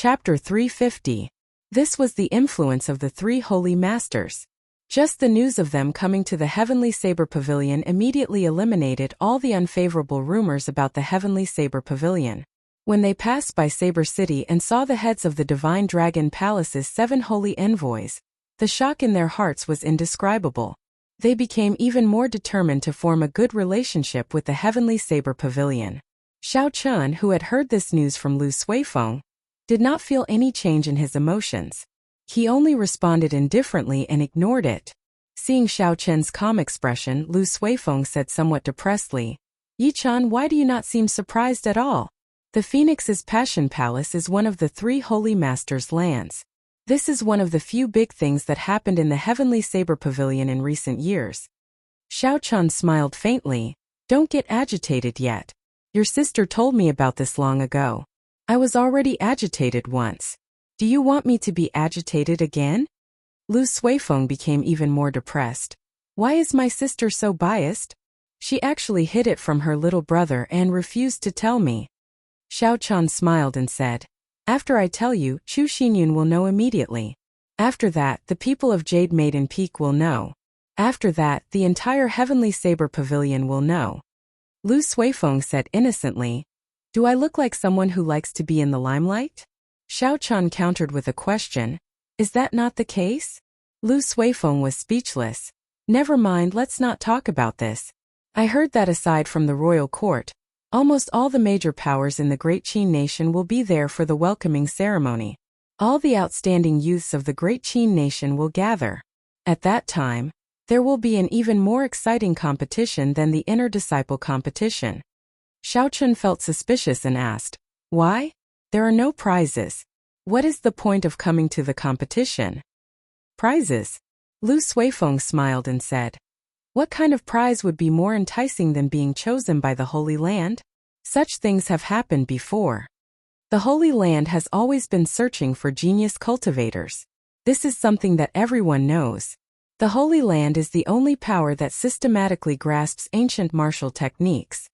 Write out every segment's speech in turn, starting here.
Chapter 350. This was the influence of the three holy masters. Just the news of them coming to the Heavenly Saber Pavilion immediately eliminated all the unfavorable rumors about the Heavenly Saber Pavilion. When they passed by Saber City and saw the heads of the Divine Dragon Palace's 7 holy envoys, the shock in their hearts was indescribable. They became even more determined to form a good relationship with the Heavenly Saber Pavilion. Xiao Chun, who had heard this news from Lu Suifeng, did not feel any change in his emotions. He only responded indifferently and ignored it. Seeing Xiao Chun's calm expression, Lu Suifeng said somewhat depressedly, "Yi-chan, why do you not seem surprised at all? The Phoenix's Passion Palace is one of the 3 holy masters' lands. This is one of the few big things that happened in the Heavenly Saber Pavilion in recent years." Xiao Chun smiled faintly. "Don't get agitated yet. Your sister told me about this long ago. I was already agitated once. Do you want me to be agitated again?" Lu Suifeng became even more depressed. "Why is my sister so biased? She actually hid it from her little brother and refused to tell me." Xiao Chun smiled and said, "After I tell you, Chu Xinyun will know immediately. After that, the people of Jade Maiden Peak will know. After that, the entire Heavenly Saber Pavilion will know." Lu Suifeng said innocently, "Do I look like someone who likes to be in the limelight?" Xiao Chun countered with a question, "Is that not the case?" Lu Suifeng was speechless. "Never mind, let's not talk about this. I heard that aside from the royal court, almost all the major powers in the Great Qin Nation will be there for the welcoming ceremony. All the outstanding youths of the Great Qin Nation will gather. At that time, there will be an even more exciting competition than the inner disciple competition." Xiao Chun felt suspicious and asked, "Why? There are no prizes. What is the point of coming to the competition?" "Prizes?" Lu Suifeng smiled and said, "What kind of prize would be more enticing than being chosen by the Holy Land? Such things have happened before. The Holy Land has always been searching for genius cultivators. This is something that everyone knows. The Holy Land is the only power that systematically grasps ancient martial techniques.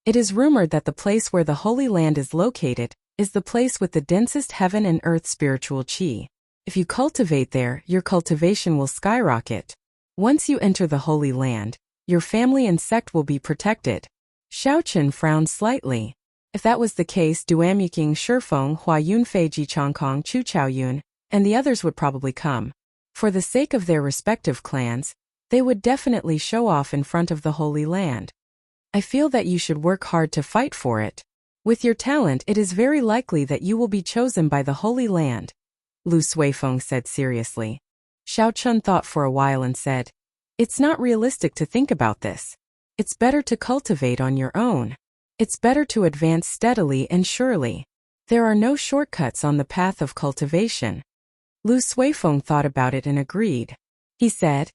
It is rumored that the place where the Holy Land is located is the place with the densest heaven and earth spiritual qi. If you cultivate there, your cultivation will skyrocket. Once you enter the Holy Land, your family and sect will be protected." Xiao Chun frowned slightly. If that was the case, Duamuqing, Shifeng, Hua Yunfei, Ji Chongkong, Chu Chaoyun, and the others would probably come. For the sake of their respective clans, they would definitely show off in front of the Holy Land. "I feel that you should work hard to fight for it. With your talent, it is very likely that you will be chosen by the Holy Land," Lu Suifeng said seriously. Xiao Chun thought for a while and said, "It's not realistic to think about this. It's better to cultivate on your own. It's better to advance steadily and surely. There are no shortcuts on the path of cultivation." Lu Suifeng thought about it and agreed. He said,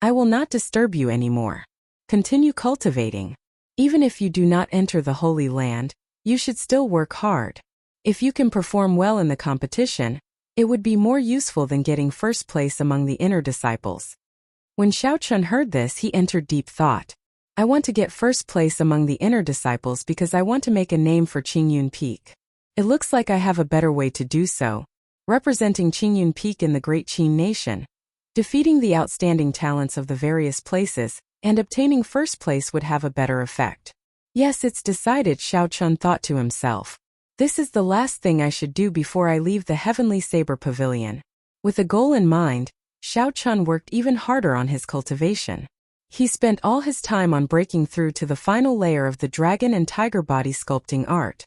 "I will not disturb you anymore. Continue cultivating. Even if you do not enter the Holy Land, you should still work hard. If you can perform well in the competition, it would be more useful than getting first place among the inner disciples." When Xiao Chun heard this, he entered deep thought. "I want to get first place among the inner disciples because I want to make a name for Qingyun Peak. It looks like I have a better way to do so. Representing Qingyun Peak in the Great Qin Nation, defeating the outstanding talents of the various places, and obtaining first place would have a better effect. Yes, it's decided," Xiao Chun thought to himself. "This is the last thing I should do before I leave the Heavenly Saber Pavilion." With a goal in mind, Xiao Chun worked even harder on his cultivation. He spent all his time on breaking through to the final layer of the dragon and tiger body sculpting art.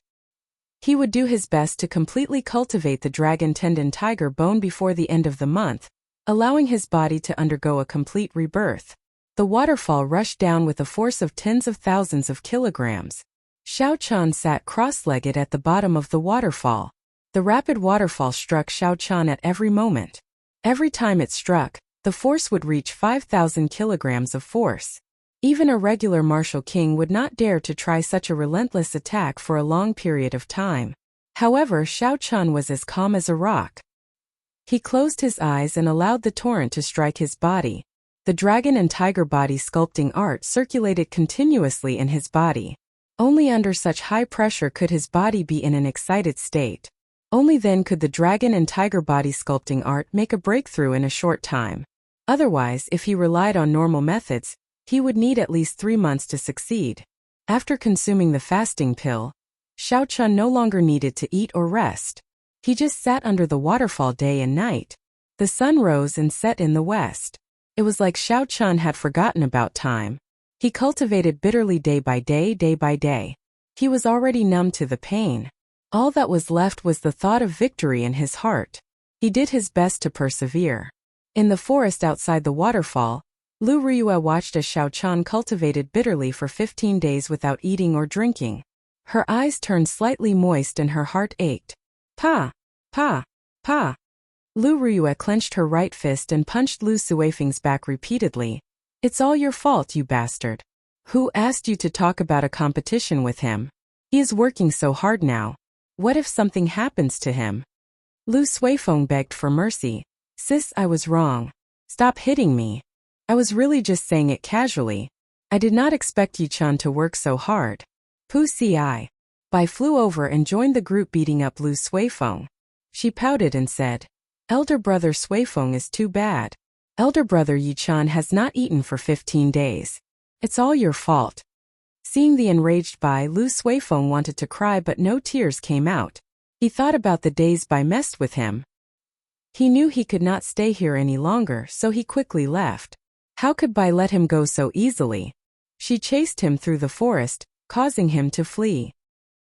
He would do his best to completely cultivate the dragon tendon tiger bone before the end of the month, allowing his body to undergo a complete rebirth. The waterfall rushed down with a force of tens of thousands of kilograms. Xiao Chun sat cross-legged at the bottom of the waterfall. The rapid waterfall struck Xiao Chun at every moment. Every time it struck, the force would reach 5,000 kilograms of force. Even a regular martial king would not dare to try such a relentless attack for a long period of time. However, Xiao Chun was as calm as a rock. He closed his eyes and allowed the torrent to strike his body. The dragon and tiger body sculpting art circulated continuously in his body. Only under such high pressure could his body be in an excited state. Only then could the dragon and tiger body sculpting art make a breakthrough in a short time. Otherwise, if he relied on normal methods, he would need at least 3 months to succeed. After consuming the fasting pill, Xiao Chun no longer needed to eat or rest. He just sat under the waterfall day and night. The sun rose and set in the west. It was like Xiao Chun had forgotten about time. He cultivated bitterly day by day, day by day. He was already numb to the pain. All that was left was the thought of victory in his heart. He did his best to persevere. In the forest outside the waterfall, Lu Ryue watched as Xiao Chun cultivated bitterly for 15 days without eating or drinking. Her eyes turned slightly moist and her heart ached. Pa! Pa! Pa! Lu Ryue clenched her right fist and punched Lu Suifeng's back repeatedly. It's all your fault, you bastard. Who asked you to talk about a competition with him? He is working so hard now. What if something happens to him? Lu Suifeng begged for mercy. Sis, I was wrong. Stop hitting me. I was really just saying it casually. I did not expect Yi-chan to work so hard. Pu Ci. Bai flew over and joined the group beating up Lu Suifeng. She pouted and said, Elder brother Suifeng is too bad. Elder brother Yi-chan has not eaten for 15 days. It's all your fault. Seeing the enraged Bai, Lu Suifeng wanted to cry but no tears came out. He thought about the days Bai messed with him. He knew he could not stay here any longer, so he quickly left. How could Bai let him go so easily? She chased him through the forest, causing him to flee.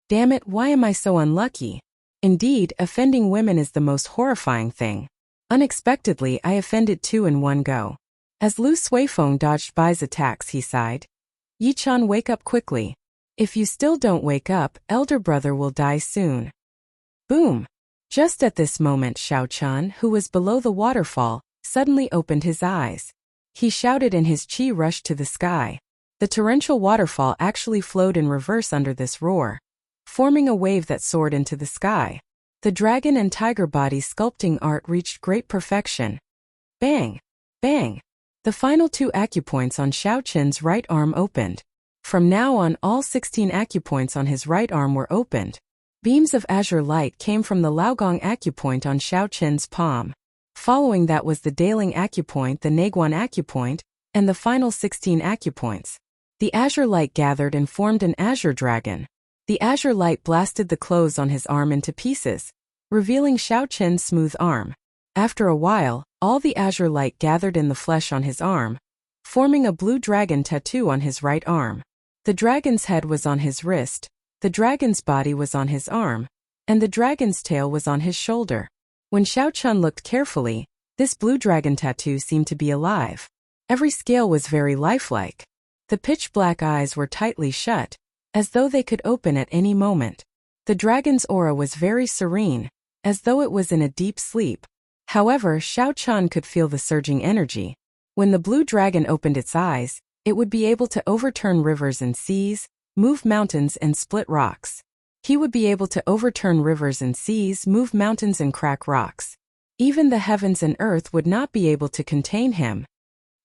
Damn it, why am I so unlucky? Indeed, offending women is the most horrifying thing. Unexpectedly, I offended two in one go. As Lu Suifeng dodged Bai's attacks, he sighed. Yi-chan, wake up quickly. If you still don't wake up, elder brother will die soon. Boom! Just at this moment, Xiao Chun, who was below the waterfall, suddenly opened his eyes. He shouted and his chi rushed to the sky. The torrential waterfall actually flowed in reverse under this roar, forming a wave that soared into the sky. The dragon and tiger body sculpting art reached great perfection. Bang! Bang! The final 2 acupoints on Xiao Chun's right arm opened. From now on, all 16 acupoints on his right arm were opened. Beams of azure light came from the Laogong acupoint on Xiao Chun's palm. Following that was the Daling acupoint, the Naguan acupoint, and the final 16 acupoints. The azure light gathered and formed an azure dragon. The azure light blasted the clothes on his arm into pieces, revealing Xiao Chun's smooth arm. After a while, all the azure light gathered in the flesh on his arm, forming a blue dragon tattoo on his right arm. The dragon's head was on his wrist, the dragon's body was on his arm, and the dragon's tail was on his shoulder. When Xiao Chun looked carefully, this blue dragon tattoo seemed to be alive. Every scale was very lifelike. The pitch-black eyes were tightly shut, as though they could open at any moment. The dragon's aura was very serene, as though it was in a deep sleep. However, Xiao Chun could feel the surging energy. When the blue dragon opened its eyes, it would be able to overturn rivers and seas, move mountains and split rocks. He would be able to overturn rivers and seas, move mountains and crack rocks. Even the heavens and earth would not be able to contain him.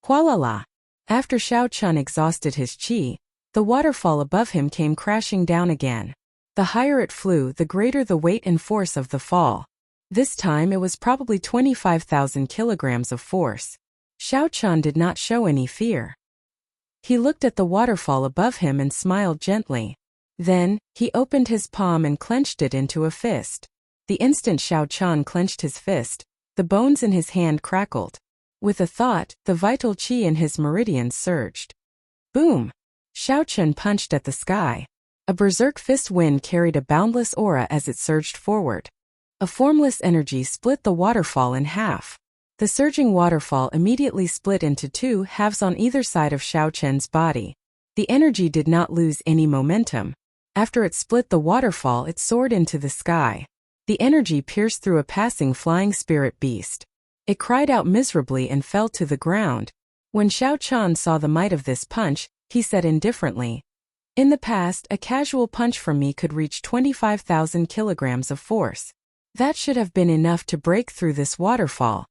Hualala! After Xiao Chun exhausted his chi, the waterfall above him came crashing down again. The higher it flew, the greater the weight and force of the fall. This time it was probably 25,000 kilograms of force. Xiao Chun did not show any fear. He looked at the waterfall above him and smiled gently. Then, he opened his palm and clenched it into a fist. The instant Xiao Chun clenched his fist, the bones in his hand crackled. With a thought, the vital chi in his meridians surged. Boom! Xiao Chun punched at the sky. A berserk fist wind carried a boundless aura as it surged forward. A formless energy split the waterfall in half. The surging waterfall immediately split into 2 halves on either side of Xiao Chun's body. The energy did not lose any momentum. After it split the waterfall, it soared into the sky. The energy pierced through a passing flying spirit beast. It cried out miserably and fell to the ground. When Xiao Chun saw the might of this punch, he said indifferently, "In the past, a casual punch from me could reach 25,000 kilograms of force. That should have been enough to break through this waterfall.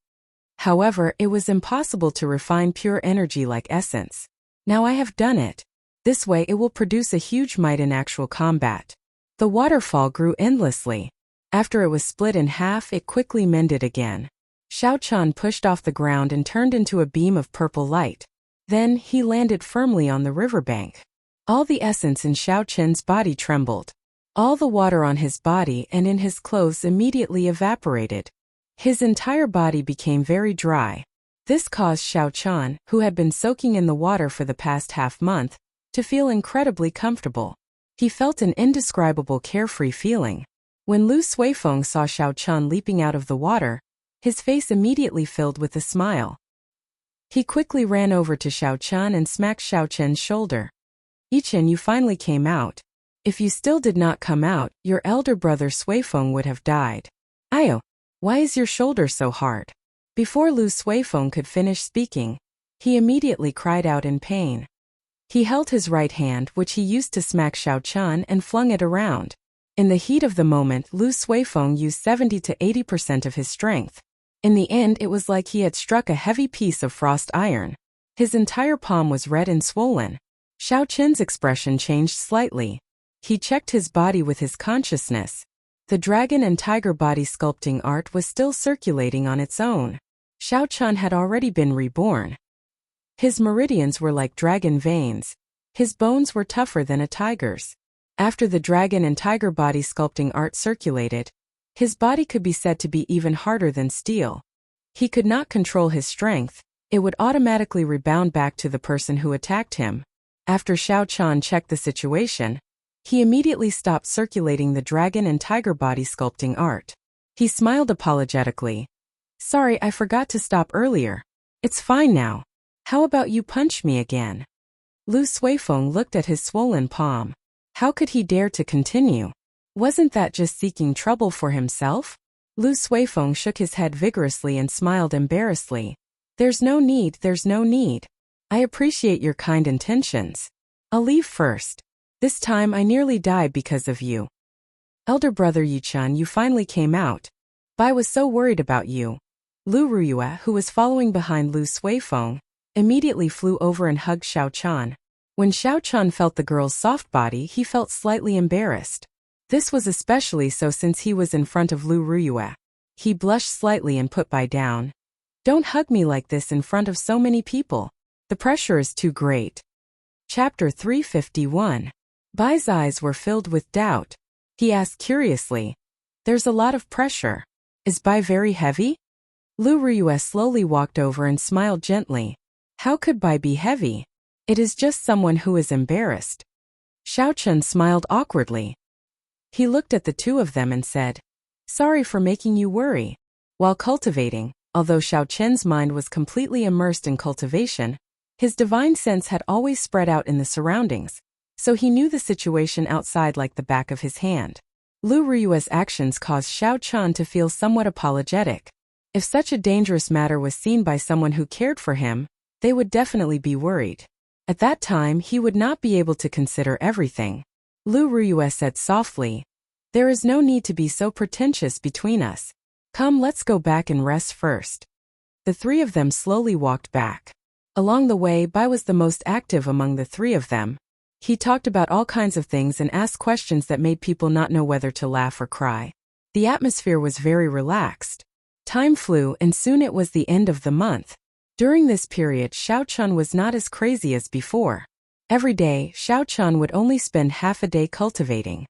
However, it was impossible to refine pure energy like essence. Now I have done it. This way it will produce a huge might in actual combat." The waterfall grew endlessly. After it was split in half, it quickly mended again. Xiao Chan pushed off the ground and turned into a beam of purple light. Then, he landed firmly on the riverbank. All the essence in Xiao Chen's body trembled. All the water on his body and in his clothes immediately evaporated. His entire body became very dry. This caused Xiao Chan, who had been soaking in the water for the past half-month, to feel incredibly comfortable. He felt an indescribable carefree feeling. When Lu Suifeng saw Xiao Chan leaping out of the water, his face immediately filled with a smile. He quickly ran over to Xiao Chan and smacked Xiao Chen's shoulder. "Yichen, you finally came out. If you still did not come out, your elder brother Suifeng would have died. Ayo, why is your shoulder so hard?" Before Lu Suifeng could finish speaking, he immediately cried out in pain. He held his right hand, which he used to smack Xiao Chan, and flung it around. In the heat of the moment, Lu Suifeng used 70 to 80% of his strength. In the end, it was like he had struck a heavy piece of frost iron. His entire palm was red and swollen. Xiao Chen's expression changed slightly. He checked his body with his consciousness. The dragon and tiger body sculpting art was still circulating on its own. Xiao Chan had already been reborn. His meridians were like dragon veins. His bones were tougher than a tiger's. After the dragon and tiger body sculpting art circulated, his body could be said to be even harder than steel. He could not control his strength. It would automatically rebound back to the person who attacked him. After Xiao Chan checked the situation, he immediately stopped circulating the dragon and tiger body sculpting art. He smiled apologetically. "Sorry, I forgot to stop earlier. It's fine now. How about you punch me again?" Lu Suifeng looked at his swollen palm. How could he dare to continue? Wasn't that just seeking trouble for himself? Lu Suifeng shook his head vigorously and smiled embarrassedly. There's no need. I appreciate your kind intentions. I'll leave first. This time I nearly died because of you. Elder brother Yichen, you finally came out. Bai was so worried about you. Lu Ruyue, who was following behind Lu Suifeng, immediately flew over and hugged Xiao Chan. When Xiao Chan felt the girl's soft body, he felt slightly embarrassed. This was especially so since he was in front of Lu Ruyue. He blushed slightly and put Bai down. Don't hug me like this in front of so many people. The pressure is too great. Chapter 351. Bai's eyes were filled with doubt. He asked curiously, "There's a lot of pressure. Is Bai very heavy?" Lu Ruyue slowly walked over and smiled gently. How could Bai be heavy? It is just someone who is embarrassed. Xiao Chen smiled awkwardly. He looked at the two of them and said, "Sorry for making you worry." While cultivating, although Xiao Chen's mind was completely immersed in cultivation, his divine sense had always spread out in the surroundings, so he knew the situation outside like the back of his hand. Lu Ruyue's actions caused Xiao Chan to feel somewhat apologetic. If such a dangerous matter was seen by someone who cared for him, they would definitely be worried. At that time, he would not be able to consider everything. Lu Ruyue said softly, "There is no need to be so pretentious between us. Come, let's go back and rest first." The three of them slowly walked back. Along the way, Bai was the most active among the three of them. He talked about all kinds of things and asked questions that made people not know whether to laugh or cry. The atmosphere was very relaxed. Time flew and soon it was the end of the month. During this period, Xiao Chan was not as crazy as before. Every day, Xiao Chan would only spend half a day cultivating.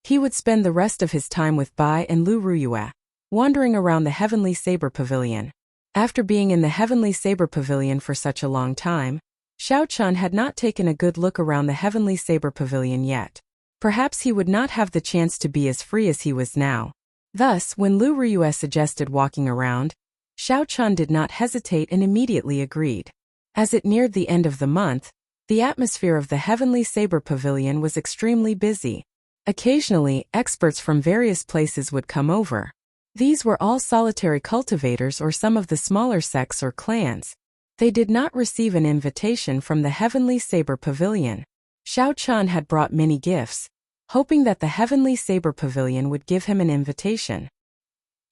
He would spend the rest of his time with Bai and Lu Ruyue, wandering around the Heavenly Saber Pavilion. After being in the Heavenly Saber Pavilion for such a long time, Xiao Chan had not taken a good look around the Heavenly Saber Pavilion yet. Perhaps he would not have the chance to be as free as he was now. Thus, when Lu Ruyue suggested walking around, Xiao Chan did not hesitate and immediately agreed. As it neared the end of the month, the atmosphere of the Heavenly Saber Pavilion was extremely busy. Occasionally, experts from various places would come over. These were all solitary cultivators or some of the smaller sects or clans. They did not receive an invitation from the Heavenly Saber Pavilion. Xiao Chan had brought many gifts, hoping that the Heavenly Saber Pavilion would give him an invitation.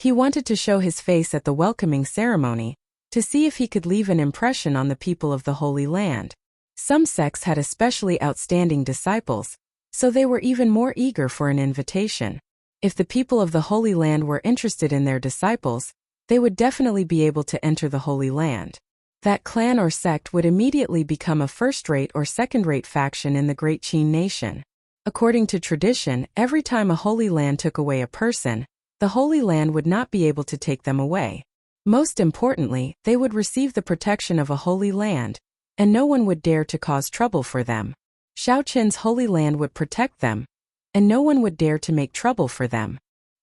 He wanted to show his face at the welcoming ceremony, to see if he could leave an impression on the people of the Holy Land. Some sects had especially outstanding disciples, so they were even more eager for an invitation. If the people of the Holy Land were interested in their disciples, they would definitely be able to enter the Holy Land. That clan or sect would immediately become a first-rate or second-rate faction in the Great Qin nation. According to tradition, every time a Holy Land took away a person, the Holy Land would not be able to take them away. Most importantly, they would receive the protection of a Holy Land, and no one would dare to cause trouble for them. Shaoqin's Holy Land would protect them, and no one would dare to make trouble for them.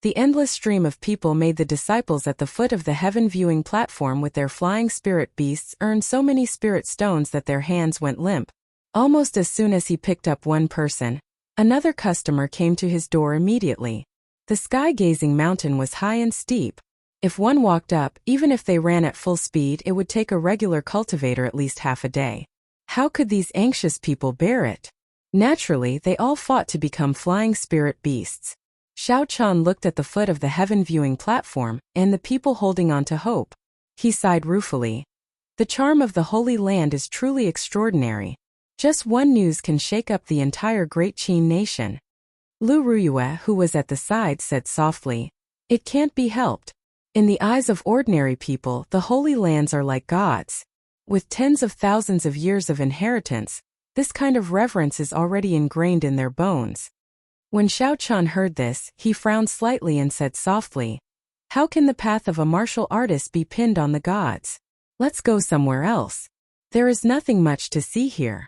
The endless stream of people made the disciples at the foot of the heaven-viewing platform with their flying spirit beasts earn so many spirit stones that their hands went limp. Almost as soon as he picked up one person, another customer came to his door immediately. The sky-gazing mountain was high and steep. If one walked up, even if they ran at full speed, it would take a regular cultivator at least half a day. How could these anxious people bear it? Naturally, they all fought to become flying spirit beasts. Xiao Qian looked at the foot of the heaven-viewing platform, and the people holding on to hope. He sighed ruefully. The charm of the Holy Land is truly extraordinary. Just one news can shake up the entire Great Qin nation. Lu Ruyue, who was at the side, said softly, "It can't be helped. In the eyes of ordinary people, the Holy Lands are like gods. With tens of thousands of years of inheritance, this kind of reverence is already ingrained in their bones." When Xiao Qian heard this, he frowned slightly and said softly, "How can the path of a martial artist be pinned on the gods? Let's go somewhere else. There is nothing much to see here."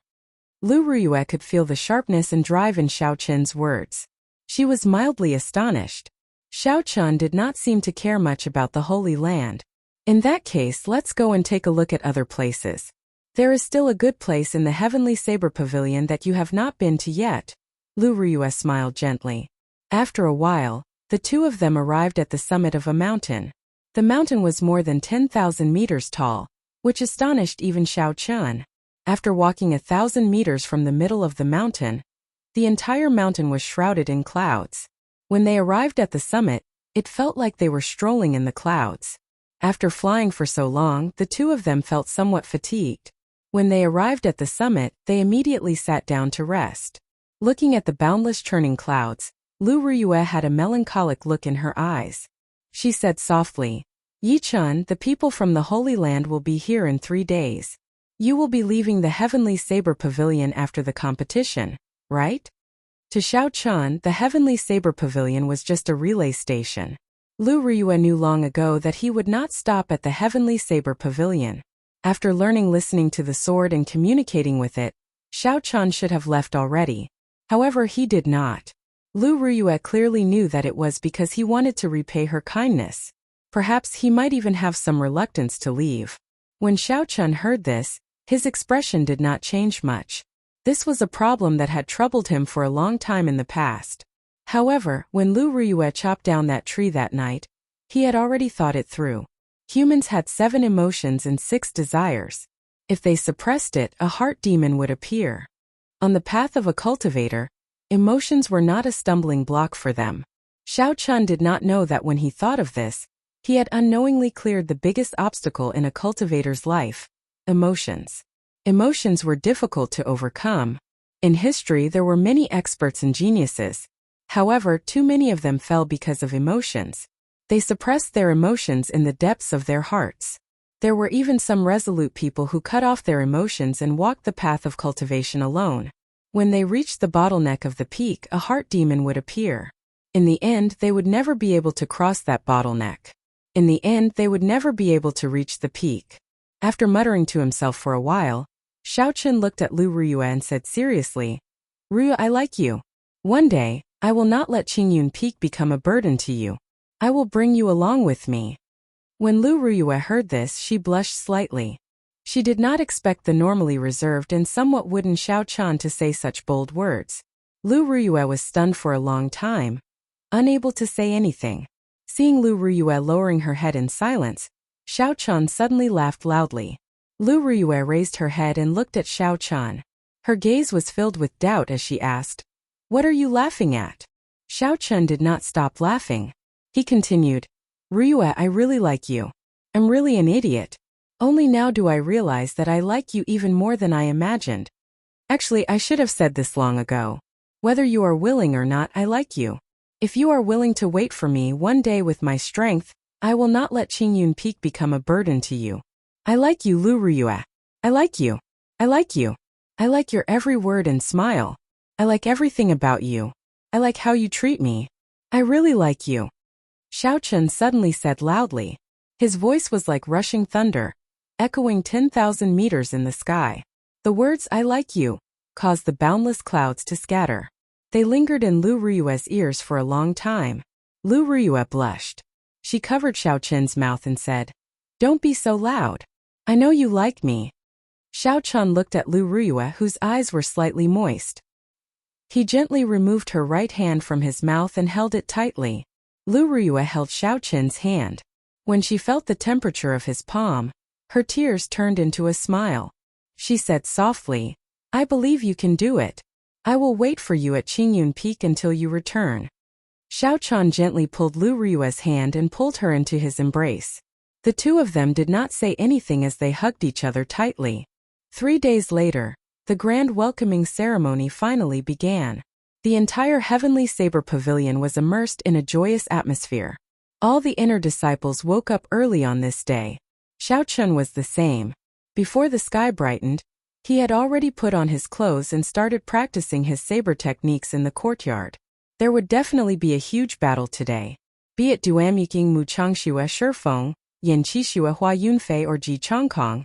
Lu Ruyue could feel the sharpness and drive in Xiao Qian's words. She was mildly astonished. Xiao Qian did not seem to care much about the Holy Land. "In that case, let's go and take a look at other places. There is still a good place in the Heavenly Saber Pavilion that you have not been to yet." Lu Ruyue smiled gently. After a while, the two of them arrived at the summit of a mountain. The mountain was more than 10,000 meters tall, which astonished even Xiao Qian. After walking 1,000 meters from the middle of the mountain, the entire mountain was shrouded in clouds. When they arrived at the summit, it felt like they were strolling in the clouds. After flying for so long, the two of them felt somewhat fatigued. When they arrived at the summit, they immediately sat down to rest. Looking at the boundless churning clouds, Lu Ruyue had a melancholic look in her eyes. She said softly, "Yichun, the people from the Holy Land will be here in 3 days. You will be leaving the Heavenly Saber Pavilion after the competition, right?" To Xiao Qian, the Heavenly Saber Pavilion was just a relay station. Lu Ruyue knew long ago that he would not stop at the Heavenly Saber Pavilion. After learning listening to the sword and communicating with it, Xiao Qian should have left already. However, he did not. Lu Ruyue clearly knew that it was because he wanted to repay her kindness. Perhaps he might even have some reluctance to leave. When Xiao Qian heard this, his expression did not change much. This was a problem that had troubled him for a long time in the past. However, when Lu Ruyue chopped down that tree that night, he had already thought it through. Humans had 7 emotions and 6 desires. If they suppressed it, a heart demon would appear. On the path of a cultivator, emotions were not a stumbling block for them. Xiao Qian did not know that when he thought of this, he had unknowingly cleared the biggest obstacle in a cultivator's life: emotions. Emotions were difficult to overcome. In history, there were many experts and geniuses. However, too many of them fell because of emotions. They suppressed their emotions in the depths of their hearts. There were even some resolute people who cut off their emotions and walked the path of cultivation alone. When they reached the bottleneck of the peak, a heart demon would appear. In the end, they would never be able to cross that bottleneck. In the end, they would never be able to reach the peak. After muttering to himself for a while, Xiao Qian looked at Lu Ruyue and said seriously, "Ruyue, I like you. One day, I will not let Qingyun Peak become a burden to you. I will bring you along with me." When Lu Ruyue heard this, she blushed slightly. She did not expect the normally reserved and somewhat wooden Xiao Qian to say such bold words. Lu Ruyue was stunned for a long time, unable to say anything. Seeing Lu Ruyue lowering her head in silence, Xiao Qian suddenly laughed loudly. Lu Ruyue raised her head and looked at Xiao Qian. Her gaze was filled with doubt as she asked, "What are you laughing at?" Xiao Qian did not stop laughing. He continued, "Ruyue, I really like you. I'm really an idiot. Only now do I realize that I like you even more than I imagined. Actually, I should have said this long ago. Whether you are willing or not, I like you. If you are willing to wait for me one day with my strength, I will not let Qingyun Peak become a burden to you. I like you, Lu Ruyue. I like you. I like you. I like your every word and smile. I like everything about you. I like how you treat me. I really like you. Xiao Chen suddenly said loudly. His voice was like rushing thunder, echoing 10,000 meters in the sky. The words "I like you" caused the boundless clouds to scatter. They lingered in Lu Ruyue's ears for a long time. Lu Ruyue blushed. She covered Xiao Chen's mouth and said, "Don't be so loud. I know you like me." Xiao Chen looked at Lu Ruyue, whose eyes were slightly moist. He gently removed her right hand from his mouth and held it tightly. Lu Ruyue held Xiao Chen's hand. When she felt the temperature of his palm, her tears turned into a smile. She said softly, "I believe you can do it. I will wait for you at Qingyun Peak until you return." Xiao Chen gently pulled Lu Ruyue's hand and pulled her into his embrace. The two of them did not say anything as they hugged each other tightly. 3 days later, the grand welcoming ceremony finally began. The entire Heavenly Saber Pavilion was immersed in a joyous atmosphere. All the inner disciples woke up early on this day. Xiao Chen was the same. Before the sky brightened, he had already put on his clothes and started practicing his saber techniques in the courtyard. There would definitely be a huge battle today. Be it Duanying Mu Changxue Shifeng, Yin Qixue Hua Yunfei or Ji Chongkong,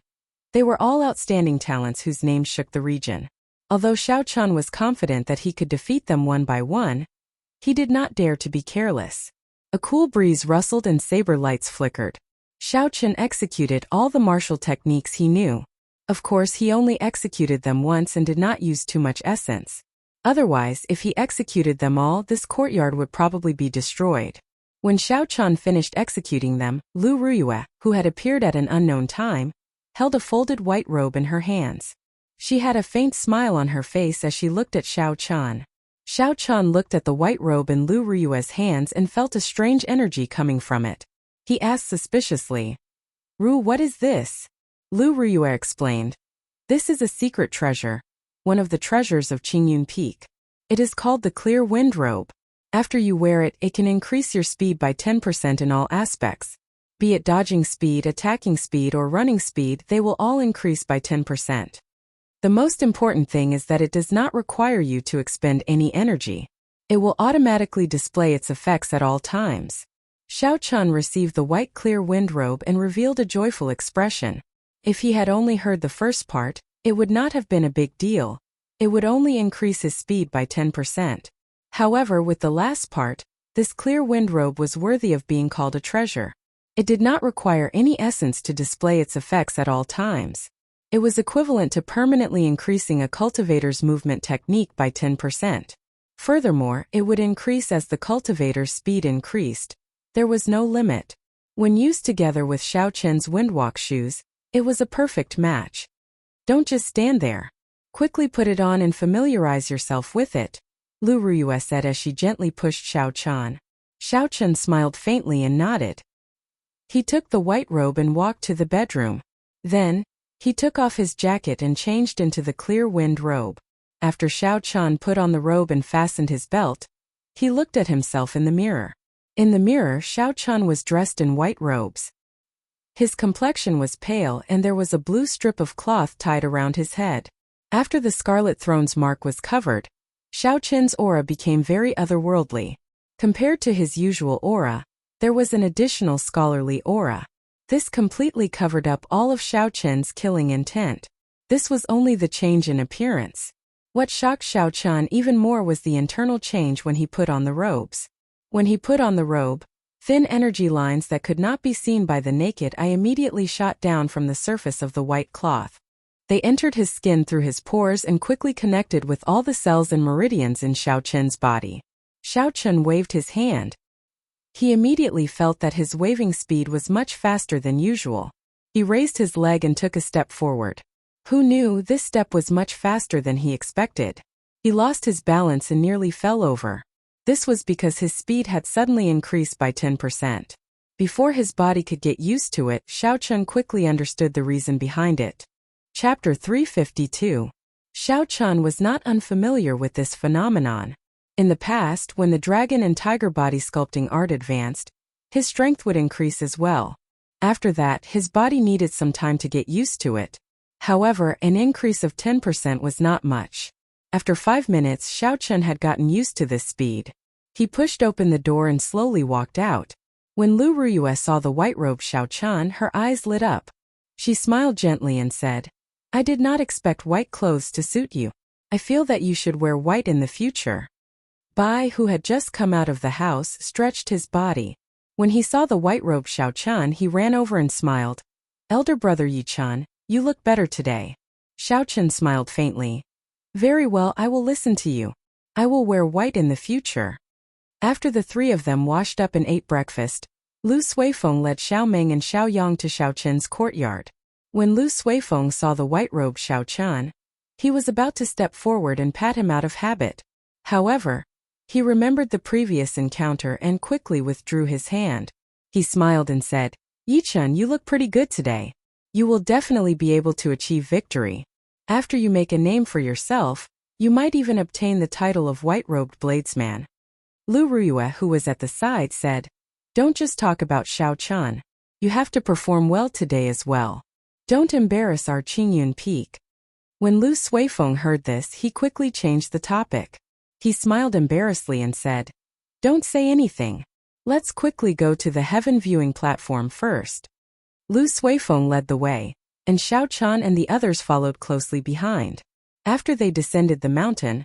they were all outstanding talents whose names shook the region. Although Xiao Chen was confident that he could defeat them one by one, he did not dare to be careless. A cool breeze rustled and saber lights flickered. Xiao Chen executed all the martial techniques he knew. Of course, he only executed them once and did not use too much essence. Otherwise, if he executed them all, this courtyard would probably be destroyed. When Xiao Chen finished executing them, Lu Ruyue, who had appeared at an unknown time, held a folded white robe in her hands. She had a faint smile on her face as she looked at Xiao Chen. Xiao Chen looked at the white robe in Lu Ruyue's hands and felt a strange energy coming from it. He asked suspiciously, "Ru, what is this?" Lu Ruyue explained, "This is a secret treasure, one of the treasures of Qingyun Peak. It is called the Clear Wind Robe. After you wear it, it can increase your speed by 10% in all aspects. Be it dodging speed, attacking speed, or running speed, they will all increase by 10%. The most important thing is that it does not require you to expend any energy. It will automatically display its effects at all times." Xiao Chen received the white clear wind robe and revealed a joyful expression. If he had only heard the first part, it would not have been a big deal. It would only increase his speed by 10%. However, with the last part, this clear wind robe was worthy of being called a treasure. It did not require any essence to display its effects at all times. It was equivalent to permanently increasing a cultivator's movement technique by 10%. Furthermore, it would increase as the cultivator's speed increased. There was no limit. When used together with Xiao Chen's windwalk shoes, it was a perfect match. "Don't just stand there. Quickly put it on and familiarize yourself with it," Lu Ruyue said as she gently pushed Xiao Chen. Xiao Chen smiled faintly and nodded. He took the white robe and walked to the bedroom. Then, he took off his jacket and changed into the clear wind robe. After Xiao Chen put on the robe and fastened his belt, he looked at himself in the mirror. In the mirror, Xiao Chen was dressed in white robes. His complexion was pale and there was a blue strip of cloth tied around his head. After the Scarlet Throne's mark was covered, Xiao Chen's aura became very otherworldly. Compared to his usual aura, there was an additional scholarly aura. This completely covered up all of Xiao Chen's killing intent. This was only the change in appearance. What shocked Xiao Chen even more was the internal change when he put on the robes. When he put on the robe, thin energy lines that could not be seen by the naked eye immediately shot down from the surface of the white cloth. They entered his skin through his pores and quickly connected with all the cells and meridians in Xiao Chen's body. Xiao Chen waved his hand. He immediately felt that his waving speed was much faster than usual. He raised his leg and took a step forward. Who knew, this step was much faster than he expected. He lost his balance and nearly fell over. This was because his speed had suddenly increased by 10%. Before his body could get used to it, Xiao Chen quickly understood the reason behind it. Chapter 352. Xiao Chen was not unfamiliar with this phenomenon. In the past, when the dragon and tiger body sculpting art advanced, his strength would increase as well. After that, his body needed some time to get used to it. However, an increase of 10% was not much. After 5 minutes, Xiao Chen had gotten used to this speed. He pushed open the door and slowly walked out. When Lu Ruyue saw the white-robed Xiao Chen, her eyes lit up. She smiled gently and said, "I did not expect white clothes to suit you. I feel that you should wear white in the future." Bai, who had just come out of the house, stretched his body. When he saw the white-robed Xiao Chen, he ran over and smiled. "Elder brother Yi Chen, you look better today." Xiao Chen smiled faintly. "Very well, I will listen to you. I will wear white in the future." After the three of them washed up and ate breakfast, Lu Suifeng led Xiao Meng and Xiao Yang to Xiao Chen's courtyard. When Lu Suifeng saw the white-robed Xiao Chen, he was about to step forward and pat him out of habit. However, he remembered the previous encounter and quickly withdrew his hand. He smiled and said, "Yi Chen, you look pretty good today. You will definitely be able to achieve victory. After you make a name for yourself, you might even obtain the title of white-robed bladesman." Lu Ruyue, who was at the side, said, "Don't just talk about Xiao Chen. You have to perform well today as well. Don't embarrass our Qingyun Peak." When Lu Suifeng heard this, he quickly changed the topic. He smiled embarrassedly and said, "Don't say anything. Let's quickly go to the heaven viewing platform first." Lu Suifeng led the way, and Xiao Chen and the others followed closely behind. After they descended the mountain,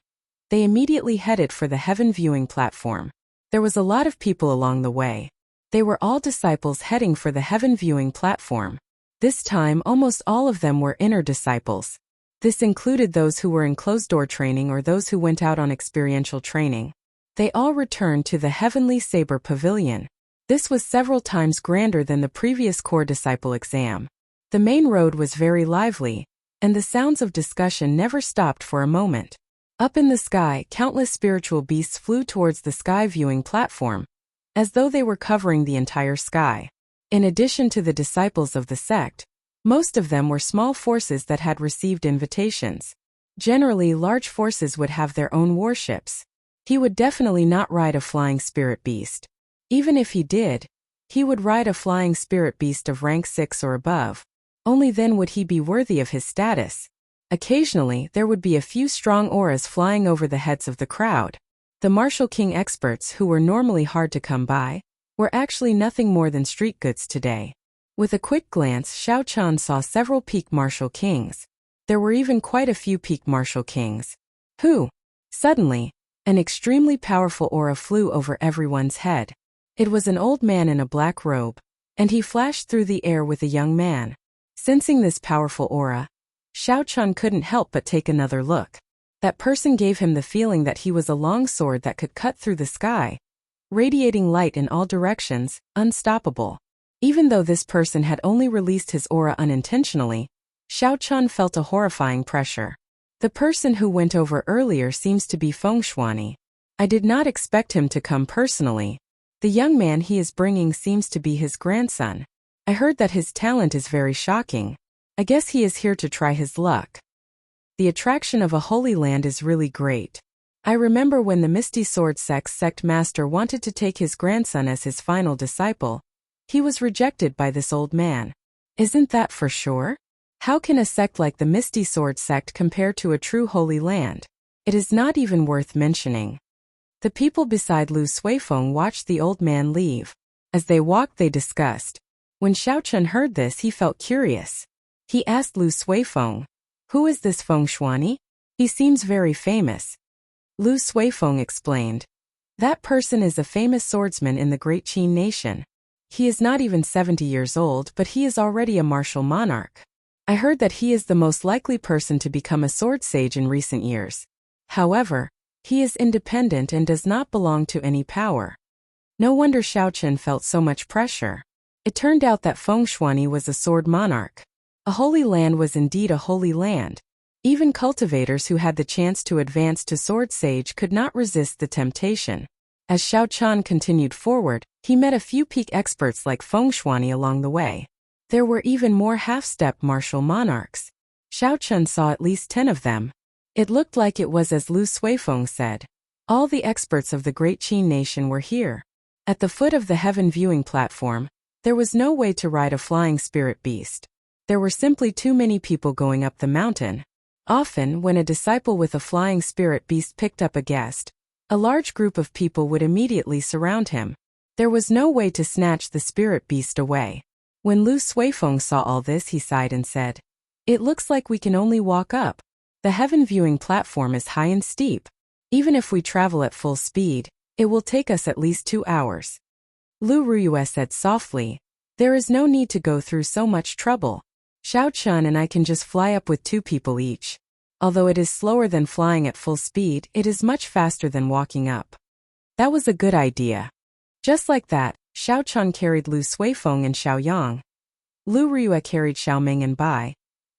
they immediately headed for the heaven viewing platform. There was a lot of people along the way. They were all disciples heading for the heaven viewing platform. This time, almost all of them were inner disciples. This included those who were in closed-door training or those who went out on experiential training. They all returned to the Heavenly Saber Pavilion. This was several times grander than the previous core disciple exam. The main road was very lively, and the sounds of discussion never stopped for a moment. Up in the sky, countless spiritual beasts flew towards the sky viewing platform, as though they were covering the entire sky. In addition to the disciples of the sect, most of them were small forces that had received invitations. Generally, large forces would have their own warships. He would definitely not ride a flying spirit beast. Even if he did, he would ride a flying spirit beast of rank 6 or above. Only then would he be worthy of his status. Occasionally, there would be a few strong auras flying over the heads of the crowd. The Martial King experts, who were normally hard to come by, were actually nothing more than street goods today. With a quick glance, Xiao Chen saw several peak Martial Kings. There were even quite a few peak Martial Kings. Suddenly, an extremely powerful aura flew over everyone's head. It was an old man in a black robe, and he flashed through the air with a young man. Sensing this powerful aura, Xiao Chen couldn't help but take another look. That person gave him the feeling that he was a long sword that could cut through the sky, radiating light in all directions, unstoppable. Even though this person had only released his aura unintentionally, Xiao Chen felt a horrifying pressure. The person who went over earlier seems to be Feng Shuani. I did not expect him to come personally. The young man he is bringing seems to be his grandson. I heard that his talent is very shocking. I guess he is here to try his luck. The attraction of a holy land is really great. I remember when the Misty Sword sect master wanted to take his grandson as his final disciple. He was rejected by this old man. Isn't that for sure? How can a sect like the Misty Sword sect compare to a true holy land? It is not even worth mentioning. The people beside Lu Suifeng watched the old man leave. As they walked, they discussed. When Xiao Chen heard this, he felt curious. He asked Lu Suifeng, "Who is this Feng Shuani? He seems very famous." Lu Suifeng explained. "That person is a famous swordsman in the Great Qin nation. He is not even 70 years old, but he is already a martial monarch. I heard that he is the most likely person to become a sword sage in recent years. However, he is independent and does not belong to any power." No wonder Xiao Chen felt so much pressure. It turned out that Feng Shuani was a sword monarch. A holy land was indeed a holy land. Even cultivators who had the chance to advance to sword sage could not resist the temptation. As Xiao Chen continued forward, he met a few peak experts like Feng Shuani along the way. There were even more half-step martial monarchs. Xiao Chen saw at least 10 of them. It looked like it was as Lu Suifeng said. All the experts of the Great Qin nation were here. At the foot of the heaven viewing platform, there was no way to ride a flying spirit beast. There were simply too many people going up the mountain. Often, when a disciple with a flying spirit beast picked up a guest, a large group of people would immediately surround him. There was no way to snatch the spirit beast away. When Lu Suifeng saw all this, he sighed and said, "It looks like we can only walk up. The heaven viewing platform is high and steep. Even if we travel at full speed, it will take us at least 2 hours." Lu Ruyue said softly, "There is no need to go through so much trouble. Xiao Chun and I can just fly up with 2 people each. Although it is slower than flying at full speed, it is much faster than walking up." That was a good idea. Just like that, Xiao Chun carried Lu Suifeng and Xiao Yang. Lu Ruyue carried Xiao Ming and Bai.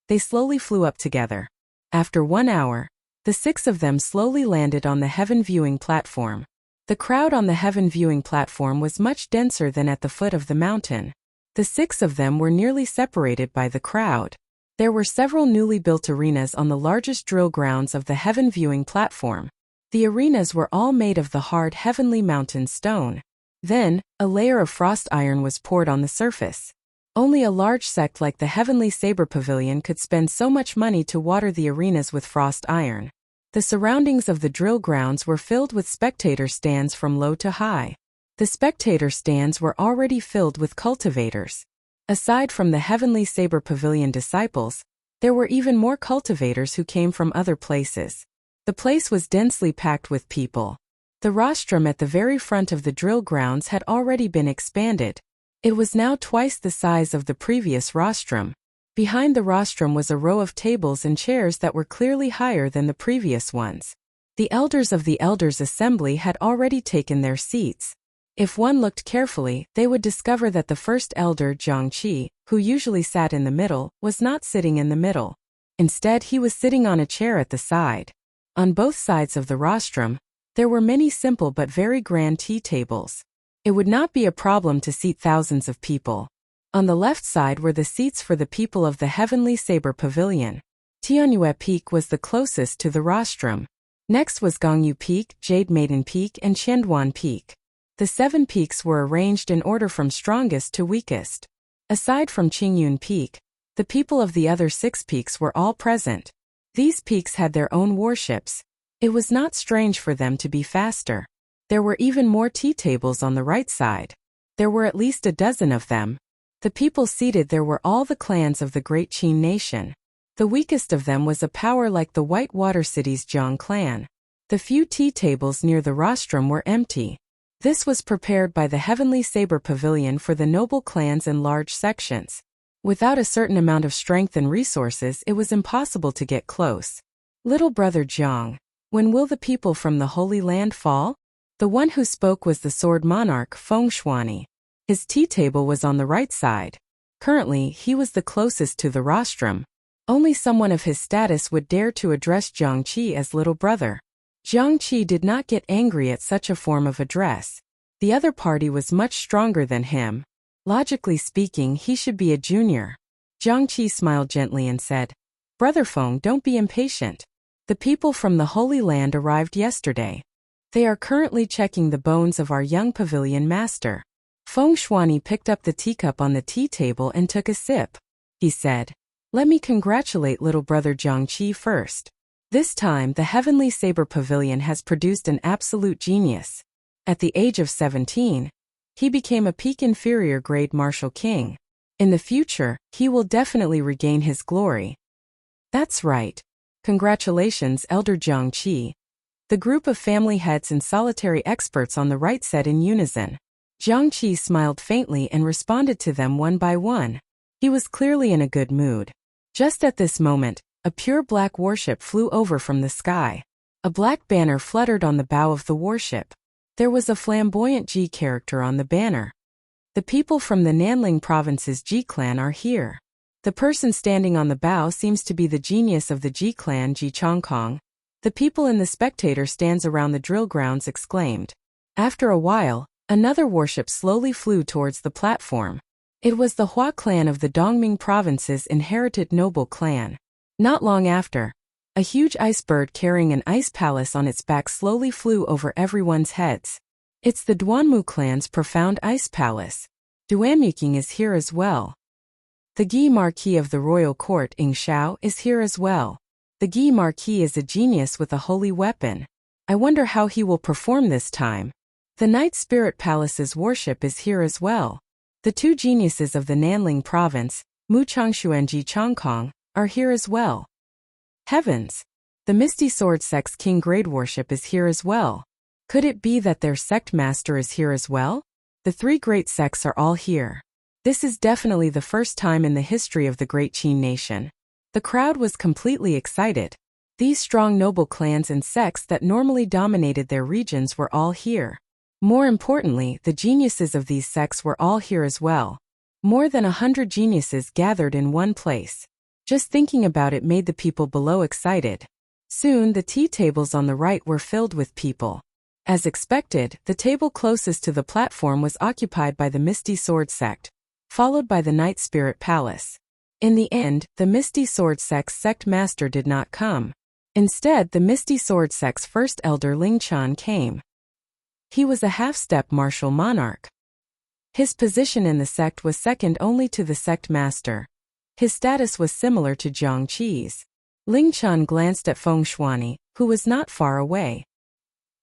They slowly flew up together. After 1 hour, the 6 of them slowly landed on the heaven viewing platform. The crowd on the heaven viewing platform was much denser than at the foot of the mountain. The 6 of them were nearly separated by the crowd. There were several newly built arenas on the largest drill grounds of the heaven viewing platform. The arenas were all made of the hard heavenly mountain stone. Then, a layer of frost iron was poured on the surface. Only a large sect like the Heavenly Saber Pavilion could spend so much money to water the arenas with frost iron. The surroundings of the drill grounds were filled with spectator stands from low to high. The spectator stands were already filled with cultivators. Aside from the Heavenly Saber Pavilion disciples, there were even more cultivators who came from other places. The place was densely packed with people. The rostrum at the very front of the drill grounds had already been expanded. It was now twice the size of the previous rostrum. Behind the rostrum was a row of tables and chairs that were clearly higher than the previous ones. The elders of the Elders' Assembly had already taken their seats. If one looked carefully, they would discover that the first elder, Jiang Qi, who usually sat in the middle, was not sitting in the middle. Instead, he was sitting on a chair at the side. On both sides of the rostrum, there were many simple but very grand tea tables. It would not be a problem to seat thousands of people. On the left side were the seats for the people of the Heavenly Saber Pavilion. Tianyue Peak was the closest to the rostrum. Next was Gongyu Peak, Jade Maiden Peak, and Qianduan Peak. The 7 peaks were arranged in order from strongest to weakest. Aside from Qingyun Peak, the people of the other 6 peaks were all present. These peaks had their own warships. It was not strange for them to be faster. There were even more tea tables on the right side. There were at least a dozen of them. The people seated there were all the clans of the Great Qin nation. The weakest of them was a power like the White Water City's Zhang clan. The few tea tables near the rostrum were empty. This was prepared by the Heavenly Saber Pavilion for the noble clans in large sections. Without a certain amount of strength and resources, it was impossible to get close. Little brother Jiang, when will the people from the Holy Land fall? The one who spoke was the sword monarch Feng Shuani. His tea table was on the right side. Currently, he was the closest to the rostrum. Only someone of his status would dare to address Jiang Qi as little brother. Jiang Qi did not get angry at such a form of address. The other party was much stronger than him. Logically speaking, he should be a junior. Jiang Qi smiled gently and said, "Brother Feng, don't be impatient. The people from the Holy Land arrived yesterday. They are currently checking the bones of our young pavilion master." Feng Shuani picked up the teacup on the tea table and took a sip. He said, "Let me congratulate little brother Jiang Qi first. This time, the Heavenly Saber Pavilion has produced an absolute genius. At the age of 17, he became a peak inferior grade martial king. In the future, he will definitely regain his glory." "That's right. Congratulations, Elder Jiang Qi." The group of family heads and solitary experts on the right said in unison. Jiang Qi smiled faintly and responded to them one by one. He was clearly in a good mood. Just at this moment, a pure black warship flew over from the sky. A black banner fluttered on the bow of the warship. There was a flamboyant Ji character on the banner. "The people from the Nanling province's Ji clan are here." The person standing on the bow seems to be the genius of the Ji clan, Ji Chongkong. The people in the spectator stands around the drill grounds exclaimed. After a while, another warship slowly flew towards the platform. It was the Hua clan of the Dongming province's inherited noble clan. Not long after, A huge ice bird carrying an ice palace on its back slowly flew over everyone's heads. It's the Duanmu clan's profound ice palace. Duanmuking is here as well. The Gi Marquis of the royal court Ing Shao is here as well. The Gi Marquis is a genius with a holy weapon. I wonder how he will perform this time. The Night Spirit Palace's worship is here as well. The two geniuses of the Nanling province, Mu Changshu and Ji Changkong, are here as well. Heavens! The Misty Sword Sect's King Grade worship is here as well. Could it be that their sect master is here as well? The three great sects are all here. This is definitely the first time in the history of the Great Qin nation. The crowd was completely excited. These strong noble clans and sects that normally dominated their regions were all here. More importantly, the geniuses of these sects were all here as well. More than 100 geniuses gathered in one place. Just thinking about it made the people below excited. Soon the tea tables on the right were filled with people. As expected, the table closest to the platform was occupied by the Misty Sword sect, followed by the Night Spirit Palace. In the end, the Misty Sword sect's sect master did not come. Instead, the Misty Sword sect's first elder Ling Chan came. He was a half-step martial monarch. His position in the sect was second only to the sect master. His status was similar to Jiang Qi's. Ling Chan glanced at Feng Shuani, who was not far away.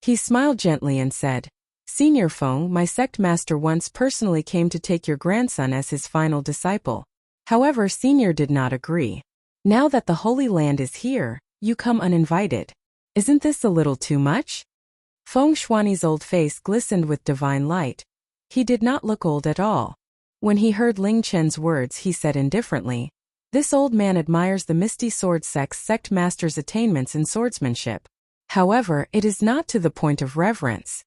He smiled gently and said, "Senior Feng, my sect master once personally came to take your grandson as his final disciple. However, Senior did not agree. Now that the Holy Land is here, you come uninvited. Isn't this a little too much?" Feng Shuani's old face glistened with divine light. He did not look old at all. When he heard Ling Chen's words, he said indifferently, "This old man admires the Misty Sword sect's sect master's attainments in swordsmanship. However, it is not to the point of reverence.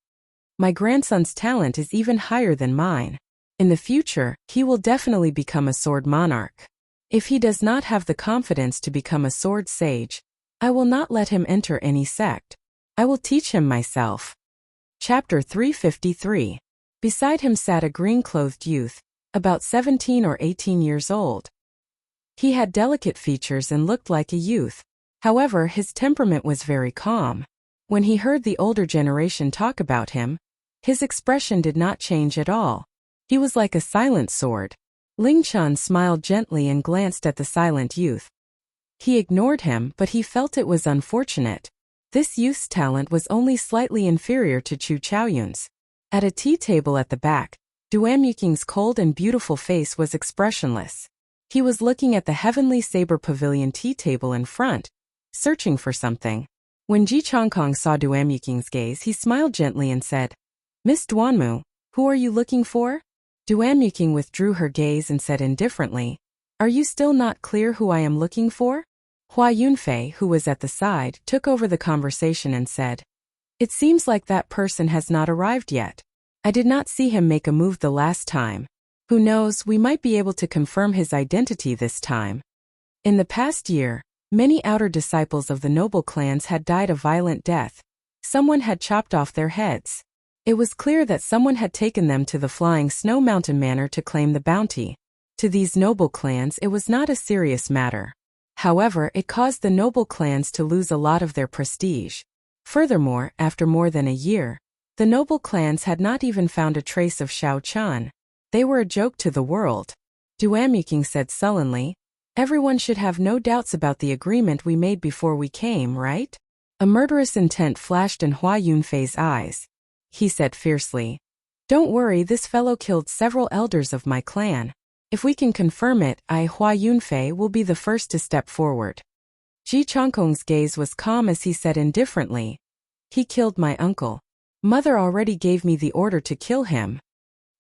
My grandson's talent is even higher than mine. In the future, he will definitely become a sword monarch. If he does not have the confidence to become a sword sage, I will not let him enter any sect. I will teach him myself." Chapter 353. Beside him sat a green-clothed youth, about 17 or 18 years old. He had delicate features and looked like a youth. However, his temperament was very calm. When he heard the older generation talk about him, his expression did not change at all. He was like a silent sword. Ling Chan smiled gently and glanced at the silent youth. He ignored him, but he felt it was unfortunate. This youth's talent was only slightly inferior to Chu Chaoyun's. At a tea table at the back, Duanmuking's cold and beautiful face was expressionless. He was looking at the Heavenly Saber Pavilion tea table in front, searching for something. When Ji Changkong saw Duanmuking's gaze, he smiled gently and said, "Miss Duanmu, who are you looking for?" Duanmuking withdrew her gaze and said indifferently, "Are you still not clear who I am looking for?" Hua Yunfei, who was at the side, took over the conversation and said, "It seems like that person has not arrived yet. I did not see him make a move the last time. Who knows, we might be able to confirm his identity this time." In the past year, many outer disciples of the noble clans had died a violent death. Someone had chopped off their heads. It was clear that someone had taken them to the Flying Snow Mountain Manor to claim the bounty. To these noble clans, it was not a serious matter. However, it caused the noble clans to lose a lot of their prestige. Furthermore, after more than a year, the noble clans had not even found a trace of Shao Chan. They were a joke to the world. Duanmuking said sullenly, "Everyone should have no doubts about the agreement we made before we came, right?" A murderous intent flashed in Hua Yunfei's eyes. He said fiercely, "Don't worry, this fellow killed several elders of my clan. If we can confirm it, I, Hua Yunfei, will be the first to step forward." Ji Changkong's gaze was calm as he said indifferently, "He killed my uncle. Mother already gave me the order to kill him."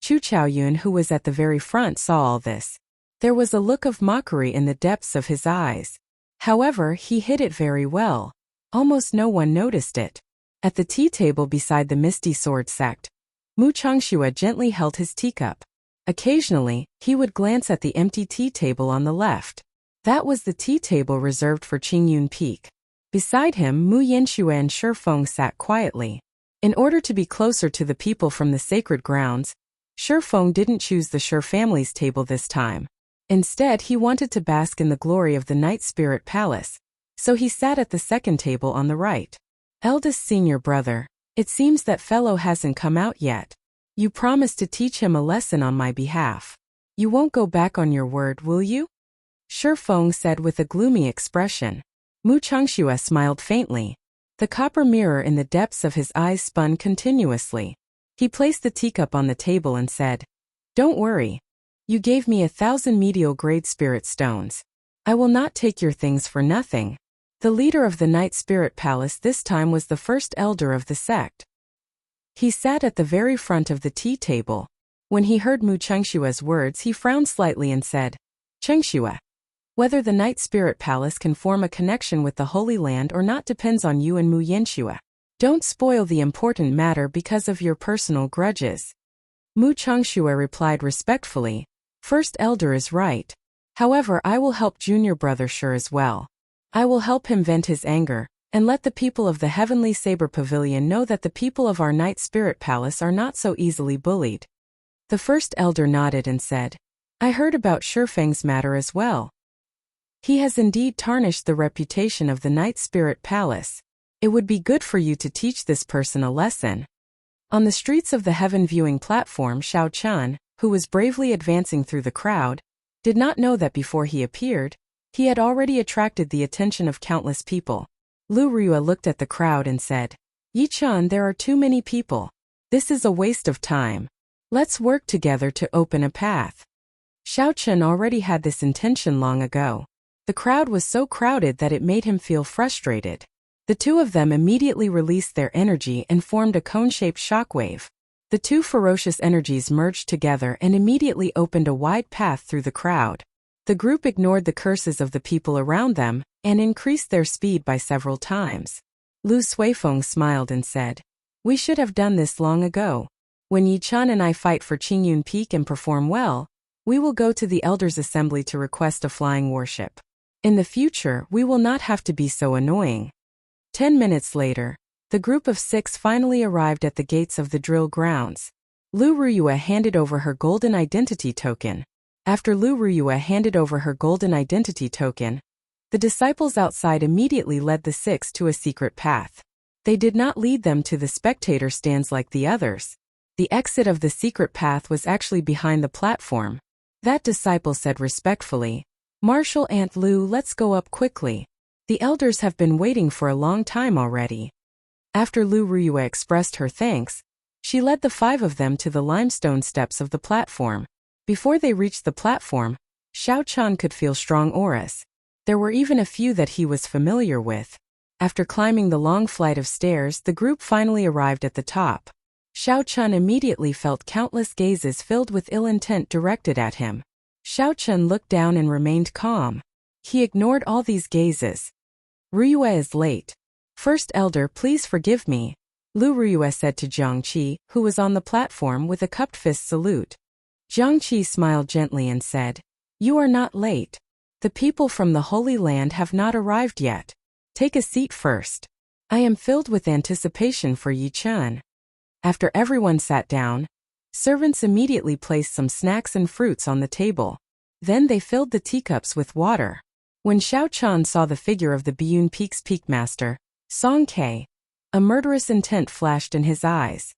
Chu Chaoyun, who was at the very front, saw all this. There was a look of mockery in the depths of his eyes. However, he hid it very well. Almost no one noticed it. At the tea table beside the Misty Sword sect, Mu Changshua gently held his teacup. Occasionally, he would glance at the empty tea table on the left. That was the tea table reserved for Qingyun Peak. Beside him, Mu Yanshua and Shi Feng sat quietly. In order to be closer to the people from the sacred grounds, Shi Feng didn't choose the Shi family's table this time. Instead, he wanted to bask in the glory of the Night Spirit Palace. So he sat at the second table on the right. Eldest senior brother, it seems that fellow hasn't come out yet. You promised to teach him a lesson on my behalf. You won't go back on your word, will you? Shi Feng said with a gloomy expression. Mu Changxue smiled faintly. The copper mirror in the depths of his eyes spun continuously. He placed the teacup on the table and said, Don't worry. You gave me 1,000 medial grade spirit stones. I will not take your things for nothing. The leader of the Night Spirit Palace this time was the first elder of the sect. He sat at the very front of the tea table. When he heard Mu Chengshue's words, he frowned slightly and said, Chengxue, whether the Night Spirit Palace can form a connection with the Holy Land or not depends on you and Mu Yanxue. Don't spoil the important matter because of your personal grudges. Mu Chengxue replied respectfully, First Elder is right. However, I will help junior brother Shi as well. I will help him vent his anger, and let the people of the Heavenly Saber Pavilion know that the people of our Night Spirit Palace are not so easily bullied. The first elder nodded and said, I heard about Shi Feng's matter as well. He has indeed tarnished the reputation of the Night Spirit Palace. It would be good for you to teach this person a lesson. On the streets of the heaven viewing platform, Xiao Chun, who was bravely advancing through the crowd, did not know that before he appeared, he had already attracted the attention of countless people. Lu Rua looked at the crowd and said, Yi Chun, there are too many people. This is a waste of time. Let's work together to open a path. Xiao Chun already had this intention long ago. The crowd was so crowded that it made him feel frustrated. The two of them immediately released their energy and formed a cone-shaped shockwave. The two ferocious energies merged together and immediately opened a wide path through the crowd. The group ignored the curses of the people around them and increased their speed by several times. Lu Suifeng smiled and said, We should have done this long ago. When Yi Chun and I fight for Qingyun Peak and perform well, we will go to the Elders' Assembly to request a flying warship. In the future, we will not have to be so annoying. 10 minutes later, the group of 6 finally arrived at the gates of the drill grounds. Lu Ruyue handed over her golden identity token. After Lu Ruyue handed over her golden identity token, the disciples outside immediately led the 6 to a secret path. They did not lead them to the spectator stands like the others. The exit of the secret path was actually behind the platform. That disciple said respectfully, Marshal Aunt Lu, let's go up quickly. The elders have been waiting for a long time already. After Lu Ruyue expressed her thanks, she led the 5 of them to the limestone steps of the platform. Before they reached the platform, Xiao Chun could feel strong auras. There were even a few that he was familiar with. After climbing the long flight of stairs, the group finally arrived at the top. Xiao Chun immediately felt countless gazes filled with ill intent directed at him. Xiao Chun looked down and remained calm. He ignored all these gazes. Ruyue is late. First Elder, please forgive me, Lu Ruyue said to Jiang Qi, who was on the platform with a cupped fist salute. Jiang Qi smiled gently and said, You are not late. The people from the Holy Land have not arrived yet. Take a seat first. I am filled with anticipation for Yi Chun. After everyone sat down, servants immediately placed some snacks and fruits on the table. Then they filled the teacups with water. When Xiao Chun saw the figure of the Biyun Peak's Peak Master, Song Ke, a murderous intent flashed in his eyes.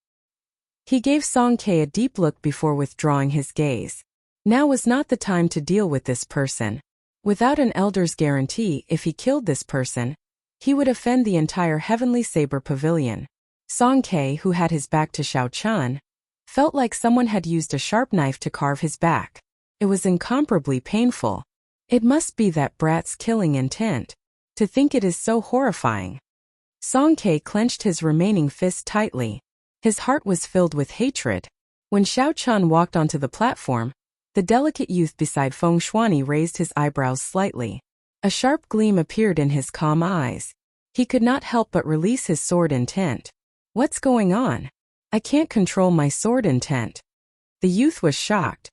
He gave Song Ke a deep look before withdrawing his gaze. Now was not the time to deal with this person. Without an elder's guarantee, if he killed this person, he would offend the entire Heavenly Saber Pavilion. Song Ke, who had his back to Xiao Chun, felt like someone had used a sharp knife to carve his back. It was incomparably painful. It must be that brat's killing intent. To think it is so horrifying. Song Ke clenched his remaining fist tightly. His heart was filled with hatred. When Xiao Chun walked onto the platform, the delicate youth beside Feng Shuani raised his eyebrows slightly. A sharp gleam appeared in his calm eyes. He could not help but release his sword intent. What's going on? I can't control my sword intent. The youth was shocked.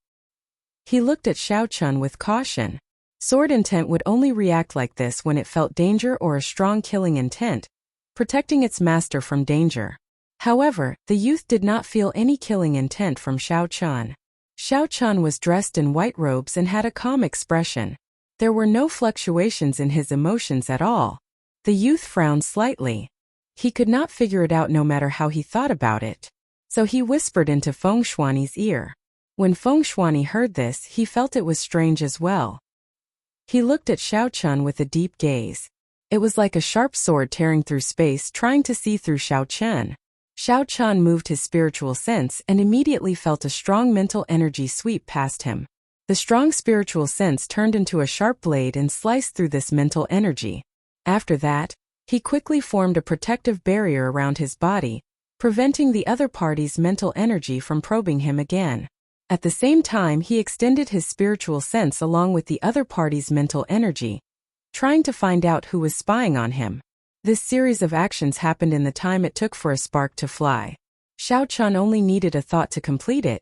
He looked at Xiao Chun with caution. Sword intent would only react like this when it felt danger or a strong killing intent, protecting its master from danger. However, the youth did not feel any killing intent from Xiao Chun. Xiao Chun was dressed in white robes and had a calm expression. There were no fluctuations in his emotions at all. The youth frowned slightly. He could not figure it out no matter how he thought about it. So he whispered into Feng Shuani's ear. When Feng Shuani heard this, he felt it was strange as well. He looked at Xiao Chun with a deep gaze. It was like a sharp sword tearing through space trying to see through Xiao Chun. Xiao Chun moved his spiritual sense and immediately felt a strong mental energy sweep past him. The strong spiritual sense turned into a sharp blade and sliced through this mental energy. After that, he quickly formed a protective barrier around his body, preventing the other party's mental energy from probing him again. At the same time, he extended his spiritual sense along with the other party's mental energy, trying to find out who was spying on him. This series of actions happened in the time it took for a spark to fly. Xiao Chun only needed a thought to complete it.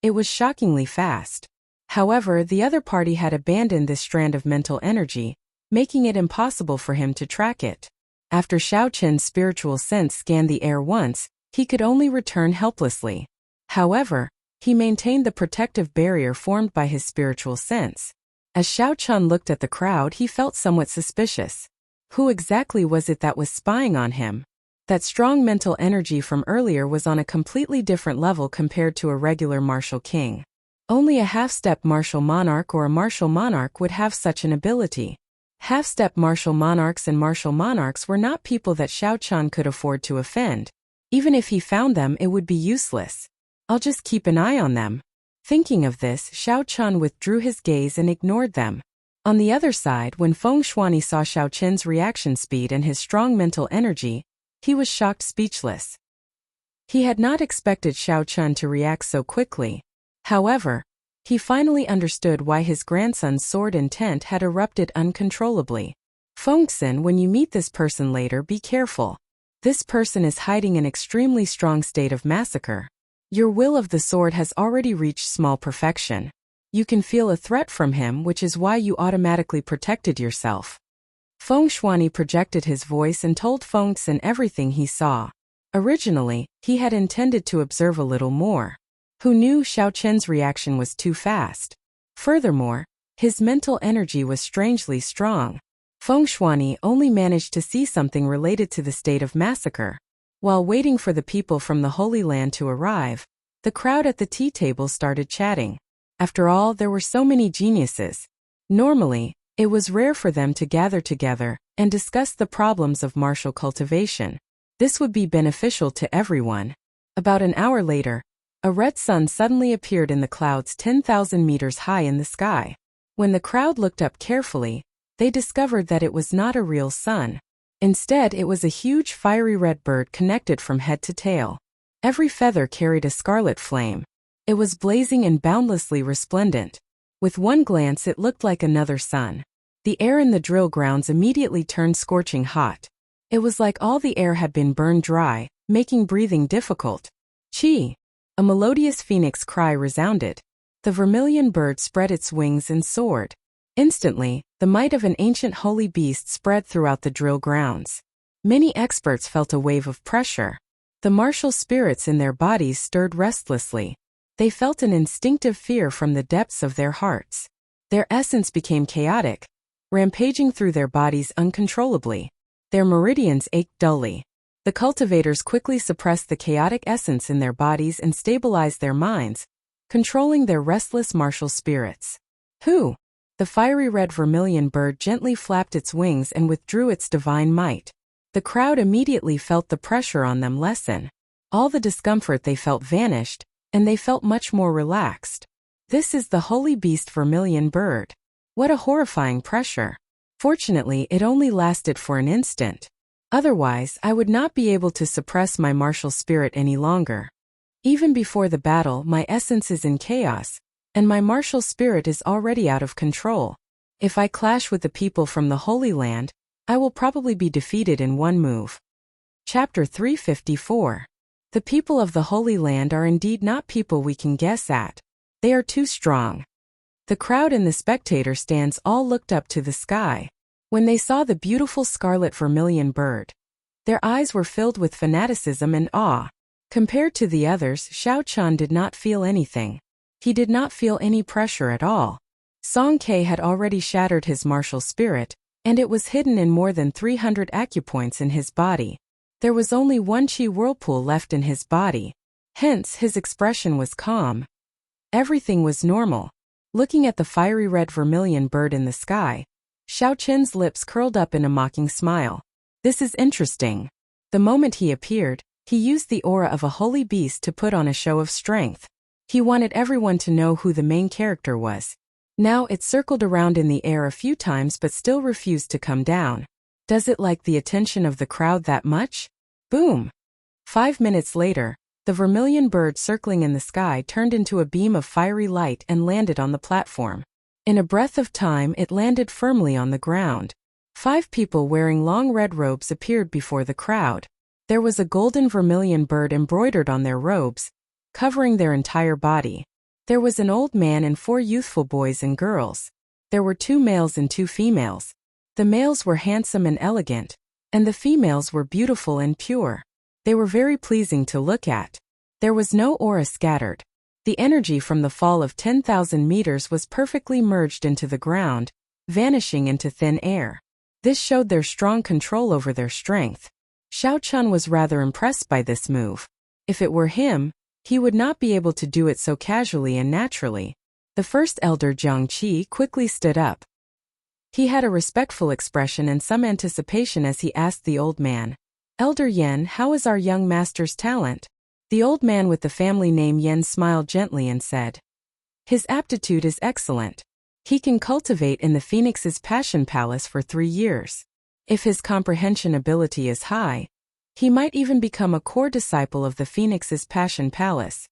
It was shockingly fast. However, the other party had abandoned this strand of mental energy, making it impossible for him to track it. After Xiao Chun's spiritual sense scanned the air once, he could only return helplessly. However, he maintained the protective barrier formed by his spiritual sense. As Xiao Chun looked at the crowd, he felt somewhat suspicious. Who exactly was it that was spying on him? That strong mental energy from earlier was on a completely different level compared to a regular martial king. Only a half-step martial monarch or a martial monarch would have such an ability. Half-step martial monarchs and martial monarchs were not people that Xiao Chun could afford to offend. Even if he found them, it would be useless. I'll just keep an eye on them. Thinking of this, Xiao Chun withdrew his gaze and ignored them. On the other side, when Feng Shuani saw Xiao Chun's reaction speed and his strong mental energy, he was shocked speechless. He had not expected Xiao Chun to react so quickly. However, he finally understood why his grandson's sword intent had erupted uncontrollably. Fengxin, when you meet this person later, be careful. This person is hiding an extremely strong state of massacre. Your will of the sword has already reached small perfection. You can feel a threat from him, which is why you automatically protected yourself. Feng Shuani projected his voice and told Fengxin everything he saw. Originally, he had intended to observe a little more. Who knew Xiao Chun's reaction was too fast? Furthermore, his mental energy was strangely strong. Feng Shuani only managed to see something related to the state of massacre. While waiting for the people from the Holy Land to arrive, the crowd at the tea table started chatting. After all, there were so many geniuses. Normally, it was rare for them to gather together and discuss the problems of martial cultivation. This would be beneficial to everyone. About an hour later, a red sun suddenly appeared in the clouds 10,000 meters high in the sky. When the crowd looked up carefully, they discovered that it was not a real sun. Instead, it was a huge fiery red bird connected from head to tail. Every feather carried a scarlet flame. It was blazing and boundlessly resplendent. With one glance, it looked like another sun. The air in the drill grounds immediately turned scorching hot. It was like all the air had been burned dry, making breathing difficult. Chi! A melodious phoenix cry resounded. The vermilion bird spread its wings and soared. Instantly, the might of an ancient holy beast spread throughout the drill grounds. Many experts felt a wave of pressure. The martial spirits in their bodies stirred restlessly. They felt an instinctive fear from the depths of their hearts. Their essence became chaotic, rampaging through their bodies uncontrollably. Their meridians ached dully. The cultivators quickly suppressed the chaotic essence in their bodies and stabilized their minds, controlling their restless martial spirits. Who? The fiery red vermilion bird gently flapped its wings and withdrew its divine might. The crowd immediately felt the pressure on them lessen. All the discomfort they felt vanished, and they felt much more relaxed. This is the holy beast vermilion bird. What a horrifying pressure. Fortunately, it only lasted for an instant. Otherwise, I would not be able to suppress my martial spirit any longer. Even before the battle, my essence is in chaos, and my martial spirit is already out of control. If I clash with the people from the Holy Land, I will probably be defeated in one move. Chapter 354. The people of the Holy Land are indeed not people we can guess at. They are too strong. The crowd in the spectator stands all looked up to the sky. When they saw the beautiful scarlet vermilion bird, their eyes were filled with fanaticism and awe. Compared to the others, Xiao Chun did not feel anything. He did not feel any pressure at all. Song Ke had already shattered his martial spirit, and it was hidden in more than 300 acupoints in his body. There was only one chi whirlpool left in his body. Hence, his expression was calm. Everything was normal. Looking at the fiery red vermilion bird in the sky, Xiaoqin's lips curled up in a mocking smile. This is interesting. The moment he appeared, he used the aura of a holy beast to put on a show of strength. He wanted everyone to know who the main character was. Now it circled around in the air a few times but still refused to come down. Does it like the attention of the crowd that much? Boom! 5 minutes later, the vermilion bird circling in the sky turned into a beam of fiery light and landed on the platform. In a breath of time it landed firmly on the ground. 5 people wearing long red robes appeared before the crowd. There was a golden vermilion bird embroidered on their robes, covering their entire body. There was an old man and 4 youthful boys and girls. There were 2 males and 2 females. The males were handsome and elegant, and the females were beautiful and pure. They were very pleasing to look at. There was no aura scattered. The energy from the fall of 10,000 meters was perfectly merged into the ground, vanishing into thin air. This showed their strong control over their strength. Xiaochun was rather impressed by this move. If it were him, he would not be able to do it so casually and naturally. The first elder Jiangqi quickly stood up. He had a respectful expression and some anticipation as he asked the old man, "Elder Yan, how is our young master's talent?" The old man with the family name Yan smiled gently and said, "His aptitude is excellent. He can cultivate in the Phoenix's Passion Palace for 3 years. If his comprehension ability is high, he might even become a core disciple of the Phoenix's Passion Palace."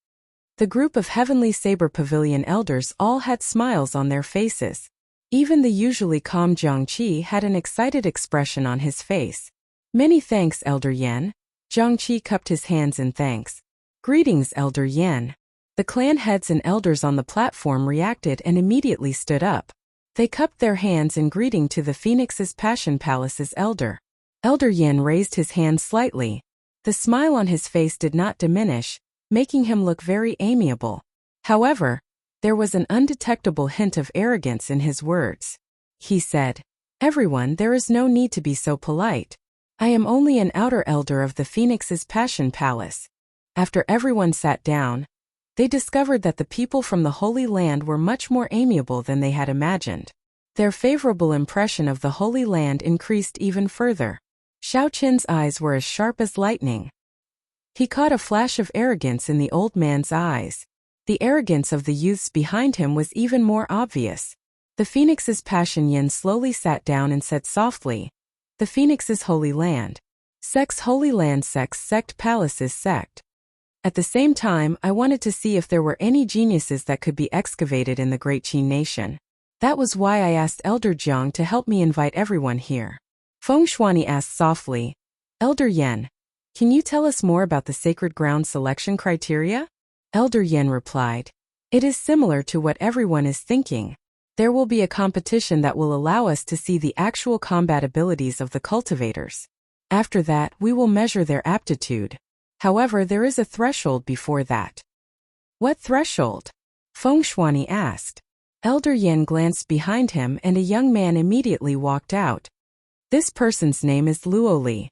The group of Heavenly Saber Pavilion elders all had smiles on their faces. Even the usually calm Jiangqi had an excited expression on his face. "Many thanks, Elder Yan." Jiangqi cupped his hands in thanks. "Greetings, Elder Yan." The clan heads and elders on the platform reacted and immediately stood up. They cupped their hands in greeting to the Phoenix's Passion Palace's elder. Elder Yan raised his hand slightly. The smile on his face did not diminish, making him look very amiable. However, there was an undetectable hint of arrogance in his words. He said, "Everyone, there is no need to be so polite. I am only an outer elder of the Phoenix's Passion Palace." After everyone sat down, they discovered that the people from the Holy Land were much more amiable than they had imagined. Their favorable impression of the Holy Land increased even further. Xiaoqin's eyes were as sharp as lightning. He caught a flash of arrogance in the old man's eyes. The arrogance of the youths behind him was even more obvious. The Phoenix's Passion Yin slowly sat down and said softly, "The Phoenix's Holy Land. Sex Holy Land Sex Sect Palaces Sect." At the same time, I wanted to see if there were any geniuses that could be excavated in the Great Qi Nation. That was why I asked Elder Jiang to help me invite everyone here. Feng Shuani asked softly, "Elder Yan, can you tell us more about the sacred ground selection criteria?" Elder Yan replied, "It is similar to what everyone is thinking. There will be a competition that will allow us to see the actual combat abilities of the cultivators. After that, we will measure their aptitude. However, there is a threshold before that." "What threshold?" Feng Shuani asked. Elder Yan glanced behind him and a young man immediately walked out. This person's name is Luo Li.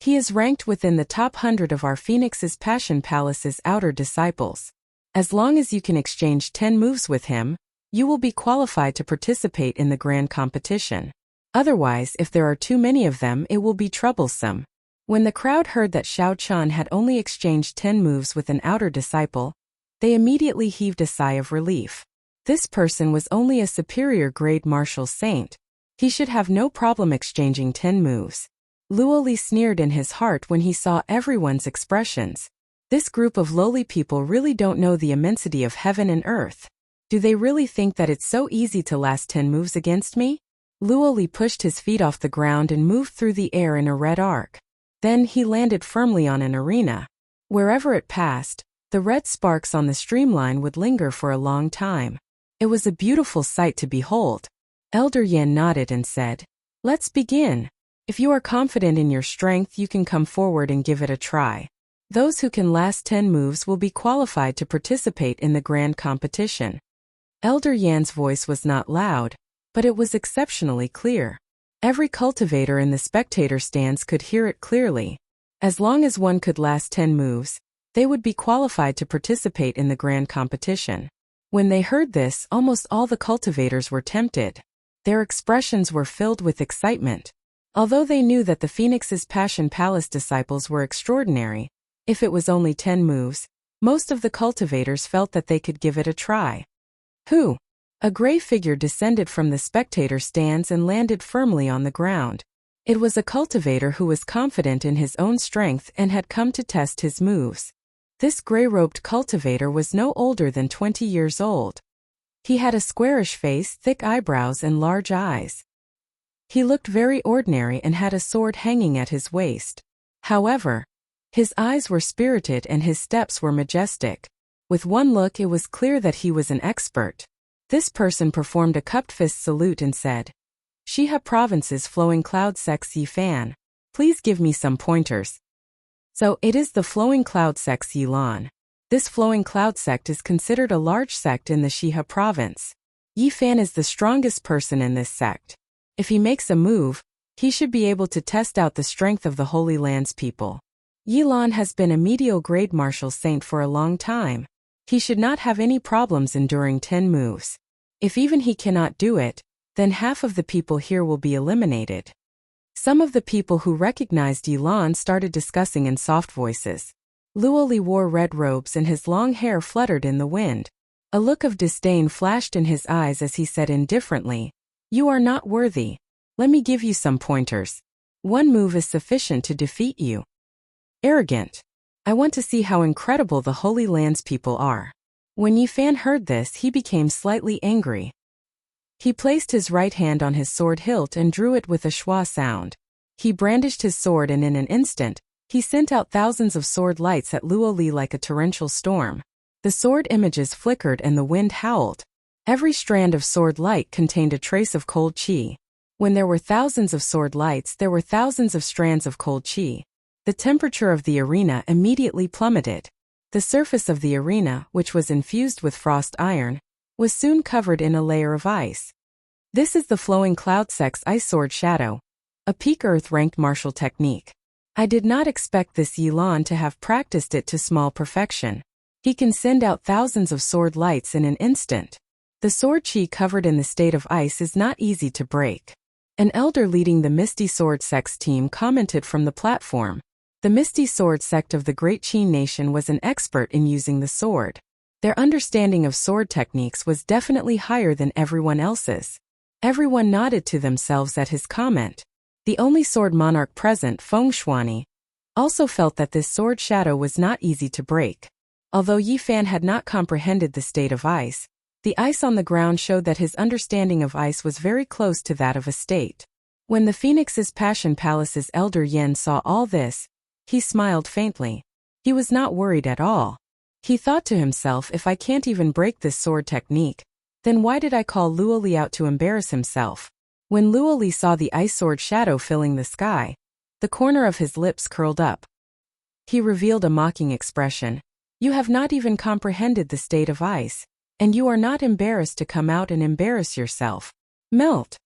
He is ranked within the top 100 of our Phoenix's Passion Palace's outer disciples. As long as you can exchange 10 moves with him, you will be qualified to participate in the grand competition. Otherwise, if there are too many of them, it will be troublesome. When the crowd heard that Xiaochun had only exchanged 10 moves with an outer disciple, they immediately heaved a sigh of relief. This person was only a superior grade martial saint. He should have no problem exchanging 10 moves. Luo Li sneered in his heart when he saw everyone's expressions. This group of lowly people really don't know the immensity of heaven and earth. Do they really think that it's so easy to last 10 moves against me? Luo Li pushed his feet off the ground and moved through the air in a red arc. Then he landed firmly on an arena. Wherever it passed, the red sparks on the streamline would linger for a long time. It was a beautiful sight to behold. Elder Yan nodded and said, "Let's begin. If you are confident in your strength, you can come forward and give it a try. Those who can last 10 moves will be qualified to participate in the grand competition." Elder Yan's voice was not loud, but it was exceptionally clear. Every cultivator in the spectator stands could hear it clearly. As long as one could last 10 moves, they would be qualified to participate in the grand competition. When they heard this, almost all the cultivators were tempted. Their expressions were filled with excitement. Although they knew that the Phoenix's Passion Palace disciples were extraordinary, if it was only 10 moves, most of the cultivators felt that they could give it a try. Who? A gray figure descended from the spectator stands and landed firmly on the ground. It was a cultivator who was confident in his own strength and had come to test his moves. This gray-robed cultivator was no older than 20 years old. He had a squarish face, thick eyebrows, and large eyes. He looked very ordinary and had a sword hanging at his waist. However, his eyes were spirited and his steps were majestic. With one look, it was clear that he was an expert. This person performed a cupped fist salute and said, "Shiha Province's Flowing Cloud Sect Yi Fan, please give me some pointers." So, it is the Flowing Cloud Sect Yi Lan. This Flowing Cloud sect is considered a large sect in the Shiha Province. Yi Fan is the strongest person in this sect. If he makes a move, he should be able to test out the strength of the Holy Land's people. Yi Lan has been a medial grade martial saint for a long time. He should not have any problems enduring 10 moves. If even he cannot do it, then half of the people here will be eliminated. Some of the people who recognized Yi Lan started discussing in soft voices. Luoli wore red robes and his long hair fluttered in the wind. A look of disdain flashed in his eyes as he said indifferently, "You are not worthy. Let me give you some pointers. One move is sufficient to defeat you." Arrogant. I want to see how incredible the Holy Land's people are. When Yi Fan heard this, he became slightly angry. He placed his right hand on his sword hilt and drew it with a schwa sound. He brandished his sword and in an instant, he sent out thousands of sword lights at Luoli like a torrential storm. The sword images flickered and the wind howled. Every strand of sword light contained a trace of cold chi. When there were thousands of sword lights, there were thousands of strands of cold chi. The temperature of the arena immediately plummeted. The surface of the arena, which was infused with frost iron, was soon covered in a layer of ice. This is the Flowing Cloud Sect's Ice Sword Shadow, a peak Earth-ranked martial technique. I did not expect this Yi Lan to have practiced it to small perfection. He can send out thousands of sword lights in an instant. The sword chi covered in the state of ice is not easy to break. An elder leading the Misty Sword Sect's team commented from the platform. The Misty Sword sect of the Great Qin Nation was an expert in using the sword. Their understanding of sword techniques was definitely higher than everyone else's. Everyone nodded to themselves at his comment. The only sword monarch present, Feng Shuani, also felt that this sword shadow was not easy to break. Although Yi Fan had not comprehended the state of ice, the ice on the ground showed that his understanding of ice was very close to that of a state. When the Phoenix's Passion Palace's Elder Yan saw all this, he smiled faintly. He was not worried at all. He thought to himself, if I can't even break this sword technique, then why did I call Luoli out to embarrass himself? When Luoli saw the ice sword shadow filling the sky, the corner of his lips curled up. He revealed a mocking expression. You have not even comprehended the state of ice, and you are not embarrassed to come out and embarrass yourself. Melt.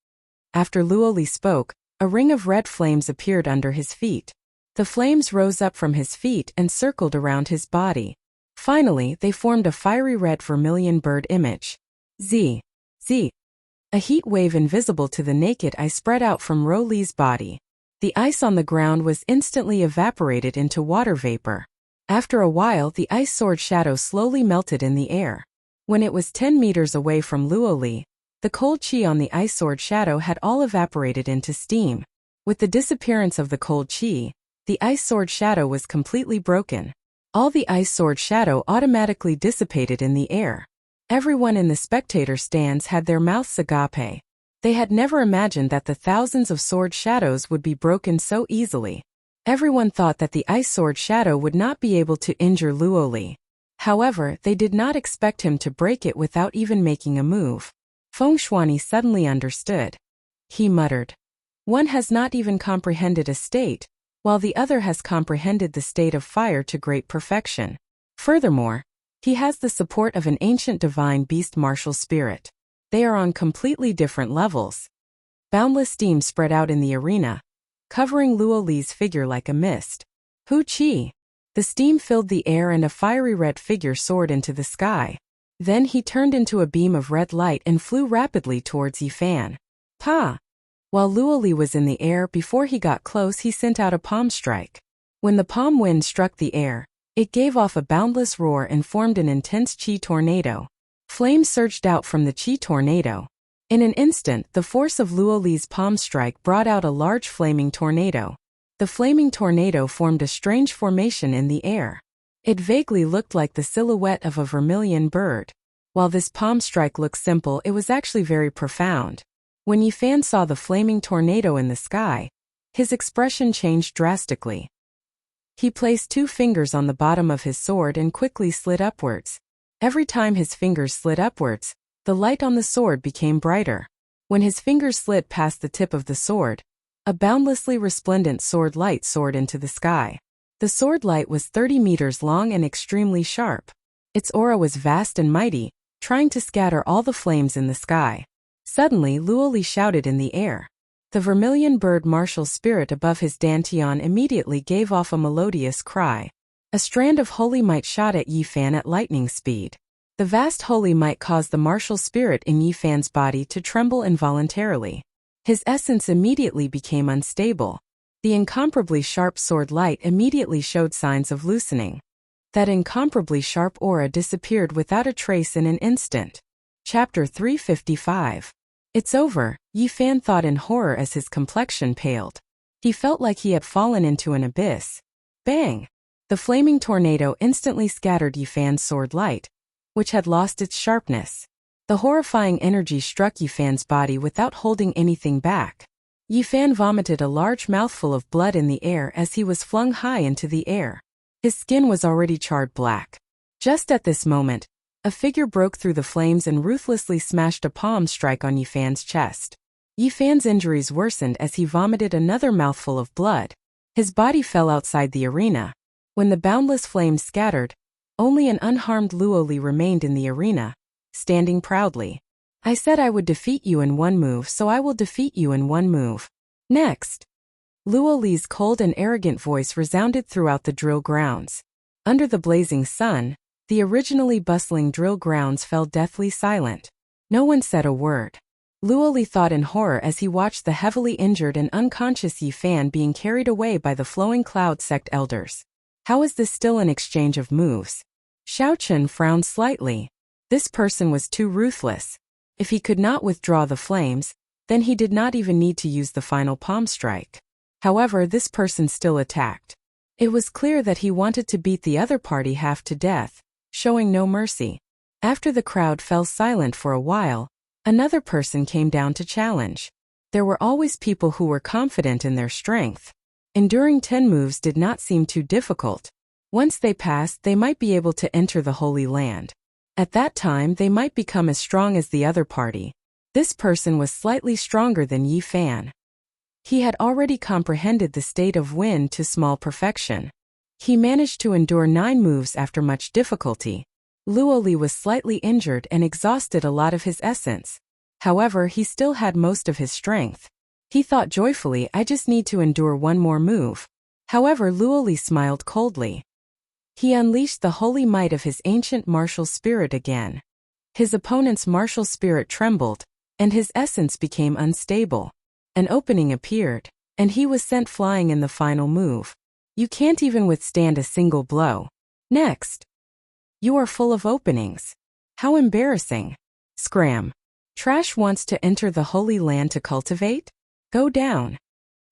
After Luoli spoke, a ring of red flames appeared under his feet. The flames rose up from his feet and circled around his body. Finally, they formed a fiery red vermilion bird image. Z. A heat wave invisible to the naked eye spread out from Ro Li's body. The ice on the ground was instantly evaporated into water vapor. After a while, the ice sword shadow slowly melted in the air. When it was 10 meters away from Luoli, the cold chi on the ice sword shadow had all evaporated into steam. With the disappearance of the cold chi, the ice sword shadow was completely broken. All the ice sword shadow automatically dissipated in the air. Everyone in the spectator stands had their mouths agape. They had never imagined that the thousands of sword shadows would be broken so easily. Everyone thought that the ice sword shadow would not be able to injure Luoli. However, they did not expect him to break it without even making a move. Feng Shuani suddenly understood. He muttered. One has not even comprehended a state, while the other has comprehended the state of fire to great perfection. Furthermore, He has the support of an ancient divine beast martial spirit. They are on completely different levels. Boundless steam spread out in the arena, covering Luo Li's figure like a mist. Hu Qi. The steam filled the air and a fiery red figure soared into the sky. Then he turned into a beam of red light and flew rapidly towards Yifan. Pa! While Luo Li was in the air, before he got close, he sent out a palm strike. When the palm wind struck the air, it gave off a boundless roar and formed an intense qi tornado. Flames surged out from the qi tornado. In an instant, the force of Luo Li's palm strike brought out a large flaming tornado. The flaming tornado formed a strange formation in the air. It vaguely looked like the silhouette of a vermilion bird. While this palm strike looked simple, it was actually very profound. When Yifan saw the flaming tornado in the sky, his expression changed drastically. He placed 2 fingers on the bottom of his sword and quickly slid upwards. Every time his fingers slid upwards, the light on the sword became brighter. When his fingers slid past the tip of the sword, a boundlessly resplendent sword light soared into the sky. The sword light was 30 meters long and extremely sharp. Its aura was vast and mighty, trying to scatter all the flames in the sky. Suddenly, Luo Li shouted in the air. The vermilion bird martial spirit above his dantian immediately gave off a melodious cry. A strand of holy might shot at Yifan at lightning speed. The vast holy might caused the martial spirit in Yifan's body to tremble involuntarily. His essence immediately became unstable. The incomparably sharp sword light immediately showed signs of loosening. That incomparably sharp aura disappeared without a trace in an instant. Chapter 355. It's over, Yifan thought in horror as his complexion paled. He felt like he had fallen into an abyss. Bang! The flaming tornado instantly scattered Yifan's sword light, which had lost its sharpness. The horrifying energy struck Yifan's body without holding anything back. Yifan vomited a large mouthful of blood in the air as he was flung high into the air. His skin was already charred black. Just at this moment, a figure broke through the flames and ruthlessly smashed a palm strike on Yifan's chest. Yifan's injuries worsened as he vomited another mouthful of blood. His body fell outside the arena. When the boundless flames scattered, only an unharmed Luo Li remained in the arena, standing proudly. I said I would defeat you in 1 move, so I will defeat you in 1 move. Next. Luo Li's cold and arrogant voice resounded throughout the drill grounds. Under the blazing sun, the originally bustling drill grounds fell deathly silent. No one said a word. Luo Li thought in horror as he watched the heavily injured and unconscious Yifan being carried away by the flowing cloud sect elders. How is this still an exchange of moves? Xiao Chen frowned slightly. This person was too ruthless. If he could not withdraw the flames, then he did not even need to use the final palm strike. However, this person still attacked. It was clear that he wanted to beat the other party half to death, showing no mercy. After the crowd fell silent for a while, another person came down to challenge. There were always people who were confident in their strength. Enduring 10 moves did not seem too difficult. Once they passed, they might be able to enter the Holy Land. At that time, they might become as strong as the other party. This person was slightly stronger than Yifan. He had already comprehended the state of wind to small perfection. He managed to endure 9 moves after much difficulty. Luo Li was slightly injured and exhausted a lot of his essence. However, he still had most of his strength. He thought joyfully, I just need to endure 1 more move. However, Luo Li smiled coldly. He unleashed the holy might of his ancient martial spirit again. His opponent's martial spirit trembled, and his essence became unstable. An opening appeared, and he was sent flying in the final move. You can't even withstand a single blow. Next. You are full of openings. How embarrassing. Scram. Trash wants to enter the Holy Land to cultivate? Go down.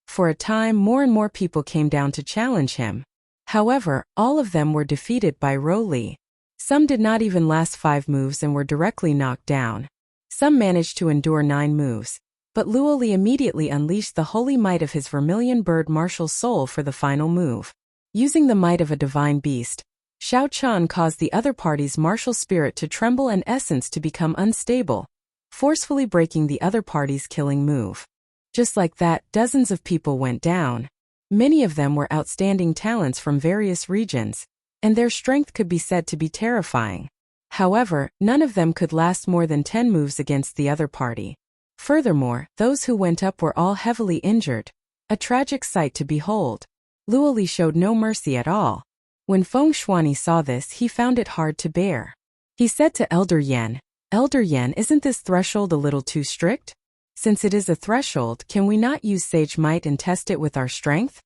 For a time, more and more people came down to challenge him. However, all of them were defeated by Ro Li. Some did not even last 5 moves and were directly knocked down. Some managed to endure 9 moves, but Luo Li immediately unleashed the holy might of his vermilion bird martial soul for the final move. Using the might of a divine beast, Xiao Chen caused the other party's martial spirit to tremble and essence to become unstable, forcefully breaking the other party's killing move. Just like that, dozens of people went down. Many of them were outstanding talents from various regions. and their strength could be said to be terrifying. However, none of them could last more than 10 moves against the other party. Furthermore, those who went up were all heavily injured. A tragic sight to behold. Luoli showed no mercy at all. When Feng Shuani saw this, he found it hard to bear. He said to Elder Yan, "Elder Yan, isn't this threshold a little too strict? Since it is a threshold, can we not use sage might and test it with our strength?"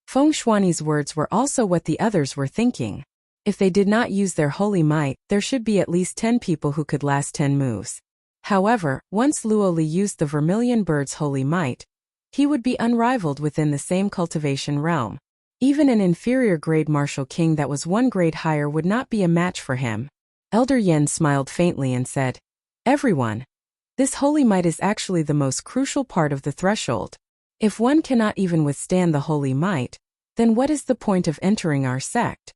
Feng Shuani's words were also what the others were thinking. If they did not use their holy might, there should be at least 10 people who could last 10 moves. However, once Luoli used the Vermilion Bird's holy might, he would be unrivaled within the same cultivation realm. Even an inferior grade martial king that was 1 grade higher would not be a match for him. Elder Yen smiled faintly and said, "Everyone, this holy might is actually the most crucial part of the threshold. If one cannot even withstand the holy might, then what is the point of entering our sect?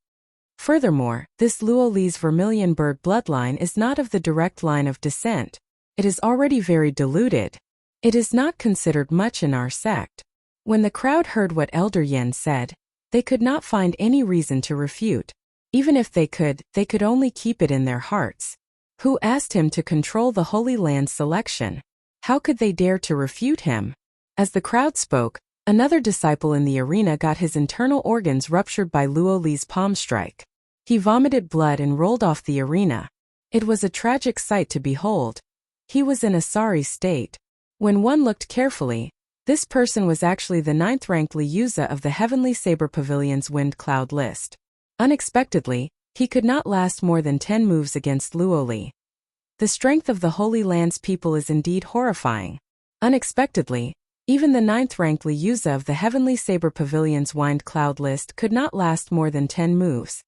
Furthermore, this Luoli's Vermilion Bird bloodline is not of the direct line of descent. It is already very diluted. It is not considered much in our sect." When the crowd heard what Elder Yen said, they could not find any reason to refute. Even if they could only keep it in their hearts. Who asked him to control the Holy Land's selection? How could they dare to refute him? As the crowd spoke, another disciple in the arena got his internal organs ruptured by Luoli's palm strike. He vomited blood and rolled off the arena. It was a tragic sight to behold. He was in a sorry state. When one looked carefully, this person was actually the 9th-ranked Liuza of the Heavenly Saber Pavilion's Wind Cloud list. Unexpectedly, he could not last more than 10 moves against Luoli. The strength of the Holy Land's people is indeed horrifying. Unexpectedly, even the 9th-ranked Liuza of the Heavenly Saber Pavilion's Wind Cloud list could not last more than 10 moves.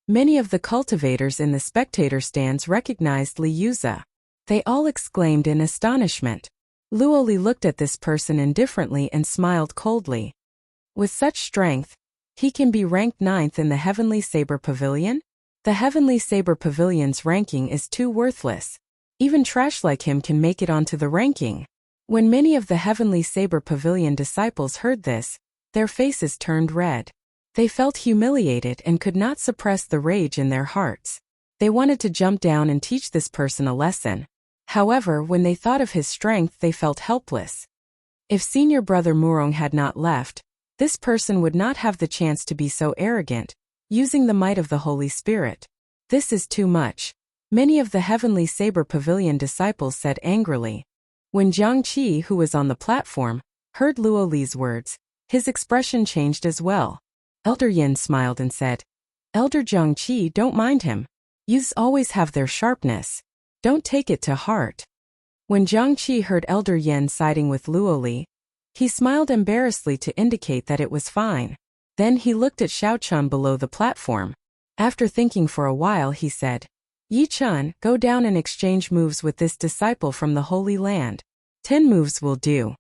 Many of the cultivators in the spectator stands recognized Liuza. They all exclaimed in astonishment. Luoli looked at this person indifferently and smiled coldly. With such strength, he can be ranked 9th in the Heavenly Saber Pavilion? The Heavenly Saber Pavilion's ranking is too worthless. Even trash like him can make it onto the ranking. When many of the Heavenly Saber Pavilion disciples heard this, their faces turned red. They felt humiliated and could not suppress the rage in their hearts. They wanted to jump down and teach this person a lesson. However, when they thought of his strength, they felt helpless. If senior brother Murong had not left, this person would not have the chance to be so arrogant, using the might of the Holy Spirit. This is too much. Many of the Heavenly Saber Pavilion disciples said angrily. When Jiang Qi, who was on the platform, heard Luoli's words, his expression changed as well. Elder Yin smiled and said, "Elder Jiang Qi, don't mind him. Youths always have their sharpness. Don't take it to heart." When Jiang Qi heard Elder Yen siding with Luoli, he smiled embarrassedly to indicate that it was fine. Then he looked at Xiao Chun below the platform. After thinking for a while, he said, "Yi Chun, go down and exchange moves with this disciple from the Holy Land. 10 moves will do."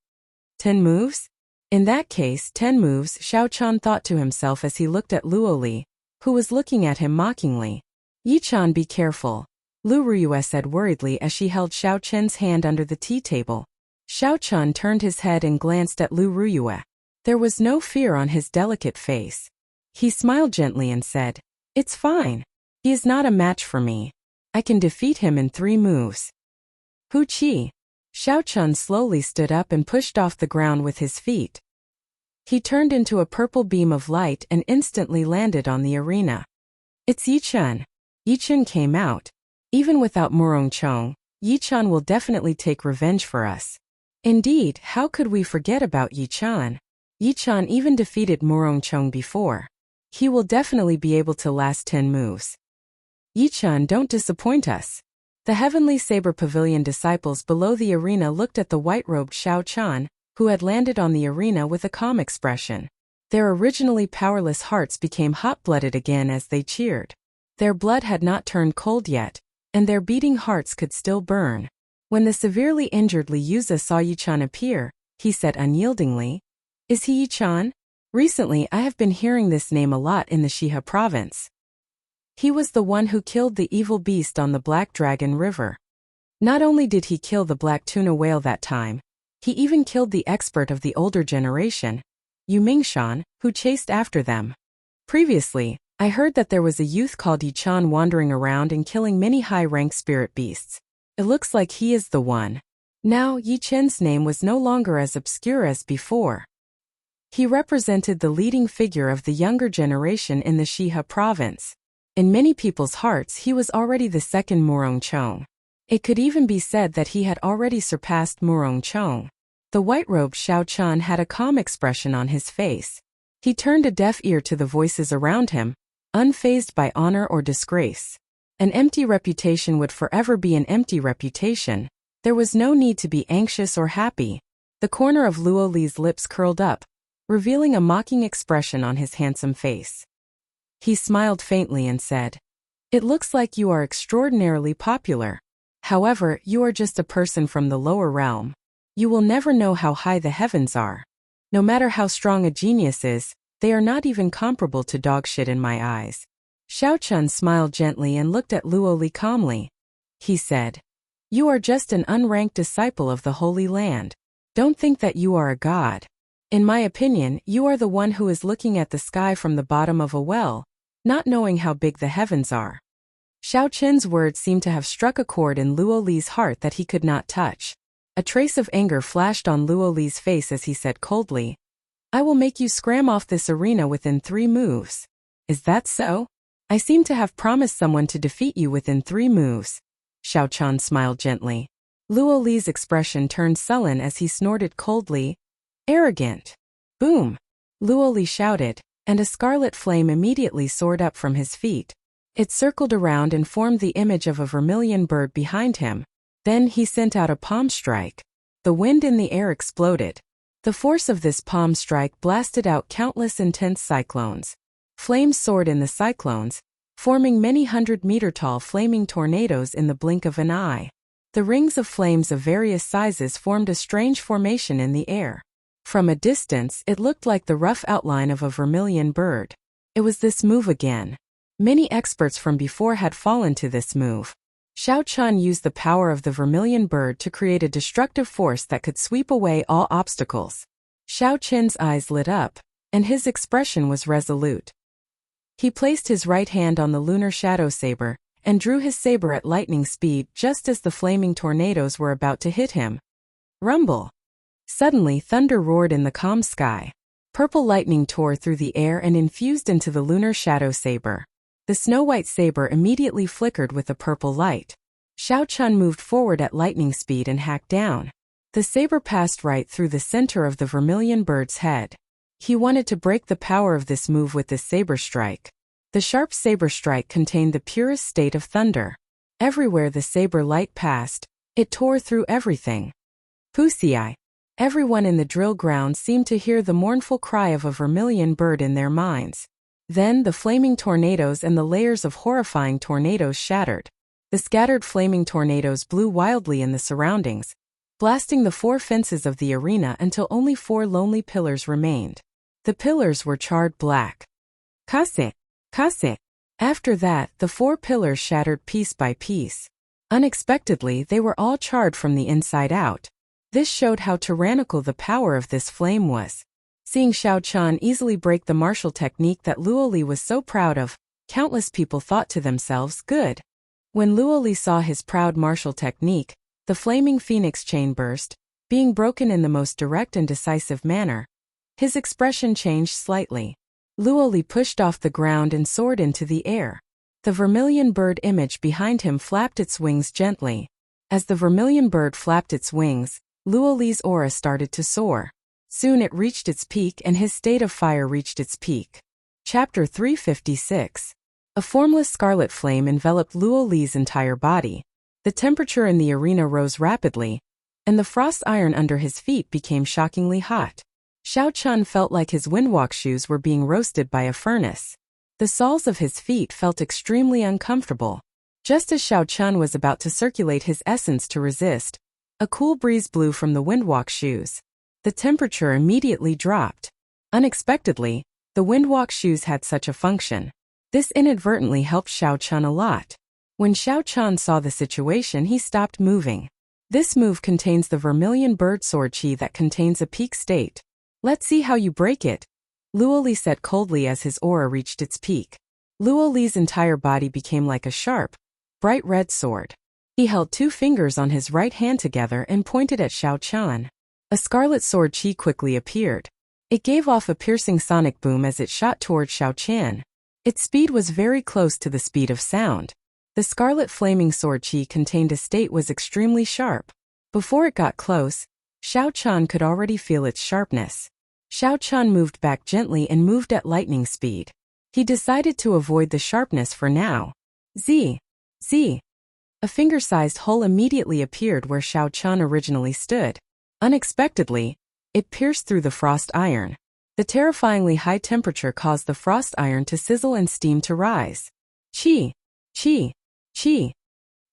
10 moves? In that case, 10 moves, Xiao Chun thought to himself as he looked at Luoli, who was looking at him mockingly. "Yi Chun, be careful," Lu Ruyue said worriedly as she held Xiao Chun's hand under the tea table. Xiao Chun turned his head and glanced at Lu Ruyue. There was no fear on his delicate face. He smiled gently and said, "It's fine. He is not a match for me. I can defeat him in 3 moves." Hu Qi. Xiao Chun slowly stood up and pushed off the ground with his feet. He turned into a purple beam of light and instantly landed on the arena. "It's Yi Chun." Yi Chun came out. "Even without Murong Chong, Yi Chun will definitely take revenge for us." Indeed, how could we forget about Yi Chun? Yi Chun even defeated Murong Chong before. He will definitely be able to last 10 moves. "Yi Chun, don't disappoint us." The Heavenly Saber Pavilion disciples below the arena looked at the white-robed Xiao Chun, who had landed on the arena with a calm expression. Their originally powerless hearts became hot-blooded again as they cheered. Their blood had not turned cold yet, and their beating hearts could still burn. When the severely injured Liuza saw Yi Chun appear, he said unyieldingly, "Is he Yi Chun? Recently I have been hearing this name a lot in the Shiha province. He was the one who killed the evil beast on the Black Dragon River. Not only did he kill the black tuna whale that time, he even killed the expert of the older generation, Yu Mingshan, who chased after them. Previously, I heard that there was a youth called Yi-chan wandering around and killing many high-rank spirit beasts. It looks like he is the one. Now, Yi-chan's name was no longer as obscure as before. He represented the leading figure of the younger generation in the Shiha province. In many people's hearts, he was already the second Murong Chong. It could even be said that he had already surpassed Murong Chong. The white-robed Xiao Chan had a calm expression on his face. He turned a deaf ear to the voices around him, unfazed by honor or disgrace. An empty reputation would forever be an empty reputation. There was no need to be anxious or happy. The corner of Luo Li's lips curled up, revealing a mocking expression on his handsome face. He smiled faintly and said, "It looks like you are extraordinarily popular. However, you are just a person from the lower realm. You will never know how high the heavens are. No matter how strong a genius is, they are not even comparable to dog shit in my eyes." Xiao Chun smiled gently and looked at Luo Li calmly. He said, "You are just an unranked disciple of the Holy Land. Don't think that you are a god. In my opinion, you are the one who is looking at the sky from the bottom of a well, not knowing how big the heavens are." Xiao Chen's words seemed to have struck a chord in Luo Li's heart that he could not touch. A trace of anger flashed on Luo Li's face as he said coldly, "I will make you scram off this arena within 3 moves. Is that so? I seem to have promised someone to defeat you within 3 moves." Xiao Chan smiled gently. Luo Li's expression turned sullen as he snorted coldly, "Arrogant!" Boom! Luo Li shouted, and a scarlet flame immediately soared up from his feet. It circled around and formed the image of a vermilion bird behind him. Then he sent out a palm strike. The wind in the air exploded. The force of this palm strike blasted out countless intense cyclones. Flames soared in the cyclones, forming many 100-meter-tall flaming tornadoes in the blink of an eye. The rings of flames of various sizes formed a strange formation in the air. From a distance, it looked like the rough outline of a vermilion bird. It was this move again. Many experts from before had fallen to this move. Xiao Chun used the power of the vermilion bird to create a destructive force that could sweep away all obstacles. Xiao Chen's eyes lit up, and his expression was resolute. He placed his right hand on the lunar shadow saber, and drew his saber at lightning speed just as the flaming tornadoes were about to hit him. Rumble! Suddenly thunder roared in the calm sky. Purple lightning tore through the air and infused into the lunar shadow saber. The snow-white saber immediately flickered with a purple light. Xiao Chun moved forward at lightning speed and hacked down. The saber passed right through the center of the vermilion bird's head. He wanted to break the power of this move with this saber strike. The sharp saber strike contained the purest state of thunder. Everywhere the saber light passed, it tore through everything. Pusiai! Everyone in the drill ground seemed to hear the mournful cry of a vermilion bird in their minds. Then the flaming tornadoes and the layers of horrifying tornadoes shattered. The scattered flaming tornadoes blew wildly in the surroundings, blasting the 4 fences of the arena until only 4 lonely pillars remained. The pillars were charred black. Kase! Kase! After that, the 4 pillars shattered piece by piece. Unexpectedly, they were all charred from the inside out. This showed how tyrannical the power of this flame was. Seeing Xiao Chan easily break the martial technique that Luo Li was so proud of, countless people thought to themselves, good. When Luo Li saw his proud martial technique, the flaming phoenix chain burst, being broken in the most direct and decisive manner. His expression changed slightly. Luo Li pushed off the ground and soared into the air. The vermilion bird image behind him flapped its wings gently. As the vermilion bird flapped its wings, Luo Li's aura started to soar. Soon it reached its peak and his state of fire reached its peak. Chapter 356. A formless scarlet flame enveloped Luo Li's entire body. The temperature in the arena rose rapidly, and the frost iron under his feet became shockingly hot. Xiao Chun felt like his windwalk shoes were being roasted by a furnace. The soles of his feet felt extremely uncomfortable. Just as Xiao Chun was about to circulate his essence to resist, a cool breeze blew from the windwalk shoes. The temperature immediately dropped. Unexpectedly, the windwalk shoes had such a function. This inadvertently helped Xiao Chun a lot. When Xiao Chun saw the situation, he stopped moving. This move contains the vermilion bird sword chi that contains a peak state. Let's see how you break it, Luo Li said coldly as his aura reached its peak. Luo Li's entire body became like a sharp, bright red sword. He held 2 fingers on his right hand together and pointed at Xiao Qian. A scarlet sword chi quickly appeared. It gave off a piercing sonic boom as it shot toward Xiao Qian. Its speed was very close to the speed of sound. The scarlet flaming sword chi contained a state was extremely sharp. Before it got close, Xiao Qian could already feel its sharpness. Xiao Qian moved back gently and moved at lightning speed. He decided to avoid the sharpness for now. Z. A finger-sized hole immediately appeared where Xiao Qian originally stood. Unexpectedly, it pierced through the frost iron. The terrifyingly high temperature caused the frost iron to sizzle and steam to rise. Chi.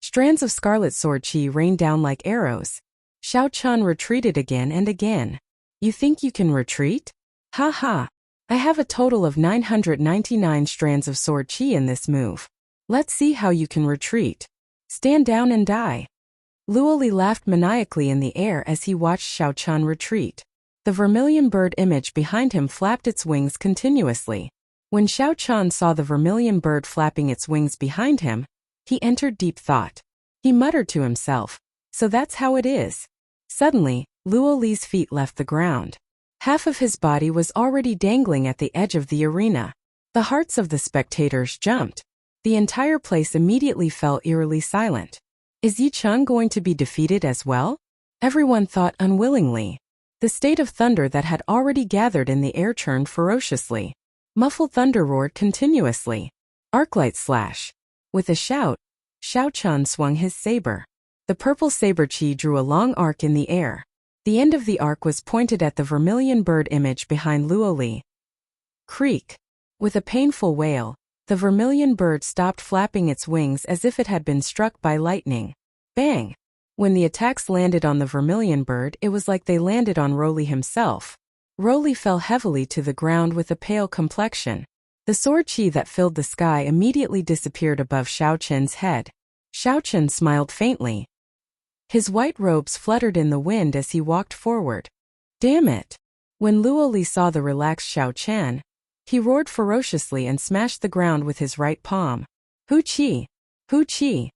Strands of scarlet sword chi rained down like arrows. Xiao Qian retreated again and again. You think you can retreat? Ha ha. I have a total of 999 strands of sword chi in this move. Let's see how you can retreat. Stand down and die. Luo Li laughed maniacally in the air as he watched Xiao Qian retreat. The vermilion bird image behind him flapped its wings continuously. When Xiao Qian saw the vermilion bird flapping its wings behind him, he entered deep thought. He muttered to himself, so that's how it is. Suddenly, Luo Li's feet left the ground. Half of his body was already dangling at the edge of the arena. The hearts of the spectators jumped. The entire place immediately fell eerily silent. Is Yi Cheng going to be defeated as well? Everyone thought unwillingly. The state of thunder that had already gathered in the air churned ferociously. Muffled thunder roared continuously. Arclight slash. With a shout, Xiao Qian swung his saber. The purple saber chi drew a long arc in the air. The end of the arc was pointed at the vermilion bird image behind Luo Li. Creak. With a painful wail, the vermilion bird stopped flapping its wings as if it had been struck by lightning. Bang! When the attacks landed on the vermilion bird, it was like they landed on Roli himself. Roli fell heavily to the ground with a pale complexion. The sword chi that filled the sky immediately disappeared above Xiao Qian's head. Xiao Qian smiled faintly. His white robes fluttered in the wind as he walked forward. Damn it! When Luo Li saw the relaxed Xiao Qian, he roared ferociously and smashed the ground with his right palm. Hu Qi! Hu Qi!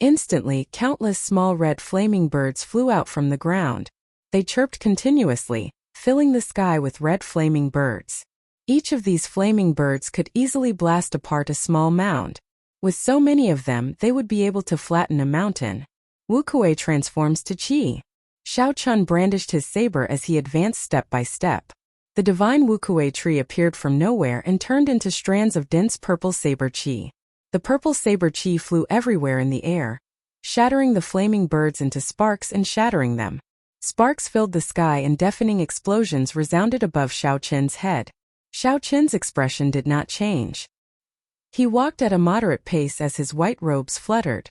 Instantly, countless small red flaming birds flew out from the ground. They chirped continuously, filling the sky with red flaming birds. Each of these flaming birds could easily blast apart a small mound. With so many of them, they would be able to flatten a mountain. Wukuei transforms to Qi. Xiao Qian brandished his saber as he advanced step by step. The divine Wukuei tree appeared from nowhere and turned into strands of dense purple saber chi. The purple saber chi flew everywhere in the air, shattering the flaming birds into sparks and shattering them. Sparks filled the sky and deafening explosions resounded above Xiao Qian's head. Xiao Qian's expression did not change. He walked at a moderate pace as his white robes fluttered.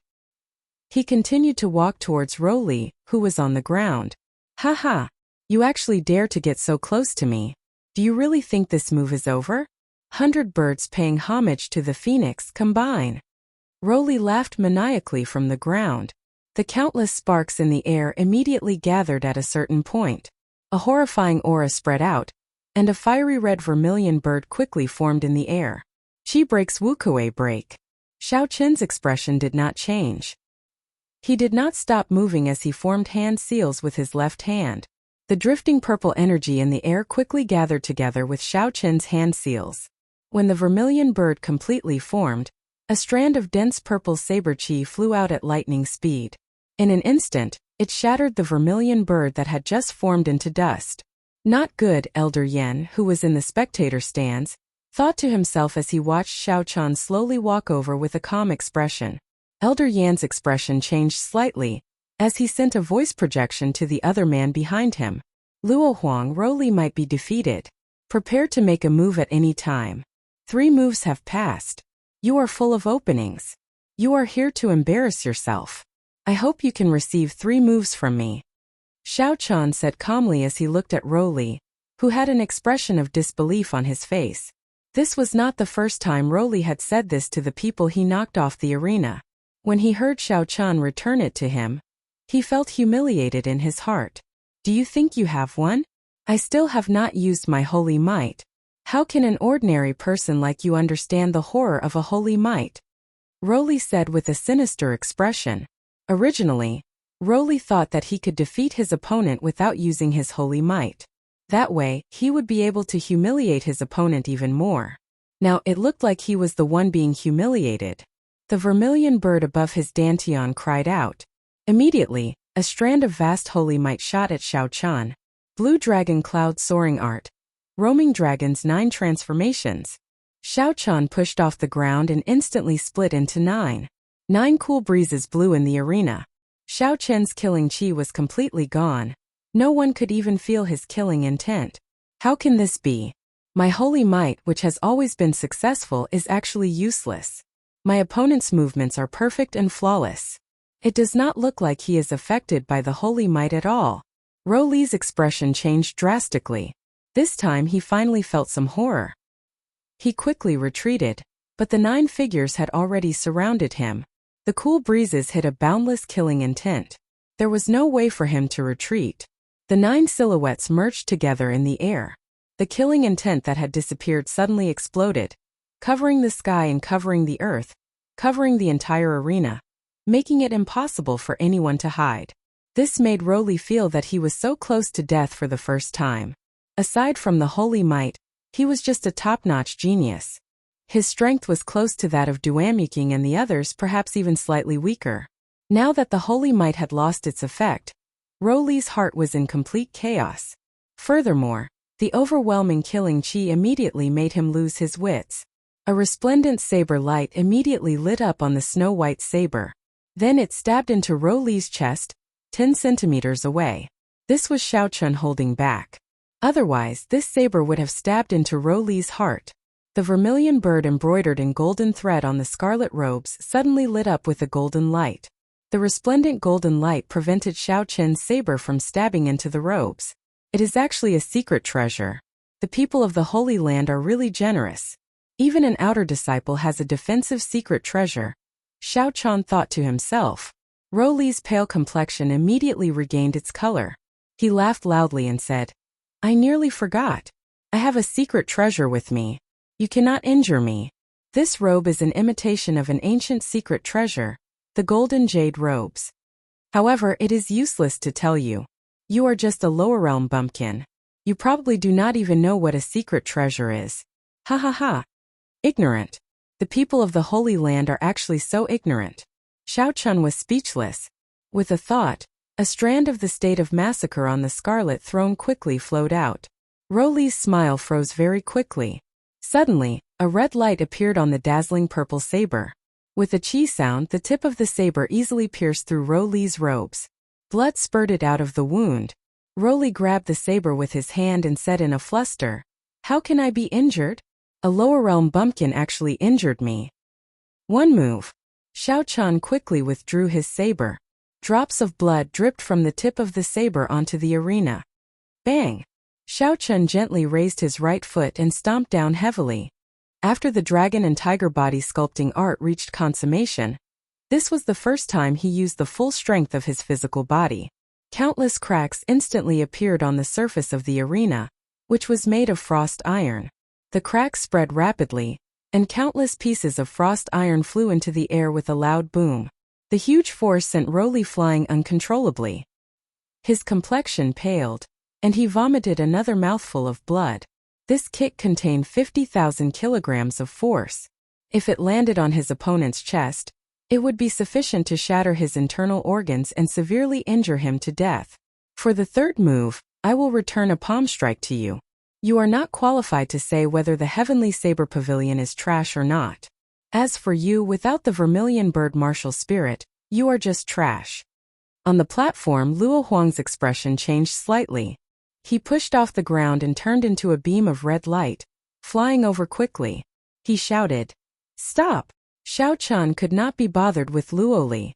He continued to walk towards Roli, who was on the ground. Ha ha! You actually dare to get so close to me. Do you really think this move is over? 100 birds paying homage to the phoenix combine. Roli laughed maniacally from the ground. The countless sparks in the air immediately gathered at a certain point. A horrifying aura spread out, and a fiery red vermilion bird quickly formed in the air. Qi breaks Wukuei break. Xiao Qian's expression did not change. He did not stop moving as he formed hand seals with his left hand. The drifting purple energy in the air quickly gathered together with Xiao Qian's hand seals. When the vermilion bird completely formed, a strand of dense purple saber chi flew out at lightning speed. In an instant, it shattered the vermilion bird that had just formed into dust. Not good, Elder Yan, who was in the spectator stands, thought to himself as he watched Xiao Qian slowly walk over with a calm expression. Elder Yan's expression changed slightly, as he sent a voice projection to the other man behind him. Luo Huang, Roli might be defeated. Prepare to make a move at any time. 3 moves have passed. You are full of openings. You are here to embarrass yourself. I hope you can receive 3 moves from me. Xiao Qian said calmly as he looked at Roli, who had an expression of disbelief on his face. This was not the first time Roli had said this to the people he knocked off the arena. When he heard Xiao Qian return it to him, he felt humiliated in his heart. Do you think you have one? I still have not used my holy might. How can an ordinary person like you understand the horror of a holy might? Roly said with a sinister expression. Originally, Roly thought that he could defeat his opponent without using his holy might. That way, he would be able to humiliate his opponent even more. Now it looked like he was the one being humiliated. The vermilion bird above his dantian cried out. Immediately, a strand of vast holy might shot at Xiao Chan. Blue dragon cloud soaring art. Roaming dragons 9 transformations. Xiao Chan pushed off the ground and instantly split into 9. 9 cool breezes blew in the arena. Xiao Chen's killing chi was completely gone. No one could even feel his killing intent. How can this be? My holy might, which has always been successful, is actually useless. My opponent's movements are perfect and flawless. It does not look like he is affected by the holy might at all. Roly's expression changed drastically. This time he finally felt some horror. He quickly retreated, but the 9 figures had already surrounded him. The cool breezes hid a boundless killing intent. There was no way for him to retreat. The 9 silhouettes merged together in the air. The killing intent that had disappeared suddenly exploded, covering the sky and covering the earth, covering the entire arena, making it impossible for anyone to hide. This made Roly feel that he was so close to death for the first time. Aside from the holy might, he was just a top-notch genius. His strength was close to that of Duamuking and the others, perhaps even slightly weaker. Now that the holy might had lost its effect, Roly's heart was in complete chaos. Furthermore, the overwhelming killing chi immediately made him lose his wits. A resplendent saber light immediately lit up on the snow-white saber. Then it stabbed into Roly's chest, 10 centimeters away. This was Xiao Chun holding back. Otherwise, this saber would have stabbed into Roly's heart. The vermilion bird embroidered in golden thread on the scarlet robes suddenly lit up with a golden light. The resplendent golden light prevented Xiao Chen's saber from stabbing into the robes. It is actually a secret treasure. The people of the Holy Land are really generous. Even an outer disciple has a defensive secret treasure. Xiao Chan thought to himself. Roly's pale complexion immediately regained its color. He laughed loudly and said, I nearly forgot. I have a secret treasure with me. You cannot injure me. This robe is an imitation of an ancient secret treasure, the golden jade robes. However, it is useless to tell you. You are just a lower realm bumpkin. You probably do not even know what a secret treasure is. Ha ha ha. Ignorant. The people of the Holy Land are actually so ignorant. Xiao Chun was speechless. With a thought, a strand of the state of massacre on the scarlet throne quickly flowed out. Roly's smile froze very quickly. Suddenly, a red light appeared on the dazzling purple saber. With a chi sound, the tip of the saber easily pierced through Roly's robes. Blood spurted out of the wound. Roly grabbed the saber with his hand and said in a fluster, How can I be injured? A lower realm bumpkin actually injured me. One move. Xiao Chun quickly withdrew his saber. Drops of blood dripped from the tip of the saber onto the arena. Bang! Xiao Chun gently raised his right foot and stomped down heavily. After the dragon and tiger body sculpting art reached consummation, this was the first time he used the full strength of his physical body. Countless cracks instantly appeared on the surface of the arena, which was made of frost iron. The cracks spread rapidly, and countless pieces of frost iron flew into the air with a loud boom. The huge force sent Roly flying uncontrollably. His complexion paled, and he vomited another mouthful of blood. This kick contained 50,000 kilograms of force. If it landed on his opponent's chest, it would be sufficient to shatter his internal organs and severely injure him to death. For the third move, I will return a palm strike to you. You are not qualified to say whether the Heavenly Saber Pavilion is trash or not. As for you, without the vermilion bird martial spirit, you are just trash. On the platform, Luo Huang's expression changed slightly. He pushed off the ground and turned into a beam of red light, flying over quickly. He shouted, Stop! Xiao Chun could not be bothered with Luo Li.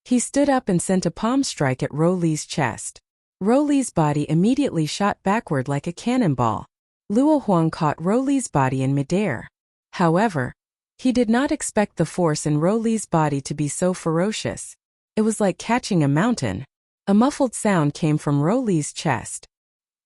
He stood up and sent a palm strike at Roly's chest. Roly's body immediately shot backward like a cannonball. Luo Huang caught Roly's body in midair. However, he did not expect the force in Roly's body to be so ferocious. It was like catching a mountain. A muffled sound came from Roly's chest.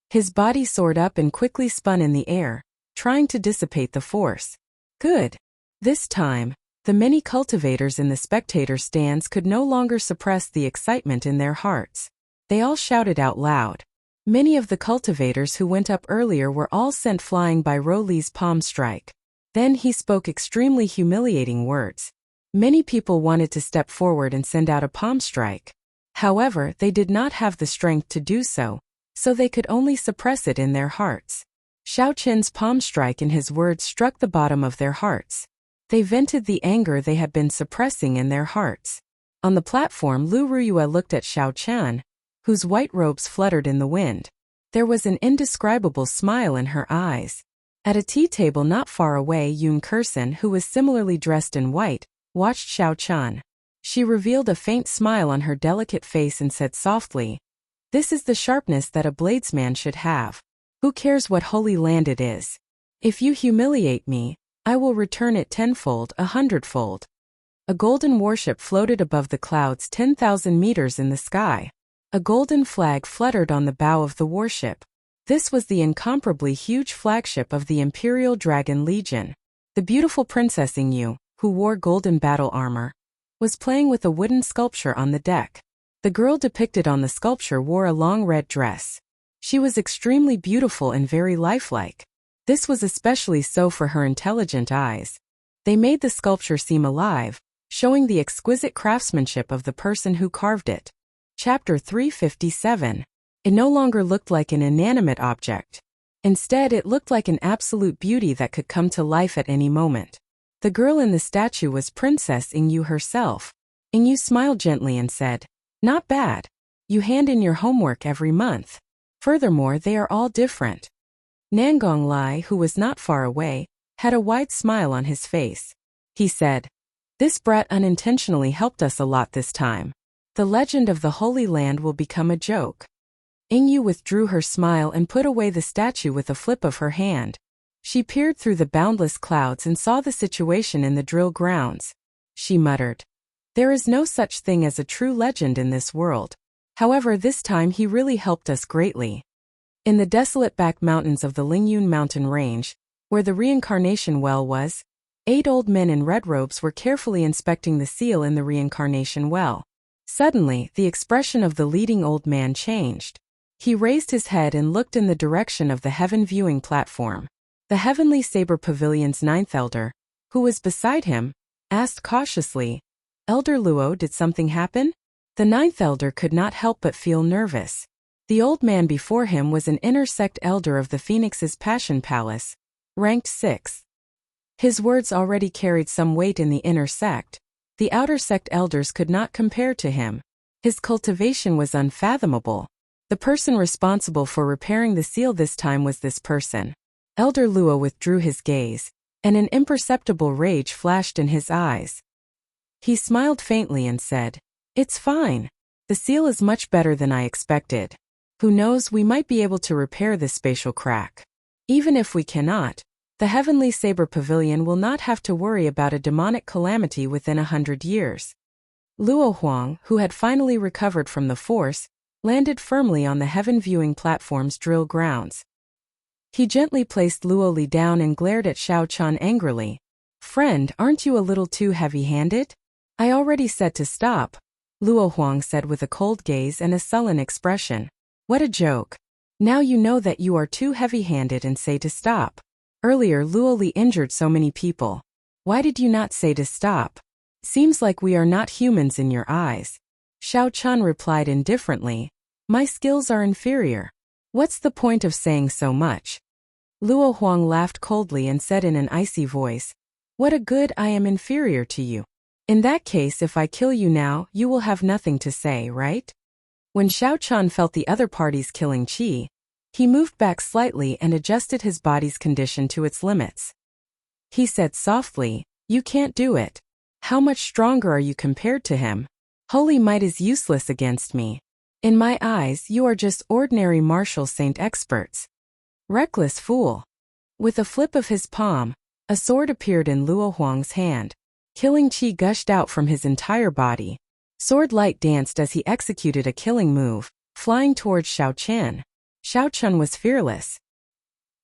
His body soared up and quickly spun in the air, trying to dissipate the force. Good. This time, the many cultivators in the spectator stands could no longer suppress the excitement in their hearts. They all shouted out loud. Many of the cultivators who went up earlier were all sent flying by Ro Li's palm strike. Then he spoke extremely humiliating words. Many people wanted to step forward and send out a palm strike. However, they did not have the strength to do so, so they could only suppress it in their hearts. Xiao Qin's palm strike and his words struck the bottom of their hearts. They vented the anger they had been suppressing in their hearts. On the platform, Lu Ruyue looked at Xiao Qian, whose white robes fluttered in the wind. There was an indescribable smile in her eyes. At a tea table not far away, Yun Kersen, who was similarly dressed in white, watched Xiao Qian. She revealed a faint smile on her delicate face and said softly, "This is the sharpness that a bladesman should have. Who cares what holy land it is? If you humiliate me, I will return it tenfold, 100-fold." A golden warship floated above the clouds 10,000 meters in the sky. A golden flag fluttered on the bow of the warship. This was the incomparably huge flagship of the Imperial Dragon Legion. The beautiful Princess Ingyu, who wore golden battle armor, was playing with a wooden sculpture on the deck. The girl depicted on the sculpture wore a long red dress. She was extremely beautiful and very lifelike. This was especially so for her intelligent eyes. They made the sculpture seem alive, showing the exquisite craftsmanship of the person who carved it. Chapter 357. It no longer looked like an inanimate object. Instead, it looked like an absolute beauty that could come to life at any moment. The girl in the statue was Princess Ingyu herself. Ingyu smiled gently and said, "Not bad. You hand in your homework every month. Furthermore, they are all different." Nangong Lai, who was not far away, had a wide smile on his face. He said, "This brat unintentionally helped us a lot this time. The legend of the Holy Land will become a joke." Ingyu withdrew her smile and put away the statue with a flip of her hand. She peered through the boundless clouds and saw the situation in the drill grounds. She muttered, "There is no such thing as a true legend in this world. However, this time he really helped us greatly." In the desolate back mountains of the Lingyun mountain range, where the reincarnation well was, 8 old men in red robes were carefully inspecting the seal in the reincarnation well. Suddenly, the expression of the leading old man changed. He raised his head and looked in the direction of the heaven viewing platform. The Heavenly Saber Pavilion's 9th elder, who was beside him, asked cautiously, "Elder Luo, did something happen?" The 9th elder could not help but feel nervous. The old man before him was an inner sect elder of the Phoenix's Passion Palace, ranked 6th. His words already carried some weight in the inner sect. The outer sect elders could not compare to him. His cultivation was unfathomable. The person responsible for repairing the seal this time was this person. Elder Luo withdrew his gaze, and an imperceptible rage flashed in his eyes. He smiled faintly and said, "It's fine. The seal is much better than I expected. Who knows, we might be able to repair this spatial crack. Even if we cannot, the Heavenly Saber Pavilion will not have to worry about a demonic calamity within 100 years." Luo Huang, who had finally recovered from the force, landed firmly on the heaven viewing platform's drill grounds. He gently placed Luo Li down and glared at Xiao Qian angrily. "Friend, aren't you a little too heavy-handed? I already said to stop," Luo Huang said with a cold gaze and a sullen expression. "What a joke. Now you know that you are too heavy-handed and say to stop. Earlier Luo Li injured so many people. Why did you not say to stop? Seems like we are not humans in your eyes." Xiao Qian replied indifferently, "My skills are inferior. What's the point of saying so much?" Luo Huang laughed coldly and said in an icy voice, "What a good I am inferior to you. In that case, if I kill you now, you will have nothing to say, right?" When Xiao Qian felt the other parties killing Qi, he moved back slightly and adjusted his body's condition to its limits. He said softly, "You can't do it. How much stronger are you compared to him? Holy might is useless against me. In my eyes, you are just ordinary martial saint experts. Reckless fool." With a flip of his palm, a sword appeared in Luo Huang's hand. Killing Qi gushed out from his entire body. Sword light danced as he executed a killing move, flying towards Xiao Qian. Xiao Qian was fearless.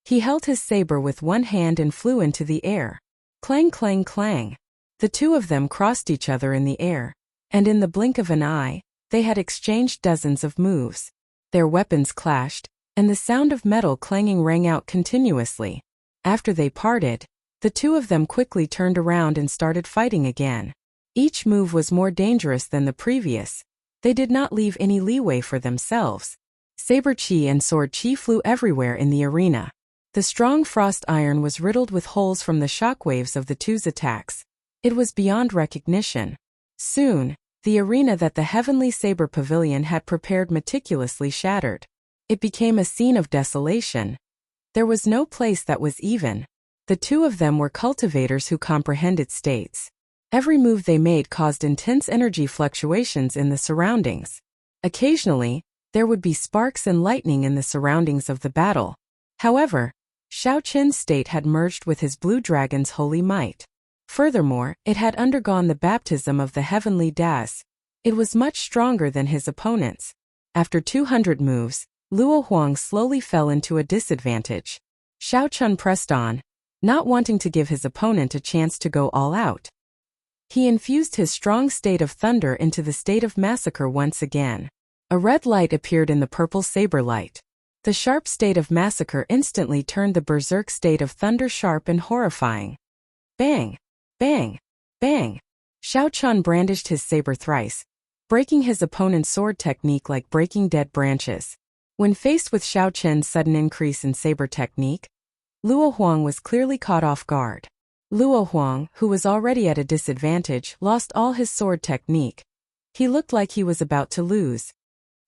He held his saber with one hand and flew into the air. Clang, clang, clang. The two of them crossed each other in the air, and in the blink of an eye, they had exchanged dozens of moves. Their weapons clashed, and the sound of metal clanging rang out continuously. After they parted, the two of them quickly turned around and started fighting again. Each move was more dangerous than the previous. They did not leave any leeway for themselves. Saber chi and sword chi flew everywhere in the arena. The strong frost iron was riddled with holes from the shockwaves of the two's attacks. It was beyond recognition. Soon, the arena that the Heavenly Saber Pavilion had prepared meticulously shattered. It became a scene of desolation. There was no place that was even. The two of them were cultivators who comprehended states. Every move they made caused intense energy fluctuations in the surroundings. Occasionally, there would be sparks and lightning in the surroundings of the battle. However, Xiao Qin's state had merged with his blue dragon's holy might. Furthermore, it had undergone the baptism of the heavenly Das. It was much stronger than his opponents. After 200 moves, Luo Huang slowly fell into a disadvantage. Xiao Qin pressed on, not wanting to give his opponent a chance to go all out. He infused his strong state of thunder into the state of massacre once again. A red light appeared in the purple saber light. The sharp state of massacre instantly turned the berserk state of thunder sharp and horrifying. Bang! Bang! Bang! Xiao Qin brandished his saber thrice, breaking his opponent's sword technique like breaking dead branches. When faced with Xiao Qin's sudden increase in saber technique, Luo Huang was clearly caught off guard. Luo Huang, who was already at a disadvantage, lost all his sword technique. He looked like he was about to lose.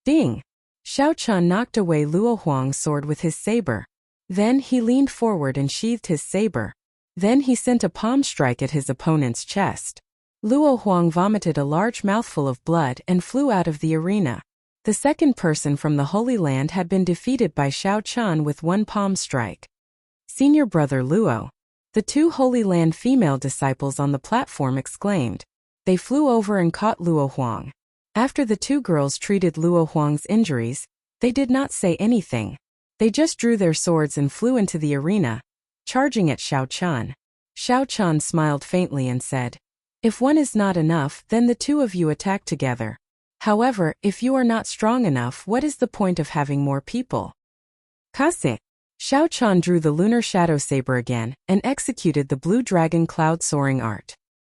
Ding! Xiao Qin knocked away Luo Huang's sword with his saber. Then he leaned forward and sheathed his saber. Then he sent a palm strike at his opponent's chest. Luo Huang vomited a large mouthful of blood and flew out of the arena. The second person from the Holy Land had been defeated by Xiao Qin with one palm strike. Senior brother Luo. The two Holy Land female disciples on the platform exclaimed. They flew over and caught Luo Huang. After the two girls treated Luo Huang's injuries, they did not say anything. They just drew their swords and flew into the arena, charging at Xiao Qin. Xiao Qin smiled faintly and said, "If one is not enough, then the two of you attack together. However, if you are not strong enough, what is the point of having more people?" Kase. Xiao Qin drew the lunar shadow saber again and executed the blue dragon cloud soaring art.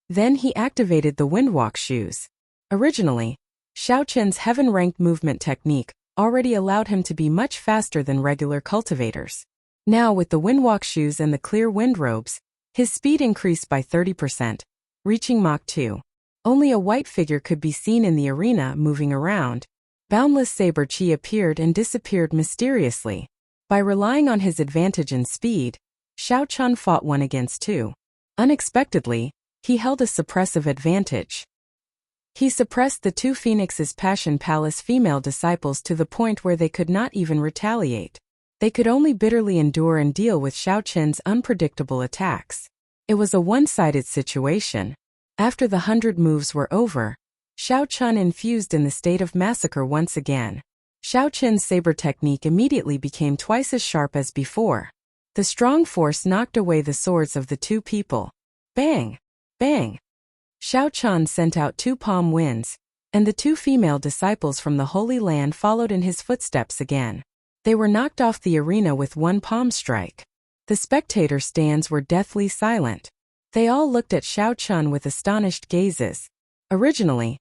Then he activated the windwalk shoes. Originally, Xiao Qin's heaven-ranked movement technique already allowed him to be much faster than regular cultivators. Now with the windwalk shoes and the clear wind robes, his speed increased by 30%, reaching Mach 2. Only a white figure could be seen in the arena moving around. Boundless saber chi appeared and disappeared mysteriously. By relying on his advantage in speed, Xiao Qin fought 1 against 2. Unexpectedly, he held a suppressive advantage. He suppressed the two Phoenix's Passion Palace female disciples to the point where they could not even retaliate. They could only bitterly endure and deal with Xiao Qin's unpredictable attacks. It was a one-sided situation. After the 100 moves were over, Xiao Qin infused in the state of massacre once again. Xiao Qin's saber technique immediately became twice as sharp as before. The strong force knocked away the swords of the two people. Bang! Bang! Xiao Qin sent out 2 palm winds, and the 2 female disciples from the Holy Land followed in his footsteps again. They were knocked off the arena with 1 palm strike. The spectator stands were deathly silent. They all looked at Xiao Qin with astonished gazes. Originally,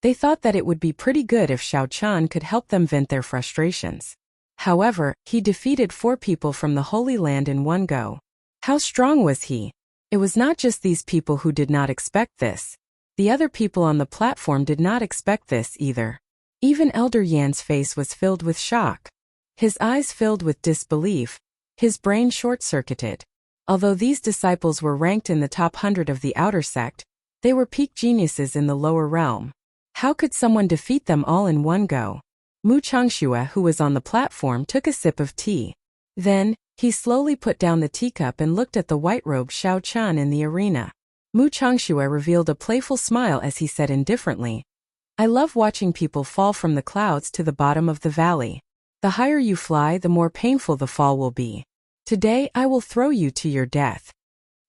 they thought that it would be pretty good if Xiao Qin could help them vent their frustrations. However, he defeated 4 people from the Holy Land in one go. How strong was he? It was not just these people who did not expect this. The other people on the platform did not expect this either. Even Elder Yan's face was filled with shock. His eyes filled with disbelief. His brain short-circuited. Although these disciples were ranked in the top 100 of the outer sect, they were peak geniuses in the lower realm. How could someone defeat them all in one go? Mu Changxue, who was on the platform, took a sip of tea. Then, he slowly put down the teacup and looked at the white-robed Xiao Qin in the arena. Mu Changxue revealed a playful smile as he said indifferently, "I love watching people fall from the clouds to the bottom of the valley. The higher you fly, the more painful the fall will be." Today I will throw you to your death.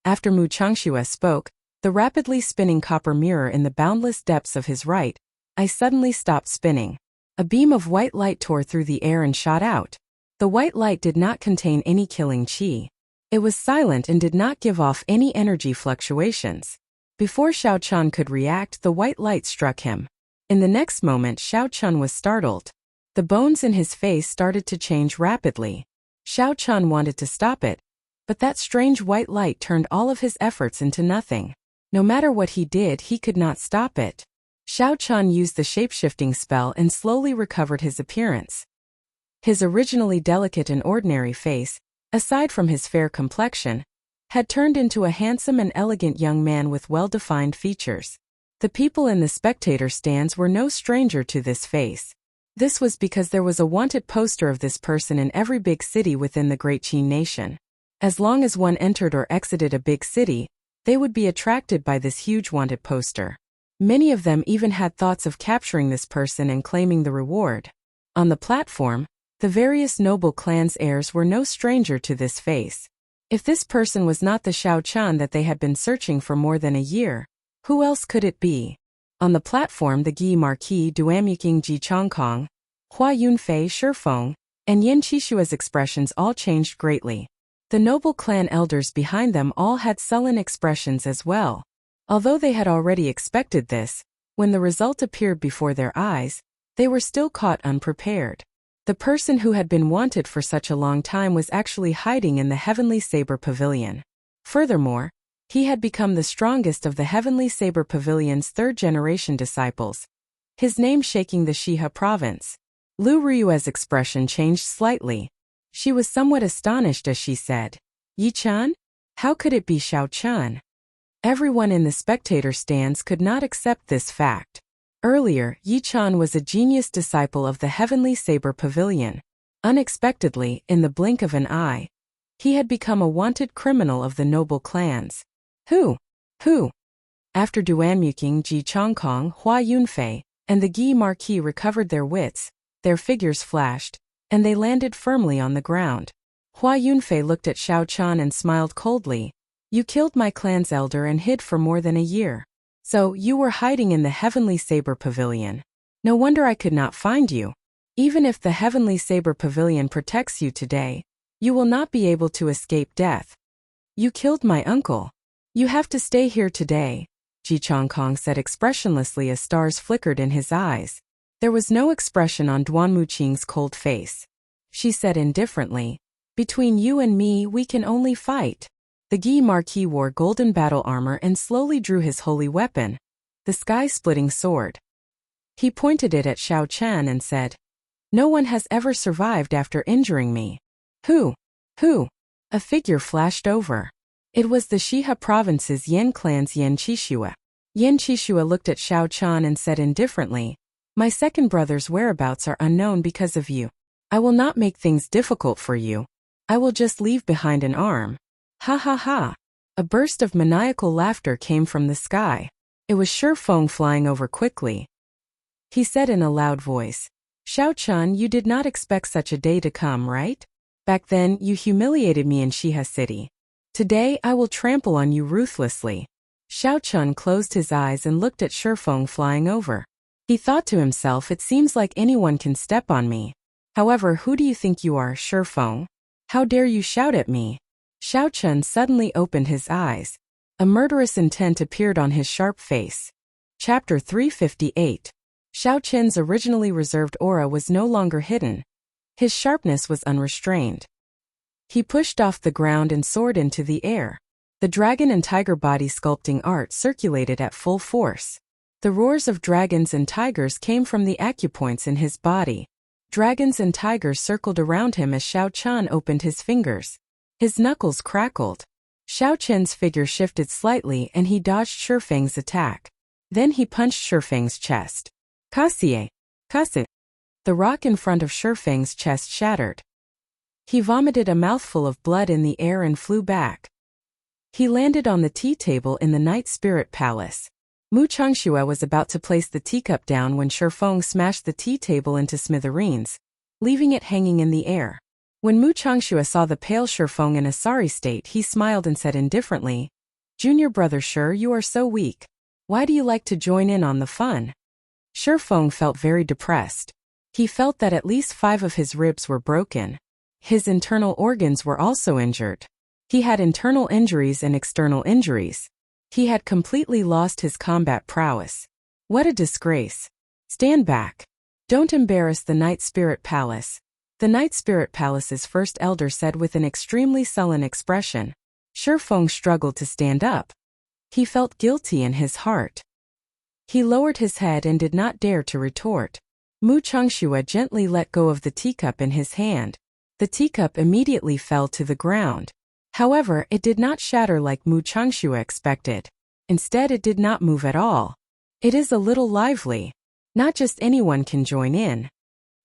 After Mu Changxue spoke, the rapidly spinning copper mirror in the boundless depths of his right eye suddenly stopped spinning. A beam of white light tore through the air and shot out. The white light did not contain any killing qi. It was silent and did not give off any energy fluctuations. Before Xiao Chun could react, the white light struck him. In the next moment, Xiao Chun was startled. The bones in his face started to change rapidly. Xiao Chun wanted to stop it, but that strange white light turned all of his efforts into nothing. No matter what he did, he could not stop it. Xiao Chun used the shape-shifting spell and slowly recovered his appearance. His originally delicate and ordinary face, aside from his fair complexion, had turned into a handsome and elegant young man with well-defined features. The people in the spectator stands were no stranger to this face. This was because there was a wanted poster of this person in every big city within the Great Qin nation. As long as one entered or exited a big city, they would be attracted by this huge wanted poster. Many of them even had thoughts of capturing this person and claiming the reward. On the platform, the various noble clans' heirs were no stranger to this face. If this person was not the Xiao Chun that they had been searching for more than a year, who else could it be? On the platform, the Gi Marquis Duamuqing Ji Chongkong, Hua Yunfei Shifeng, and Yin Qishua's expressions all changed greatly. The noble clan elders behind them all had sullen expressions as well. Although they had already expected this, when the result appeared before their eyes, they were still caught unprepared. The person who had been wanted for such a long time was actually hiding in the Heavenly Saber Pavilion. Furthermore, he had become the strongest of the Heavenly Saber Pavilion's third-generation disciples, his name shaking the Shihe province. Lu Ryue's expression changed slightly. She was somewhat astonished as she said, "Yi-chan? How could it be Xiao Chun?" Everyone in the spectator stands could not accept this fact. Earlier, Yi-chan was a genius disciple of the Heavenly Saber Pavilion. Unexpectedly, in the blink of an eye, he had become a wanted criminal of the noble clans. Who? After Duanmuqing Ji Chongkong, Hua Yunfei, and the Gi Marquis recovered their wits, their figures flashed, and they landed firmly on the ground. Hua Yunfei looked at Xiao Chun and smiled coldly. "You killed my clan's elder and hid for more than a year. So, you were hiding in the Heavenly Saber Pavilion. No wonder I could not find you. Even if the Heavenly Saber Pavilion protects you today, you will not be able to escape death. You killed my uncle. You have to stay here today," Ji Chongkong said expressionlessly as stars flickered in his eyes. There was no expression on Duanmuqing's cold face. She said indifferently, "Between you and me, we can only fight." The Gi Marquis wore golden battle armor and slowly drew his holy weapon, the sky-splitting sword. He pointed it at Xiao Chun and said, "No one has ever survived after injuring me." Who? A figure flashed over. It was the Shihe province's Yin clan's Yin Qishue. Yin Qishue looked at Xiao Chun and said indifferently, "My second brother's whereabouts are unknown because of you. I will not make things difficult for you. I will just leave behind an arm." Ha ha ha. A burst of maniacal laughter came from the sky. It was Shifeng flying over quickly. He said in a loud voice, "Xiao Chun, you did not expect such a day to come, right? Back then, you humiliated me in Shihe City. Today, I will trample on you ruthlessly." Xiao Chun closed his eyes and looked at Shifeng flying over. He thought to himself, "It seems like anyone can step on me. However, who do you think you are, Shifeng? How dare you shout at me?" Xiao Chun suddenly opened his eyes. A murderous intent appeared on his sharp face. Chapter 358. Xiao Chun's originally reserved aura was no longer hidden. His sharpness was unrestrained. He pushed off the ground and soared into the air. The dragon and tiger body sculpting art circulated at full force. The roars of dragons and tigers came from the acupoints in his body. Dragons and tigers circled around him as Xiao Chun opened his fingers. His knuckles crackled. Xiao Chun's figure shifted slightly and he dodged Shifeng's attack. Then he punched Shifeng's chest. Kasie. The rock in front of Shifeng's chest shattered. He vomited a mouthful of blood in the air and flew back. He landed on the tea table in the Night Spirit Palace. Mu Changxue was about to place the teacup down when Shifeng smashed the tea table into smithereens, leaving it hanging in the air. When Mu Changxue saw the pale Shifeng in a sorry state, he smiled and said indifferently, "Junior brother Shi, you are so weak. Why do you like to join in on the fun?" Shifeng felt very depressed. He felt that at least 5 of his ribs were broken. His internal organs were also injured. He had internal injuries and external injuries. He had completely lost his combat prowess. What a disgrace. Stand back. Don't embarrass the Night Spirit Palace. The Night Spirit Palace's first elder said with an extremely sullen expression. Shifeng struggled to stand up. He felt guilty in his heart. He lowered his head and did not dare to retort. Mu Changxue gently let go of the teacup in his hand. The teacup immediately fell to the ground. However, it did not shatter like Mu Changxue expected. Instead, it did not move at all. It is a little lively. Not just anyone can join in.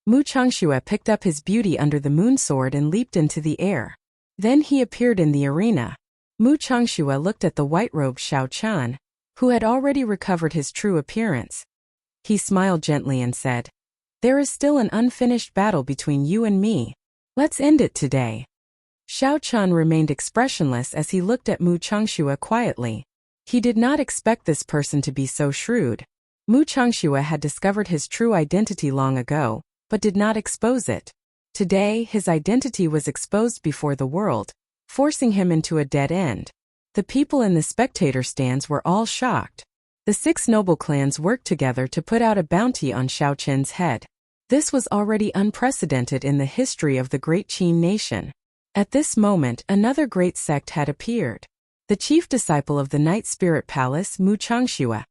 Mu Changxue picked up his beauty under the moon sword and leaped into the air. Then he appeared in the arena. Mu Changxue looked at the white-robed Xiao Chan, who had already recovered his true appearance. He smiled gently and said, "There is still an unfinished battle between you and me. Let's end it today." Xiao Chan remained expressionless as he looked at Mu Changxue quietly. He did not expect this person to be so shrewd. Mu Changxue had discovered his true identity long ago, but did not expose it. Today, his identity was exposed before the world, forcing him into a dead end. The people in the spectator stands were all shocked. The 6 noble clans worked together to put out a bounty on Xiao Chen's head. This was already unprecedented in the history of the Great Qin nation. At this moment, another great sect had appeared. The chief disciple of the Night Spirit Palace, Mu Changxue,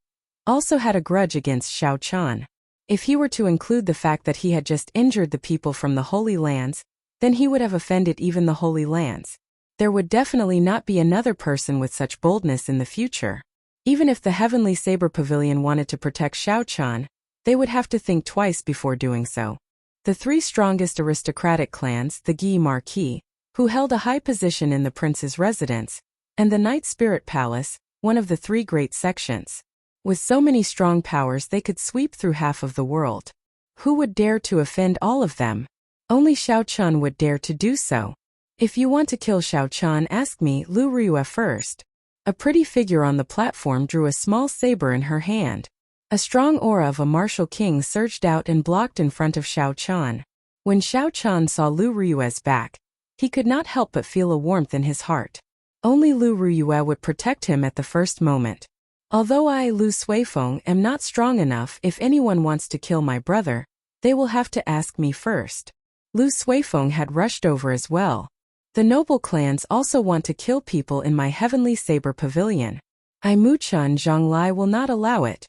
also had a grudge against Xiao Chan. If he were to include the fact that he had just injured the people from the Holy Lands, then he would have offended even the Holy Lands. There would definitely not be another person with such boldness in the future. Even if the Heavenly Saber Pavilion wanted to protect Xiao Chan, they would have to think twice before doing so. The 3 strongest aristocratic clans, the Guy Marquis, who held a high position in the prince's residence, and the Night Spirit Palace, one of the 3 great sections. With so many strong powers, they could sweep through half of the world. Who would dare to offend all of them? Only Xiao Chan would dare to do so. "If you want to kill Xiao Chan, ask me, Lu Riyue first." A pretty figure on the platform drew a small saber in her hand. A strong aura of a martial king surged out and blocked in front of Xiao Chan. When Xiao Chan saw Lu Riyue's back, he could not help but feel a warmth in his heart. Only Lu Riyue would protect him at the first moment. "Although I, Lu Suifeng, am not strong enough, if anyone wants to kill my brother, they will have to ask me first." Lu Suifeng had rushed over as well. "The noble clans also want to kill people in my Heavenly Saber Pavilion. I Muchan Zhonglai will not allow it."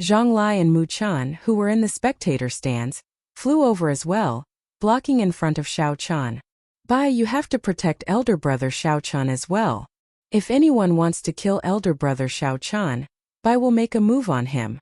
Zhonglai and Muchan, who were in the spectator stands, flew over as well, blocking in front of Xiao Chan. "Bai, you have to protect elder brother Xiao Chan as well. If anyone wants to kill elder brother Xiao Chan, Bai will make a move on him."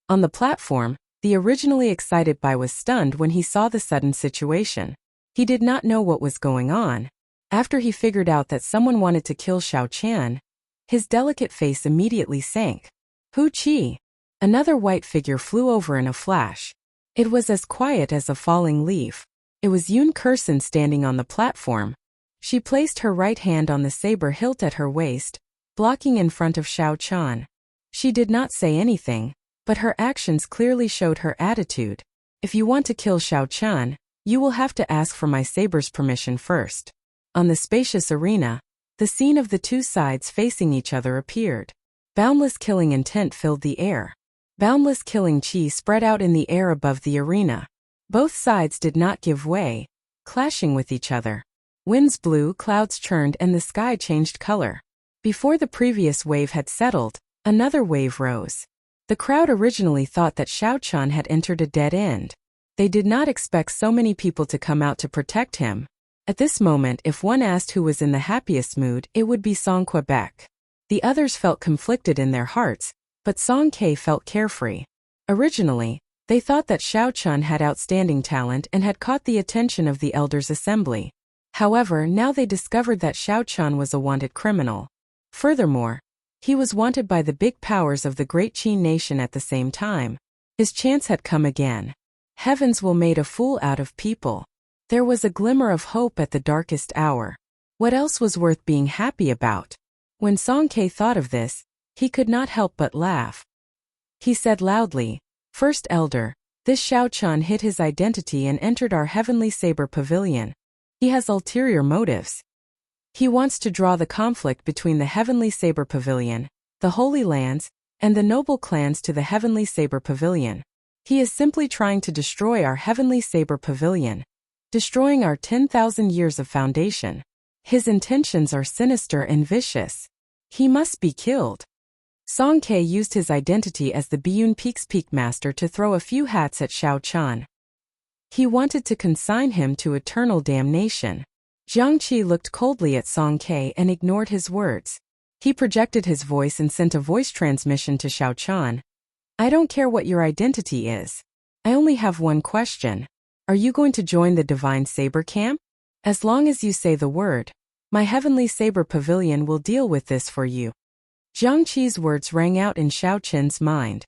On the platform, the originally excited Bai was stunned when he saw the sudden situation. He did not know what was going on. After he figured out that someone wanted to kill Xiao Chan, his delicate face immediately sank. "Hu Qi." Another white figure flew over in a flash. It was as quiet as a falling leaf. It was Yun Kursen standing on the platform. She placed her right hand on the saber hilt at her waist, blocking in front of Xiao Chan. She did not say anything, but her actions clearly showed her attitude. "If you want to kill Xiao Chan, you will have to ask for my saber's permission first." On the spacious arena, the scene of the 2 sides facing each other appeared. Boundless killing intent filled the air. Boundless killing chi spread out in the air above the arena. Both sides did not give way, clashing with each other. Winds blew, clouds churned, and the sky changed color. Before the previous wave had settled, another wave rose. The crowd originally thought that Xiao Chan had entered a dead end. They did not expect so many people to come out to protect him. At this moment, if one asked who was in the happiest mood, it would be Song Quebec. The others felt conflicted in their hearts, but Song Ke felt carefree. Originally, they thought that Xiao Chan had outstanding talent and had caught the attention of the elders' assembly. However, now they discovered that Xiao Chan was a wanted criminal. Furthermore, he was wanted by the big powers of the Great Qin nation at the same time. His chance had come again. Heavens will made a fool out of people. There was a glimmer of hope at the darkest hour. What else was worth being happy about? When Song Ke thought of this, he could not help but laugh. He said loudly, "First Elder, this Xiao Chan hid his identity and entered our Heavenly Saber Pavilion. He has ulterior motives. He wants to draw the conflict between the Heavenly Saber Pavilion, the Holy Lands, and the noble clans to the Heavenly Saber Pavilion. He is simply trying to destroy our Heavenly Saber Pavilion, destroying our 10,000 years of foundation. His intentions are sinister and vicious. He must be killed." Song Ke used his identity as the Biyun Peak's Peak Master to throw a few hats at Xiao Chan. He wanted to consign him to eternal damnation. Jiang Qi looked coldly at Song Ke and ignored his words. He projected his voice and sent a voice transmission to Xiao Chan. "I don't care what your identity is. I only have one question. Are you going to join the Divine Saber Camp? As long as you say the word, my Heavenly Saber Pavilion will deal with this for you." Jiang Qi's words rang out in Xiao Chen's mind.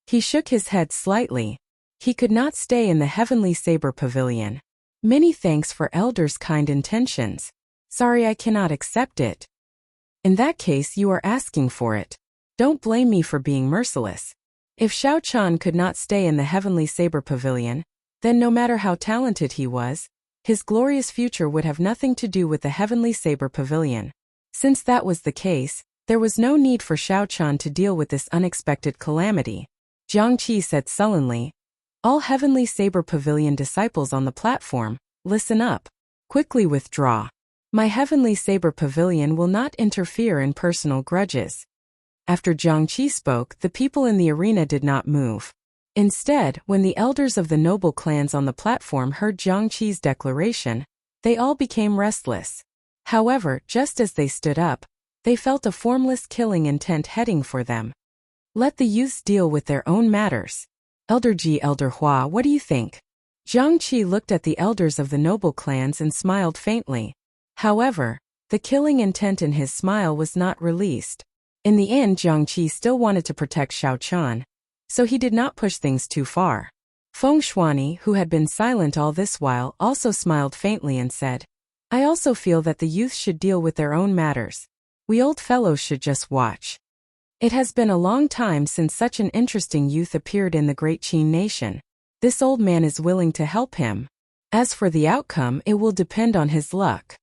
He shook his head slightly. He could not stay in the Heavenly Saber Pavilion. "Many thanks for Elder's kind intentions. Sorry, I cannot accept it." "In that case, you are asking for it. Don't blame me for being merciless." If Xiao Chan could not stay in the Heavenly Saber Pavilion, then no matter how talented he was, his glorious future would have nothing to do with the Heavenly Saber Pavilion. Since that was the case, there was no need for Xiao Chan to deal with this unexpected calamity. Jiang Qi said sullenly, "All Heavenly Saber Pavilion disciples on the platform, listen up. Quickly withdraw. My Heavenly Saber Pavilion will not interfere in personal grudges." After Jiang Qi spoke, the people in the arena did not move. Instead, when the elders of the noble clans on the platform heard Jiang Qi's declaration, they all became restless. However, just as they stood up, they felt a formless killing intent heading for them. "Let the youths deal with their own matters. Elder Ji, Elder Hua, what do you think?" Jiang Qi looked at the elders of the noble clans and smiled faintly. However, the killing intent in his smile was not released. In the end, Jiang Qi still wanted to protect Xiao Chan, so he did not push things too far. Feng Shuani, who had been silent all this while, also smiled faintly and said, "I also feel that the youth should deal with their own matters. We old fellows should just watch." It has been a long time since such an interesting youth appeared in the great Qin nation. This old man is willing to help him. As for the outcome, it will depend on his luck.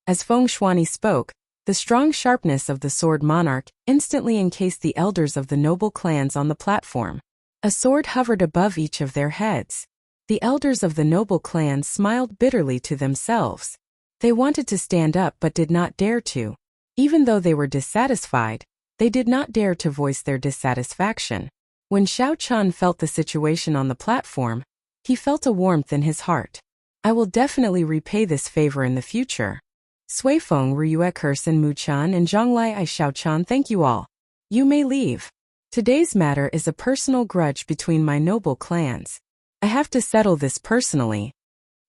As Feng Shuani spoke, the strong sharpness of the sword monarch instantly encased the elders of the noble clans on the platform. A sword hovered above each of their heads. The elders of the noble clans smiled bitterly to themselves. They wanted to stand up but did not dare to. Even though they were dissatisfied, they did not dare to voice their dissatisfaction. When Xiao Chan felt the situation on the platform, he felt a warmth in his heart. "I will definitely repay this favor in the future." Suifeng, Ryue Kursen, Mu Chan, and Zhonglai I Xiao Chan, thank you all. You may leave. Today's matter is a personal grudge between my noble clans. I have to settle this personally.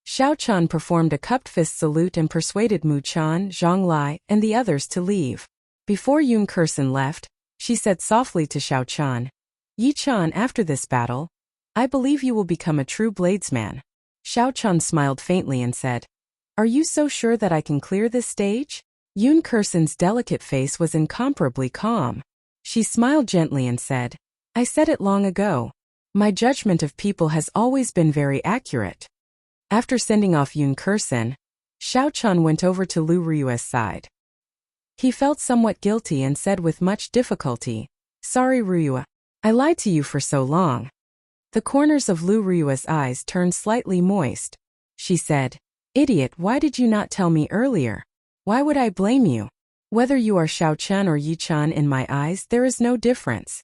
Xiao Chan performed a cupped fist salute and persuaded Mu Chan, Zhonglai, and the others to leave. Before Yun Kursen left, she said softly to Xiao Chan, "Yi Chan, after this battle, I believe you will become a true bladesman." Xiao Chan smiled faintly and said, "Are you so sure that I can clear this stage?" Yun Kursen's delicate face was incomparably calm. She smiled gently and said, "I said it long ago. My judgment of people has always been very accurate." After sending off Yun Kursen, Xiao Chan went over to Lu Ryue's side. He felt somewhat guilty and said with much difficulty, "Sorry, Ryue. I lied to you for so long." The corners of Lu Ryue's eyes turned slightly moist. She said, "Idiot, why did you not tell me earlier? Why would I blame you? Whether you are Xiao Chan or Yi Chan, in my eyes there is no difference."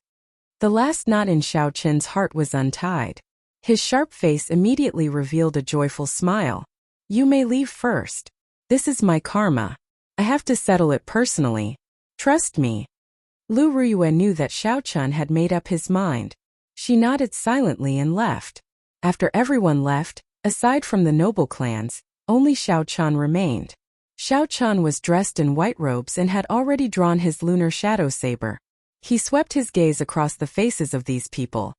The last knot in Xiao Chen's heart was untied. His sharp face immediately revealed a joyful smile. "You may leave first. This is my karma. I have to settle it personally. Trust me." Lu Ryue knew that Xiao Chan had made up his mind. She nodded silently and left. After everyone left, aside from the noble clans, only Xiao Chan remained. Xiao Chan was dressed in white robes and had already drawn his lunar shadow saber. He swept his gaze across the faces of these people.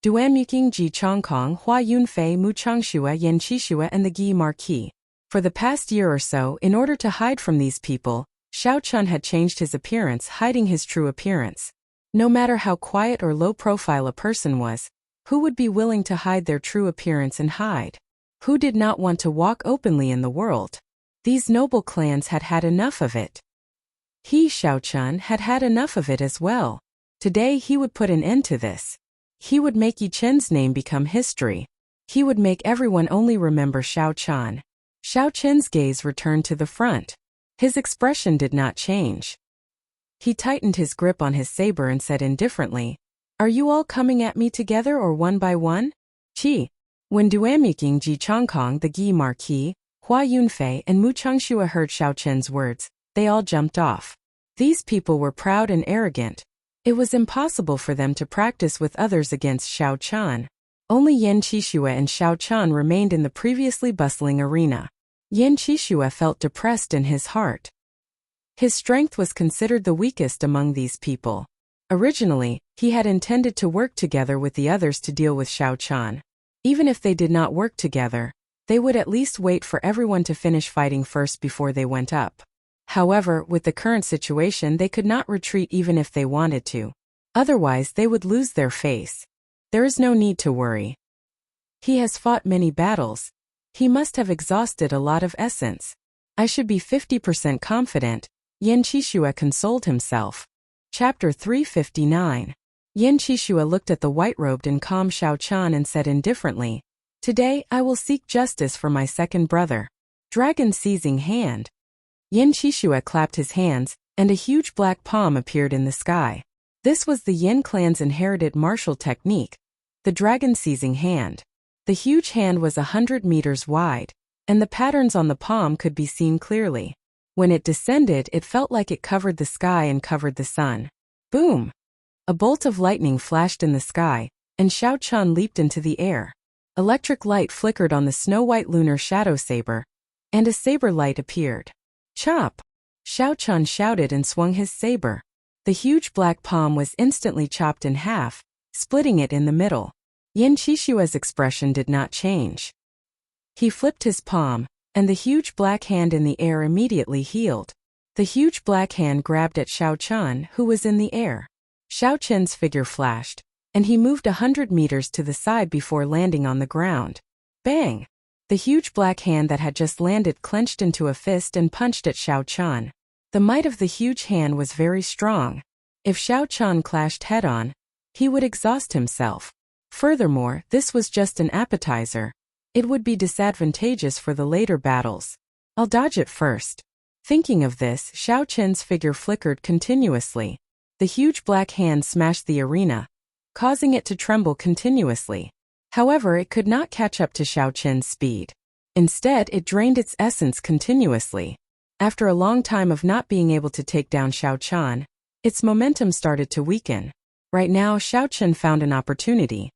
Duanmuking Ji Chongkong Hua Yunfei Mu Changshua Yan Qishua and the Gi Marquis. For the past year or so, in order to hide from these people, Xiao Chun had changed his appearance, hiding his true appearance. No matter how quiet or low profile a person was, who would be willing to hide their true appearance and hide? Who did not want to walk openly in the world? These noble clans had had enough of it. He, Xiao Chun, had had enough of it as well. Today he would put an end to this. He would make Yi Chen's name become history. He would make everyone only remember Xiao Chun. Xiao Chen's gaze returned to the front. His expression did not change. He tightened his grip on his saber and said indifferently, "Are you all coming at me together or one by one?" Qi. When Duanmuking Ji Chongkong, the Gi Marquis, Hua Yunfei and Mu Changshua heard Xiao Chen's words, they all jumped off. These people were proud and arrogant. It was impossible for them to practice with others against Xiao Chun. Only Yan Qishua and Xiao Chun remained in the previously bustling arena. Yan Qishua felt depressed in his heart. His strength was considered the weakest among these people. Originally, he had intended to work together with the others to deal with Xiao Chun. Even if they did not work together, they would at least wait for everyone to finish fighting first before they went up. However, with the current situation, they could not retreat even if they wanted to. Otherwise, they would lose their face. There is no need to worry. He has fought many battles. He must have exhausted a lot of essence. I should be 50% confident, Yan Qishua consoled himself. Chapter 359. Yan Qishua looked at the white-robed and calm Xiao Chun and said indifferently, "Today I will seek justice for my second brother." Dragon seizing hand. Yan Qishua clapped his hands, and a huge black palm appeared in the sky. This was the Yin clan's inherited martial technique, the dragon seizing hand. The huge hand was 100 meters wide, and the patterns on the palm could be seen clearly. When it descended, it felt like it covered the sky and covered the sun. Boom! A bolt of lightning flashed in the sky, and Xiao Chun leaped into the air. Electric light flickered on the snow-white lunar shadow saber, and a saber light appeared. Chop! Xiao Chun shouted and swung his saber. The huge black palm was instantly chopped in half, splitting it in the middle. Yan Qishua's expression did not change. He flipped his palm, and the huge black hand in the air immediately healed. The huge black hand grabbed at Xiao Chun, who was in the air. Xiao Chun's figure flashed, and he moved 100 meters to the side before landing on the ground. Bang! The huge black hand that had just landed clenched into a fist and punched at Xiao Chun. The might of the huge hand was very strong. If Xiao Chun clashed head-on, he would exhaust himself. Furthermore, this was just an appetizer. It would be disadvantageous for the later battles. I'll dodge it first. Thinking of this, Xiao Chun's figure flickered continuously. The huge black hand smashed the arena, causing it to tremble continuously. However, it could not catch up to Xiao Chun's speed. Instead, it drained its essence continuously. After a long time of not being able to take down Xiao Chun, its momentum started to weaken. Right now, Xiao Chun found an opportunity.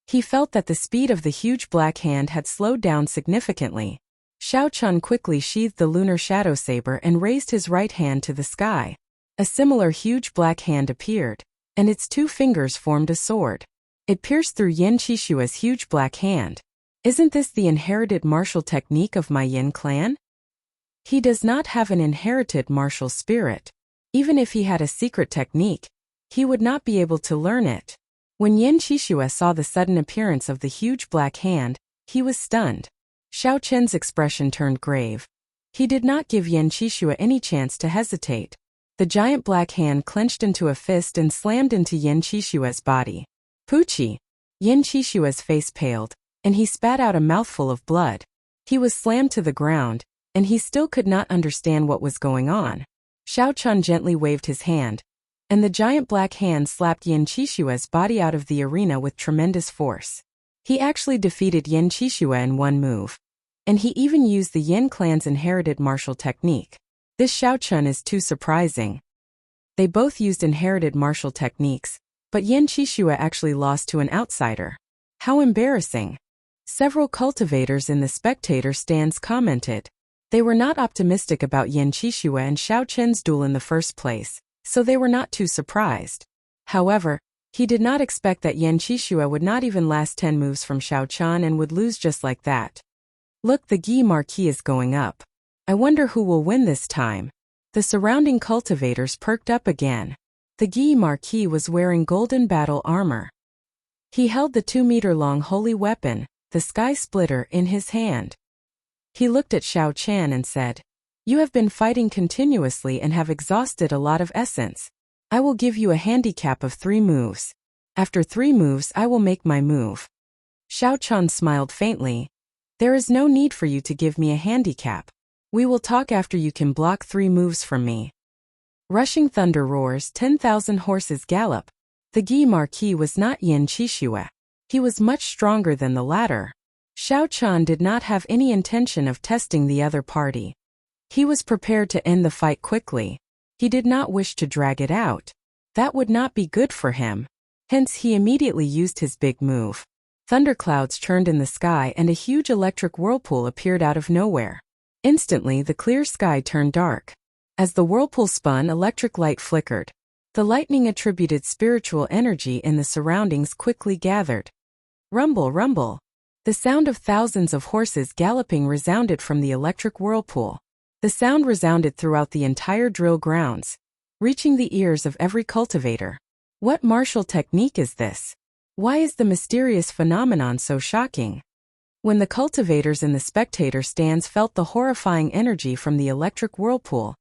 He felt that the speed of the huge black hand had slowed down significantly. Xiao Chun quickly sheathed the lunar shadow saber and raised his right hand to the sky. A similar huge black hand appeared, and its two fingers formed a sword. It pierced through Yan Qishua's huge black hand. Isn't this the inherited martial technique of my Yin clan? He does not have an inherited martial spirit. Even if he had a secret technique, he would not be able to learn it. When Yan Qishua saw the sudden appearance of the huge black hand, he was stunned. Xiao Chun's expression turned grave. He did not give Yan Qishua any chance to hesitate. The giant black hand clenched into a fist and slammed into Yan Qishua's body. Poochie! Yan Qishua's face paled, and he spat out a mouthful of blood. He was slammed to the ground, and he still could not understand what was going on. Xiao Chun gently waved his hand, and the giant black hand slapped Yan Qishua's body out of the arena with tremendous force. He actually defeated Yan Qishua in one move. And he even used the Yin clan's inherited martial technique. This Xiao Chun is too surprising. They both used inherited martial techniques, but Yan Qishua actually lost to an outsider. How embarrassing. Several cultivators in the spectator stands commented. They were not optimistic about Yan Qishua and Xiao Chun's duel in the first place, so they were not too surprised. However, He did not expect that Yan Qixue would not even last 10 moves from Xiao Chan and would lose just like that. Look, the Gi Marquis is going up. I wonder who will win this time. The surrounding cultivators perked up again. The Gi Marquis was wearing golden battle armor. He held the 2-meter-long holy weapon, the Sky Splitter, in his hand. He looked at Xiao Chan and said, "You have been fighting continuously and have exhausted a lot of essence. I will give you a handicap of 3 moves. After 3 moves I will make my move." Xiao Chan smiled faintly. "There is no need for you to give me a handicap. We will talk after you can block 3 moves from me." Rushing thunder roars, 10,000 horses gallop. The Gi Marquis was not Yan Qixue. He was much stronger than the latter. Xiao Chan did not have any intention of testing the other party. He was prepared to end the fight quickly. He did not wish to drag it out. That would not be good for him. Hence he immediately used his big move. Thunderclouds churned in the sky and a huge electric whirlpool appeared out of nowhere. Instantly the clear sky turned dark. As the whirlpool spun, electric light flickered. The lightning attributed spiritual energy in the surroundings quickly gathered. Rumble, rumble. The sound of thousands of horses galloping resounded from the electric whirlpool. The sound resounded throughout the entire drill grounds, reaching the ears of every cultivator. What martial technique is this? Why is the mysterious phenomenon so shocking? When the cultivators in the spectator stands felt the horrifying energy from the electric whirlpool,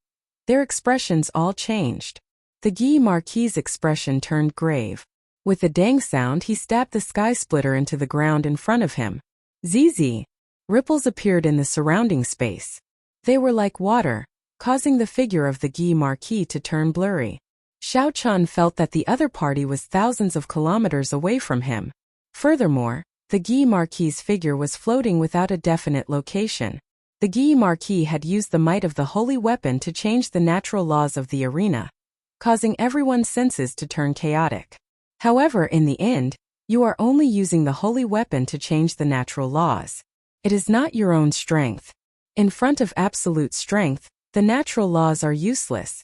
their expressions all changed. The Gi Marquis' expression turned grave. With a dang sound, he stabbed the Sky Splitter into the ground in front of him. Zzz! Ripples appeared in the surrounding space. They were like water, causing the figure of the Gi Marquis to turn blurry. Xiao Chan felt that the other party was thousands of kilometers away from him. Furthermore, the Gi Marquis' figure was floating without a definite location. The Gi Marquis had used the might of the holy weapon to change the natural laws of the arena, causing everyone's senses to turn chaotic. However, in the end, you are only using the holy weapon to change the natural laws. It is not your own strength. In front of absolute strength, the natural laws are useless.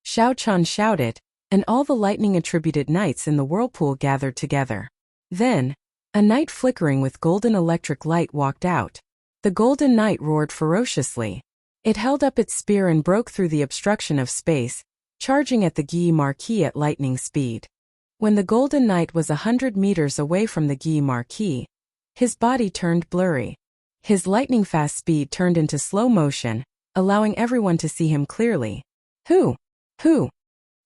Xiao Chan shouted, and all the lightning-attributed knights in the whirlpool gathered together. Then, a knight flickering with golden electric light walked out. The golden knight roared ferociously. It held up its spear and broke through the obstruction of space, charging at the Gi Marquis at lightning speed. When the golden knight was 100 meters away from the Gi Marquis, his body turned blurry. His lightning-fast speed turned into slow motion, allowing everyone to see him clearly. Who?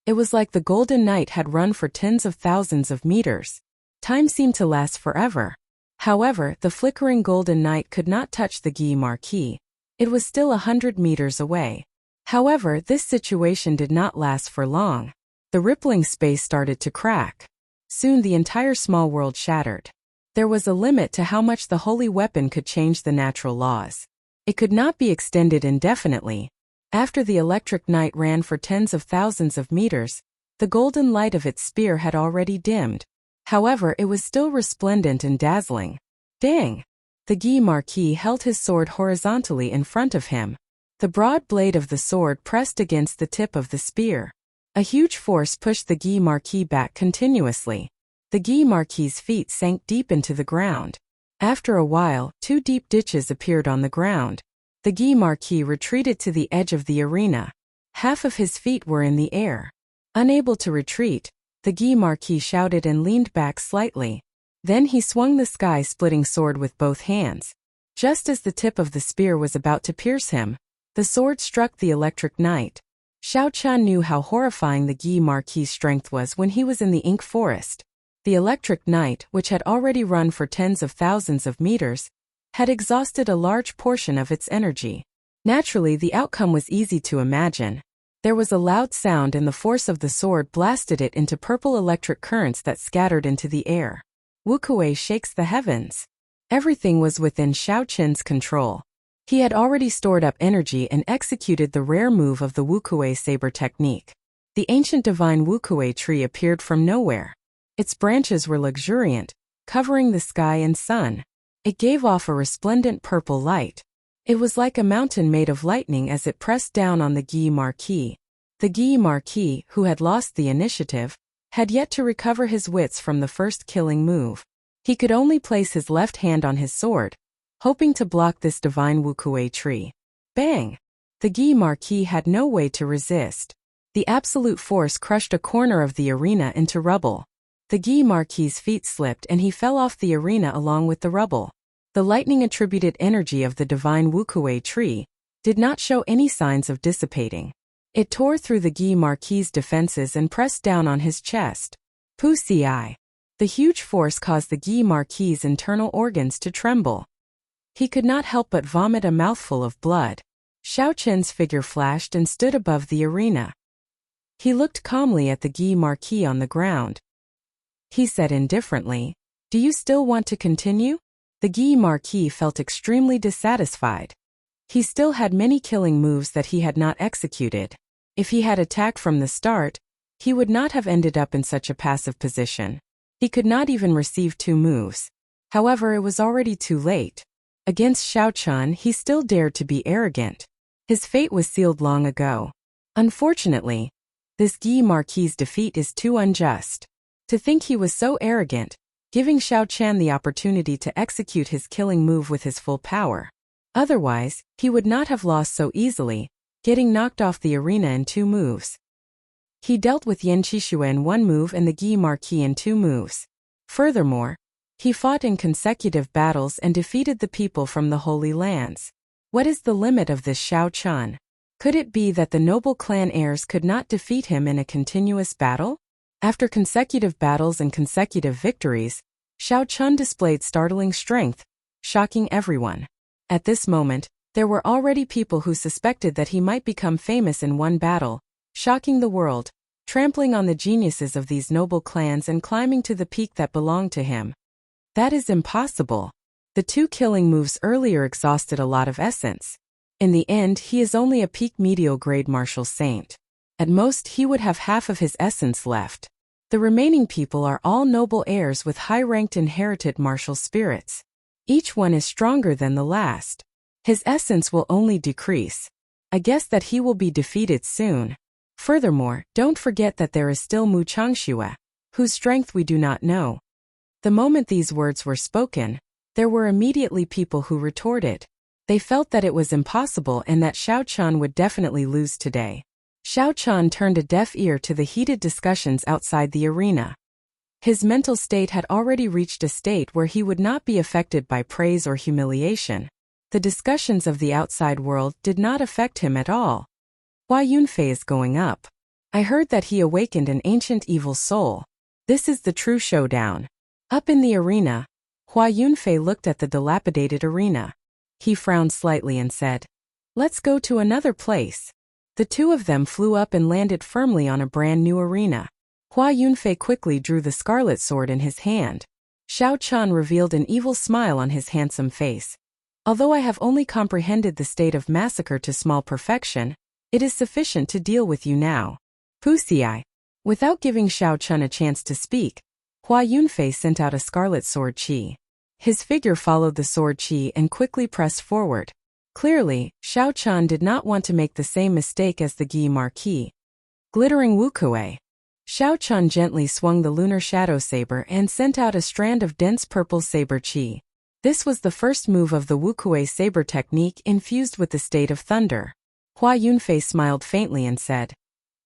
It was like the golden knight had run for tens of thousands of meters. Time seemed to last forever. However, the flickering golden knight could not touch the Gi Marquis. It was still 100 meters away. However, this situation did not last for long. The rippling space started to crack. Soon the entire small world shattered. There was a limit to how much the holy weapon could change the natural laws. It could not be extended indefinitely. After the electric knight ran for tens of thousands of meters, the golden light of its spear had already dimmed. However, it was still resplendent and dazzling. Dang! The Gi Marquis held his sword horizontally in front of him. The broad blade of the sword pressed against the tip of the spear. A huge force pushed the Gi Marquis back continuously. The Gi Marquis' feet sank deep into the ground. After a while, 2 deep ditches appeared on the ground. The Gi Marquis retreated to the edge of the arena. Half of his feet were in the air. Unable to retreat, the Gi Marquis shouted and leaned back slightly. Then he swung the sky-splitting sword with both hands. Just as the tip of the spear was about to pierce him, the sword struck the electric knight. Xiao Chan knew how horrifying the Gi Marquis' strength was when he was in the ink forest. The electric knight, which had already run for tens of thousands of meters, had exhausted a large portion of its energy. Naturally, the outcome was easy to imagine. There was a loud sound and the force of the sword blasted it into purple electric currents that scattered into the air. Wuxia shakes the heavens. Everything was within Xiao Chen's control. He had already stored up energy and executed the rare move of the Wuxia saber technique. The ancient divine Wuxia tree appeared from nowhere. Its branches were luxuriant, covering the sky and sun. It gave off a resplendent purple light. It was like a mountain made of lightning as it pressed down on the Gi Marquis. The Gi Marquis, who had lost the initiative, had yet to recover his wits from the first killing move. He could only place his left hand on his sword, hoping to block this divine Wuxia tree. Bang! The Guy Marquis had no way to resist. The absolute force crushed a corner of the arena into rubble. The Guy Marquis's feet slipped and he fell off the arena along with the rubble. The lightning-attributed energy of the divine Wuxia tree did not show any signs of dissipating. It tore through the Guy Marquis's defenses and pressed down on his chest. Wuxia. The huge force caused the Guy Marquis's internal organs to tremble. He could not help but vomit a mouthful of blood. Xiao Chen's figure flashed and stood above the arena. He looked calmly at the Guy Marquis on the ground. He said indifferently, "Do you still want to continue?" The Guy Marquis felt extremely dissatisfied. He still had many killing moves that he had not executed. If he had attacked from the start, he would not have ended up in such a passive position. He could not even receive 2 moves. However, it was already too late. Against Xiao Chen, he still dared to be arrogant. His fate was sealed long ago. Unfortunately, this Guy Marquis's defeat is too unjust. To think he was so arrogant, giving Xiao Chen the opportunity to execute his killing move with his full power. Otherwise, he would not have lost so easily, getting knocked off the arena in 2 moves. He dealt with Yan Qixue in 1 move and the Guy Marquis in 2 moves. Furthermore, he fought in consecutive battles and defeated the people from the Holy Lands. What is the limit of this Xiao Chen? Could it be that the noble clan heirs could not defeat him in a continuous battle? After consecutive battles and consecutive victories, Xiao Chen displayed startling strength, shocking everyone. At this moment, there were already people who suspected that he might become famous in one battle, shocking the world, trampling on the geniuses of these noble clans and climbing to the peak that belonged to him. That is impossible. The 2 killing moves earlier exhausted a lot of essence. In the end, he is only a peak medial grade martial saint. At most, he would have half of his essence left. The remaining people are all noble heirs with high-ranked inherited martial spirits. Each one is stronger than the last. His essence will only decrease. I guess that he will be defeated soon. Furthermore, don't forget that there is still Mu Changxue, whose strength we do not know. The moment these words were spoken, there were immediately people who retorted. They felt that it was impossible and that Xiao Chen would definitely lose today. Xiao Chen turned a deaf ear to the heated discussions outside the arena. His mental state had already reached a state where he would not be affected by praise or humiliation. The discussions of the outside world did not affect him at all. Hua Yunfei is going up. I heard that he awakened an ancient evil soul. This is the true showdown. Up in the arena, Hua Yunfei looked at the dilapidated arena. He frowned slightly and said, "Let's go to another place." The 2 of them flew up and landed firmly on a brand new arena. Hua Yunfei quickly drew the scarlet sword in his hand. Xiao Chen revealed an evil smile on his handsome face. "Although I have only comprehended the state of massacre to small perfection, it is sufficient to deal with you now." Wuxia. Without giving Xiao Chen a chance to speak, Hua Yunfei sent out a scarlet sword qi. His figure followed the sword qi and quickly pressed forward. Clearly, Xiao Chen did not want to make the same mistake as the Guy Marquis. Glittering Wuxia. Xiao Chen gently swung the lunar shadow saber and sent out a strand of dense purple saber qi. This was the first move of the Wuxia saber technique infused with the state of thunder. Hua Yunfei smiled faintly and said,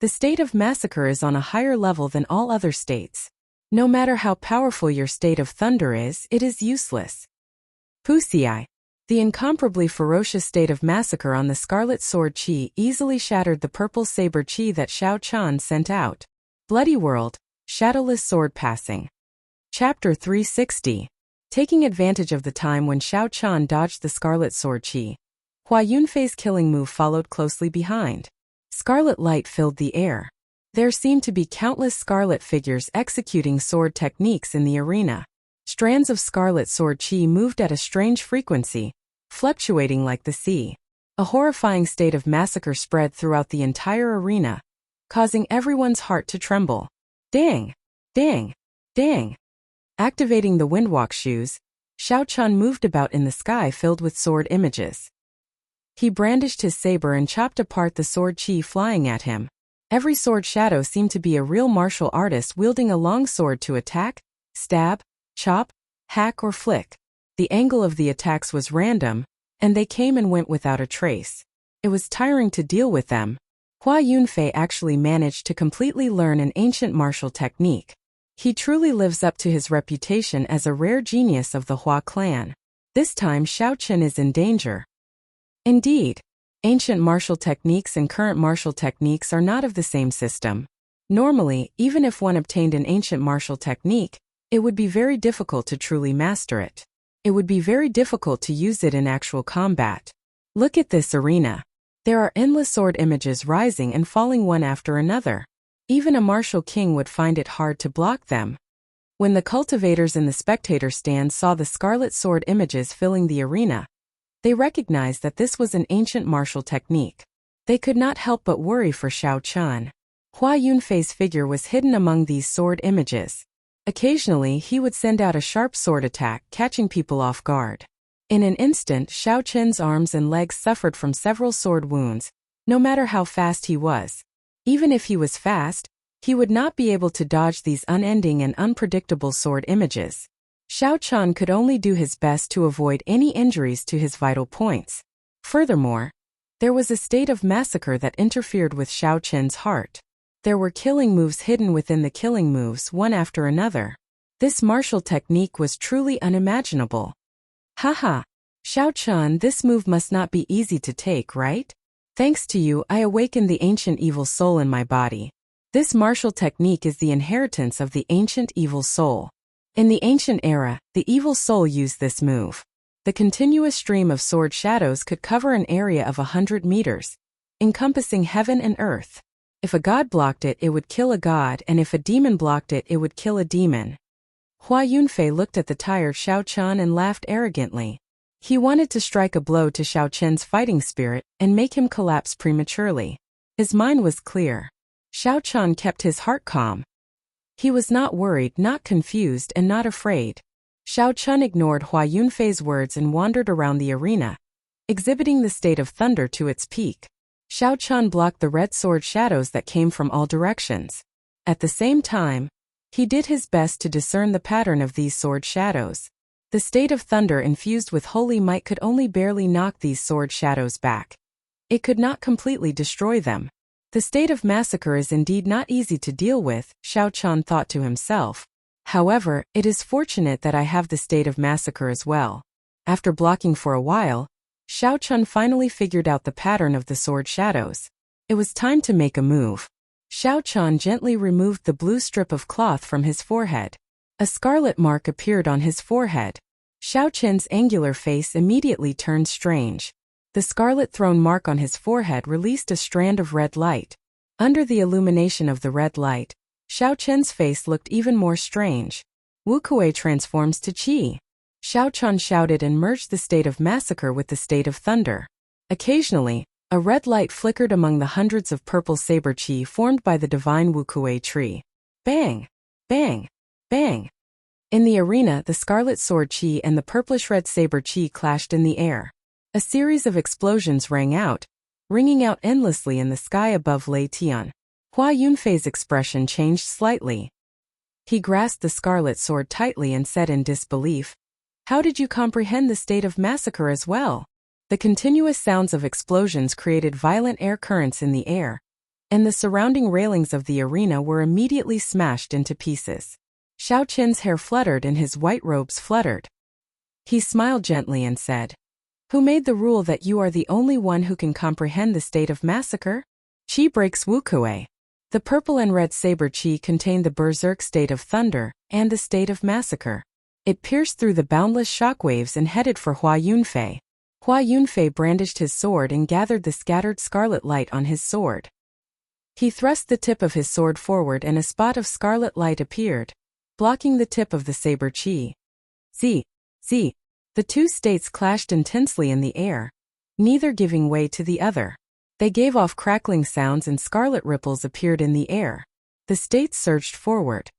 "The state of massacre is on a higher level than all other states. No matter how powerful your state of thunder is, it is useless." Wuxia. The incomparably ferocious state of massacre on the scarlet sword qi easily shattered the purple saber qi that Xiao Chen sent out. Bloody World, Shadowless Sword Passing. Chapter 360. Taking advantage of the time when Xiao Chen dodged the scarlet sword qi, Hua Yunfei's killing move followed closely behind. Scarlet light filled the air. There seemed to be countless scarlet figures executing sword techniques in the arena. Strands of scarlet sword qi moved at a strange frequency, fluctuating like the sea. A horrifying state of massacre spread throughout the entire arena, causing everyone's heart to tremble. Dang! Dang! Dang! Activating the windwalk shoes, Xiao Chen moved about in the sky filled with sword images. He brandished his saber and chopped apart the sword qi flying at him. Every sword shadow seemed to be a real martial artist wielding a long sword to attack, stab, chop, hack or flick. The angle of the attacks was random, and they came and went without a trace. It was tiring to deal with them. Hua Yunfei actually managed to completely learn an ancient martial technique. He truly lives up to his reputation as a rare genius of the Hua clan. This time Xiao Chen is in danger. Indeed, ancient martial techniques and current martial techniques are not of the same system. Normally, even if one obtained an ancient martial technique, it would be very difficult to truly master it. It would be very difficult to use it in actual combat. Look at this arena. There are endless sword images rising and falling one after another. Even a martial king would find it hard to block them. When the cultivators in the spectator stand saw the scarlet sword images filling the arena, they recognized that this was an ancient martial technique. They could not help but worry for Xiao Chen. Hua Yunfei's figure was hidden among these sword images. Occasionally he would send out a sharp sword attack, catching people off guard. In an instant, Xiao Chen's arms and legs suffered from several sword wounds, no matter how fast he was. Even if he was fast, he would not be able to dodge these unending and unpredictable sword images. Xiao Chen could only do his best to avoid any injuries to his vital points. Furthermore, there was a state of massacre that interfered with Xiao Chen's heart. There were killing moves hidden within the killing moves one after another. This martial technique was truly unimaginable. Haha, Xiao Chen, this move must not be easy to take, right? Thanks to you, I awakened the ancient evil soul in my body. This martial technique is the inheritance of the ancient evil soul. In the ancient era, the evil soul used this move. The continuous stream of sword shadows could cover an area of 100 meters, encompassing heaven and earth. If a god blocked it, it would kill a god, and if a demon blocked it, it would kill a demon. Hua Yunfei looked at the tired Xiao Chen and laughed arrogantly. He wanted to strike a blow to Xiao Chen's fighting spirit and make him collapse prematurely. His mind was clear. Xiao Chen kept his heart calm. He was not worried, not confused, and not afraid. Xiao Chen ignored Hua Yunfei's words and wandered around the arena, exhibiting the state of thunder to its peak. Xiao Chen blocked the red sword shadows that came from all directions. At the same time, he did his best to discern the pattern of these sword shadows. The state of thunder infused with holy might could only barely knock these sword shadows back. It could not completely destroy them. The state of massacre is indeed not easy to deal with, Xiao Chen thought to himself. However, it is fortunate that I have the state of massacre as well. After blocking for a while, Xiao Chen finally figured out the pattern of the sword shadows. It was time to make a move. Xiao Chen gently removed the blue strip of cloth from his forehead. A scarlet mark appeared on his forehead. Xiao Chen's angular face immediately turned strange. The scarlet throne mark on his forehead released a strand of red light. Under the illumination of the red light, Xiao Chen's face looked even more strange. Wuxia transforms to qi. Xiao Chen shouted and merged the state of massacre with the state of thunder. Occasionally, a red light flickered among the hundreds of purple saber qi formed by the divine Wuxia tree. Bang! Bang! Bang! In the arena, the scarlet sword qi and the purplish-red saber qi clashed in the air. A series of explosions rang out, ringing out endlessly in the sky above Lei Tian. Hua Yunfei's expression changed slightly. He grasped the scarlet sword tightly and said in disbelief, "How did you comprehend the state of massacre as well?" The continuous sounds of explosions created violent air currents in the air, and the surrounding railings of the arena were immediately smashed into pieces. Xiao Chen's hair fluttered and his white robes fluttered. He smiled gently and said, "Who made the rule that you are the only one who can comprehend the state of massacre?" Qi breaks Wuxia. The purple and red saber qi contained the berserk state of thunder and the state of massacre. It pierced through the boundless shockwaves and headed for Hua Yunfei. Hua Yunfei brandished his sword and gathered the scattered scarlet light on his sword. He thrust the tip of his sword forward and a spot of scarlet light appeared, blocking the tip of the saber qi. Z. The two states clashed intensely in the air, neither giving way to the other. They gave off crackling sounds and scarlet ripples appeared in the air. The states surged forward.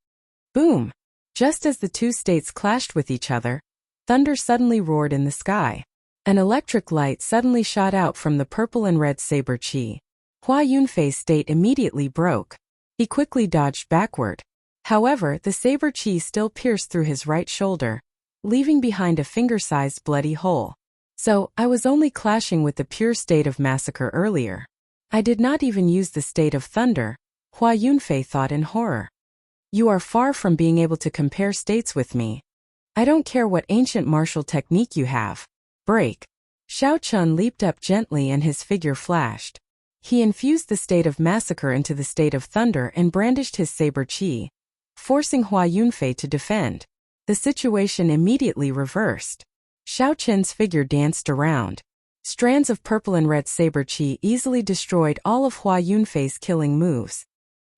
Boom! Just as the two states clashed with each other, thunder suddenly roared in the sky. An electric light suddenly shot out from the purple and red saber qi. Hua Yunfei's state immediately broke. He quickly dodged backward. However, the saber chi still pierced through his right shoulder, leaving behind a finger-sized bloody hole. So, I was only clashing with the pure state of massacre earlier. I did not even use the state of thunder, Hua Yunfei thought in horror. You are far from being able to compare states with me. I don't care what ancient martial technique you have. Break. Xiao Chun leaped up gently and his figure flashed. He infused the state of massacre into the state of thunder and brandished his saber chi, forcing Hua Yunfei to defend. The situation immediately reversed. Xiao Chun's figure danced around. Strands of purple and red saber chi easily destroyed all of Hua Yunfei's killing moves.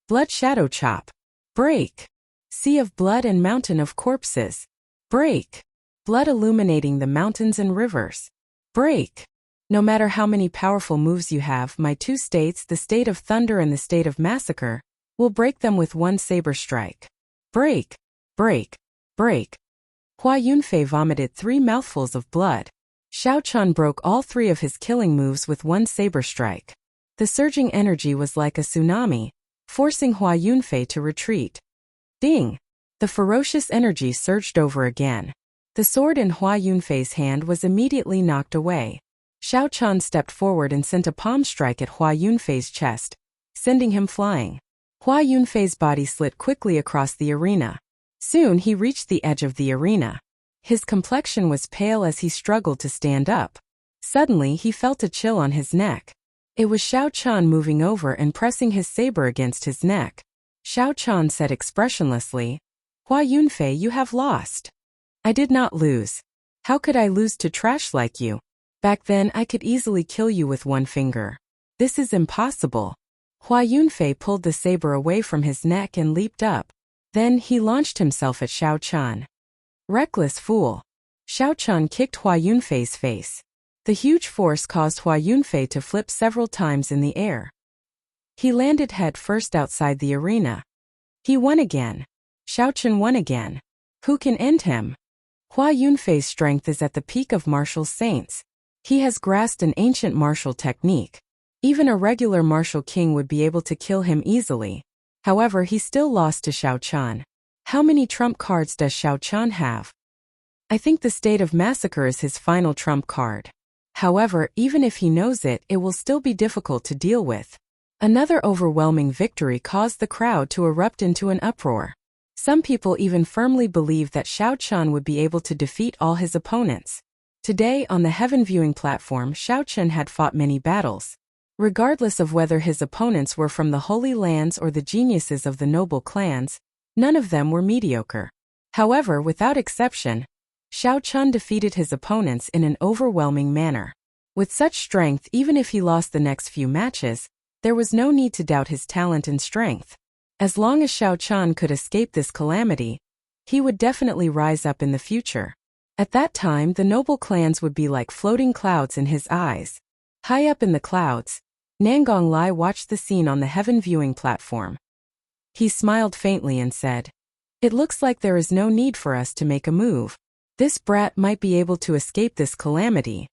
Blood shadow chop. Break. Sea of blood and mountain of corpses. Break. Blood illuminating the mountains and rivers. Break. No matter how many powerful moves you have, my two states, the state of thunder and the state of massacre, will break them with one saber strike. Break. Break. Break. Hua Yunfei vomited 3 mouthfuls of blood. Xiao Chun broke all 3 of his killing moves with one saber strike. The surging energy was like a tsunami, forcing Hua Yunfei to retreat. Ding! The ferocious energy surged over again. The sword in Hua Yunfei's hand was immediately knocked away. Xiao Chun stepped forward and sent a palm strike at Hua Yunfei's chest, sending him flying. Hua Yunfei's body slid quickly across the arena. Soon he reached the edge of the arena. His complexion was pale as he struggled to stand up. Suddenly he felt a chill on his neck. It was Xiao Chun moving over and pressing his saber against his neck. Xiao Chun said expressionlessly, "Hua Yunfei, you have lost." "I did not lose. How could I lose to trash like you? Back then I could easily kill you with one finger. This is impossible." Hua Yunfei pulled the saber away from his neck and leaped up. Then he launched himself at Xiao Chun. Reckless fool. Xiao Chun kicked Hua Yunfei's face. The huge force caused Hua Yunfei to flip several times in the air. He landed head first outside the arena. He won again. Xiao Chun won again. Who can end him? Hua Yunfei's strength is at the peak of martial saints. He has grasped an ancient martial technique. Even a regular martial king would be able to kill him easily. However, he still lost to Xiao Chun. How many trump cards does Xiao Chun have? I think the state of massacre is his final trump card. However, even if he knows it, it will still be difficult to deal with. Another overwhelming victory caused the crowd to erupt into an uproar. Some people even firmly believed that Xiao Chun would be able to defeat all his opponents. Today, on the heaven viewing platform, Xiao Chun had fought many battles. Regardless of whether his opponents were from the Holy Lands or the geniuses of the noble clans, none of them were mediocre. However, without exception, Xiao Chun defeated his opponents in an overwhelming manner. With such strength, even if he lost the next few matches, there was no need to doubt his talent and strength. As long as Xiao Chun could escape this calamity, he would definitely rise up in the future. At that time, the noble clans would be like floating clouds in his eyes. High up in the clouds, Nangong Lai watched the scene on the heaven viewing platform. He smiled faintly and said, "It looks like there is no need for us to make a move. This brat might be able to escape this calamity."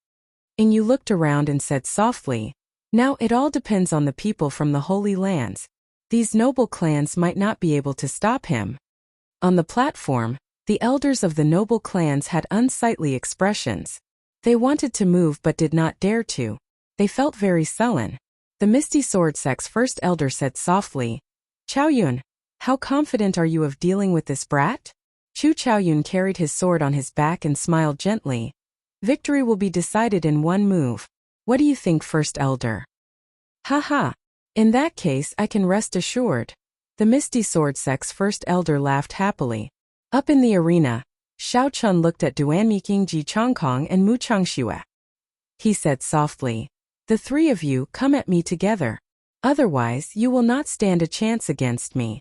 And you looked around and said softly, "Now it all depends on the people from the Holy Lands. These noble clans might not be able to stop him." On the platform, the elders of the noble clans had unsightly expressions. They wanted to move but did not dare to. They felt very sullen. The Misty Sword Sect's first elder said softly, "Chaoyun, how confident are you of dealing with this brat?" Chu Chaoyun carried his sword on his back and smiled gently. "Victory will be decided in one move. What do you think, first elder?" "Ha. In that case I can rest assured." The Misty Sword Sect's first elder laughed happily. Up in the arena, Xiao Chun looked at Duanmiqing Ji Chongkong and Mu Changxue. He said softly, "The 3 of you come at me together. Otherwise, you will not stand a chance against me."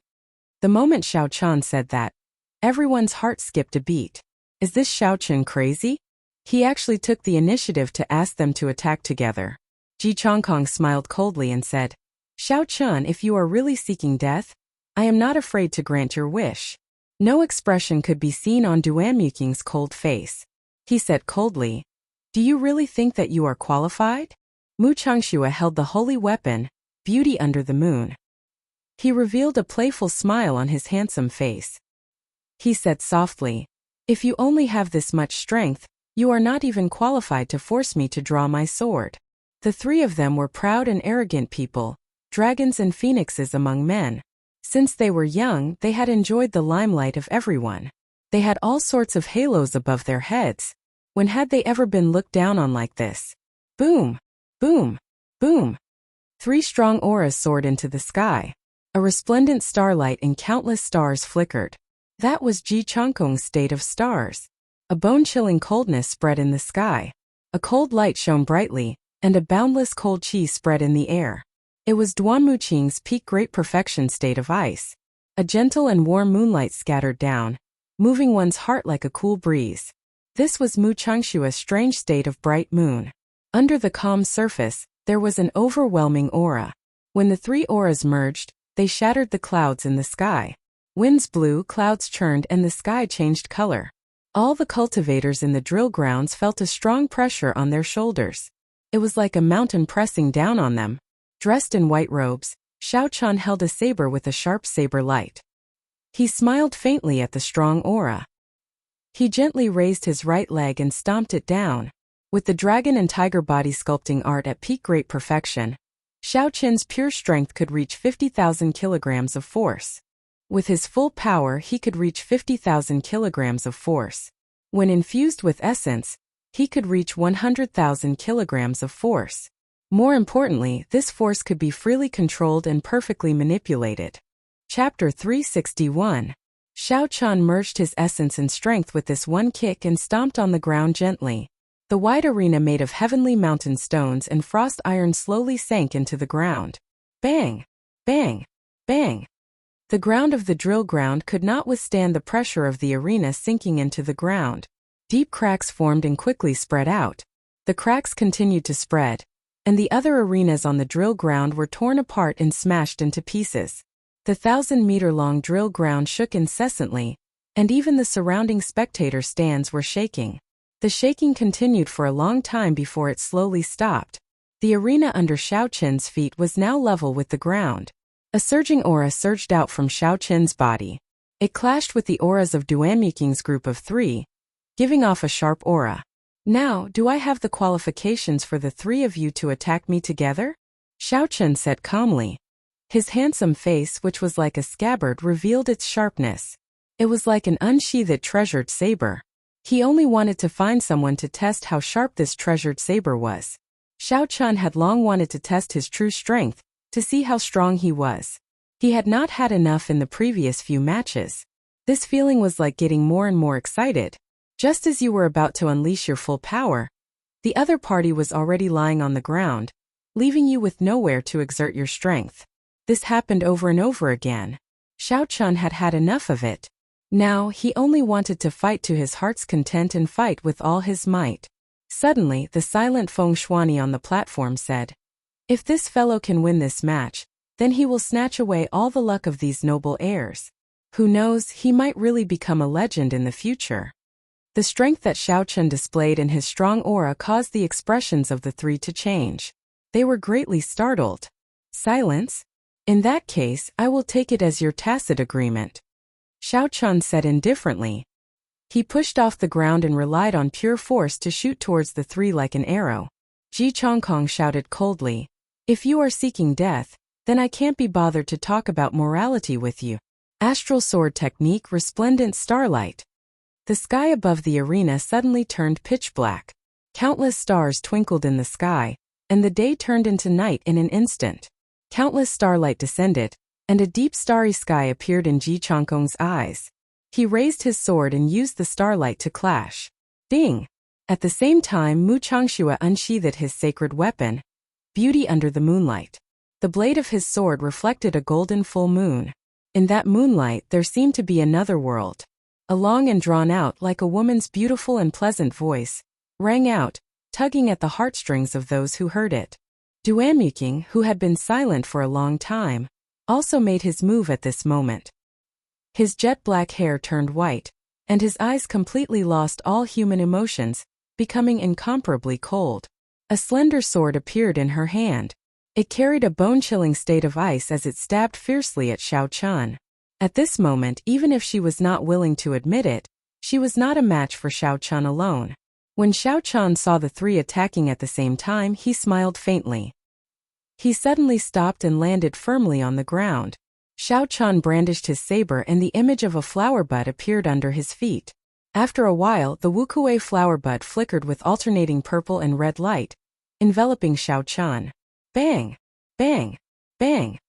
The moment Xiao Chun said that, everyone's heart skipped a beat. Is this Xiao Chun crazy? He actually took the initiative to ask them to attack together. Ji Chongkong smiled coldly and said, "Xiao Chun, if you are really seeking death, I am not afraid to grant your wish." No expression could be seen on Duanmiqing's cold face. He said coldly, "Do you really think that you are qualified?" Mu Changxue held the holy weapon, beauty under the moon. He revealed a playful smile on his handsome face. He said softly, "If you only have this much strength, you are not even qualified to force me to draw my sword." The three of them were proud and arrogant people, dragons and phoenixes among men. Since they were young, they had enjoyed the limelight of everyone. They had all sorts of halos above their heads. When had they ever been looked down on like this? Boom! Boom! Boom! Three strong auras soared into the sky. A resplendent starlight and countless stars flickered. That was Ji Changkong's state of stars. A bone-chilling coldness spread in the sky. A cold light shone brightly, and a boundless cold chi spread in the air. It was Duan Muqing's peak great perfection state of ice. A gentle and warm moonlight scattered down, moving one's heart like a cool breeze. This was Mu Changshua's strange state of bright moon. Under the calm surface, there was an overwhelming aura. When the three auras merged, they shattered the clouds in the sky. Winds blew, clouds churned, and the sky changed color. All the cultivators in the drill grounds felt a strong pressure on their shoulders. It was like a mountain pressing down on them. Dressed in white robes, Xiao Chan held a saber with a sharp saber light. He smiled faintly at the strong aura. He gently raised his right leg and stomped it down. With the dragon and tiger body sculpting art at peak great perfection, Xiao Qin's pure strength could reach 50,000 kilograms of force. With his full power, he could reach 50,000 kilograms of force. When infused with essence, he could reach 100,000 kilograms of force. More importantly, this force could be freely controlled and perfectly manipulated. Chapter 361. Xiao Chan merged his essence and strength with this one kick and stomped on the ground gently. The wide arena made of heavenly mountain stones and frost iron slowly sank into the ground. Bang! Bang! Bang! The ground of the drill ground could not withstand the pressure of the arena sinking into the ground. Deep cracks formed and quickly spread out. The cracks continued to spread, and the other arenas on the drill ground were torn apart and smashed into pieces. The 1,000-meter-long drill ground shook incessantly, and even the surrounding spectator stands were shaking. The shaking continued for a long time before it slowly stopped. The arena under Xiao Qin's feet was now level with the ground. A surging aura surged out from Xiao Qin's body. It clashed with the auras of Duan Muqing's group of three, giving off a sharp aura. "Now, do I have the qualifications for the three of you to attack me together?" Xiao Qin said calmly. His handsome face, which was like a scabbard, revealed its sharpness. It was like an unsheathed treasured saber. He only wanted to find someone to test how sharp this treasured saber was. Xiao Chan had long wanted to test his true strength, to see how strong he was. He had not had enough in the previous few matches. This feeling was like getting more and more excited. Just as you were about to unleash your full power, the other party was already lying on the ground, leaving you with nowhere to exert your strength. This happened over and over again. Xiao Chan had had enough of it. Now, he only wanted to fight to his heart's content and fight with all his might. Suddenly, the silent Feng Shuani on the platform said, "If this fellow can win this match, then he will snatch away all the luck of these noble heirs. Who knows, he might really become a legend in the future." The strength that Xiao Chen displayed in his strong aura caused the expressions of the three to change. They were greatly startled. "Silence? In that case, I will take it as your tacit agreement," Xiao Chen said indifferently. He pushed off the ground and relied on pure force to shoot towards the three like an arrow. Ji Changkong shouted coldly, "If you are seeking death, then I can't be bothered to talk about morality with you." Astral sword technique, resplendent starlight. The sky above the arena suddenly turned pitch black. Countless stars twinkled in the sky, and the day turned into night in an instant. Countless starlight descended, and a deep starry sky appeared in Ji Changkong's eyes. He raised his sword and used the starlight to clash. Ding! At the same time, Mu Changshua unsheathed his sacred weapon, beauty under the moonlight. The blade of his sword reflected a golden full moon. In that moonlight there seemed to be another world. A long and drawn out, like a woman's beautiful and pleasant voice, rang out, tugging at the heartstrings of those who heard it. Duan Muqing, who had been silent for a long time, also made his move at this moment. His jet-black hair turned white, and his eyes completely lost all human emotions, becoming incomparably cold. A slender sword appeared in her hand. It carried a bone-chilling state of ice as it stabbed fiercely at Xiao Chun. At this moment, even if she was not willing to admit it, she was not a match for Xiao Chun alone. When Xiao Chun saw the three attacking at the same time, he smiled faintly. He suddenly stopped and landed firmly on the ground. Xiao Chun brandished his saber and the image of a flower bud appeared under his feet. After a while, the Wuxia flower bud flickered with alternating purple and red light, enveloping Xiao Chun. Bang! Bang! Bang!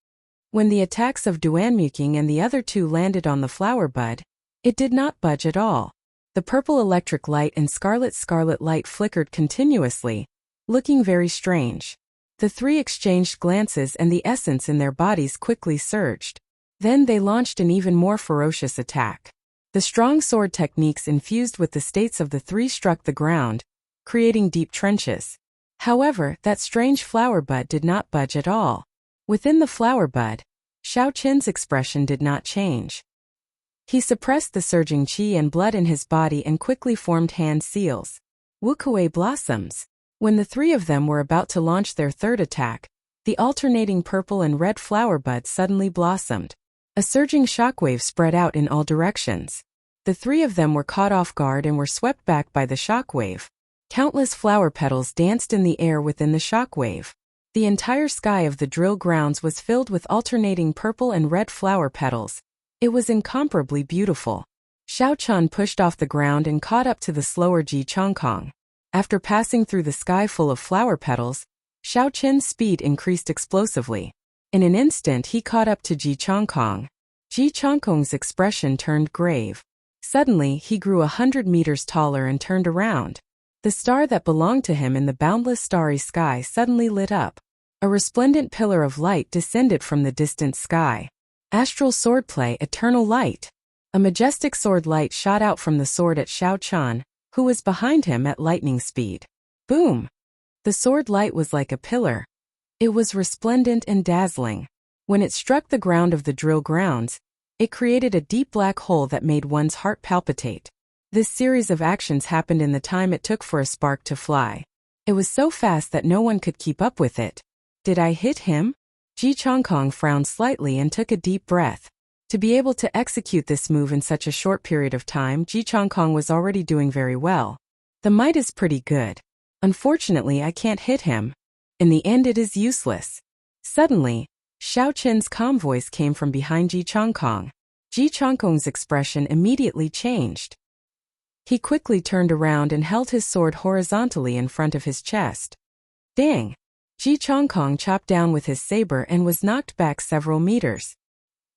When the attacks of Duanmuking and the other two landed on the flower bud, it did not budge at all. The purple electric light and scarlet light flickered continuously, looking very strange. The three exchanged glances and the essence in their bodies quickly surged. Then they launched an even more ferocious attack. The strong sword techniques infused with the states of the three struck the ground, creating deep trenches. However, that strange flower bud did not budge at all. Within the flower bud, Xiao Chun's expression did not change. He suppressed the surging qi and blood in his body and quickly formed hand seals. Wuxia blossoms. When the three of them were about to launch their third attack, the alternating purple and red flower bud suddenly blossomed. A surging shockwave spread out in all directions. The three of them were caught off guard and were swept back by the shockwave. Countless flower petals danced in the air within the shockwave. The entire sky of the drill grounds was filled with alternating purple and red flower petals. It was incomparably beautiful. Xiao Chun pushed off the ground and caught up to the slower Ji Chongkong. After passing through the sky full of flower petals, Xiao Chun's speed increased explosively. In an instant he caught up to Ji Chongkong. Ji Chongkong's expression turned grave. Suddenly he grew 100 meters taller and turned around. The star that belonged to him in the boundless starry sky suddenly lit up. A resplendent pillar of light descended from the distant sky. Astral swordplay, eternal light. A majestic sword light shot out from the sword at Xiao Chun, who was behind him at lightning speed. Boom! The sword light was like a pillar. It was resplendent and dazzling. When it struck the ground of the drill grounds, it created a deep black hole that made one's heart palpitate. This series of actions happened in the time it took for a spark to fly. It was so fast that no one could keep up with it. Did I hit him? Ji Chongkong frowned slightly and took a deep breath. To be able to execute this move in such a short period of time, Ji Chongkong was already doing very well. The might is pretty good. Unfortunately, I can't hit him. In the end, it is useless. Suddenly, Xiao Chun's calm voice came from behind Ji Chongkong. Ji Chongkong's expression immediately changed. He quickly turned around and held his sword horizontally in front of his chest. Dang! Ji Chongkong chopped down with his saber and was knocked back several meters.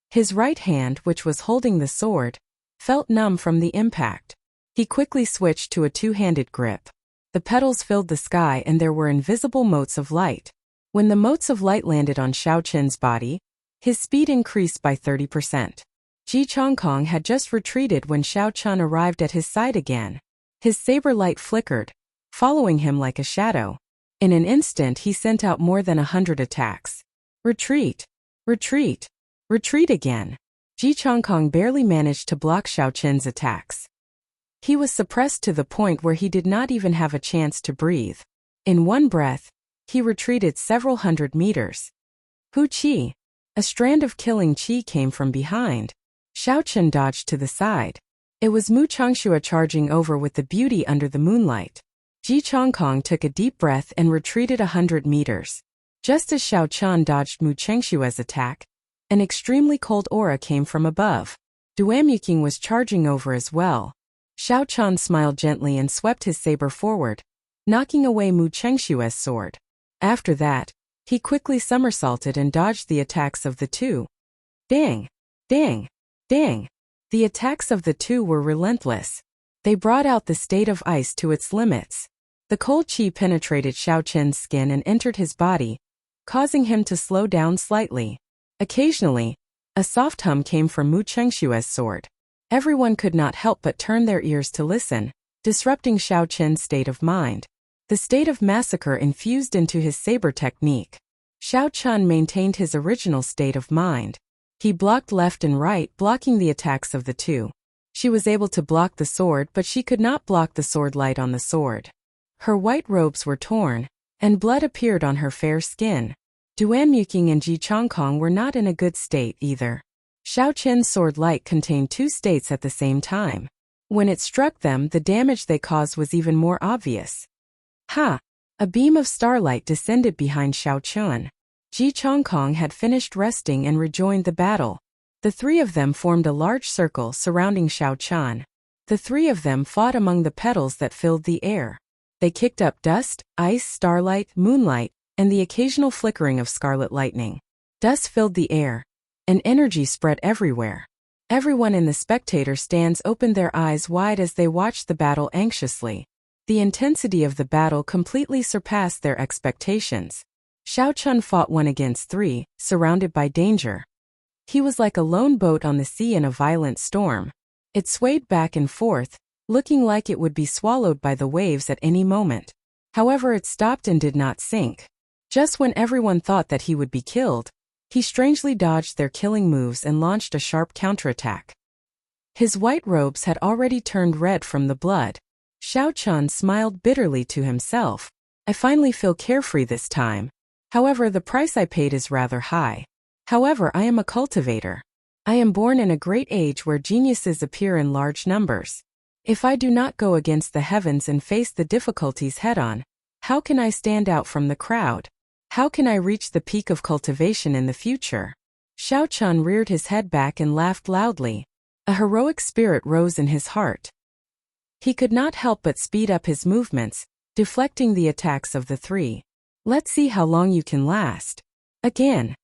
His right hand, which was holding the sword, felt numb from the impact. He quickly switched to a two-handed grip. The petals filled the sky and there were invisible motes of light. When the motes of light landed on Xiao Chun's body, his speed increased by 30%. Ji Chongkong had just retreated when Xiao Chun arrived at his side again. His saber light flickered, following him like a shadow. In an instant he sent out more than 100 attacks. Retreat! Retreat! Retreat again! Ji Chongkong barely managed to block Xiao Chun's attacks. He was suppressed to the point where he did not even have a chance to breathe. In one breath, he retreated several hundred meters. Hu Qi! A strand of killing qi came from behind. Xiao Chun dodged to the side. It was Mu Changxue charging over with the beauty under the moonlight. Ji Chongkong took a deep breath and retreated 100 meters. Just as Xiao Chun dodged Mu Changxue's attack, an extremely cold aura came from above. Duanmuking was charging over as well. Xiao Chun smiled gently and swept his saber forward, knocking away Mu Changxue's sword. After that, he quickly somersaulted and dodged the attacks of the two. Dang! Dang! Dang! The attacks of the two were relentless. They brought out the state of ice to its limits. The cold qi penetrated Xiao Chun's skin and entered his body, causing him to slow down slightly. Occasionally, a soft hum came from Mu Changxue's sword. Everyone could not help but turn their ears to listen, disrupting Xiao Chun's state of mind. The state of massacre infused into his saber technique. Xiao Chun maintained his original state of mind. He blocked left and right, blocking the attacks of the two. She was able to block the sword, but she could not block the sword light on the sword. Her white robes were torn, and blood appeared on her fair skin. Duanmuqing and Ji Chongkong were not in a good state either. Xiao Qian's sword light contained two states at the same time. When it struck them, the damage they caused was even more obvious. Ha! A beam of starlight descended behind Xiao Qian. Ji Chongkong had finished resting and rejoined the battle. The three of them formed a large circle surrounding Xiao Qian. The three of them fought among the petals that filled the air. They kicked up dust, ice, starlight, moonlight, and the occasional flickering of scarlet lightning. Dust filled the air, and energy spread everywhere. Everyone in the spectator stands opened their eyes wide as they watched the battle anxiously. The intensity of the battle completely surpassed their expectations. Xiao Qian fought 1 against 3, surrounded by danger. He was like a lone boat on the sea in a violent storm. It swayed back and forth, looking like it would be swallowed by the waves at any moment. However, it stopped and did not sink. Just when everyone thought that he would be killed, he strangely dodged their killing moves and launched a sharp counterattack. His white robes had already turned red from the blood. Xiao Qian smiled bitterly to himself. I finally feel carefree this time. However, the price I paid is rather high. However, I am a cultivator. I am born in a great age where geniuses appear in large numbers. If I do not go against the heavens and face the difficulties head-on, how can I stand out from the crowd? How can I reach the peak of cultivation in the future? Xiao Qian reared his head back and laughed loudly. A heroic spirit rose in his heart. He could not help but speed up his movements, deflecting the attacks of the three. Let's see how long you can last. Again.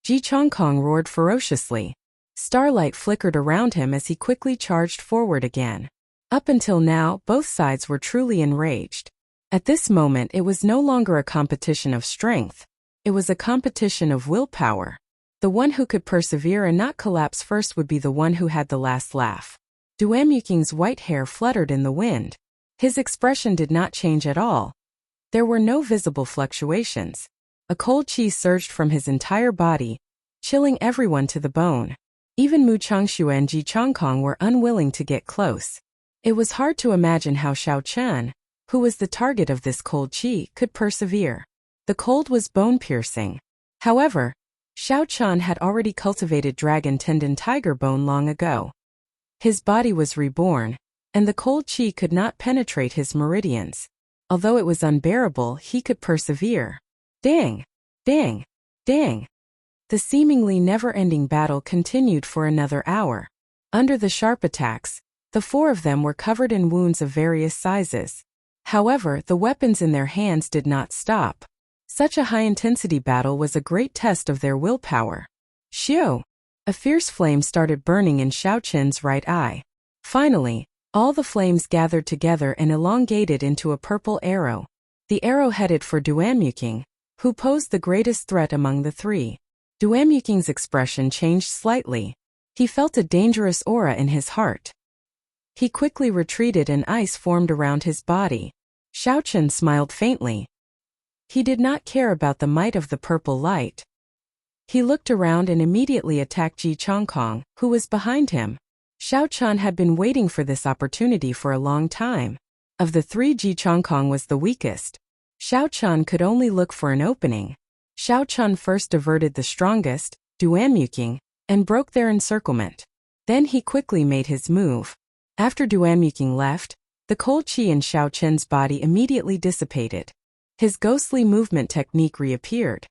Ji Chongkong roared ferociously. Starlight flickered around him as he quickly charged forward again. Up until now, both sides were truly enraged. At this moment, it was no longer a competition of strength. It was a competition of willpower. The one who could persevere and not collapse first would be the one who had the last laugh. Duanmuqing's white hair fluttered in the wind. His expression did not change at all. There were no visible fluctuations. A cold chi surged from his entire body, chilling everyone to the bone. Even Mu Changxue and Ji Chongkong were unwilling to get close. It was hard to imagine how Xiao Qian, who was the target of this cold chi, could persevere. The cold was bone-piercing. However, Xiao Qian had already cultivated dragon tendon tiger bone long ago. His body was reborn, and the cold chi could not penetrate his meridians. Although it was unbearable, he could persevere. Dang! Dang! Dang! The seemingly never-ending battle continued for another hour. Under the sharp attacks, the four of them were covered in wounds of various sizes. However, the weapons in their hands did not stop. Such a high-intensity battle was a great test of their willpower. Xiu! A fierce flame started burning in Xiao Qian's right eye. Finally, all the flames gathered together and elongated into a purple arrow. The arrow headed for Duanmuqing, who posed the greatest threat among the three. Duanmuqing's expression changed slightly. He felt a dangerous aura in his heart. He quickly retreated and ice formed around his body. Xiao Qian smiled faintly. He did not care about the might of the purple light. He looked around and immediately attacked Ji Chongkong, who was behind him. Xiao Qian had been waiting for this opportunity for a long time. Of the three, Ji Chongkong was the weakest. Xiao Qian could only look for an opening. Xiao Qian first diverted the strongest, Duanmuqing, and broke their encirclement. Then he quickly made his move. After Duanmuqing left, the cold chi in Xiao Qian's body immediately dissipated. His ghostly movement technique reappeared.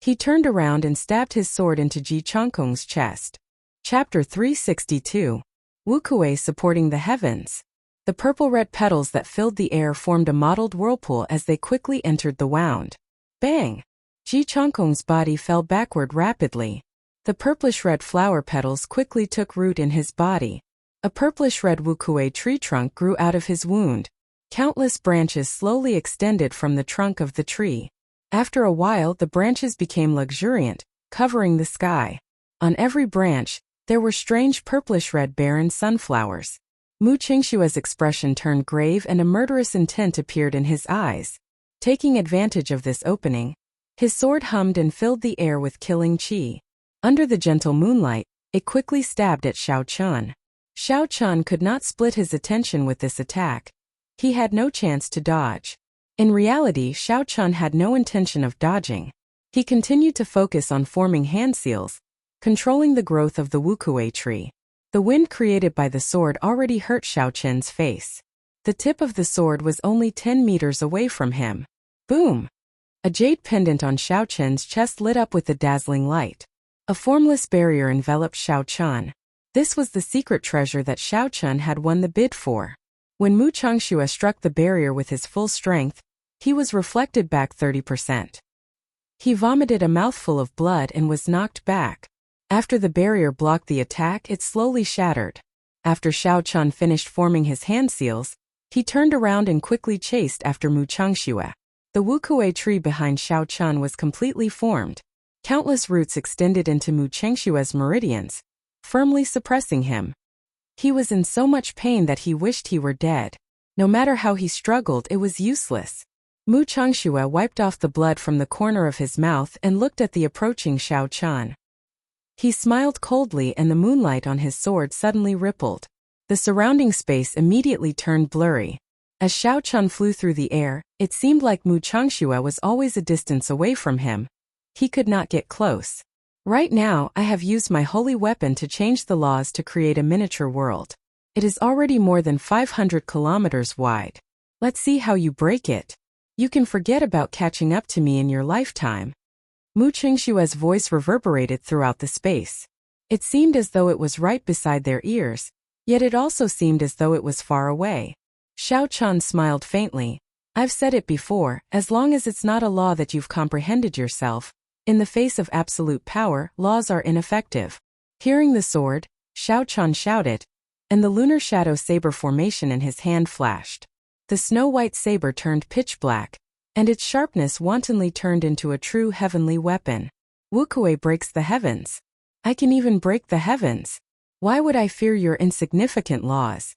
He turned around and stabbed his sword into Ji Chongkong's chest. Chapter 362. Wuxia supporting the heavens. The purple-red petals that filled the air formed a mottled whirlpool as they quickly entered the wound. Bang! Ji Chongkong's body fell backward rapidly. The purplish-red flower petals quickly took root in his body. A purplish-red Wuxia tree trunk grew out of his wound. Countless branches slowly extended from the trunk of the tree. After a while, the branches became luxuriant, covering the sky. On every branch, there were strange purplish-red barren sunflowers. Mu Qingshue's expression turned grave and a murderous intent appeared in his eyes. Taking advantage of this opening, his sword hummed and filled the air with killing chi. Under the gentle moonlight, it quickly stabbed at Xiao Qian. Xiao Qian could not split his attention with this attack. He had no chance to dodge. In reality, Xiao Qian had no intention of dodging. He continued to focus on forming hand seals, controlling the growth of the Wuxia tree. The wind created by the sword already hurt Xiao Chen's face. The tip of the sword was only 10 meters away from him. Boom! A jade pendant on Xiao Chen's chest lit up with a dazzling light. A formless barrier enveloped Xiao Chen. This was the secret treasure that Xiao Chen had won the bid for. When Mu Changxue struck the barrier with his full strength, he was reflected back 30%. He vomited a mouthful of blood and was knocked back. After the barrier blocked the attack, it slowly shattered. After Xiao Chen finished forming his hand seals, he turned around and quickly chased after Mu Changxue. The Wuxia tree behind Xiao Chen was completely formed. Countless roots extended into Mu Changxue's meridians, firmly suppressing him. He was in so much pain that he wished he were dead. No matter how he struggled, it was useless. Mu Changxue wiped off the blood from the corner of his mouth and looked at the approaching Xiao Chen. He smiled coldly and the moonlight on his sword suddenly rippled. The surrounding space immediately turned blurry. As Xiao Chen flew through the air, it seemed like Mu Changxue was always a distance away from him. He could not get close. Right now, I have used my holy weapon to change the laws to create a miniature world. It is already more than 500 kilometers wide. Let's see how you break it. You can forget about catching up to me in your lifetime. Mu Changxue's voice reverberated throughout the space. It seemed as though it was right beside their ears, yet it also seemed as though it was far away. Xiao Chen smiled faintly. I've said it before, as long as it's not a law that you've comprehended yourself, in the face of absolute power, laws are ineffective. Hearing the sword, Xiao Chen shouted, and the lunar shadow saber formation in his hand flashed. The snow-white saber turned pitch black, and its sharpness wantonly turned into a true heavenly weapon. Wuxia breaks the heavens. I can even break the heavens. Why would I fear your insignificant laws?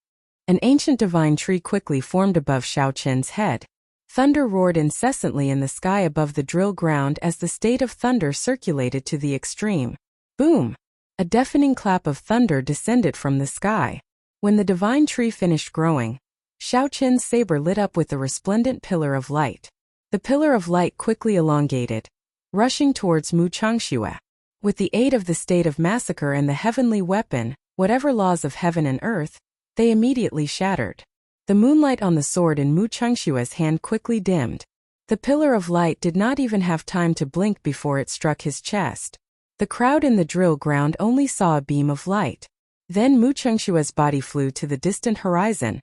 An ancient divine tree quickly formed above Xiao Chen's head. Thunder roared incessantly in the sky above the drill ground as the state of thunder circulated to the extreme. Boom! A deafening clap of thunder descended from the sky. When the divine tree finished growing, Xiao Chen's saber lit up with a resplendent pillar of light. The pillar of light quickly elongated, rushing towards Mu Changxue. With the aid of the state of massacre and the heavenly weapon, whatever laws of heaven and earth, they immediately shattered. The moonlight on the sword in Mu Changxue's hand quickly dimmed. The pillar of light did not even have time to blink before it struck his chest. The crowd in the drill ground only saw a beam of light. Then Mu Changxue's body flew to the distant horizon,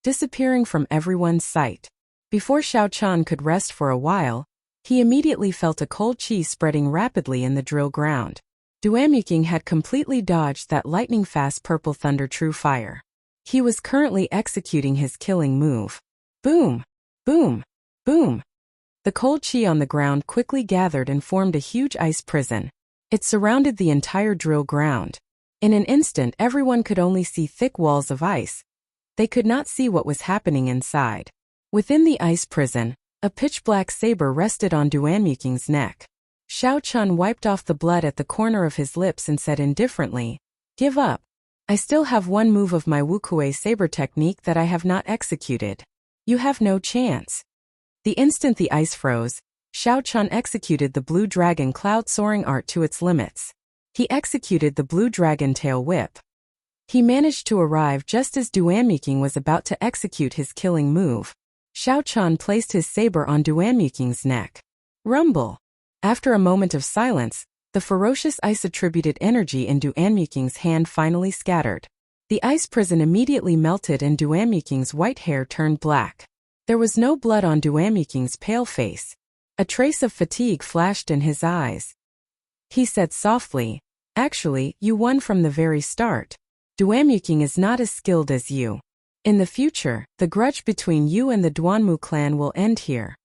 disappearing from everyone's sight. Before Xiao Chen could rest for a while, he immediately felt a cold chi spreading rapidly in the drill ground. Duanmuking had completely dodged that lightning-fast purple thunder true fire. He was currently executing his killing move. Boom! Boom! Boom! The cold chi on the ground quickly gathered and formed a huge ice prison. It surrounded the entire drill ground. In an instant, everyone could only see thick walls of ice. They could not see what was happening inside. Within the ice prison, a pitch-black saber rested on Duanmuking's neck. Xiao Chen wiped off the blood at the corner of his lips and said indifferently, "Give up. I still have one move of my Wuxia saber technique that I have not executed. You have no chance." The instant the ice froze, Xiao Chen executed the blue dragon cloud soaring art to its limits. He executed the blue dragon tail whip. He managed to arrive just as Duanmuking was about to execute his killing move. Xiao Chen placed his saber on Duanmuking's neck. Rumble! After a moment of silence, the ferocious ice-attributed energy in Duanmuking's hand finally scattered. The ice prison immediately melted and Duanmuking's white hair turned black. There was no blood on Duanmuking's pale face. A trace of fatigue flashed in his eyes. He said softly, "Actually, you won from the very start. Duanmuking is not as skilled as you. In the future, the grudge between you and the Duanmu clan will end here."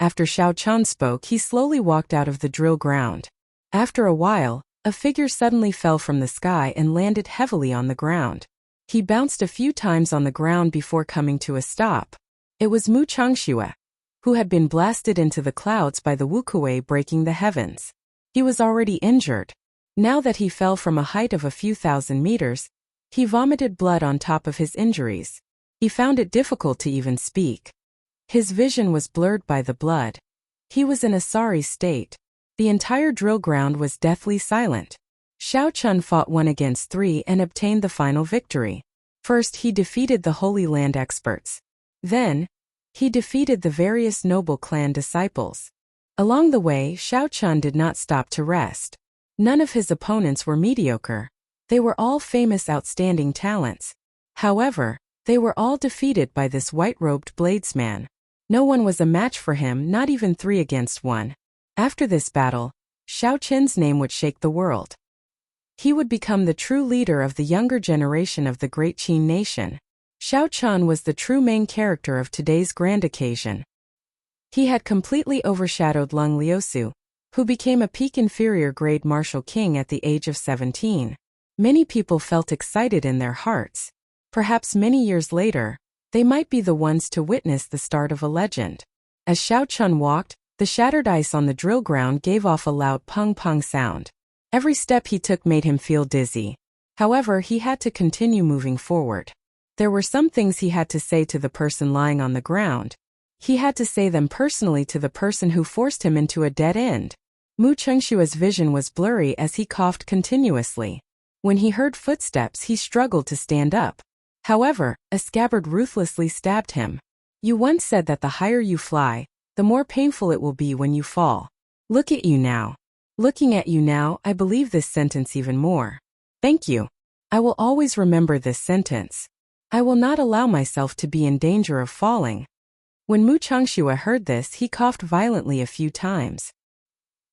After Xiao Chen spoke, he slowly walked out of the drill ground. After a while, a figure suddenly fell from the sky and landed heavily on the ground. He bounced a few times on the ground before coming to a stop. It was Mu Changxue, who had been blasted into the clouds by the Wuxia breaking the heavens. He was already injured. Now that he fell from a height of a few thousand meters, he vomited blood on top of his injuries. He found it difficult to even speak. His vision was blurred by the blood. He was in a sorry state. The entire drill ground was deathly silent. Xiao Chun fought 1 against 3 and obtained the final victory. First, he defeated the Holy Land experts. Then, he defeated the various noble clan disciples. Along the way, Xiao Chun did not stop to rest. None of his opponents were mediocre. They were all famous, outstanding talents. However, they were all defeated by this white-robed bladesman. No one was a match for him, not even 3 against 1. After this battle, Xiao Chun's name would shake the world. He would become the true leader of the younger generation of the great Qin nation. Xiao Chun was the true main character of today's grand occasion. He had completely overshadowed Lung Liusu, who became a peak inferior grade martial king at the age of 17. Many people felt excited in their hearts. Perhaps many years later, they might be the ones to witness the start of a legend. As Xiao Chun walked, the shattered ice on the drill ground gave off a loud pung-pung sound. Every step he took made him feel dizzy. However, he had to continue moving forward. There were some things he had to say to the person lying on the ground. He had to say them personally to the person who forced him into a dead end. Mu Chengshua's vision was blurry as he coughed continuously. When he heard footsteps, he struggled to stand up. However, a scabbard ruthlessly stabbed him. You once said that the higher you fly, the more painful it will be when you fall. Look at you now. Looking at you now, I believe this sentence even more. Thank you. I will always remember this sentence. I will not allow myself to be in danger of falling. When Mu Chengshua heard this, he coughed violently a few times.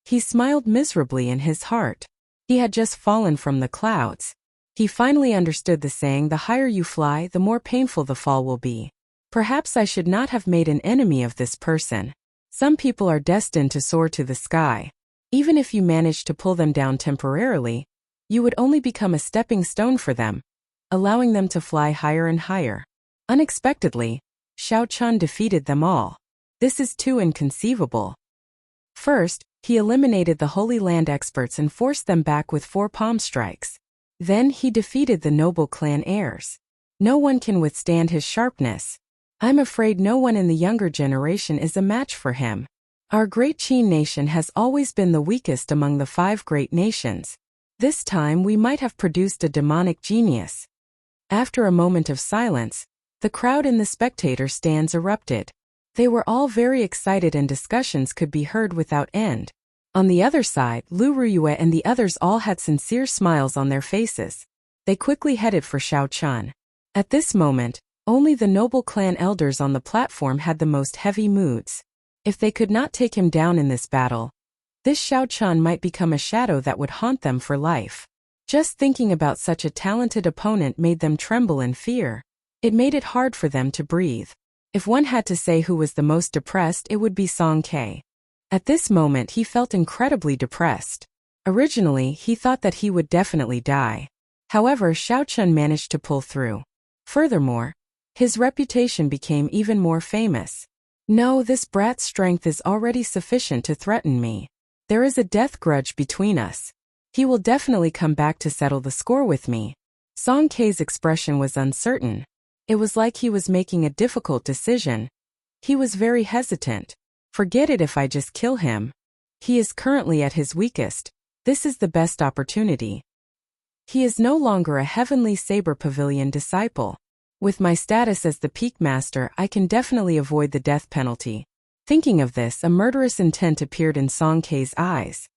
He smiled miserably in his heart. He had just fallen from the clouds. He finally understood the saying, the higher you fly, the more painful the fall will be. Perhaps I should not have made an enemy of this person. Some people are destined to soar to the sky. Even if you manage to pull them down temporarily, you would only become a stepping stone for them, allowing them to fly higher and higher. Unexpectedly, Xiao Chun defeated them all. This is too inconceivable. First, he eliminated the Holy Land experts and forced them back with 4 palm strikes. Then he defeated the noble clan heirs. No one can withstand his sharpness. I'm afraid no one in the younger generation is a match for him. Our great Qin nation has always been the weakest among the 5 great nations. This time we might have produced a demonic genius. After a moment of silence, the crowd in the spectator stands erupted. They were all very excited and discussions could be heard without end. On the other side, Lu Ruyue and the others all had sincere smiles on their faces. They quickly headed for Xiao Chun. At this moment, only the noble clan elders on the platform had the most heavy moods. If they could not take him down in this battle, this Xiao Chun might become a shadow that would haunt them for life. Just thinking about such a talented opponent made them tremble in fear. It made it hard for them to breathe. If one had to say who was the most depressed, it would be Song Ke. At this moment he felt incredibly depressed. Originally, he thought that he would definitely die. However, Xiao Chun managed to pull through. Furthermore, his reputation became even more famous. No, this brat's strength is already sufficient to threaten me. There is a death grudge between us. He will definitely come back to settle the score with me. Song Ke's expression was uncertain. It was like he was making a difficult decision. He was very hesitant. Forget it if I just kill him. He is currently at his weakest. This is the best opportunity. He is no longer a Heavenly Saber Pavilion disciple. With my status as the Peak Master, I can definitely avoid the death penalty. Thinking of this, a murderous intent appeared in Song Ke's eyes.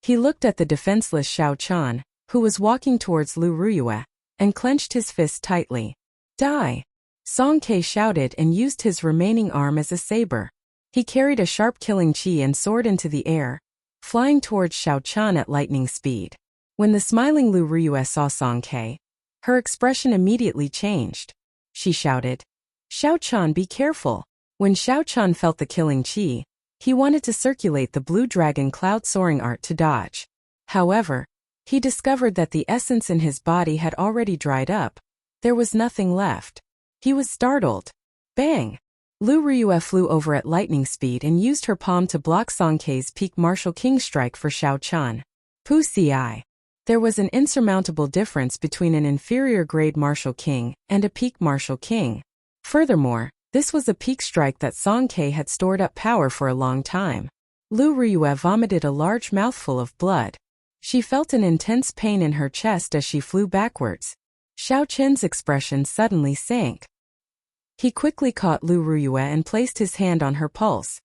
He looked at the defenseless Xiao Chun, who was walking towards Lu Ruyue, and clenched his fist tightly. Die! Song Ke shouted and used his remaining arm as a saber. He carried a sharp killing chi and soared into the air, flying towards Xiao Chun at lightning speed. When the smiling Lu Ruyue saw Song Ke, her expression immediately changed. She shouted, "Xiao Chun, be careful!" When Xiao Chun felt the killing chi, he wanted to circulate the blue dragon cloud soaring art to dodge. However, he discovered that the essence in his body had already dried up. There was nothing left. He was startled. Bang! Lu Ruyue flew over at lightning speed and used her palm to block Song Ke's peak martial king strike for Xiao Chun. Pu Ci. There was an insurmountable difference between an inferior grade martial king and a peak martial king. Furthermore, this was a peak strike that Song Ke had stored up power for a long time. Lu Ruyue vomited a large mouthful of blood. She felt an intense pain in her chest as she flew backwards. Xiao Qin's expression suddenly sank. He quickly caught Lu Ruyue and placed his hand on her pulse.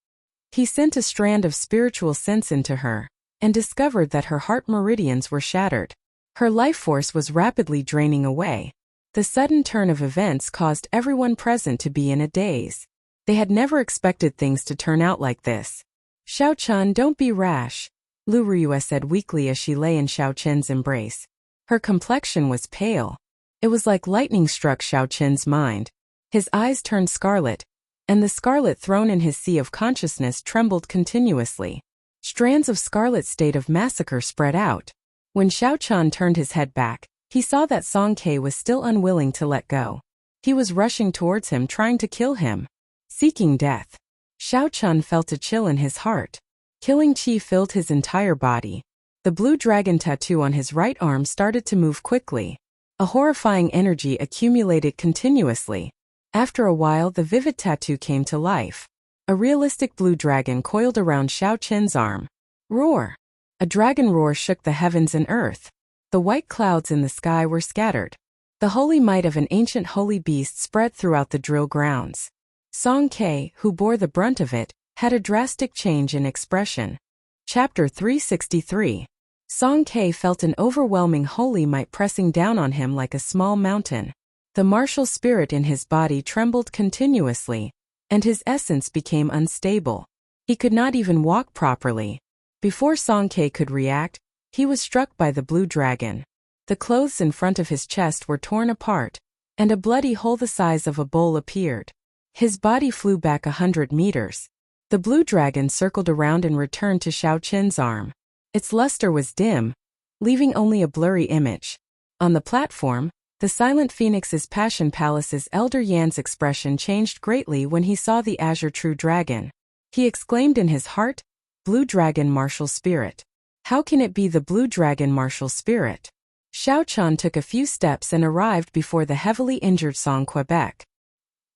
He sent a strand of spiritual sense into her, and discovered that her heart meridians were shattered. Her life force was rapidly draining away. The sudden turn of events caused everyone present to be in a daze. They had never expected things to turn out like this. Xiao Qin, don't be rash, Lu Ruyue said weakly as she lay in Xiao Qin's embrace. Her complexion was pale. It was like lightning struck Xiao Qin's mind. His eyes turned scarlet, and the scarlet throne in his sea of consciousness trembled continuously. Strands of scarlet state of massacre spread out. When Xiao Qin turned his head back, he saw that Song Ke was still unwilling to let go. He was rushing towards him, trying to kill him. Seeking death. Xiao Qin felt a chill in his heart. Killing chi filled his entire body. The blue dragon tattoo on his right arm started to move quickly. A horrifying energy accumulated continuously. After a while, the vivid tattoo came to life. A realistic blue dragon coiled around Xiao Qin's arm. Roar! A dragon roar shook the heavens and earth. The white clouds in the sky were scattered. The holy might of an ancient holy beast spread throughout the drill grounds. Song Ke, who bore the brunt of it, had a drastic change in expression. Chapter 363. Song Ke felt an overwhelming holy might pressing down on him like a small mountain. The martial spirit in his body trembled continuously, and his essence became unstable. He could not even walk properly. Before Song Ke could react, he was struck by the blue dragon. The clothes in front of his chest were torn apart, and a bloody hole the size of a bowl appeared. His body flew back 100 meters. The blue dragon circled around and returned to Xiao Qin's arm. Its luster was dim, leaving only a blurry image. On the platform, the Silent Phoenix's Passion Palace's Elder Yan's expression changed greatly when he saw the Azure True Dragon. He exclaimed in his heart, "Blue Dragon Martial Spirit. How can it be the Blue Dragon Martial Spirit?" Xiao Qin took a few steps and arrived before the heavily injured Song Quebec.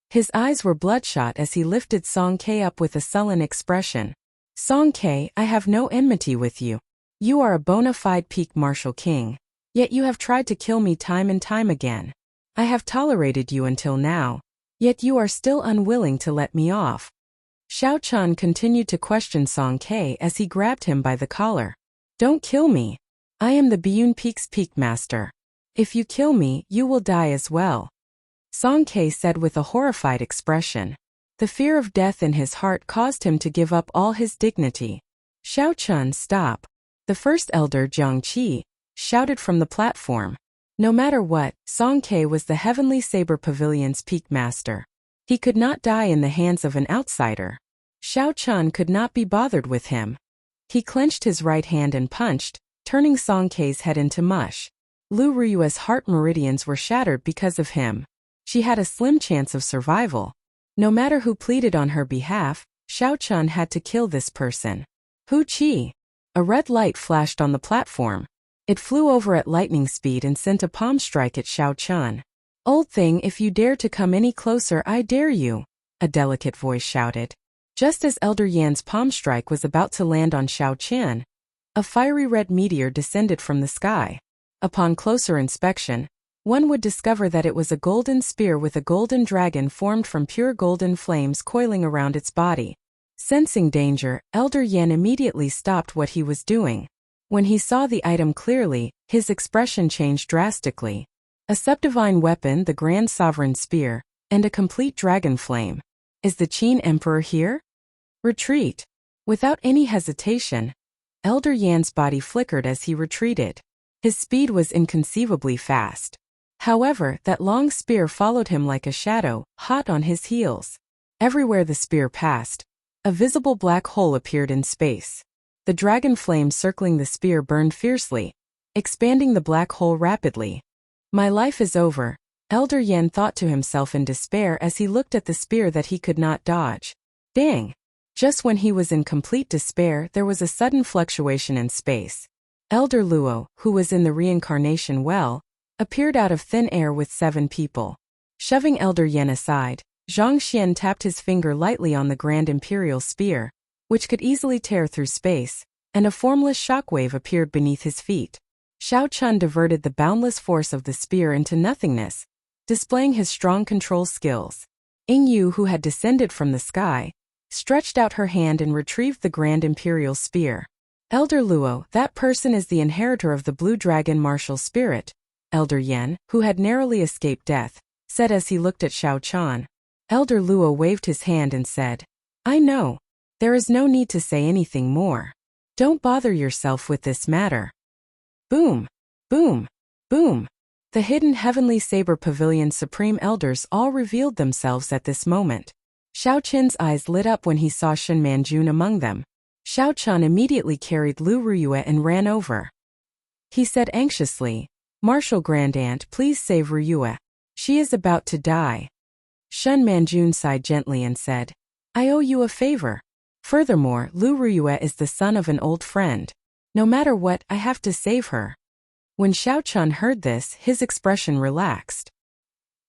His eyes were bloodshot as he lifted Song Ke up with a sullen expression. "Song Ke, I have no enmity with you. You are a bona fide peak martial king. Yet you have tried to kill me time and time again. I have tolerated you until now. Yet you are still unwilling to let me off." Xiao Qin continued to question Song Ke as he grabbed him by the collar. "Don't kill me. I am the Biyun Peak's Peak Master. If you kill me, you will die as well," Song Ke said with a horrified expression. The fear of death in his heart caused him to give up all his dignity. "Xiao Qin, stop." The first elder, Jiang Qi, shouted from the platform. No matter what, Song Ke was the Heavenly Saber Pavilion's peak master. He could not die in the hands of an outsider. Xiao Qin could not be bothered with him. He clenched his right hand and punched, turning Song Ke's head into mush. Lu Ruyue's heart meridians were shattered because of him. She had a slim chance of survival. No matter who pleaded on her behalf, Xiao Qin had to kill this person. Hu Qi. A red light flashed on the platform. It flew over at lightning speed and sent a palm strike at Xiao Qin. "Old thing, if you dare to come any closer, I dare you," a delicate voice shouted. Just as Elder Yan's palm strike was about to land on Xiao Qin, a fiery red meteor descended from the sky. Upon closer inspection, one would discover that it was a golden spear with a golden dragon formed from pure golden flames coiling around its body. Sensing danger, Elder Yan immediately stopped what he was doing. When he saw the item clearly, his expression changed drastically. A subdivine weapon, the Grand Sovereign Spear, and a complete dragon flame. Is the Qin Emperor here? Retreat. Without any hesitation, Elder Yan's body flickered as he retreated. His speed was inconceivably fast. However, that long spear followed him like a shadow, hot on his heels. Everywhere the spear passed, a visible black hole appeared in space. The dragon flame circling the spear burned fiercely, expanding the black hole rapidly. "My life is over," Elder Yan thought to himself in despair as he looked at the spear that he could not dodge. Dang! Just when he was in complete despair, there was a sudden fluctuation in space. Elder Luo, who was in the reincarnation well, appeared out of thin air with 7 people. Shoving Elder Yan aside, Zhang Xian tapped his finger lightly on the Grand Imperial Spear. which could easily tear through space, and a formless shockwave appeared beneath his feet. Xiao Chun diverted the boundless force of the spear into nothingness, displaying his strong control skills. Ying Yu, who had descended from the sky, stretched out her hand and retrieved the Grand Imperial Spear. Elder Luo, that person is the inheritor of the Blue Dragon martial spirit, Elder Yen, who had narrowly escaped death, said as he looked at Xiao Chun. Elder Luo waved his hand and said, I know. There is no need to say anything more. Don't bother yourself with this matter. Boom! Boom! Boom! The hidden Heavenly Saber Pavilion's supreme elders all revealed themselves at this moment. Xiao Qin's eyes lit up when he saw Shen Manjun among them. Xiao Chun immediately carried Lu Ruyue and ran over. He said anxiously, Martial Grand Aunt, please save Ruyue. She is about to die. Shen Manjun sighed gently and said, I owe you a favor. Furthermore, Lu Ruyue is the son of an old friend. No matter what, I have to save her. When Xiao Chun heard this, his expression relaxed.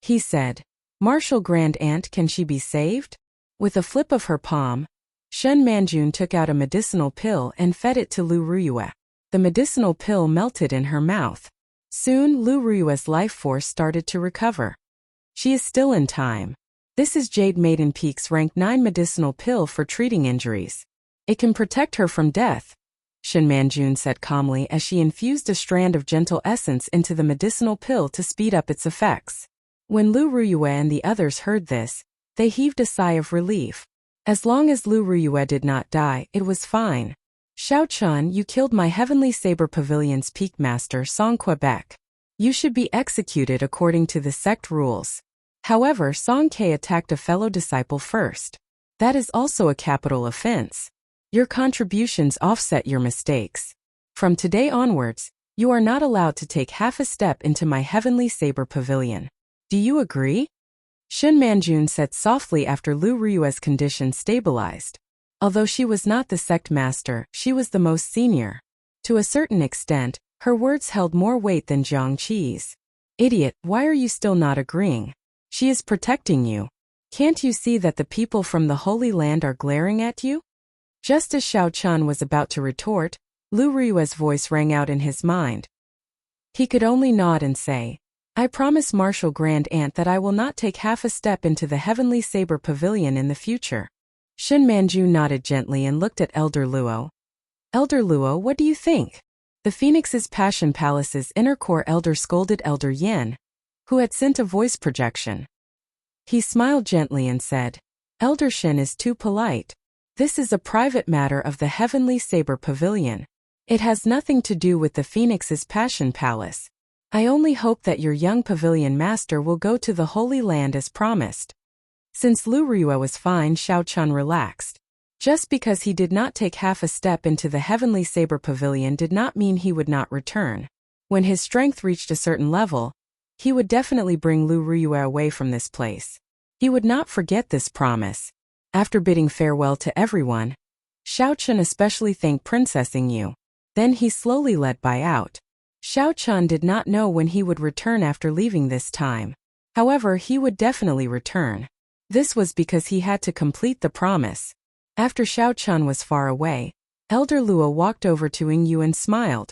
He said, Martial Grand Aunt, can she be saved? With a flip of her palm, Shen Manjun took out a medicinal pill and fed it to Lu Ruyue. The medicinal pill melted in her mouth. Soon, Lu Ruyue's life force started to recover. She is still in time. This is Jade Maiden Peak's rank 9 medicinal pill for treating injuries. It can protect her from death, Shen Manjun said calmly as she infused a strand of gentle essence into the medicinal pill to speed up its effects. When Lu Ruyue and the others heard this, they heaved a sigh of relief. As long as Lu Ruyue did not die, it was fine. Xiao Chun, you killed my Heavenly Saber Pavilion's peak master Song Quebec. You should be executed according to the sect rules. However, Song Ke attacked a fellow disciple first. That is also a capital offense. Your contributions offset your mistakes. From today onwards, you are not allowed to take half a step into my Heavenly Saber Pavilion. Do you agree? Shen Manjun said softly after Lu Ruyue's condition stabilized. Although she was not the sect master, she was the most senior. To a certain extent, her words held more weight than Jiang Qi's. Idiot, why are you still not agreeing? She is protecting you. Can't you see that the people from the Holy Land are glaring at you? Just as Xiao Chun was about to retort, Lu Ruyue's voice rang out in his mind. He could only nod and say, I promise Martial Grand Aunt that I will not take half a step into the Heavenly Saber Pavilion in the future. Shen Manjun nodded gently and looked at Elder Luo. Elder Luo, what do you think? The Phoenix's Passion Palace's inner core elder scolded Elder Yen, who had sent a voice projection. He smiled gently and said, Elder Shen is too polite. This is a private matter of the Heavenly Saber Pavilion. It has nothing to do with the Phoenix's Passion Palace. I only hope that your young pavilion master will go to the Holy Land as promised. Since Lu Ruyue was fine, Xiao Chun relaxed. Just because he did not take half a step into the Heavenly Saber Pavilion did not mean he would not return. When his strength reached a certain level, he would definitely bring Lu Ruyue away from this place. He would not forget this promise. After bidding farewell to everyone, Xiao Chun especially thanked Princess Ying Yu. Then he slowly led Bai out. Xiao Chun did not know when he would return after leaving this time. However, he would definitely return. This was because he had to complete the promise. After Xiao Chun was far away, Elder Luo walked over to Ying Yu and smiled.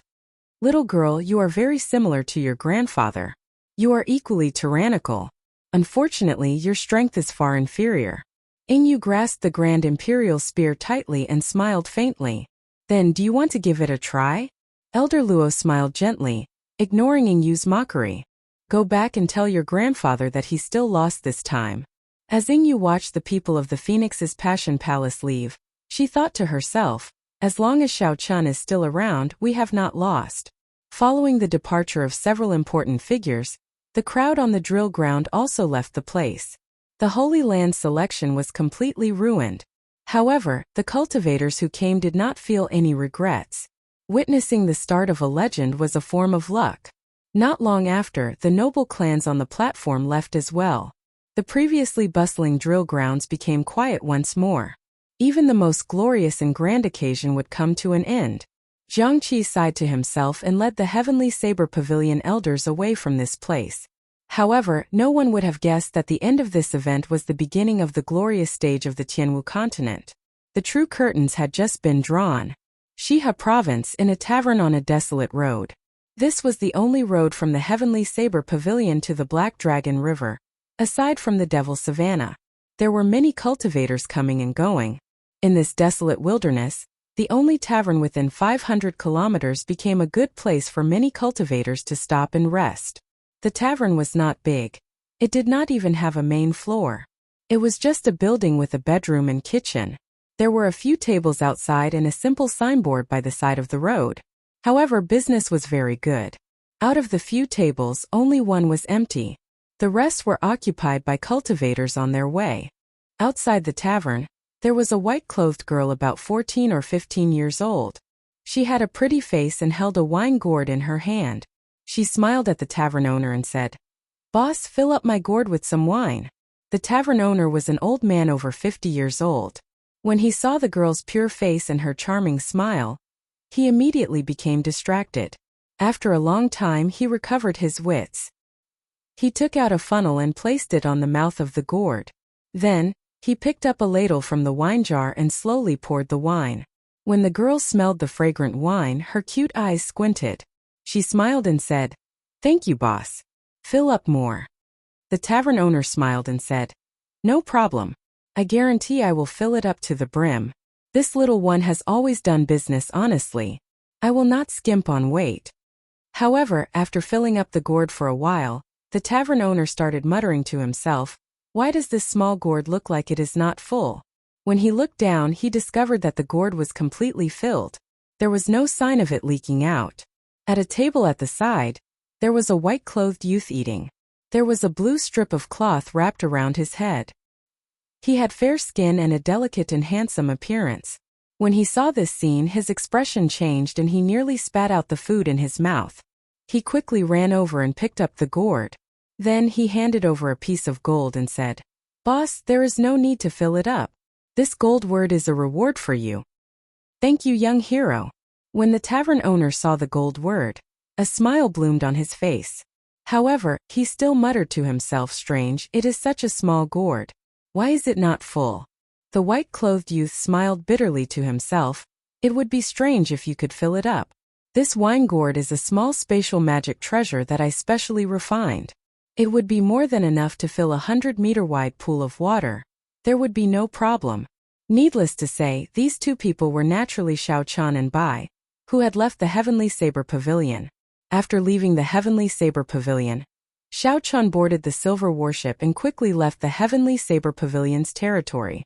Little girl, you are very similar to your grandfather. You are equally tyrannical. Unfortunately, your strength is far inferior. Ying Yu grasped the Grand Imperial Spear tightly and smiled faintly. Then, do you want to give it a try? Elder Luo smiled gently, ignoring Ying Yu's mockery. Go back and tell your grandfather that he still lost this time. As Ying Yu watched the people of the Phoenix's Passion Palace leave, she thought to herself, as long as Xiao Chun is still around, we have not lost. Following the departure of several important figures, the crowd on the drill ground also left the place. The Holy Land selection was completely ruined. However, the cultivators who came did not feel any regrets. Witnessing the start of a legend was a form of luck. Not long after, the noble clans on the platform left as well. The previously bustling drill grounds became quiet once more. Even the most glorious and grand occasion would come to an end. Jiang Qi sighed to himself and led the Heavenly Saber Pavilion elders away from this place. However, no one would have guessed that the end of this event was the beginning of the glorious stage of the Tianwu continent. The true curtains had just been drawn. Shiha Province, in a tavern on a desolate road. This was the only road from the Heavenly Saber Pavilion to the Black Dragon River. Aside from the Devil Savannah, there were many cultivators coming and going. In this desolate wilderness, the only tavern within 500 kilometers became a good place for many cultivators to stop and rest. The tavern was not big. It did not even have a main floor. It was just a building with a bedroom and kitchen. There were a few tables outside and a simple signboard by the side of the road. However, business was very good. Out of the few tables, only one was empty. The rest were occupied by cultivators on their way. Outside the tavern, there was a white-clothed girl about 14 or 15 years old. She had a pretty face and held a wine gourd in her hand. She smiled at the tavern owner and said, "Boss, fill up my gourd with some wine." The tavern owner was an old man over 50 years old. When he saw the girl's pure face and her charming smile, he immediately became distracted. After a long time, he recovered his wits. He took out a funnel and placed it on the mouth of the gourd. Then, he picked up a ladle from the wine jar and slowly poured the wine. When the girl smelled the fragrant wine, her cute eyes squinted. She smiled and said, "Thank you, boss. Fill up more." The tavern owner smiled and said, "No problem. I guarantee I will fill it up to the brim. This little one has always done business honestly. I will not skimp on weight." However, after filling up the gourd for a while, the tavern owner started muttering to himself, "Why does this small gourd look like it is not full?" When he looked down, he discovered that the gourd was completely filled. There was no sign of it leaking out. At a table at the side, there was a white-clothed youth eating. There was a blue strip of cloth wrapped around his head. He had fair skin and a delicate and handsome appearance. When he saw this scene, his expression changed and he nearly spat out the food in his mouth. He quickly ran over and picked up the gourd. Then he handed over a piece of gold and said, "Boss, there is no need to fill it up. This gold word is a reward for you." "Thank you, young hero." When the tavern owner saw the gold word, a smile bloomed on his face. However, he still muttered to himself, "Strange, it is such a small gourd. Why is it not full?" The white-clothed youth smiled bitterly to himself. "It would be strange if you could fill it up. This wine gourd is a small spatial magic treasure that I specially refined. It would be more than enough to fill a 100-meter-wide pool of water. There would be no problem." Needless to say, these two people were naturally Xiao Chan and Bai, who had left the Heavenly Saber Pavilion. After leaving the Heavenly Saber Pavilion, Xiao Chan boarded the silver warship and quickly left the Heavenly Saber Pavilion's territory.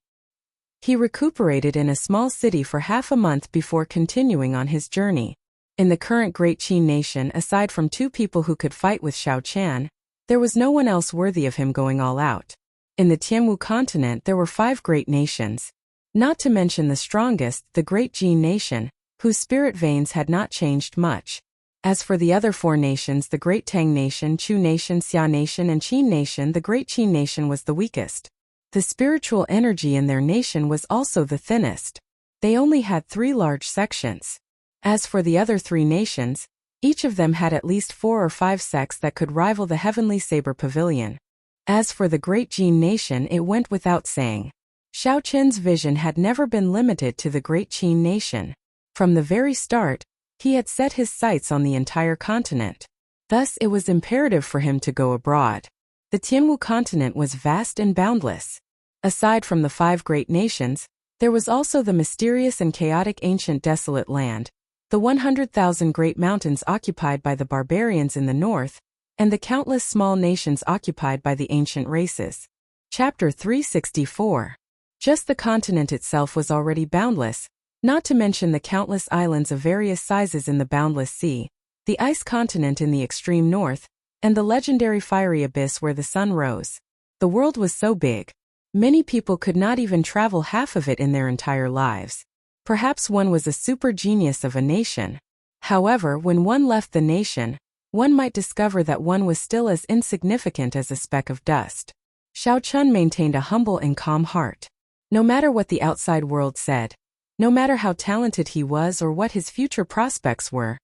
He recuperated in a small city for half a month before continuing on his journey. In the current Great Qin nation, aside from two people who could fight with Xiao Chan, there was no one else worthy of him going all out. In the Tianwu continent there were 5 great nations. Not to mention the strongest, the Great Jin nation, whose spirit veins had not changed much. As for the other 4 nations, the Great Tang nation, Chu nation, Xia nation and Qin nation, the Great Qin nation was the weakest. The spiritual energy in their nation was also the thinnest. They only had 3 large sections. As for the other 3 nations, each of them had at least 4 or 5 sects that could rival the Heavenly Saber Pavilion. As for the Great Jin nation, it went without saying. Xiao Chen's vision had never been limited to the Great Qin nation. From the very start, he had set his sights on the entire continent. Thus, it was imperative for him to go abroad. The Tianwu continent was vast and boundless. Aside from the 5 great nations, there was also the mysterious and chaotic ancient desolate land, the 100,000 great mountains occupied by the barbarians in the north, and the countless small nations occupied by the ancient races. Chapter 364. Just the continent itself was already boundless, not to mention the countless islands of various sizes in the boundless sea, the ice continent in the extreme north, and the legendary fiery abyss where the sun rose. The world was so big, many people could not even travel half of it in their entire lives. Perhaps one was a super genius of a nation. However, when one left the nation, one might discover that one was still as insignificant as a speck of dust. Xiao Chun maintained a humble and calm heart. No matter what the outside world said, no matter how talented he was or what his future prospects were,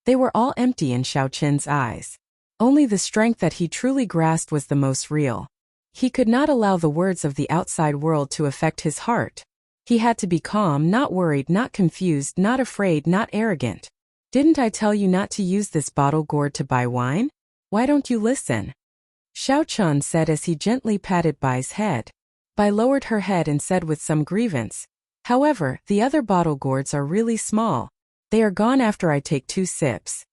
they were all empty in Xiao Chen's eyes. Only the strength that he truly grasped was the most real. He could not allow the words of the outside world to affect his heart. He had to be calm, not worried, not confused, not afraid, not arrogant. Didn't I tell you not to use this bottle gourd to buy wine? Why don't you listen? Xiao Chun said as he gently patted Bai's head. Bai lowered her head and said with some grievance, however, the other bottle gourds are really small. They are gone after I take 2 sips.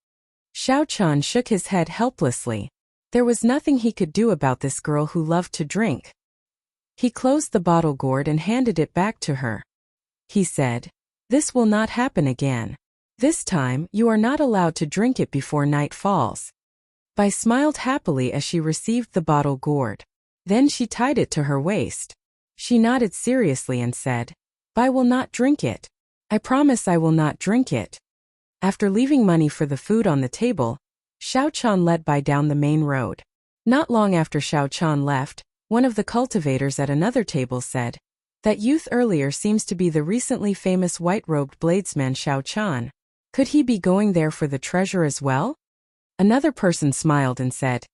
Xiao Chun shook his head helplessly. There was nothing he could do about this girl who loved to drink. He closed the bottle gourd and handed it back to her. He said, "This will not happen again. This time, you are not allowed to drink it before night falls." Bai smiled happily as she received the bottle gourd. Then she tied it to her waist. She nodded seriously and said, "Bai will not drink it. I promise I will not drink it." After leaving money for the food on the table, Xiao Chun led Bai down the main road. Not long after Xiao Chun left, one of the cultivators at another table said, "That youth earlier seems to be the recently famous white-robed bladesman Xiao Chun. Could he be going there for the treasure as well?" Another person smiled and said,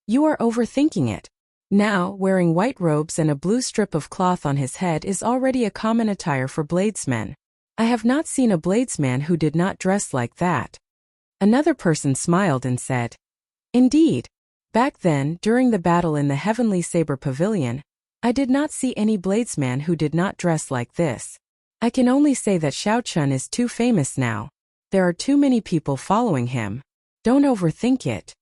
"You are overthinking it. Now, wearing white robes and a blue strip of cloth on his head is already a common attire for bladesmen. I have not seen a bladesman who did not dress like that." Another person smiled and said, "Indeed. Back then, during the battle in the Heavenly Saber Pavilion, I did not see any bladesman who did not dress like this. I can only say that Xiao Chun is too famous now. There are too many people following him. Don't overthink it."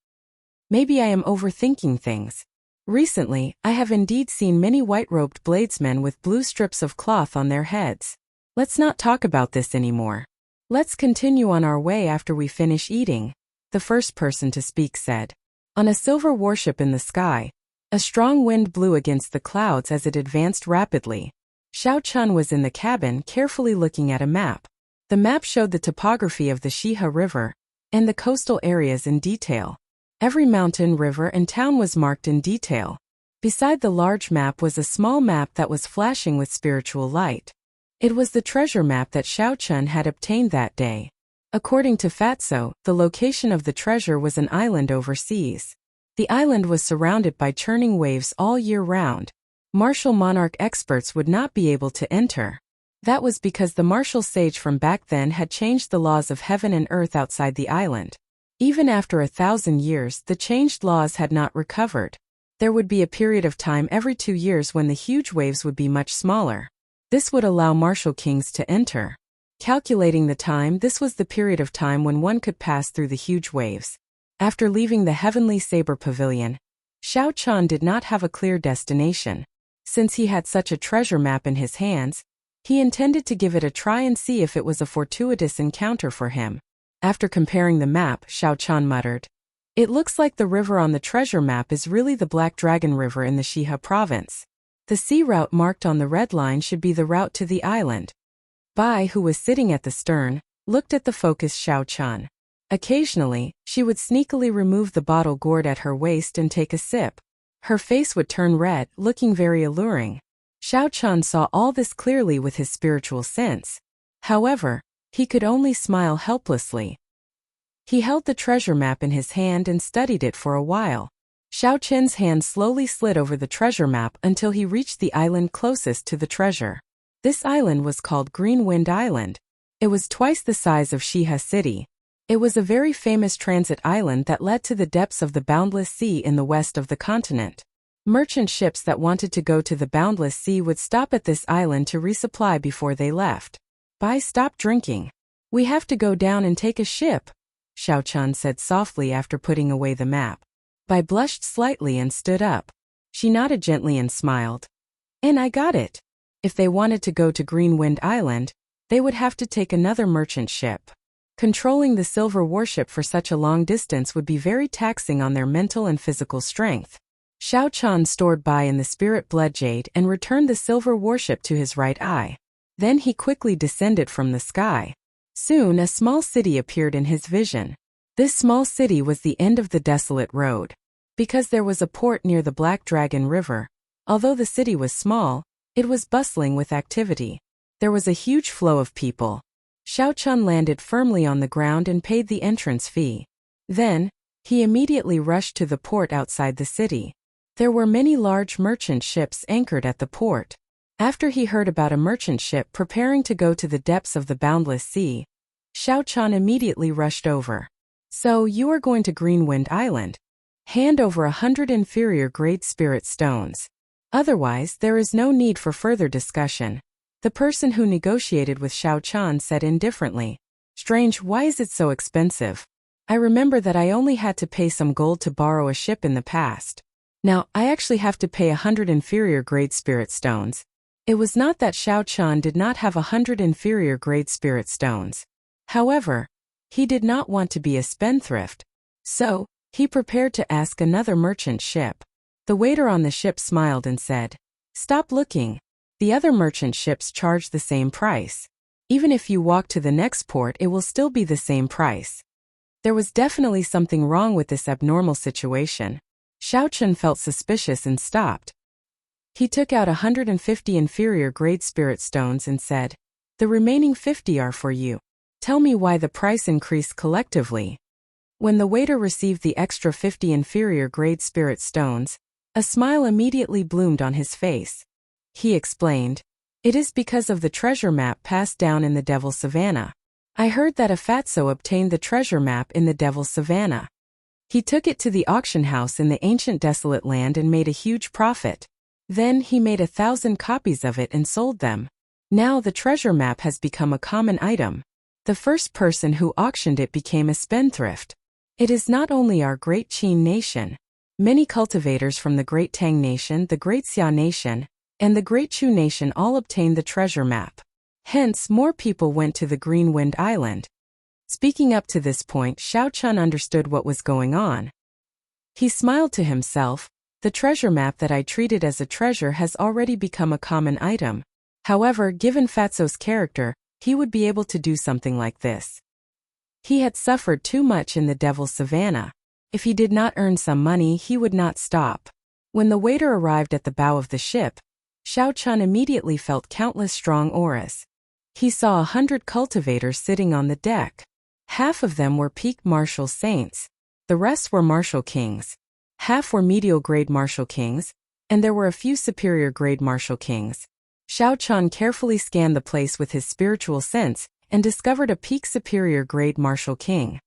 Maybe I am overthinking things. Recently, I have indeed seen many white-robed bladesmen with blue strips of cloth on their heads. Let's not talk about this anymore. Let's continue on our way after we finish eating, the first person to speak said. On a silver warship in the sky, a strong wind blew against the clouds as it advanced rapidly. Xiao Chun was in the cabin carefully looking at a map. The map showed the topography of the Shihe River and the coastal areas in detail. Every mountain, river, and town was marked in detail. Beside the large map was a small map that was flashing with spiritual light. It was the treasure map that Xiao Chun had obtained that day. According to Fatso, the location of the treasure was an island overseas. The island was surrounded by churning waves all year round. Martial monarch experts would not be able to enter. That was because the martial sage from back then had changed the laws of heaven and earth outside the island. Even after 1,000 years, the changed laws had not recovered. There would be a period of time every 2 years when the huge waves would be much smaller. This would allow martial kings to enter. Calculating the time, this was the period of time when one could pass through the huge waves. After leaving the Heavenly Saber Pavilion, Xiao Chun did not have a clear destination. Since he had such a treasure map in his hands, he intended to give it a try and see if it was a fortuitous encounter for him. After comparing the map, Xiao Chun muttered, "It looks like the river on the treasure map is really the Black Dragon River in the Shihe province. The sea route marked on the red line should be the route to the island." Bai, who was sitting at the stern, looked at the focused Xiao Chun. Occasionally, she would sneakily remove the bottle gourd at her waist and take a sip. Her face would turn red, looking very alluring. Xiao Chun saw all this clearly with his spiritual sense. However, he could only smile helplessly. He held the treasure map in his hand and studied it for a while. Xiao Chun's hand slowly slid over the treasure map until he reached the island closest to the treasure. This island was called Green Wind Island. It was twice the size of Shihe City. It was a very famous transit island that led to the depths of the boundless sea in the west of the continent. Merchant ships that wanted to go to the boundless sea would stop at this island to resupply before they left. Bai stopped drinking. "We have to go down and take a ship," Xiao Chun said softly after putting away the map. Bai blushed slightly and stood up. She nodded gently and smiled. "And I got it. If they wanted to go to Green Wind Island, they would have to take another merchant ship. Controlling the silver warship for such a long distance would be very taxing on their mental and physical strength." Xiao Chun stored Bai in the spirit blood jade and returned the silver warship to his right eye. Then he quickly descended from the sky. Soon a small city appeared in his vision. This small city was the end of the desolate road. Because there was a port near the Black Dragon River, although the city was small, it was bustling with activity. There was a huge flow of people. Xiao Chun landed firmly on the ground and paid the entrance fee. Then, he immediately rushed to the port outside the city. There were many large merchant ships anchored at the port. After he heard about a merchant ship preparing to go to the depths of the boundless sea, Xiao Chan immediately rushed over. So, you are going to Greenwind Island? Hand over 100 inferior grade spirit stones. Otherwise, there is no need for further discussion. The person who negotiated with Xiao Chan said indifferently. Strange, why is it so expensive? I remember that I only had to pay some gold to borrow a ship in the past. Now, I actually have to pay 100 inferior grade spirit stones. It was not that Xiao Chan did not have 100 inferior grade spirit stones. However, he did not want to be a spendthrift. So, he prepared to ask another merchant ship. The waiter on the ship smiled and said, "Stop looking. The other merchant ships charge the same price. Even if you walk to the next port, it will still be the same price." There was definitely something wrong with this abnormal situation. Xiao Chan felt suspicious and stopped. He took out 150 inferior grade spirit stones and said, "The remaining 50 are for you. Tell me why the price increased collectively." When the waiter received the extra 50 inferior grade spirit stones, a smile immediately bloomed on his face. He explained, "It is because of the treasure map passed down in the Devil's Savannah. I heard that a fatso obtained the treasure map in the Devil's Savannah. He took it to the auction house in the ancient desolate land and made a huge profit. Then he made 1,000 copies of it and sold them. Now the treasure map has become a common item. The first person who auctioned it became a spendthrift. It is not only our great Qin nation. Many cultivators from the Great Tang Nation, the Great Xia Nation, and the Great Chu Nation all obtained the treasure map. Hence, more people went to the Greenwind Island." Speaking up to this point, Xiao Chan understood what was going on. He smiled to himself. The treasure map that I treated as a treasure has already become a common item. However, given Fatso's character, he would be able to do something like this. He had suffered too much in the Devil's Savannah. If he did not earn some money, he would not stop. When the waiter arrived at the bow of the ship, Xiao Chan immediately felt countless strong auras. He saw 100 cultivators sitting on the deck. Half of them were peak martial saints. The rest were martial kings. Half were medial grade martial kings, and there were a few superior grade martial kings. Xiao Chan carefully scanned the place with his spiritual sense and discovered a peak superior grade martial king.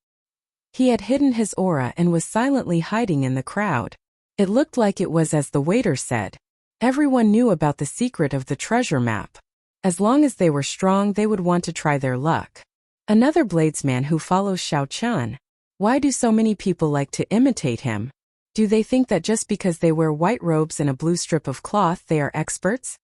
He had hidden his aura and was silently hiding in the crowd. It looked like it was as the waiter said. Everyone knew about the secret of the treasure map. As long as they were strong, they would want to try their luck. Another bladesman who follows Xiao Chan. Why do so many people like to imitate him? Do they think that just because they wear white robes and a blue strip of cloth they are experts?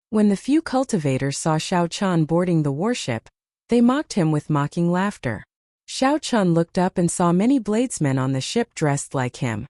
When the few cultivators saw Xiao Chan boarding the warship, they mocked him with mocking laughter. Xiao Chan looked up and saw many bladesmen on the ship dressed like him.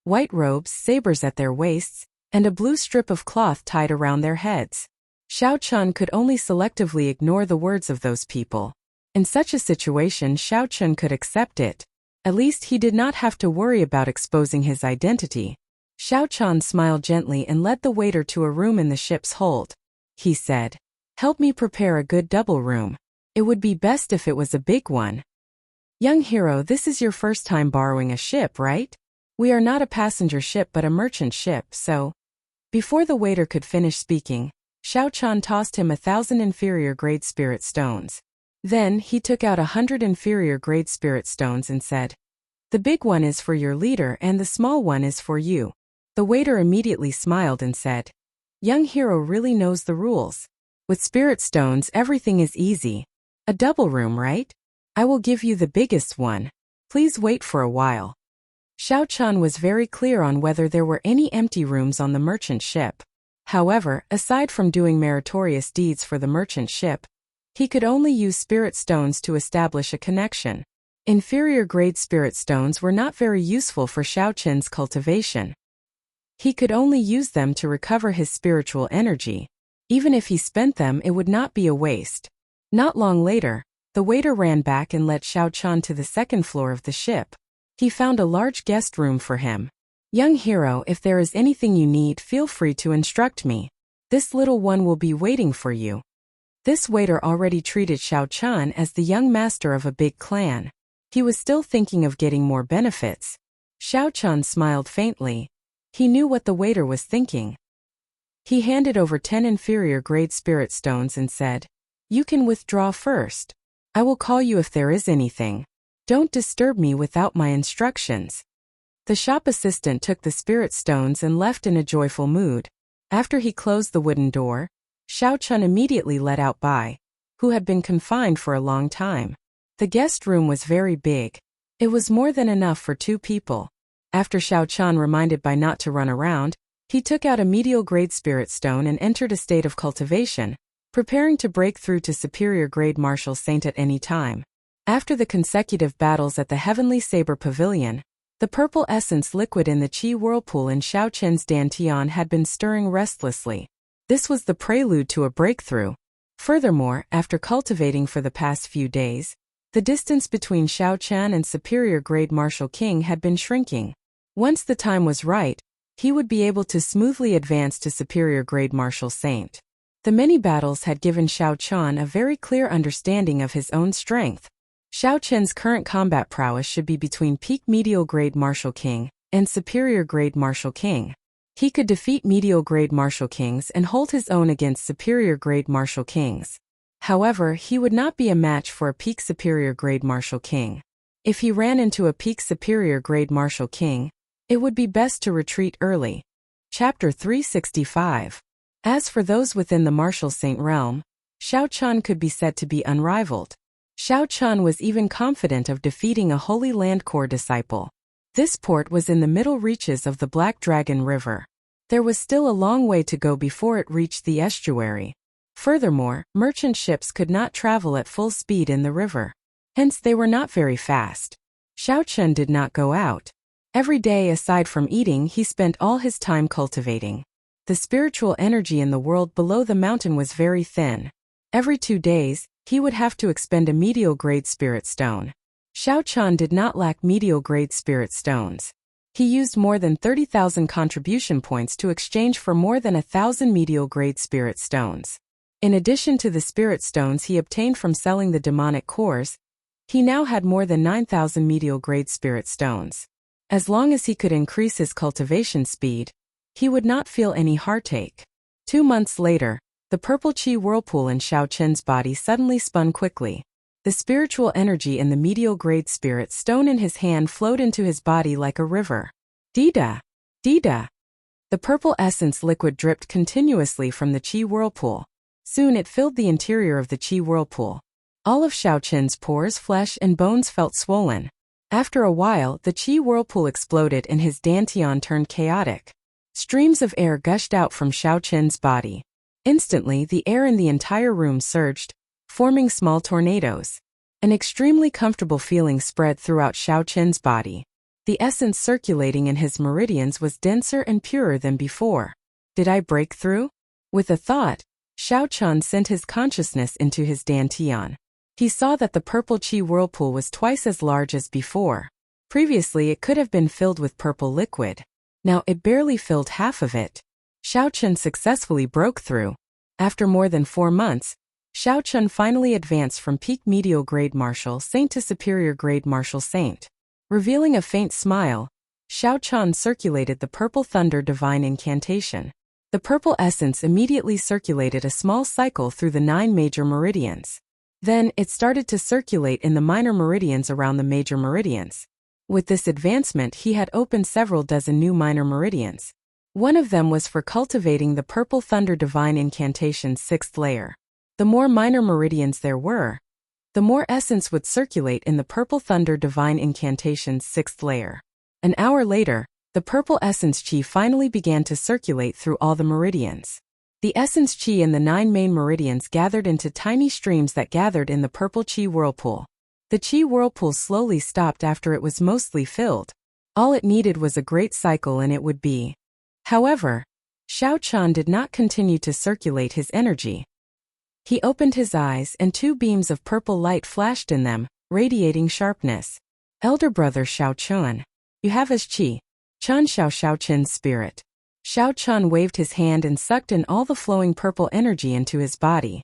White robes, sabers at their waists, and a blue strip of cloth tied around their heads. Xiao Chan could only selectively ignore the words of those people. In such a situation, Xiao Chan could accept it. At least he did not have to worry about exposing his identity. Xiao Chan smiled gently and led the waiter to a room in the ship's hold. He said, "Help me prepare a good double room. It would be best if it was a big one." "Young hero, this is your first time borrowing a ship, right? We are not a passenger ship but a merchant ship, so..." Before the waiter could finish speaking, Xiao Chan tossed him 1,000 inferior grade spirit stones. Then, he took out 100 inferior grade spirit stones and said, "The big one is for your leader and the small one is for you." The waiter immediately smiled and said, "Young hero really knows the rules. With spirit stones everything is easy. A double room, right? I will give you the biggest one. Please wait for a while." Xiao Chan was very clear on whether there were any empty rooms on the merchant ship. However, aside from doing meritorious deeds for the merchant ship, he could only use spirit stones to establish a connection. Inferior grade spirit stones were not very useful for Xiao Chen's cultivation. He could only use them to recover his spiritual energy. Even if he spent them, it would not be a waste. Not long later, the waiter ran back and led Xiao Chan to the second floor of the ship. He found a large guest room for him. "Young hero, if there is anything you need, feel free to instruct me. This little one will be waiting for you." This waiter already treated Xiao Chan as the young master of a big clan. He was still thinking of getting more benefits. Xiao Chan smiled faintly. He knew what the waiter was thinking. He handed over 10 inferior-grade spirit stones and said, "You can withdraw first. I will call you if there is anything. Don't disturb me without my instructions." The shop assistant took the spirit stones and left in a joyful mood. After he closed the wooden door, Xiao Chun immediately let out Bai, who had been confined for a long time. The guest room was very big. It was more than enough for 2 people. After Xiao Chun reminded Bai not to run around, he took out a medial-grade spirit stone and entered a state of cultivation, preparing to break through to superior-grade martial saint at any time. After the consecutive battles at the Heavenly Saber Pavilion, the purple essence liquid in the Qi whirlpool in Xiao Chen's dantian had been stirring restlessly. This was the prelude to a breakthrough. Furthermore, after cultivating for the past few days, the distance between Xiao Chen and superior-grade martial king had been shrinking. Once the time was right, he would be able to smoothly advance to superior-grade martial saint. The many battles had given Xiao Chen a very clear understanding of his own strength. Xiao Chen's current combat prowess should be between peak medial-grade martial king and superior-grade martial king. He could defeat medial-grade martial kings and hold his own against superior-grade martial kings. However, he would not be a match for a peak superior-grade martial king. If he ran into a peak superior-grade martial king, it would be best to retreat early. Chapter 365. As for those within the martial saint realm, Xiao Chun could be said to be unrivaled. Xiao Chun was even confident of defeating a Holy Land Corps disciple. This port was in the middle reaches of the Black Dragon River. There was still a long way to go before it reached the estuary. Furthermore, merchant ships could not travel at full speed in the river. Hence they were not very fast. Xiao Chun did not go out. Every day aside from eating, he spent all his time cultivating. The spiritual energy in the world below the mountain was very thin. Every 2 days, he would have to expend a medial-grade spirit stone. Xiao Chun did not lack medial-grade spirit stones. He used more than 30,000 contribution points to exchange for more than 1,000 medial-grade spirit stones. In addition to the spirit stones he obtained from selling the demonic cores, he now had more than 9,000 medial-grade spirit stones. As long as he could increase his cultivation speed, he would not feel any heartache. 2 months later, the purple Qi whirlpool in Xiao Chen's body suddenly spun quickly. The spiritual energy in the medial-grade spirit stone in his hand flowed into his body like a river. Dida! Dida! The purple essence liquid dripped continuously from the Qi whirlpool. Soon it filled the interior of the Qi whirlpool. All of Xiao Chen's pores, flesh, and bones felt swollen. After a while, the Qi whirlpool exploded and his dantian turned chaotic. Streams of air gushed out from Xiao Chen's body. Instantly, the air in the entire room surged, forming small tornadoes. An extremely comfortable feeling spread throughout Xiao Chen's body. The essence circulating in his meridians was denser and purer than before. Did I break through? With a thought, Xiao Chun sent his consciousness into his dantian. He saw that the purple Qi whirlpool was twice as large as before. Previously it could have been filled with purple liquid. Now it barely filled half of it. Xiao Chun successfully broke through. After more than 4 months, Xiao Chun finally advanced from peak medial grade martial saint to superior grade martial saint. Revealing a faint smile, Xiao Chun circulated the purple thunder divine incantation. The purple essence immediately circulated a small cycle through the 9 major meridians. Then it started to circulate in the minor meridians around the major meridians. With this advancement, he had opened several dozen new minor meridians. One of them was for cultivating the purple thunder divine incantation's 6th layer. The more minor meridians there were, the more essence would circulate in the purple thunder divine incantation's 6th layer. An hour later, the purple essence chi finally began to circulate through all the meridians. The essence chi in the 9 main meridians gathered into tiny streams that gathered in the purple Qi whirlpool. The Qi whirlpool slowly stopped after it was mostly filled. All it needed was a great cycle and it would be. However, Xiao Chun did not continue to circulate his energy. He opened his eyes and 2 beams of purple light flashed in them, radiating sharpness. Elder brother Xiao Chun, you have as Qi. Chun Xiao Chun's spirit. Xiao Chun waved his hand and sucked in all the flowing purple energy into his body.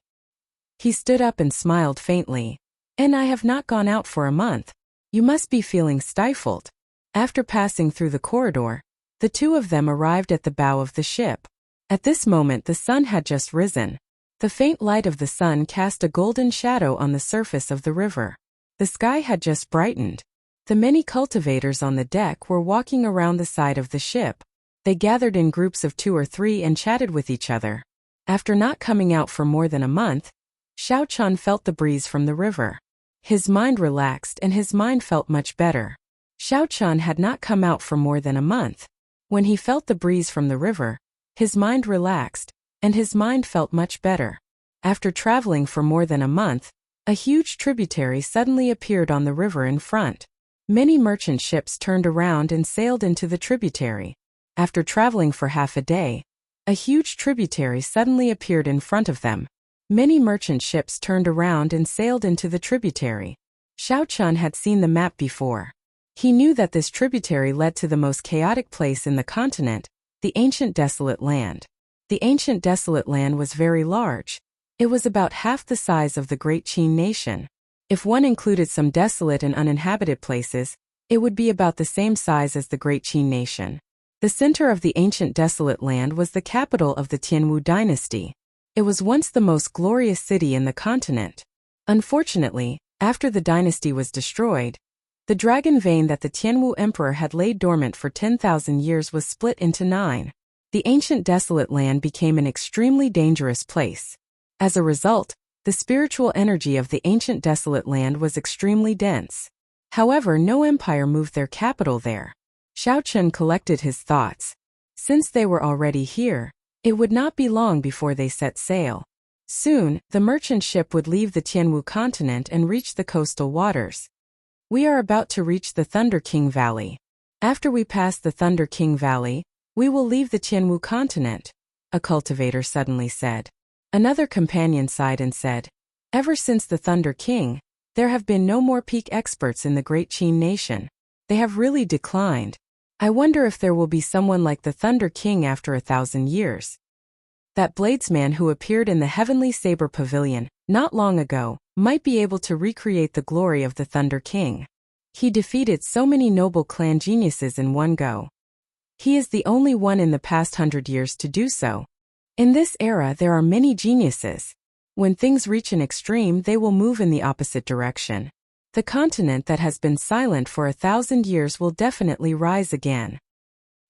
He stood up and smiled faintly. And I have not gone out for a month. You must be feeling stifled. After passing through the corridor, the 2 of them arrived at the bow of the ship. At this moment the sun had just risen. The faint light of the sun cast a golden shadow on the surface of the river. The sky had just brightened. The many cultivators on the deck were walking around the side of the ship. They gathered in groups of 2 or 3 and chatted with each other. After not coming out for more than a month, Xiao Qian felt the breeze from the river. His mind relaxed and his mind felt much better. Xiao Qian had not come out for more than a month. When he felt the breeze from the river, his mind relaxed, and his mind felt much better. After traveling for more than a month, a huge tributary suddenly appeared on the river in front. Many merchant ships turned around and sailed into the tributary. After traveling for half a day, a huge tributary suddenly appeared in front of them. Many merchant ships turned around and sailed into the tributary. Xiao Qian had seen the map before. He knew that this tributary led to the most chaotic place in the continent, the ancient desolate land. The ancient desolate land was very large. It was about half the size of the Great Qin nation. If one included some desolate and uninhabited places, it would be about the same size as the Great Qin nation. The center of the ancient desolate land was the capital of the Tianwu dynasty. It was once the most glorious city in the continent. Unfortunately, after the dynasty was destroyed, the dragon vein that the Tianwu emperor had laid dormant for 10,000 years was split into 9. The ancient desolate land became an extremely dangerous place. As a result, the spiritual energy of the ancient desolate land was extremely dense. However, no empire moved their capital there. Xiao Qian collected his thoughts. Since they were already here, it would not be long before they set sail. Soon, the merchant ship would leave the Tianwu continent and reach the coastal waters. We are about to reach the Thunder King Valley. After we pass the Thunder King Valley, we will leave the Tianwu continent, a cultivator suddenly said. Another companion sighed and said, ever since the Thunder King, there have been no more peak experts in the Great Qin nation. They have really declined. I wonder if there will be someone like the Thunder King after 1,000 years. That bladesman who appeared in the Heavenly Saber Pavilion, not long ago, might be able to recreate the glory of the Thunder King. He defeated so many noble clan geniuses in one go. He is the only one in the past 100 years to do so. In this era there are many geniuses. When things reach an extreme they will move in the opposite direction. The continent that has been silent for 1,000 years will definitely rise again.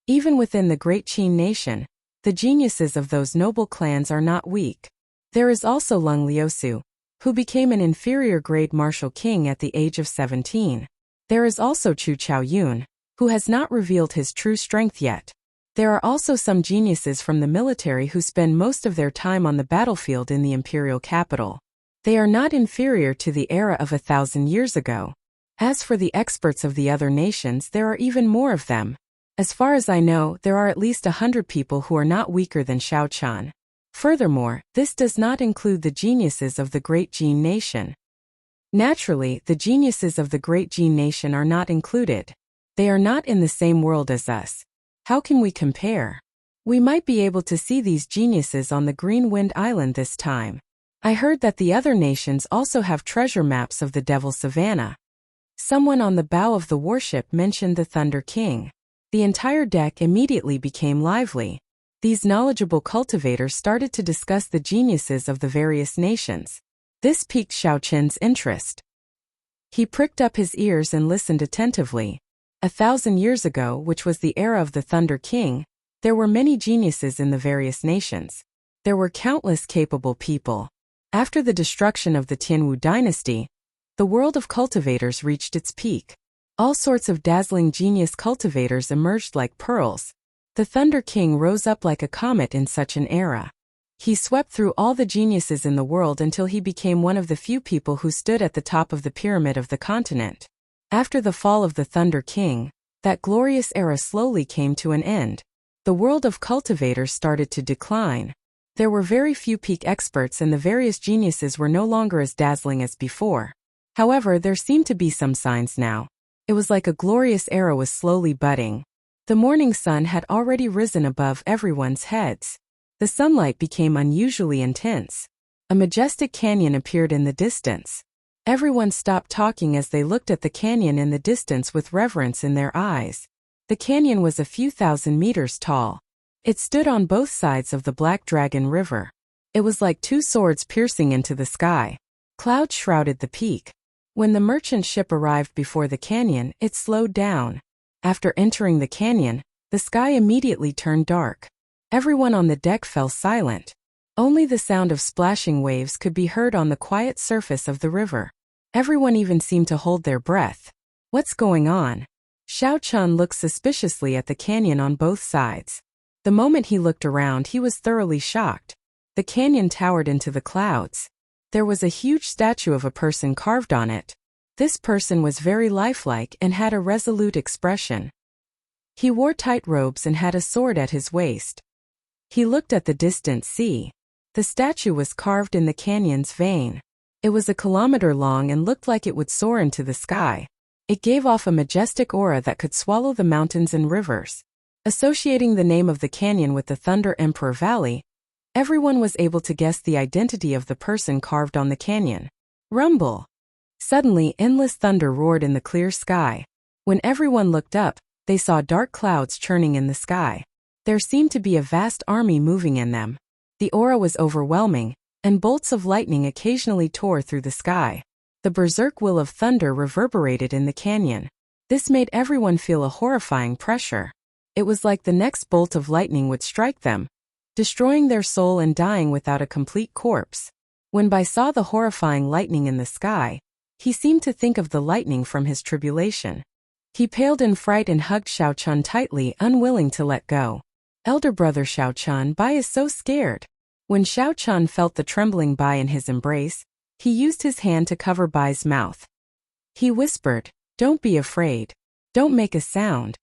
Even within the Great Qin nation, the geniuses of those noble clans are not weak. There is also Lung Liusu, who became an inferior grade martial king at the age of 17. There is also Chu Chaoyun, who has not revealed his true strength yet. There are also some geniuses from the military who spend most of their time on the battlefield in the imperial capital. They are not inferior to the era of 1,000 years ago. As for the experts of the other nations, there are even more of them. As far as I know, there are at least 100 people who are not weaker than Xiao Qian. Furthermore, this does not include the geniuses of the Great Qin nation. Naturally, the geniuses of the Great Qin nation are not included. They are not in the same world as us. How can we compare? We might be able to see these geniuses on the Green Wind Island this time. I heard that the other nations also have treasure maps of the Devil Savannah. Someone on the bow of the warship mentioned the Thunder King. The entire deck immediately became lively. These knowledgeable cultivators started to discuss the geniuses of the various nations. This piqued Xiao Qian's interest. He pricked up his ears and listened attentively. 1,000 years ago, which was the era of the Thunder King, there were many geniuses in the various nations. There were countless capable people. After the destruction of the Tianwu dynasty, the world of cultivators reached its peak. All sorts of dazzling genius cultivators emerged like pearls. The Thunder King rose up like a comet in such an era. He swept through all the geniuses in the world until he became one of the few people who stood at the top of the pyramid of the continent. After the fall of the Thunder King, that glorious era slowly came to an end. The world of cultivators started to decline. There were very few peak experts and the various geniuses were no longer as dazzling as before. However, there seemed to be some signs now. It was like a glorious era was slowly budding. The morning sun had already risen above everyone's heads. The sunlight became unusually intense. A majestic canyon appeared in the distance. Everyone stopped talking as they looked at the canyon in the distance with reverence in their eyes. The canyon was a few thousand meters tall. It stood on both sides of the Black Dragon River. It was like two swords piercing into the sky. Clouds shrouded the peak. When the merchant ship arrived before the canyon, it slowed down. After entering the canyon, the sky immediately turned dark. Everyone on the deck fell silent. Only the sound of splashing waves could be heard on the quiet surface of the river. Everyone even seemed to hold their breath. What's going on? Xiao Chun looked suspiciously at the canyon on both sides. The moment he looked around, he was thoroughly shocked. The canyon towered into the clouds. There was a huge statue of a person carved on it. This person was very lifelike and had a resolute expression. He wore tight robes and had a sword at his waist. He looked at the distant sea. The statue was carved in the canyon's vein. It was a kilometer long and looked like it would soar into the sky. It gave off a majestic aura that could swallow the mountains and rivers. Associating the name of the canyon with the Thunder Emperor Valley, everyone was able to guess the identity of the person carved on the canyon. Rumble! Suddenly, endless thunder roared in the clear sky. When everyone looked up, they saw dark clouds churning in the sky. There seemed to be a vast army moving in them. The aura was overwhelming, and bolts of lightning occasionally tore through the sky. The berserk will of thunder reverberated in the canyon. This made everyone feel a horrifying pressure. It was like the next bolt of lightning would strike them, destroying their soul and dying without a complete corpse. When Bai saw the horrifying lightning in the sky, he seemed to think of the lightning from his tribulation. He paled in fright and hugged Xiao Chun tightly, unwilling to let go. Elder brother Xiao Chun, Bai is so scared. When Xiao Chun felt the trembling Bai in his embrace, he used his hand to cover Bai's mouth. He whispered, "Don't be afraid. Don't make a sound."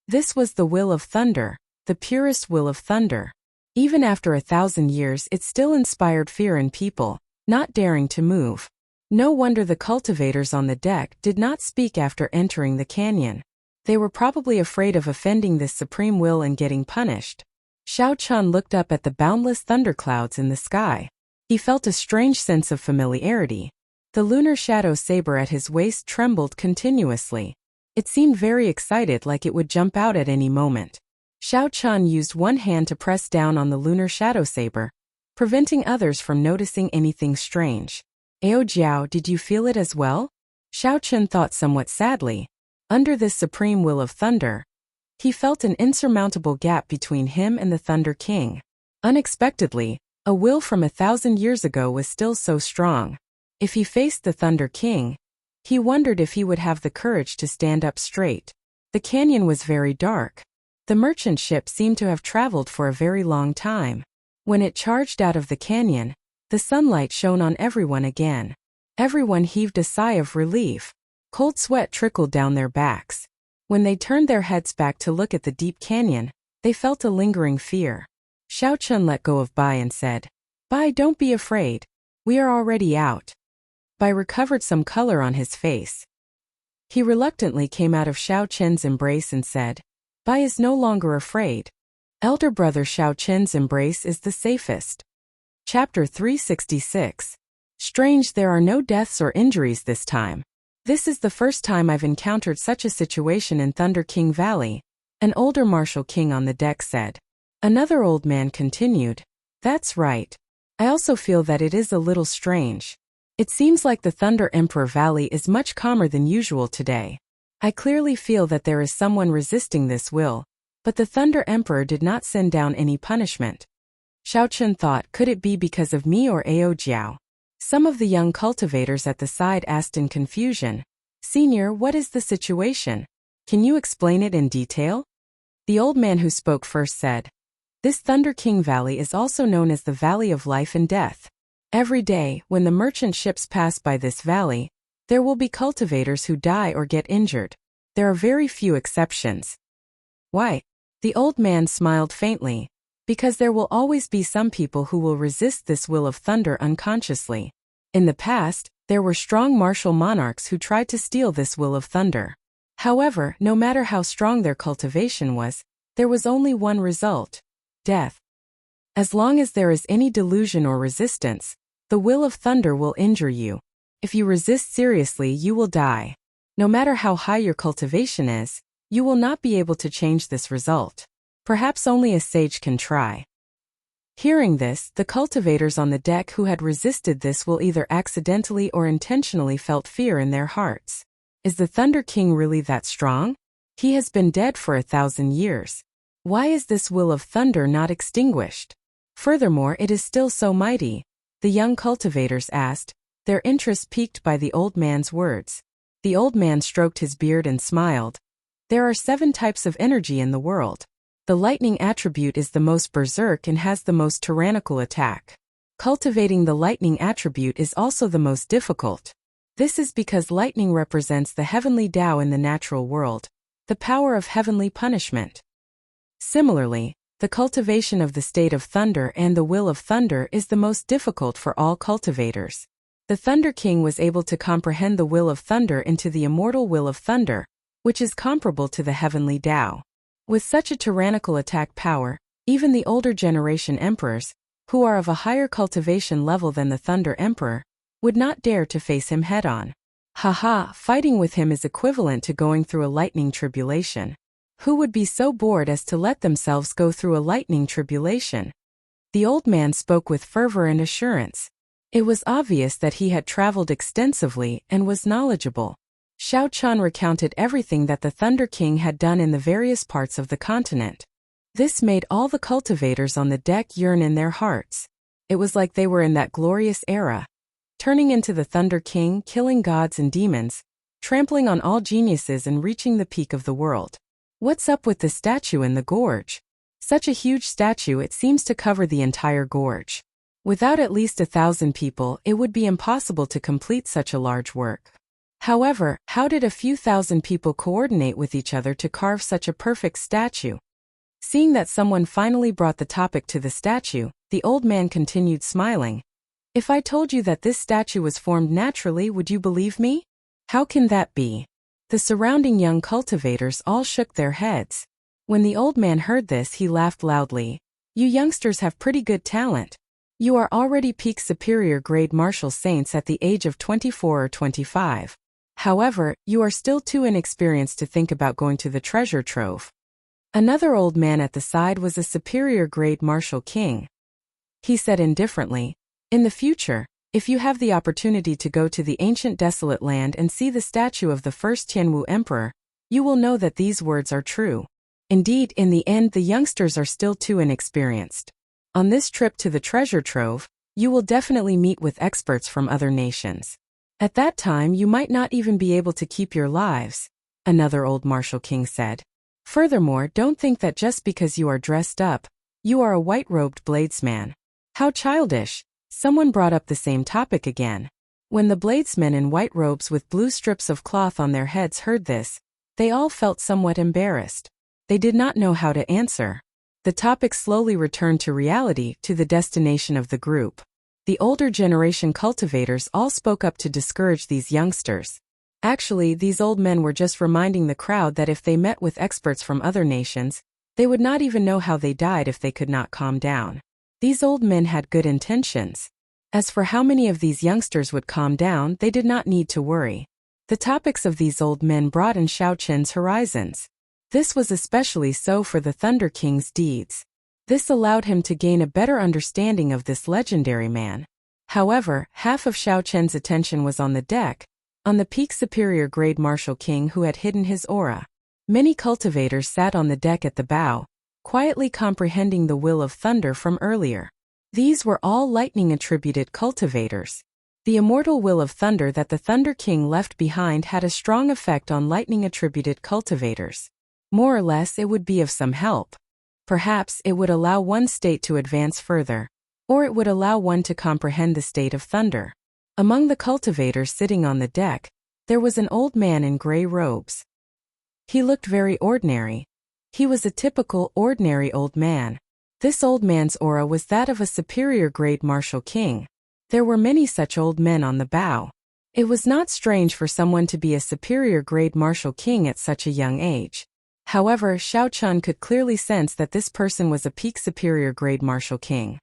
This was the will of thunder, the purest will of thunder. Even after 1,000 years, it still inspired fear in people, not daring to move. No wonder the cultivators on the deck did not speak after entering the canyon. They were probably afraid of offending this supreme will and getting punished. Xiao Chun looked up at the boundless thunderclouds in the sky. He felt a strange sense of familiarity. The lunar shadow saber at his waist trembled continuously. It seemed very excited, like it would jump out at any moment. Xiao Chun used one hand to press down on the lunar shadow saber, preventing others from noticing anything strange. "Ao Jiao, did you feel it as well?" Xiao Chun thought somewhat sadly. Under this supreme will of thunder, he felt an insurmountable gap between him and the Thunder King. Unexpectedly, a will from 1,000 years ago was still so strong. If he faced the Thunder King, he wondered if he would have the courage to stand up straight. The canyon was very dark. The merchant ship seemed to have traveled for a very long time. When it charged out of the canyon, the sunlight shone on everyone again. Everyone heaved a sigh of relief. Cold sweat trickled down their backs. When they turned their heads back to look at the deep canyon, they felt a lingering fear. Xiao Chun let go of Bai and said, "Bai, don't be afraid. We are already out." Bai recovered some color on his face. He reluctantly came out of Xiao Chen's embrace and said, "Bai is no longer afraid. Elder brother Xiao Chen's embrace is the safest." Chapter 366. Strange, there are no deaths or injuries this time. This is the first time I've encountered such a situation in Thunder King Valley, an older martial king on the deck said. Another old man continued, "That's right. I also feel that it is a little strange. It seems like the Thunder Emperor Valley is much calmer than usual today. I clearly feel that there is someone resisting this will, but the Thunder Emperor did not send down any punishment." Xiao Chun thought, could it be because of me or Ao Jiao? Some of the young cultivators at the side asked in confusion, "Senior, what is the situation? Can you explain it in detail?" The old man who spoke first said, "This Thunder King Valley is also known as the Valley of Life and Death. Every day, when the merchant ships pass by this valley, there will be cultivators who die or get injured. There are very few exceptions." "Why?" The old man smiled faintly. "Because there will always be some people who will resist this will of thunder unconsciously. In the past, there were strong martial monarchs who tried to steal this will of thunder. However, no matter how strong their cultivation was, there was only one result: death. As long as there is any delusion or resistance, the will of thunder will injure you. If you resist seriously, you will die. No matter how high your cultivation is, you will not be able to change this result. Perhaps only a sage can try. Hearing this, the cultivators on the deck who had resisted this will either accidentally or intentionally felt fear in their hearts. Is the Thunder King really that strong? He has been dead for 1,000 years. Why is this will of thunder not extinguished? Furthermore, it is still so mighty, the young cultivators asked, their interest piqued by the old man's words. The old man stroked his beard and smiled. There are 7 types of energy in the world. The lightning attribute is the most berserk and has the most tyrannical attack. Cultivating the lightning attribute is also the most difficult. This is because lightning represents the heavenly Tao in the natural world, the power of heavenly punishment. Similarly, the cultivation of the state of thunder and the will of thunder is the most difficult for all cultivators. The Thunder King was able to comprehend the will of thunder into the immortal will of thunder, which is comparable to the heavenly Tao. With such a tyrannical attack power, even the older generation emperors, who are of a higher cultivation level than the Thunder Emperor, would not dare to face him head-on. Haha, fighting with him is equivalent to going through a lightning tribulation. Who would be so bored as to let themselves go through a lightning tribulation? The old man spoke with fervor and assurance. It was obvious that he had traveled extensively and was knowledgeable. Xiao Chun recounted everything that the Thunder King had done in the various parts of the continent. This made all the cultivators on the deck yearn in their hearts. It was like they were in that glorious era. Turning into the Thunder King, killing gods and demons, trampling on all geniuses and reaching the peak of the world. What's up with the statue in the gorge? Such a huge statue, it seems to cover the entire gorge. Without at least 1,000 people, it would be impossible to complete such a large work. However, how did a few thousand people coordinate with each other to carve such a perfect statue? Seeing that someone finally brought the topic to the statue, the old man continued smiling. If I told you that this statue was formed naturally, would you believe me? How can that be? The surrounding young cultivators all shook their heads. When the old man heard this, he laughed loudly. You youngsters have pretty good talent. You are already peak superior grade martial saints at the age of 24 or 25. However, you are still too inexperienced to think about going to the treasure trove. Another old man at the side was a superior grade martial king. He said indifferently, in the future, if you have the opportunity to go to the ancient desolate land and see the statue of the first Tianwu emperor, you will know that these words are true. Indeed, in the end, the youngsters are still too inexperienced. On this trip to the treasure trove, you will definitely meet with experts from other nations. At that time, you might not even be able to keep your lives, another old martial king said. Furthermore, don't think that just because you are dressed up, you are a white-robed bladesman. How childish! Someone brought up the same topic again. When the bladesmen in white robes with blue strips of cloth on their heads heard this, they all felt somewhat embarrassed. They did not know how to answer. The topic slowly returned to reality, to the destination of the group. The older generation cultivators all spoke up to discourage these youngsters. Actually, these old men were just reminding the crowd that if they met with experts from other nations, they would not even know how they died if they could not calm down. These old men had good intentions. As for how many of these youngsters would calm down, they did not need to worry. The topics of these old men broadened Xiao Chen's horizons. This was especially so for the Thunder King's deeds. This allowed him to gain a better understanding of this legendary man. However, half of Xiao Chen's attention was on the deck, on the peak superior grade martial king who had hidden his aura. Many cultivators sat on the deck at the bow, quietly comprehending the will of thunder from earlier. These were all lightning-attributed cultivators. The immortal will of thunder that the Thunder King left behind had a strong effect on lightning-attributed cultivators. More or less, it would be of some help. Perhaps it would allow one state to advance further, or it would allow one to comprehend the state of thunder. Among the cultivators sitting on the deck, there was an old man in gray robes. He looked very ordinary. He was a typical, ordinary old man. This old man's aura was that of a superior grade martial king. There were many such old men on the bow. It was not strange for someone to be a superior grade martial king at such a young age. However, Xiao Chun could clearly sense that this person was a peak superior grade martial king.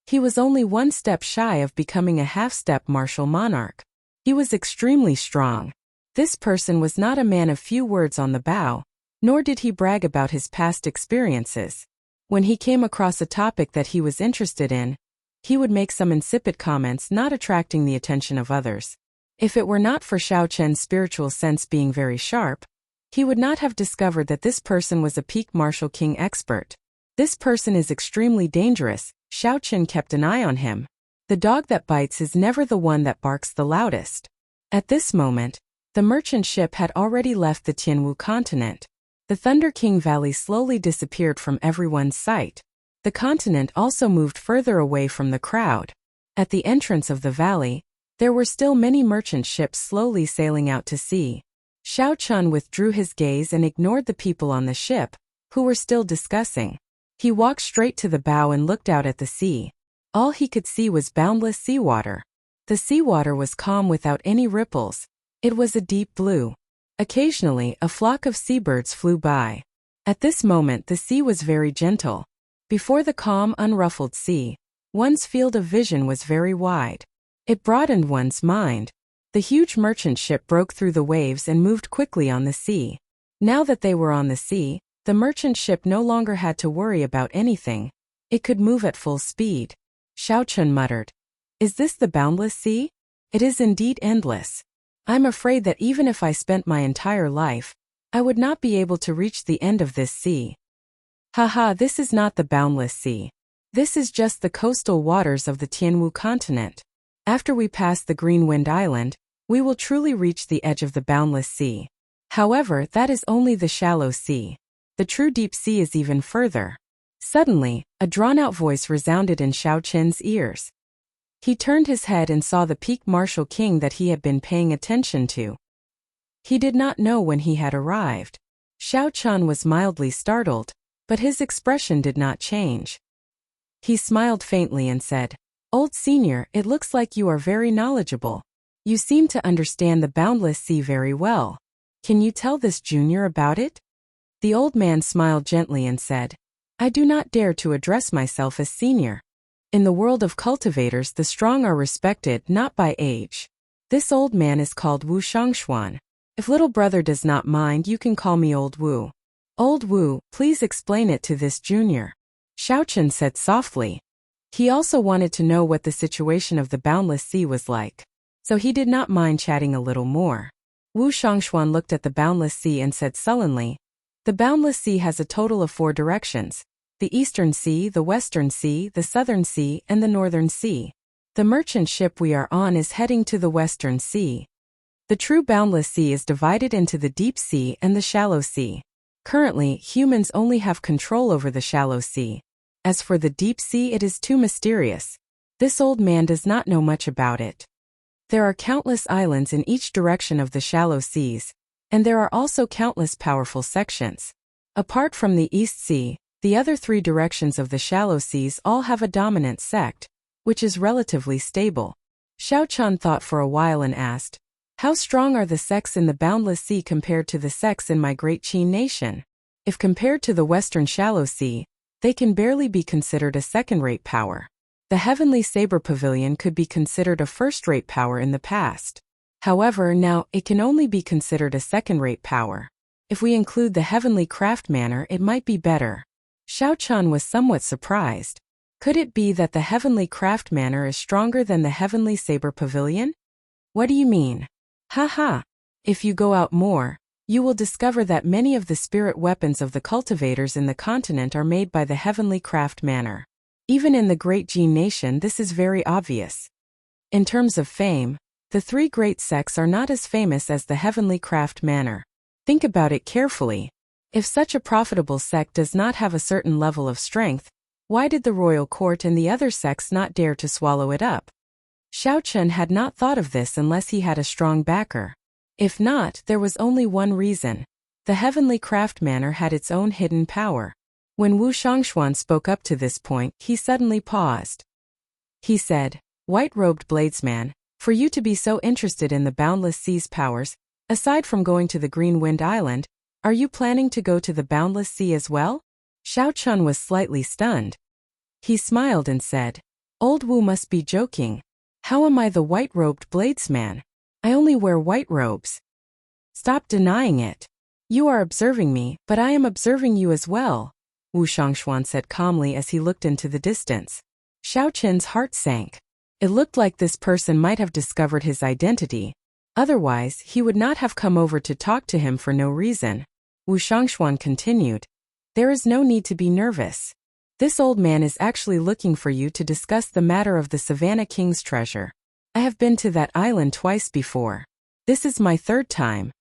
He was only one step shy of becoming a half-step martial monarch. He was extremely strong. This person was not a man of few words on the bow. nor did he brag about his past experiences. When he came across a topic that he was interested in, he would make some insipid comments not attracting the attention of others. If it were not for Xiao Chen's spiritual sense being very sharp, he would not have discovered that this person was a peak martial king expert. This person is extremely dangerous. Xiao Chen kept an eye on him. The dog that bites is never the one that barks the loudest. At this moment, the merchant ship had already left the Tianwu continent. The Thunder King Valley slowly disappeared from everyone's sight. The continent also moved further away from the crowd. At the entrance of the valley, there were still many merchant ships slowly sailing out to sea. Xiao Chun withdrew his gaze and ignored the people on the ship, who were still discussing. He walked straight to the bow and looked out at the sea. All he could see was boundless seawater. The seawater was calm without any ripples. It was a deep blue. Occasionally, a flock of seabirds flew by. At this moment, the sea was very gentle. Before the calm, unruffled sea, one's field of vision was very wide. It broadened one's mind. The huge merchant ship broke through the waves and moved quickly on the sea. Now that they were on the sea, the merchant ship no longer had to worry about anything. It could move at full speed. Xiao Chun muttered, "Is this the boundless sea? It is indeed endless. I'm afraid that even if I spent my entire life, I would not be able to reach the end of this sea. Haha, this is not the boundless sea. This is just the coastal waters of the Tianwu continent. After we pass the Green Wind Island, we will truly reach the edge of the boundless sea. However, that is only the shallow sea. The true deep sea is even further." Suddenly, a drawn-out voice resounded in Xiao Chen's ears. He turned his head and saw the peak martial king that he had been paying attention to. He did not know when he had arrived. Xiao Chun was mildly startled, but his expression did not change. He smiled faintly and said, "Old senior, it looks like you are very knowledgeable. You seem to understand the boundless sea very well. Can you tell this junior about it?" The old man smiled gently and said, "I do not dare to address myself as senior. In the world of cultivators, the strong are respected not by age. This old man is called Wu Shangshuan. If little brother does not mind, you can call me Old Wu." "Old Wu, please explain it to this junior," Xiao Chen said softly. He also wanted to know what the situation of the boundless sea was like, so he did not mind chatting a little more. Wu Shangshuan looked at the boundless sea and said sullenly, "The boundless sea has a total of 4 directions: the Eastern Sea, the Western Sea, the Southern Sea, and the Northern Sea. The merchant ship we are on is heading to the Western Sea. The true boundless sea is divided into the deep sea and the shallow sea. Currently, humans only have control over the shallow sea. As for the deep sea, it is too mysterious. This old man does not know much about it. There are countless islands in each direction of the shallow seas, and there are also countless powerful sections. Apart from the East Sea, the other 3 directions of the shallow seas all have a dominant sect, which is relatively stable." Xiao Chun thought for a while and asked, "How strong are the sects in the boundless sea compared to the sects in my great Qin nation? If compared to the western shallow sea, they can barely be considered a second-rate power. The Heavenly Saber Pavilion could be considered a first-rate power in the past. However, now it can only be considered a second-rate power. If we include the Heavenly Craft Manor, it might be better." Xiao Chun was somewhat surprised. Could it be that the Heavenly Craft Manor is stronger than the Heavenly Saber Pavilion? "What do you mean?" "Haha. If you go out more, you will discover that many of the spirit weapons of the cultivators in the continent are made by the Heavenly Craft Manor. Even in the Great Jin Nation, this is very obvious. In terms of fame, the 3 great sects are not as famous as the Heavenly Craft Manor. Think about it carefully. If such a profitable sect does not have a certain level of strength, why did the royal court and the other sects not dare to swallow it up?" Xiao Chen had not thought of this unless he had a strong backer. If not, there was only one reason. The Heavenly Craft Manor had its own hidden power. When Wu Shangshuan spoke up to this point, he suddenly paused. He said, "White-robed bladesman, for you to be so interested in the boundless sea's powers, aside from going to the Green Wind Island, are you planning to go to the boundless sea as well?" Xiao Chun was slightly stunned. He smiled and said, "Old Wu must be joking. How am I the white-robed bladesman? I only wear white robes." "Stop denying it. You are observing me, but I am observing you as well, Wu Shangshuan said calmly as he looked into the distance. Xiao Qin's heart sank. It looked like this person might have discovered his identity. Otherwise, he would not have come over to talk to him for no reason. Wu Shangshuan continued. There is no need to be nervous. This old man is actually looking for you to discuss the matter of the Savannah King's treasure. I have been to that island twice before. This is my third time.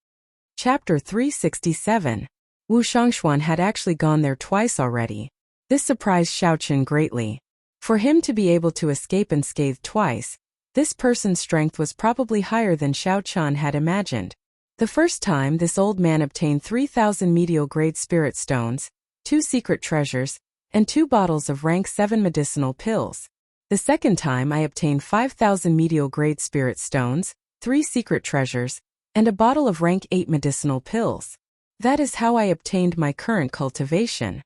Chapter 367. Wu Shangshuan had actually gone there twice already. This surprised Xiao Qin greatly. For him to be able to escape unscathed twice, this person's strength was probably higher than Xiao Qin had imagined. The first time this old man obtained 3,000 medial-grade spirit stones, 2 secret treasures, and 2 bottles of rank 7 medicinal pills. The second time I obtained 5,000 medial-grade spirit stones, 3 secret treasures, and a bottle of rank 8 medicinal pills. That is how I obtained my current cultivation.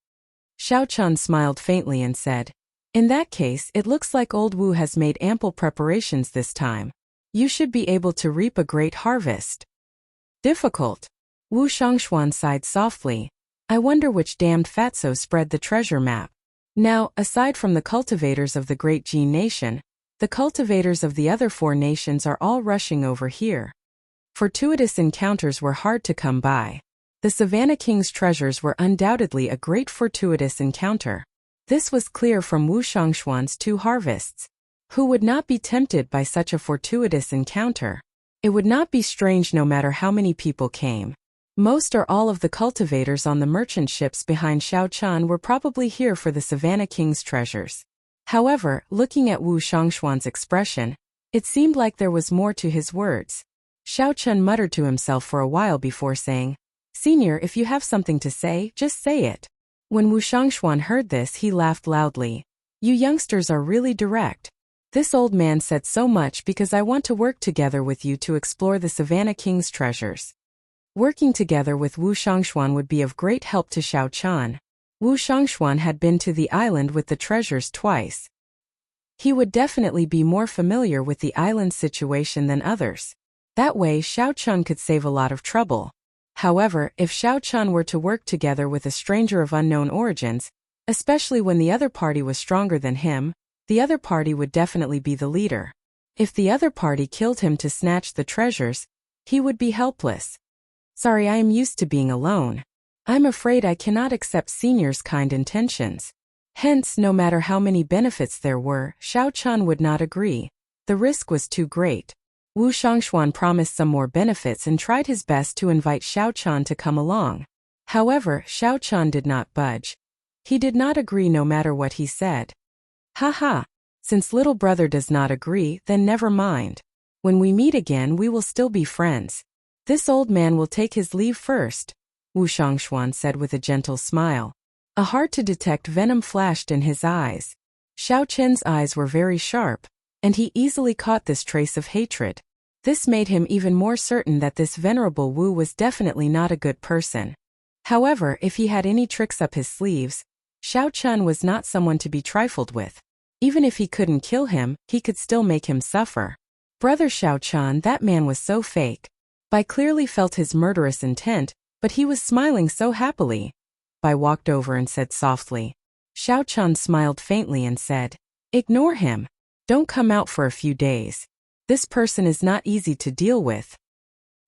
Xiao Qin smiled faintly and said, in that case, it looks like old Wu has made ample preparations this time. You should be able to reap a great harvest. Difficult. Wu Shangshuan sighed softly. I wonder which damned fatso spread the treasure map. Now, aside from the cultivators of the great Jin nation, the cultivators of the other 4 nations are all rushing over here. Fortuitous encounters were hard to come by. The Savannah King's treasures were undoubtedly a great fortuitous encounter. This was clear from Wu Shangshuan's 2 harvests. Who would not be tempted by such a fortuitous encounter? It would not be strange no matter how many people came. Most or all of the cultivators on the merchant ships behind Xiao Qin were probably here for the Savannah King's treasures. However, looking at Wu Shangshuan's expression, it seemed like there was more to his words. Xiao Qin muttered to himself for a while before saying, Senior, if you have something to say, just say it. When Wu Shangshuan heard this, he laughed loudly. You youngsters are really direct. This old man said so much because I want to work together with you to explore the Savannah King's treasures. Working together with Wu Shangshuan would be of great help to Xiao Qin. Wu Shangshuan had been to the island with the treasures twice. He would definitely be more familiar with the island's situation than others. That way Xiao Qin could save a lot of trouble. However, if Xiao Qin were to work together with a stranger of unknown origins, especially when the other party was stronger than him, the other party would definitely be the leader. If the other party killed him to snatch the treasures, he would be helpless. Sorry, I am used to being alone. I'm afraid I cannot accept Senior's kind intentions. Hence, no matter how many benefits there were, Xiao Qin would not agree. The risk was too great. Wu Shangshuan promised some more benefits and tried his best to invite Xiao Qin to come along. However, Xiao Qin did not budge. He did not agree no matter what he said. Haha, since little brother does not agree, then never mind. When we meet again we will still be friends. This old man will take his leave first, Wu Shangshuan said with a gentle smile. A hard-to-detect venom flashed in his eyes. Xiao Qin's eyes were very sharp, and he easily caught this trace of hatred. This made him even more certain that this venerable Wu was definitely not a good person. However, if he had any tricks up his sleeves, Xiao Qin was not someone to be trifled with. Even if he couldn't kill him, he could still make him suffer. Brother Xiao Qin, that man was so fake. Bai clearly felt his murderous intent, but he was smiling so happily. Bai walked over and said softly. Xiao Qin smiled faintly and said, Ignore him. Don't come out for a few days. This person is not easy to deal with.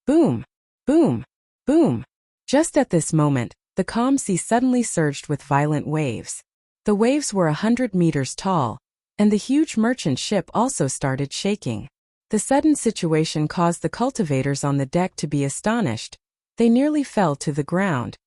Boom! Boom! Boom! Just at this moment, the calm sea suddenly surged with violent waves. The waves were 100 meters tall, and the huge merchant ship also started shaking. The sudden situation caused the cultivators on the deck to be astonished. They nearly fell to the ground.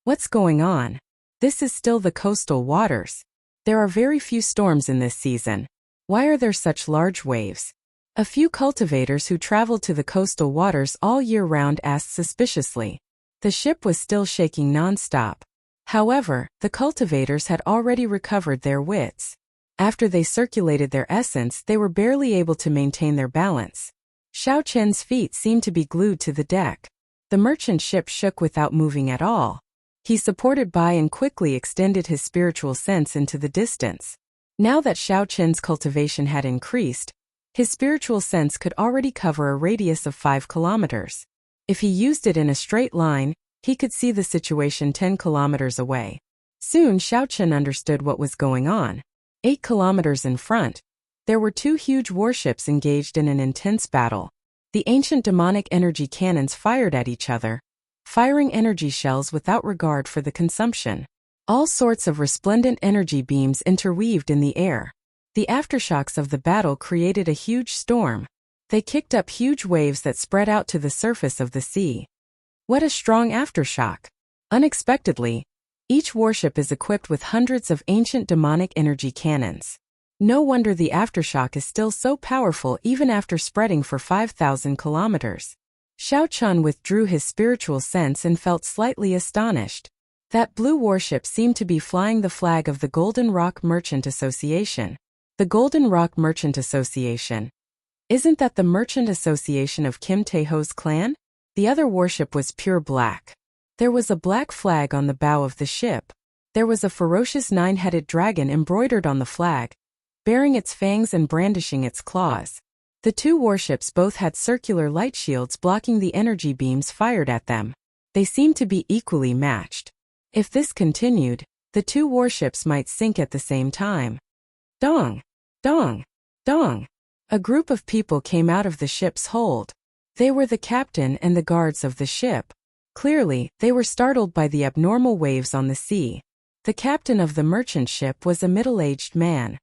What's going on? This is still the coastal waters. There are very few storms in this season. Why are there such large waves? A few cultivators who traveled to the coastal waters all year round asked suspiciously. The ship was still shaking non-stop. However, the cultivators had already recovered their wits. After they circulated their essence, they were barely able to maintain their balance. Xiao Qin's feet seemed to be glued to the deck. The merchant ship shook without moving at all. He supported Bai and quickly extended his spiritual sense into the distance. Now that Xiao Qin's cultivation had increased, his spiritual sense could already cover a radius of 5 kilometers. If he used it in a straight line, He could see the situation 10 kilometers away. Soon Xiao Chen understood what was going on. 8 kilometers in front, there were 2 huge warships engaged in an intense battle. The ancient demonic energy cannons fired at each other, firing energy shells without regard for the consumption. All sorts of resplendent energy beams interweaved in the air. The aftershocks of the battle created a huge storm. They kicked up huge waves that spread out to the surface of the sea. What a strong aftershock! Unexpectedly, each warship is equipped with hundreds of ancient demonic energy cannons. No wonder the aftershock is still so powerful even after spreading for 5,000 kilometers. Xiao Chen withdrew his spiritual sense and felt slightly astonished. That blue warship seemed to be flying the flag of the Golden Rock Merchant Association. The Golden Rock Merchant Association. Isn't that the merchant association of Kim Taeho's clan? The other warship was pure black. There was a black flag on the bow of the ship. There was a ferocious 9-headed dragon embroidered on the flag, baring its fangs and brandishing its claws. The 2 warships both had circular light shields blocking the energy beams fired at them. They seemed to be equally matched. If this continued, the 2 warships might sink at the same time. Dong! Dong! Dong! A group of people came out of the ship's hold. They were the captain and the guards of the ship. Clearly, they were startled by the abnormal waves on the sea. The captain of the merchant ship was a middle-aged man.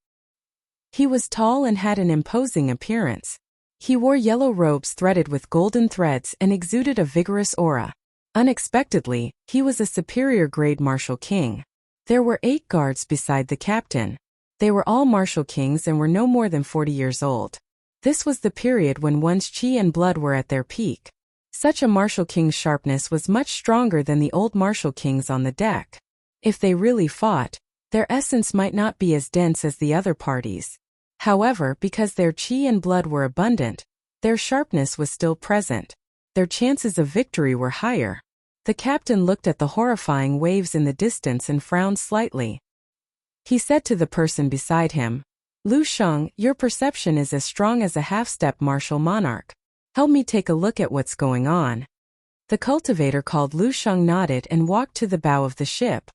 He was tall and had an imposing appearance. He wore yellow robes threaded with golden threads and exuded a vigorous aura. Unexpectedly, he was a superior-grade martial king. There were 8 guards beside the captain. They were all martial kings and were no more than 40 years old. This was the period when one's chi and blood were at their peak. Such a martial king's sharpness was much stronger than the old martial kings on the deck. If they really fought, their essence might not be as dense as the other parties. However, because their chi and blood were abundant, their sharpness was still present. Their chances of victory were higher. The captain looked at the horrifying waves in the distance and frowned slightly. He said to the person beside him, "Lu Sheng, your perception is as strong as a half-step martial monarch. Help me take a look at what's going on." The cultivator called Lu Sheng nodded and walked to the bow of the ship.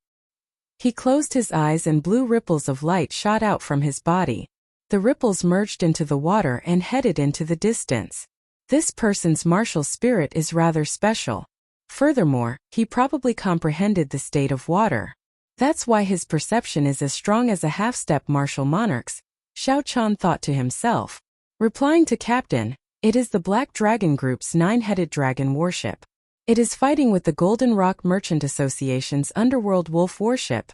He closed his eyes and blue ripples of light shot out from his body. The ripples merged into the water and headed into the distance. This person's martial spirit is rather special. Furthermore, he probably comprehended the state of water. That's why his perception is as strong as a half-step martial monarch's, Xiao Chen thought to himself. Replying to Captain, "It is the Black Dragon Group's 9-headed dragon warship. It is fighting with the Golden Rock Merchant Association's Underworld Wolf warship,"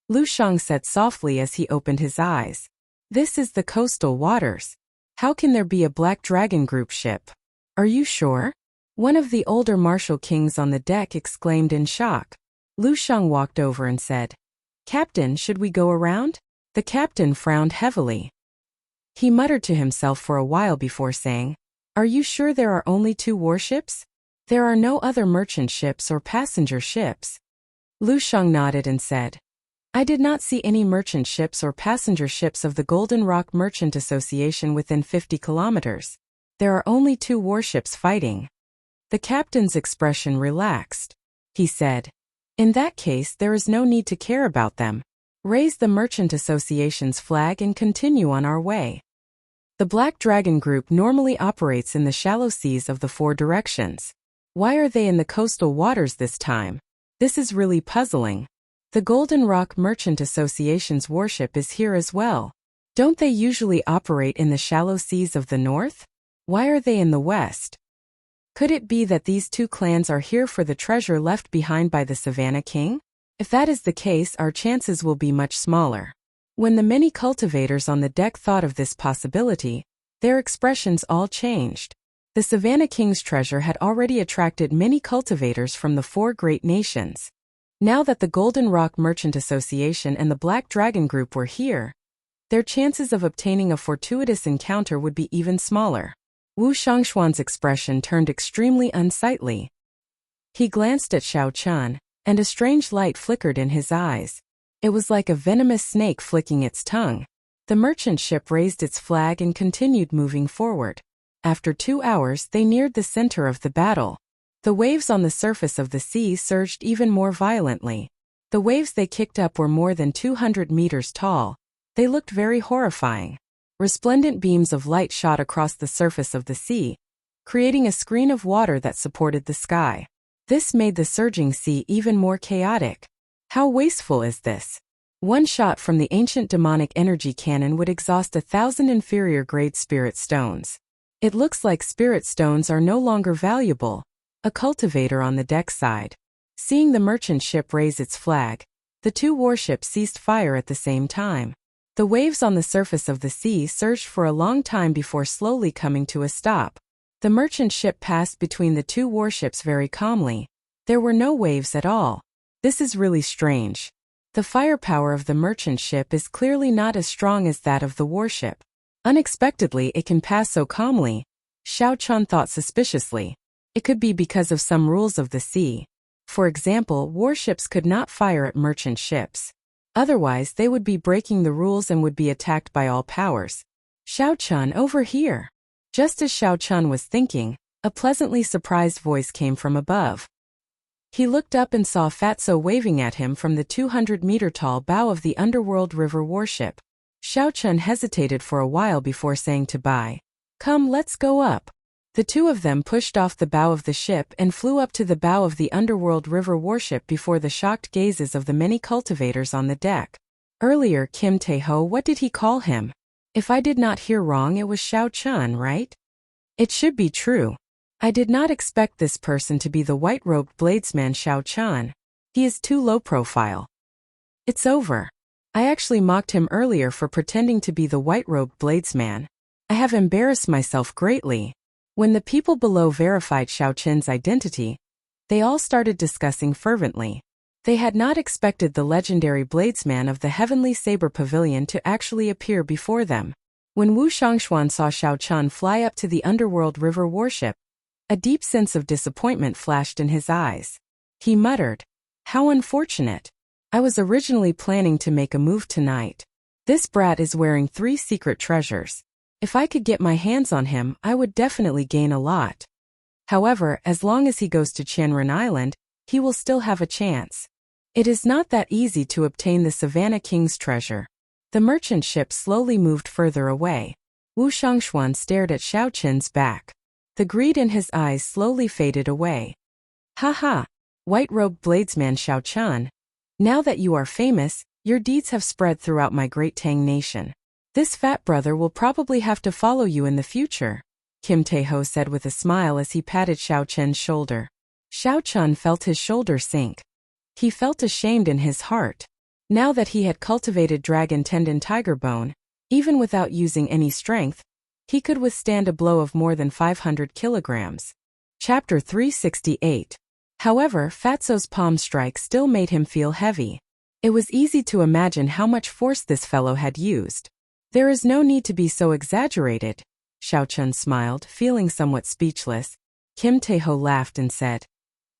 Lu Sheng said softly as he opened his eyes. "This is the coastal waters. How can there be a Black Dragon Group ship? Are you sure?" One of the older martial kings on the deck exclaimed in shock. Lu Sheng walked over and said, "Captain, should we go around?" The captain frowned heavily. He muttered to himself for a while before saying, "Are you sure there are only 2 warships? There are no other merchant ships or passenger ships?" Lu Sheng nodded and said, "I did not see any merchant ships or passenger ships of the Golden Rock Merchant Association within 50 kilometers. There are only 2 warships fighting." The captain's expression relaxed. He said, "In that case, there is no need to care about them. Raise the Merchant Association's flag and continue on our way." The Black Dragon Group normally operates in the shallow seas of the 4 directions. Why are they in the coastal waters this time? This is really puzzling. The Golden Rock Merchant Association's warship is here as well. Don't they usually operate in the shallow seas of the north? Why are they in the west? Could it be that these 2 clans are here for the treasure left behind by the Savannah King? If that is the case, our chances will be much smaller. When the many cultivators on the deck thought of this possibility, their expressions all changed. The Savannah King's treasure had already attracted many cultivators from the 4 great nations. Now that the Golden Rock Merchant Association and the Black Dragon Group were here, their chances of obtaining a fortuitous encounter would be even smaller. Wu Shangshuan's expression turned extremely unsightly. He glanced at Xiao Chen, and a strange light flickered in his eyes. It was like a venomous snake flicking its tongue. The merchant ship raised its flag and continued moving forward. After 2 hours, they neared the center of the battle. The waves on the surface of the sea surged even more violently. The waves they kicked up were more than 200 meters tall. They looked very horrifying. Resplendent beams of light shot across the surface of the sea, creating a screen of water that supported the sky. This made the surging sea even more chaotic. How wasteful is this? One shot from the ancient demonic energy cannon would exhaust 1,000 inferior-grade spirit stones. It looks like spirit stones are no longer valuable. A cultivator on the deck sighed. Seeing the merchant ship raise its flag, the two warships ceased fire at the same time. The waves on the surface of the sea surged for a long time before slowly coming to a stop. The merchant ship passed between the two warships very calmly. There were no waves at all. This is really strange. The firepower of the merchant ship is clearly not as strong as that of the warship. Unexpectedly, it can pass so calmly. Xiao Chun thought suspiciously. It could be because of some rules of the sea. For example, warships could not fire at merchant ships. Otherwise, they would be breaking the rules and would be attacked by all powers. Xiao Chun, over here. Just as Xiao Chun was thinking, a pleasantly surprised voice came from above. He looked up and saw Fatso waving at him from the 200-meter-tall bow of the underworld river warship. Xiao Chun hesitated for a while before saying to Bai, "Come, let's go up." The two of them pushed off the bow of the ship and flew up to the bow of the underworld river warship before the shocked gazes of the many cultivators on the deck. Earlier, Kim Tae-ho, what did he call him? If I did not hear wrong, it was Xiao Chun, right? It should be true. I did not expect this person to be the white-robed bladesman Xiao Chun. He is too low profile. It's over. I actually mocked him earlier for pretending to be the white-robed bladesman. I have embarrassed myself greatly. When the people below verified Xiao Chun's identity, they all started discussing fervently. They had not expected the legendary bladesman of the Heavenly Saber Pavilion to actually appear before them. When Wu Shangxuan saw Xiao Chun fly up to the underworld river warship, a deep sense of disappointment flashed in his eyes. He muttered, "How unfortunate. I was originally planning to make a move tonight. This brat is wearing 3 secret treasures. If I could get my hands on him, I would definitely gain a lot. However, as long as he goes to Qianren Island, he will still have a chance. It is not that easy to obtain the Savannah King's treasure." The merchant ship slowly moved further away. Wu Shangxuan stared at Xiao Chun's back. The greed in his eyes slowly faded away. "Ha ha! White-robed bladesman Xiao Chun. Now that you are famous, your deeds have spread throughout my great Tang nation. This fat brother will probably have to follow you in the future," Kim Tae-ho said with a smile as he patted Xiao Chun's shoulder. Xiao Chun felt his shoulder sink. He felt ashamed in his heart. Now that he had cultivated Dragon Tendon Tiger Bone, even without using any strength, he could withstand a blow of more than 500 kilograms. Chapter 368. However, Fatso's palm strike still made him feel heavy. It was easy to imagine how much force this fellow had used. "There is no need to be so exaggerated," Xiao Chun smiled, feeling somewhat speechless. Kim Tae-ho laughed and said,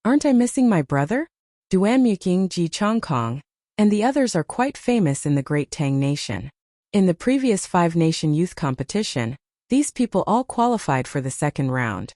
"Aren't I missing my brother? Duan Muking, Ji Chongkong, and the others are quite famous in the Great Tang Nation. In the previous 5-nation youth competition, these people all qualified for the second round."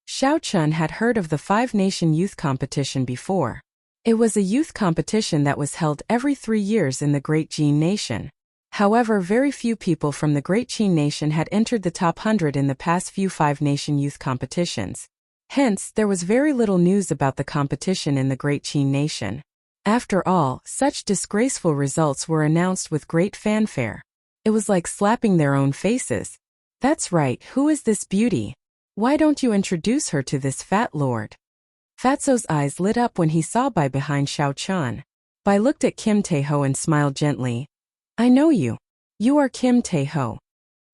Xiao Chun had heard of the 5-nation youth competition before. It was a youth competition that was held every 3 years in the Great Jin Nation. However, very few people from the Great Qin Nation had entered the top 100 in the past few 5-nation youth competitions. Hence, there was very little news about the competition in the Great Qin Nation. After all, such disgraceful results were announced with great fanfare. It was like slapping their own faces. "That's right, who is this beauty? Why don't you introduce her to this fat lord?" Fatso's eyes lit up when he saw Bai behind Xiao Chun. Bai looked at Kim Tae-ho and smiled gently. "I know you. You are Kim Tae-ho."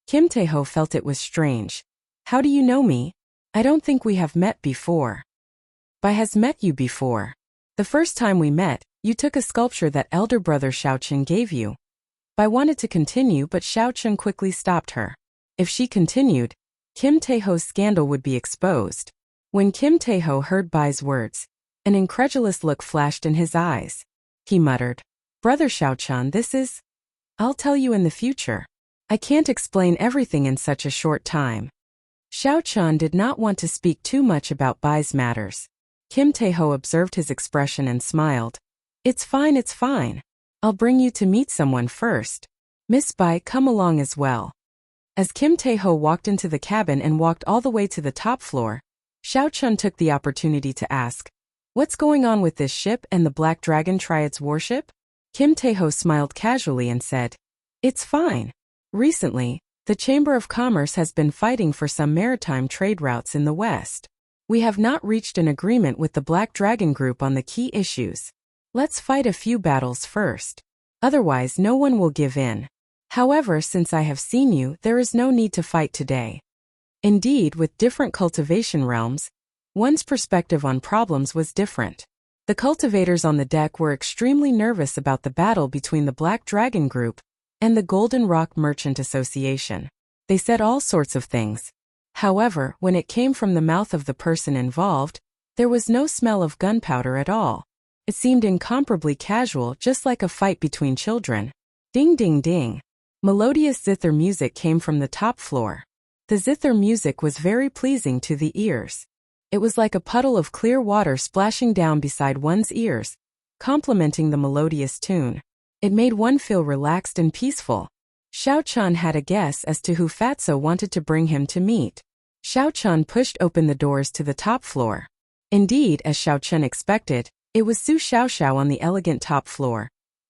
Kim Tae-ho felt it was strange. "How do you know me? I don't think we have met before." "Bai has met you before. The first time we met, you took a sculpture that elder brother Xiao Chun gave you." Bai wanted to continue, but Xiao Chun quickly stopped her. If she continued, Kim Tae-ho's scandal would be exposed. When Kim Tae-ho heard Bai's words, an incredulous look flashed in his eyes. He muttered, "Brother Xiao Chun, this is... I'll tell you in the future. I can't explain everything in such a short time." Xiao Chan did not want to speak too much about Bai's matters. Kim Tae-ho observed his expression and smiled. It's fine. I'll bring you to meet someone first. Miss Bai, come along as well. As Kim Tae-ho walked into the cabin and walked all the way to the top floor, Xiao Chun took the opportunity to ask, "What's going on with this ship and the Black Dragon Triad's warship?" Kim Tae-ho smiled casually and said, "It's fine. Recently, the Chamber of Commerce has been fighting for some maritime trade routes in the West. We have not reached an agreement with the Black Dragon Group on the key issues. Let's fight a few battles first. Otherwise, no one will give in. However, since I have seen you, there is no need to fight today." Indeed, with different cultivation realms, one's perspective on problems was different. The cultivators on the deck were extremely nervous about the battle between the Black Dragon Group and the Golden Rock Merchant Association. They said all sorts of things. However, when it came from the mouth of the person involved, there was no smell of gunpowder at all. It seemed incomparably casual, just like a fight between children. Ding ding ding. Melodious zither music came from the top floor. The zither music was very pleasing to the ears. It was like a puddle of clear water splashing down beside one's ears, complementing the melodious tune. It made one feel relaxed and peaceful. Xiao Chun had a guess as to who Fatso wanted to bring him to meet. Xiao Chun pushed open the doors to the top floor. Indeed, as Xiao Chun expected, it was Su Xiaoxiao on the elegant top floor,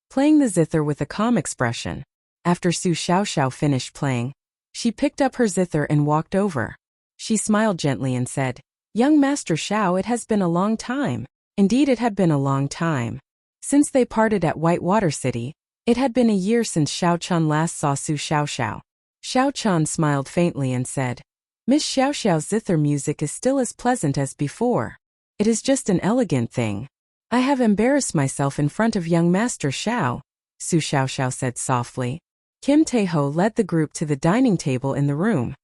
playing the zither with a calm expression. After Su Xiaoxiao finished playing, she picked up her zither and walked over. She smiled gently and said, "Young Master Xiao, it has been a long time." Indeed, it had been a long time. Since they parted at Whitewater City, it had been a year since Xiao Chun last saw Su Xiaoxiao. Xiao Chun smiled faintly and said, "Miss Xiaoxiao's zither music is still as pleasant as before. It is just an elegant thing. I have embarrassed myself in front of young Master Xiao," Su Xiaoxiao said softly. Kim Tae-ho led the group to the dining table in the room.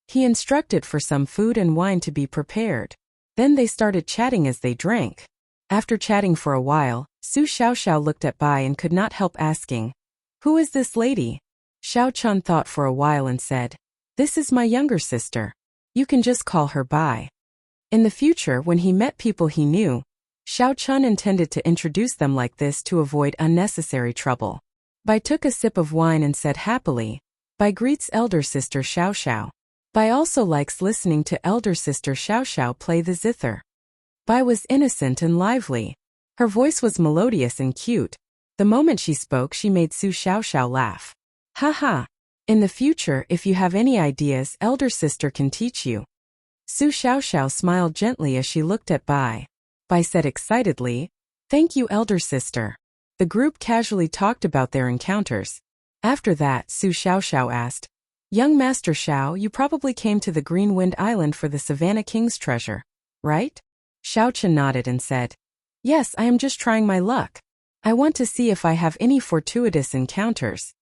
He instructed for some food and wine to be prepared. Then they started chatting as they drank. After chatting for a while, Su Xiaoxiao looked at Bai and could not help asking, "Who is this lady?" Xiao Chun thought for a while and said, "This is my younger sister. You can just call her Bai." In the future, when he met people he knew, Xiao Chun intended to introduce them like this to avoid unnecessary trouble. Bai took a sip of wine and said happily, "Bai greets elder sister Xiaoxiao. Bai also likes listening to elder sister Xiaoxiao play the zither." Bai was innocent and lively. Her voice was melodious and cute. The moment she spoke, she made Su Xiaoxiao laugh. "Ha ha. In the future, if you have any ideas, elder sister can teach you." Su Xiaoxiao smiled gently as she looked at Bai. Bai said excitedly, "Thank you, elder sister." The group casually talked about their encounters. After that, Su Xiaoxiao asked, "Young Master Xiao, you probably came to the Green Wind Island for the Savannah King's treasure, right?" Xiao Chen nodded and said, "Yes, I am just trying my luck. I want to see if I have any fortuitous encounters."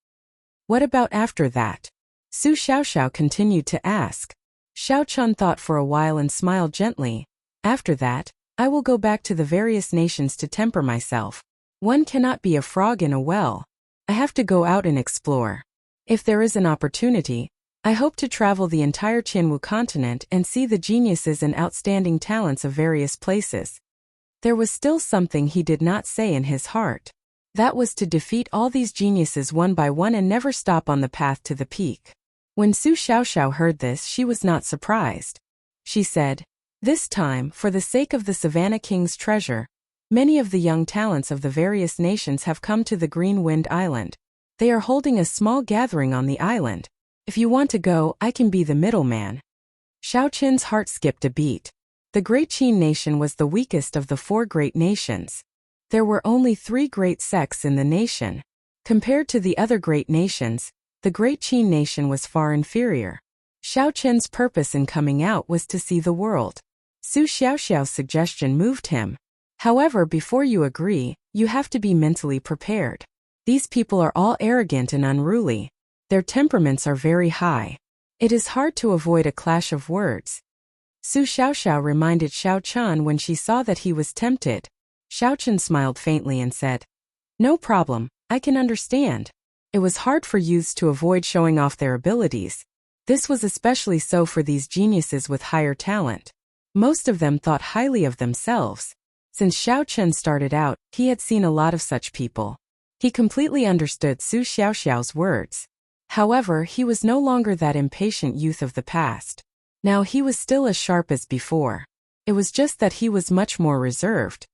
"What about after that?" Su Xiaoxiao continued to ask. Xiao Chun thought for a while and smiled gently. "After that, I will go back to the various nations to temper myself. One cannot be a frog in a well. I have to go out and explore. If there is an opportunity, I hope to travel the entire Qianwu continent and see the geniuses and outstanding talents of various places." There was still something he did not say in his heart. That was to defeat all these geniuses one by one and never stop on the path to the peak. When Su Xiaoxiao heard this, she was not surprised. She said, "This time, for the sake of the Savannah King's treasure, many of the young talents of the various nations have come to the Green Wind Island. They are holding a small gathering on the island. If you want to go, I can be the middleman." Xiao Qin's heart skipped a beat. The Great Qin nation was the weakest of the 4 great nations. There were only 3 great sects in the nation. Compared to the other great nations, the Great Qin nation was far inferior. Xiao Qin's purpose in coming out was to see the world. Su Xiaoxiao's suggestion moved him. However, before you agree, you have to be mentally prepared. These people are all arrogant and unruly. Their temperaments are very high. It is hard to avoid a clash of words. Su Xiaoxiao reminded Xiao Chun when she saw that he was tempted. Xiao Chun smiled faintly and said, "No problem, I can understand. It was hard for youths to avoid showing off their abilities. This was especially so for these geniuses with higher talent. Most of them thought highly of themselves. Since Xiao Chen started out, he had seen a lot of such people. He completely understood Su Xiaoxiao's words. However, he was no longer that impatient youth of the past. Now he was still as sharp as before. It was just that he was much more reserved.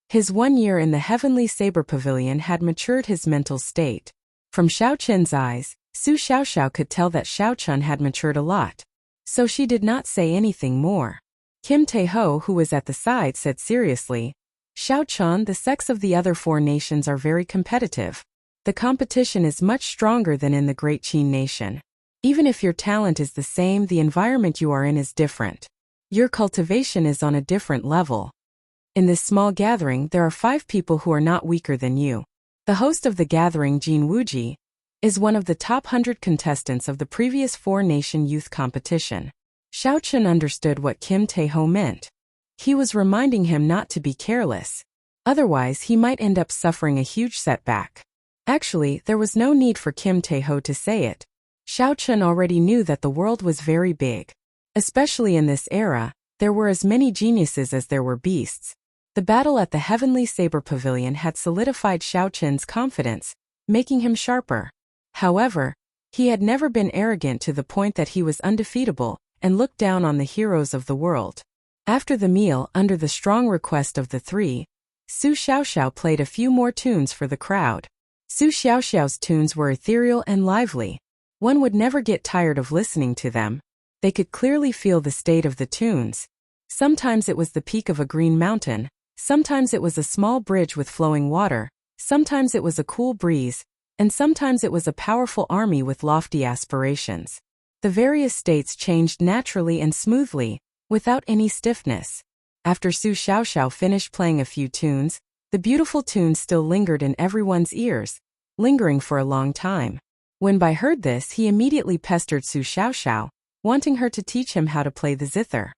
His 1 year in the Heavenly Saber Pavilion had matured his mental state. From Xiao Chen's eyes, Su Xiaoxiao could tell that Xiao Chen had matured a lot. So she did not say anything more. Kim Tae-ho, who was at the side, said seriously, "Xiao Chen, the sex of the other 4 nations are very competitive. The competition is much stronger than in the Great Qin nation. Even if your talent is the same, the environment you are in is different. Your cultivation is on a different level. In this small gathering, there are 5 people who are not weaker than you." The host of the gathering, Jin Wuji, is one of the top 100 contestants of the previous 4-nation youth competition. Xiao Chen understood what Kim Tae-ho meant. He was reminding him not to be careless. Otherwise, he might end up suffering a huge setback. Actually, there was no need for Kim Tae-ho to say it. Xiao Chen already knew that the world was very big. Especially in this era, there were as many geniuses as there were beasts. The battle at the Heavenly Saber Pavilion had solidified Xiao Chen's confidence, making him sharper. However, he had never been arrogant to the point that he was undefeatable and looked down on the heroes of the world. After the meal, under the strong request of the 3, Su Xiaoxiao played a few more tunes for the crowd. Su Xiaoxiao's tunes were ethereal and lively. One would never get tired of listening to them. They could clearly feel the state of the tunes. Sometimes it was the peak of a green mountain, sometimes it was a small bridge with flowing water, sometimes it was a cool breeze, and sometimes it was a powerful army with lofty aspirations. The various states changed naturally and smoothly, without any stiffness. After Su Xiaoxiao finished playing a few tunes, the beautiful tunes still lingered in everyone's ears, lingering for a long time. When Bai heard this, he immediately pestered Su Xiaoxiao, wanting her to teach him how to play the zither.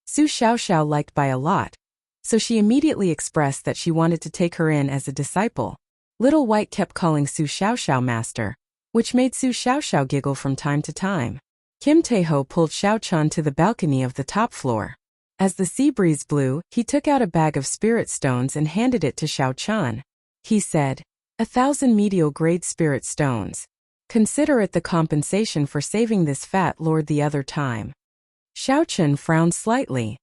Su Xiaoxiao liked Bai a lot, so she immediately expressed that she wanted to take her in as a disciple. Little White kept calling Su Xiaoxiao master, which made Su Xiaoxiao giggle from time to time. Kim Tae-ho pulled Xiao Chen to the balcony of the top floor. As the sea breeze blew, he took out a bag of spirit stones and handed it to Xiao Chen. He said, 1,000 medial-grade spirit stones. Consider it the compensation for saving this fat lord the other time. Xiao Chen frowned slightly.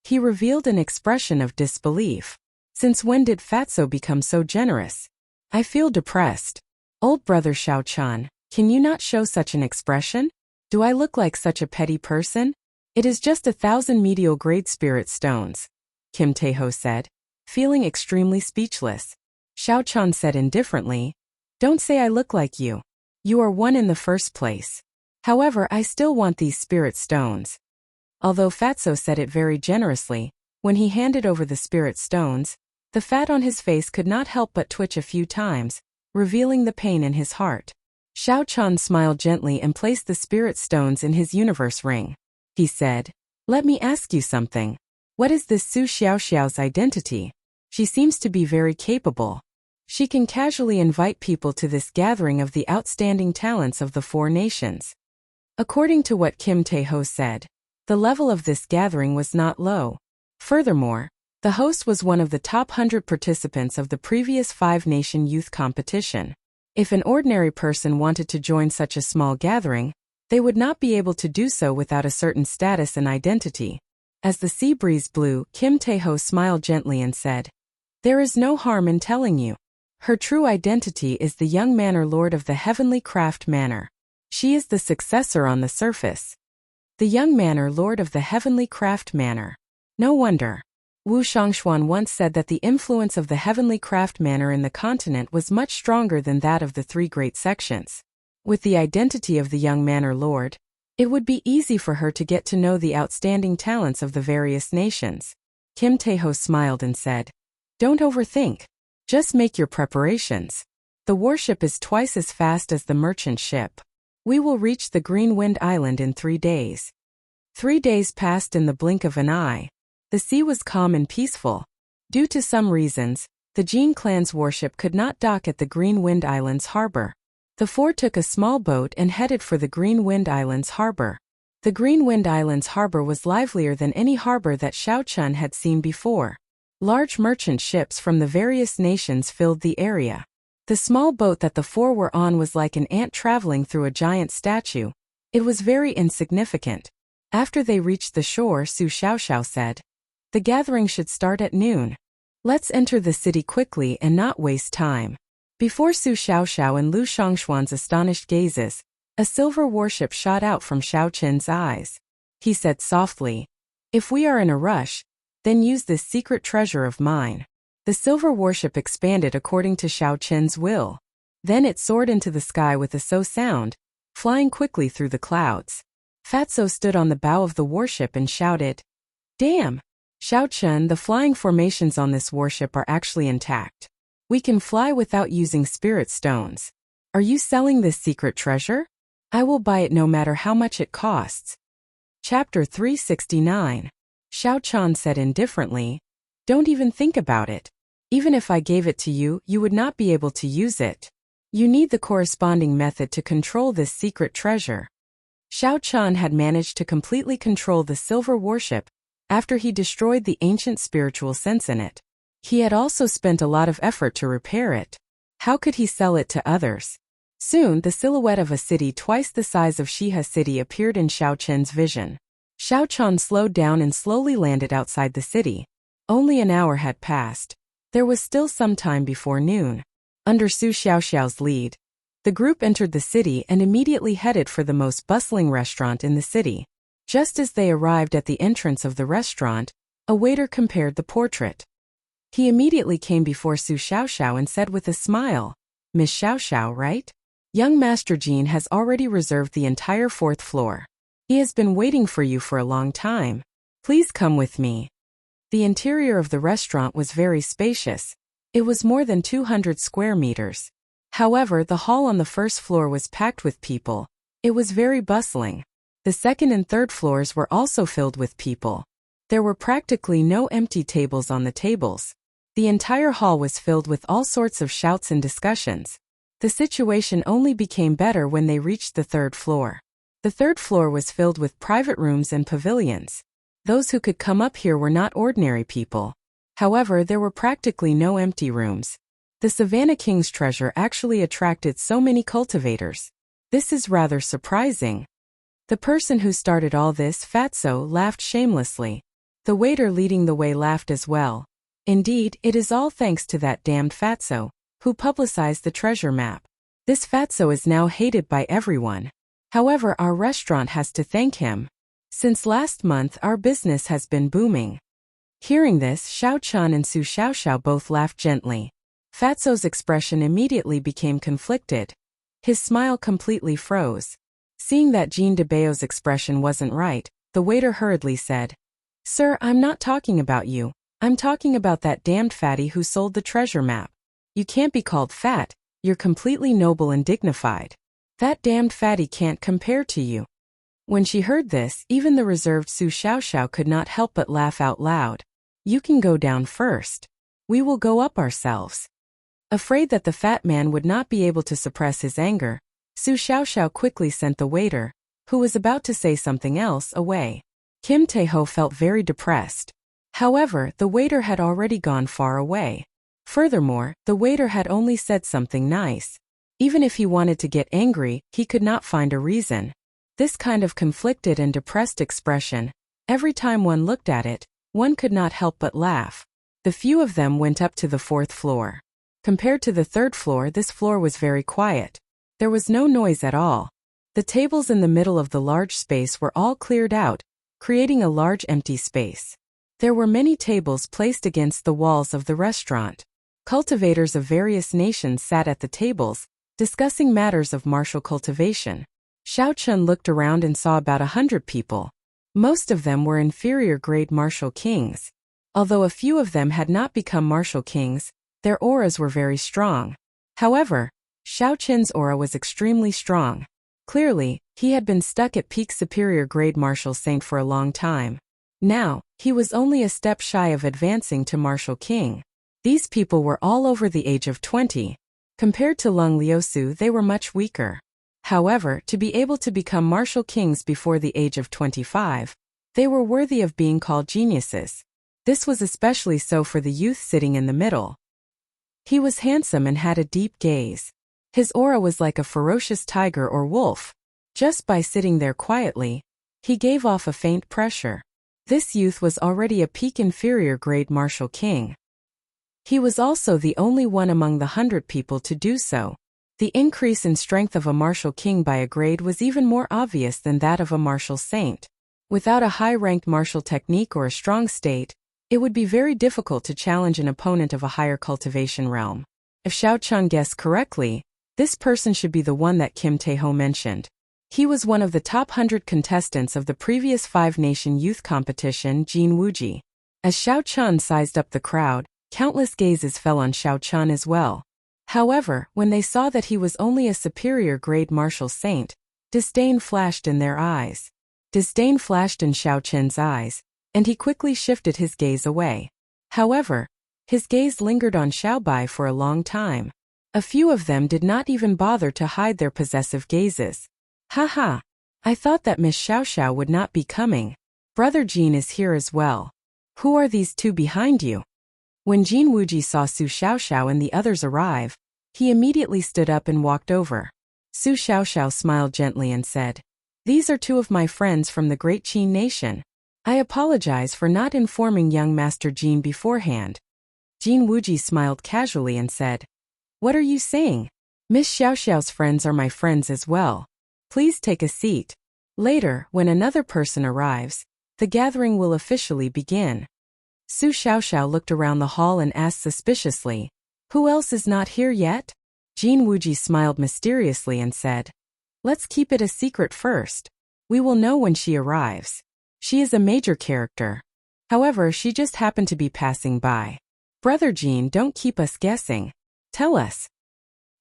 He revealed an expression of disbelief. Since when did Fatso become so generous? I feel depressed. Old brother Xiao Chen, can you not show such an expression? Do I look like such a petty person? It is just 1,000 medial-grade spirit stones, Kim Tae-ho said, feeling extremely speechless. Xiao Chen said indifferently, don't say I look like you. You are one in the first place. However, I still want these spirit stones. Although Fatso said it very generously, when he handed over the spirit stones, the fat on his face could not help but twitch a few times, revealing the pain in his heart. Xiao Chen smiled gently and placed the spirit stones in his universe ring. He said, let me ask you something. What is this Su Xiaoxiao's identity? She seems to be very capable. She can casually invite people to this gathering of the outstanding talents of the 4 nations. According to what Kim Tae-ho said, the level of this gathering was not low. Furthermore, the host was one of the top 100 participants of the previous 5-nation youth competition. If an ordinary person wanted to join such a small gathering, they would not be able to do so without a certain status and identity. As the sea breeze blew, Kim Tae-ho smiled gently and said, there is no harm in telling you. Her true identity is the young manor lord of the Heavenly Craft Manor. She is the successor on the surface. The young manor lord of the Heavenly Craft Manor. No wonder. Wu Shangxuan once said that the influence of the Heavenly Craft Manor in the continent was much stronger than that of the 3 great sections. With the identity of the young manor lord, it would be easy for her to get to know the outstanding talents of the various nations. Kim Tae-ho smiled and said, don't overthink. Just make your preparations. The warship is twice as fast as the merchant ship. We will reach the Green Wind Island in 3 days. 3 days passed in the blink of an eye. The sea was calm and peaceful. Due to some reasons, the Jin clan's warship could not dock at the Green Wind Island's harbor. The four took a small boat and headed for the Green Wind Islands harbor. The Green Wind Islands harbor was livelier than any harbor that Xiao Chun had seen before. Large merchant ships from the various nations filled the area. The small boat that the four were on was like an ant traveling through a giant statue. It was very insignificant. After they reached the shore, Su Xiaoxiao said, "The gathering should start at noon. Let's enter the city quickly and not waste time." Before Su Xiaoxiao and Lu Xiangshuan's astonished gazes, a silver warship shot out from Xiao Qin's eyes. He said softly, "If we are in a rush, then use this secret treasure of mine." The silver warship expanded according to Xiao Qin's will. Then it soared into the sky with a so sound, flying quickly through the clouds. Fatso stood on the bow of the warship and shouted, "Damn! Xiao Qin, the flying formations on this warship are actually intact. We can fly without using spirit stones. Are you selling this secret treasure? I will buy it no matter how much it costs." Chapter 369. Xiao Qian said indifferently, "Don't even think about it. Even if I gave it to you, you would not be able to use it. You need the corresponding method to control this secret treasure." Xiao Qian had managed to completely control the silver warship after he destroyed the ancient spiritual sense in it. He had also spent a lot of effort to repair it. How could he sell it to others? Soon, the silhouette of a city twice the size of Shiha City appeared in Xiao Qin's vision. Xiao Qian slowed down and slowly landed outside the city. Only an hour had passed. There was still some time before noon. Under Su Xiaoxiao's lead, the group entered the city and immediately headed for the most bustling restaurant in the city. Just as they arrived at the entrance of the restaurant, a waiter compared the portrait. He immediately came before Su Xiaoxiao and said with a smile, "Miss Xiaoxiao, right? Young Master Jin has already reserved the entire 4th floor. He has been waiting for you for a long time. Please come with me." The interior of the restaurant was very spacious. It was more than 200 square meters. However, the hall on the 1st floor was packed with people. It was very bustling. The 2nd and 3rd floors were also filled with people. There were practically no empty tables on the tables. The entire hall was filled with all sorts of shouts and discussions. The situation only became better when they reached the 3rd floor. The 3rd floor was filled with private rooms and pavilions. Those who could come up here were not ordinary people. However, there were practically no empty rooms. The Savannah King's treasure actually attracted so many cultivators. This is rather surprising. The person who started all this, Fatso, laughed shamelessly. The waiter leading the way laughed as well. Indeed, it is all thanks to that damned Fatso, who publicized the treasure map. This Fatso is now hated by everyone. However, our restaurant has to thank him. Since last month, our business has been booming. Hearing this, Xiao Qian and Su Xiaoxiao both laughed gently. Fatso's expression immediately became conflicted. His smile completely froze. Seeing that Jean de Bao's expression wasn't right, the waiter hurriedly said, "Sir, I'm not talking about you. I'm talking about that damned fatty who sold the treasure map. You can't be called fat, you're completely noble and dignified. That damned fatty can't compare to you." When she heard this, even the reserved Su Xiaoxiao could not help but laugh out loud. "You can go down first. We will go up ourselves." Afraid that the fat man would not be able to suppress his anger, Su Xiaoxiao quickly sent the waiter, who was about to say something else, away. Kim Taeho felt very depressed. However, the waiter had already gone far away. Furthermore, the waiter had only said something nice. Even if he wanted to get angry, he could not find a reason. This kind of conflicted and depressed expression, every time one looked at it, one could not help but laugh. The few of them went up to the 4th floor. Compared to the 3rd floor, this floor was very quiet. There was no noise at all. The tables in the middle of the large space were all cleared out, creating a large empty space. There were many tables placed against the walls of the restaurant. Cultivators of various nations sat at the tables, discussing matters of martial cultivation. Xiao Chun looked around and saw about 100 people. Most of them were inferior grade martial kings. Although a few of them had not become martial kings, their auras were very strong. However, Xiao Chun's aura was extremely strong. Clearly, he had been stuck at peak superior grade martial saint for a long time. Now, he was only a step shy of advancing to martial king. These people were all over the age of 20. Compared to Lung Liusu, they were much weaker. However, to be able to become martial kings before the age of 25, they were worthy of being called geniuses. This was especially so for the youth sitting in the middle. He was handsome and had a deep gaze. His aura was like a ferocious tiger or wolf. Just by sitting there quietly, he gave off a faint pressure. This youth was already a peak inferior grade martial king. He was also the only one among the 100 people to do so. The increase in strength of a martial king by a grade was even more obvious than that of a martial saint. Without a high-ranked martial technique or a strong state, it would be very difficult to challenge an opponent of a higher cultivation realm. If Xiao Chun guessed correctly, this person should be the one that Kim Tae-ho mentioned. He was one of the top 100 contestants of the previous 5-nation youth competition, Jin Wuji. As Xiao Chun sized up the crowd, countless gazes fell on Xiao Chun as well. However, when they saw that he was only a superior grade martial saint, disdain flashed in their eyes. Disdain flashed in Xiao Chun's eyes, and he quickly shifted his gaze away. However, his gaze lingered on Xiao Bai for a long time. A few of them did not even bother to hide their possessive gazes. Haha, I thought that Miss Xiao Xiao would not be coming. Brother Jin is here as well. Who are these two behind you? When Jin Wuji saw Su Xiao Xiao and the others arrive, he immediately stood up and walked over. Su Xiao Xiao smiled gently and said, "These are two of my friends from the Great Qin Nation. I apologize for not informing young Master Jin beforehand." Jin Wuji smiled casually and said, "What are you saying? Miss Xiao Xiao's friends are my friends as well. Please take a seat. Later, when another person arrives, the gathering will officially begin." Su Xiao Xiao looked around the hall and asked suspiciously, "Who else is not here yet?" Jin Wuji smiled mysteriously and said, "Let's keep it a secret first. We will know when she arrives. She is a major character. However, she just happened to be passing by. Brother Jin, don't keep us guessing. Tell us."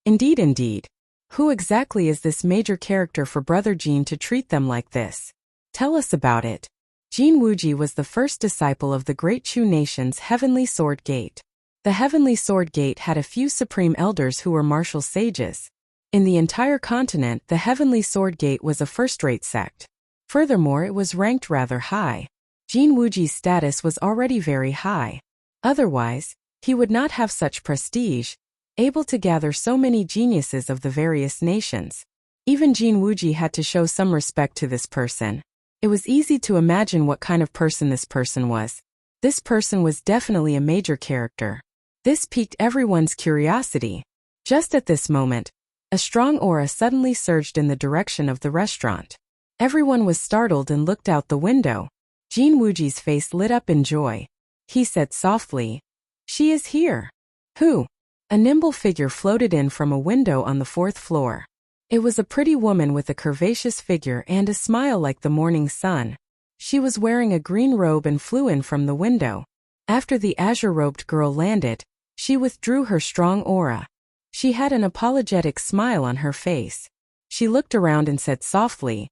Indeed. Who exactly is this major character for Brother Jin to treat them like this? Tell us about it. Jin Wuji was the first disciple of the Great Chu Nation's Heavenly Sword Gate. The Heavenly Sword Gate had a few supreme elders who were martial sages. In the entire continent, the Heavenly Sword Gate was a first-rate sect. Furthermore, it was ranked rather high. Jin Wuji's status was already very high. Otherwise, he would not have such prestige, able to gather so many geniuses of the various nations. Even Jin Wuji had to show some respect to this person. It was easy to imagine what kind of person this person was. This person was definitely a major character. This piqued everyone's curiosity. Just at this moment, a strong aura suddenly surged in the direction of the restaurant. Everyone was startled and looked out the window. Jin Wuji's face lit up in joy. He said softly, "She is here." "Who?" A nimble figure floated in from a window on the 4th floor. It was a pretty woman with a curvaceous figure and a smile like the morning sun. She was wearing a green robe and flew in from the window. After the azure-robed girl landed, she withdrew her strong aura. She had an apologetic smile on her face. She looked around and said softly,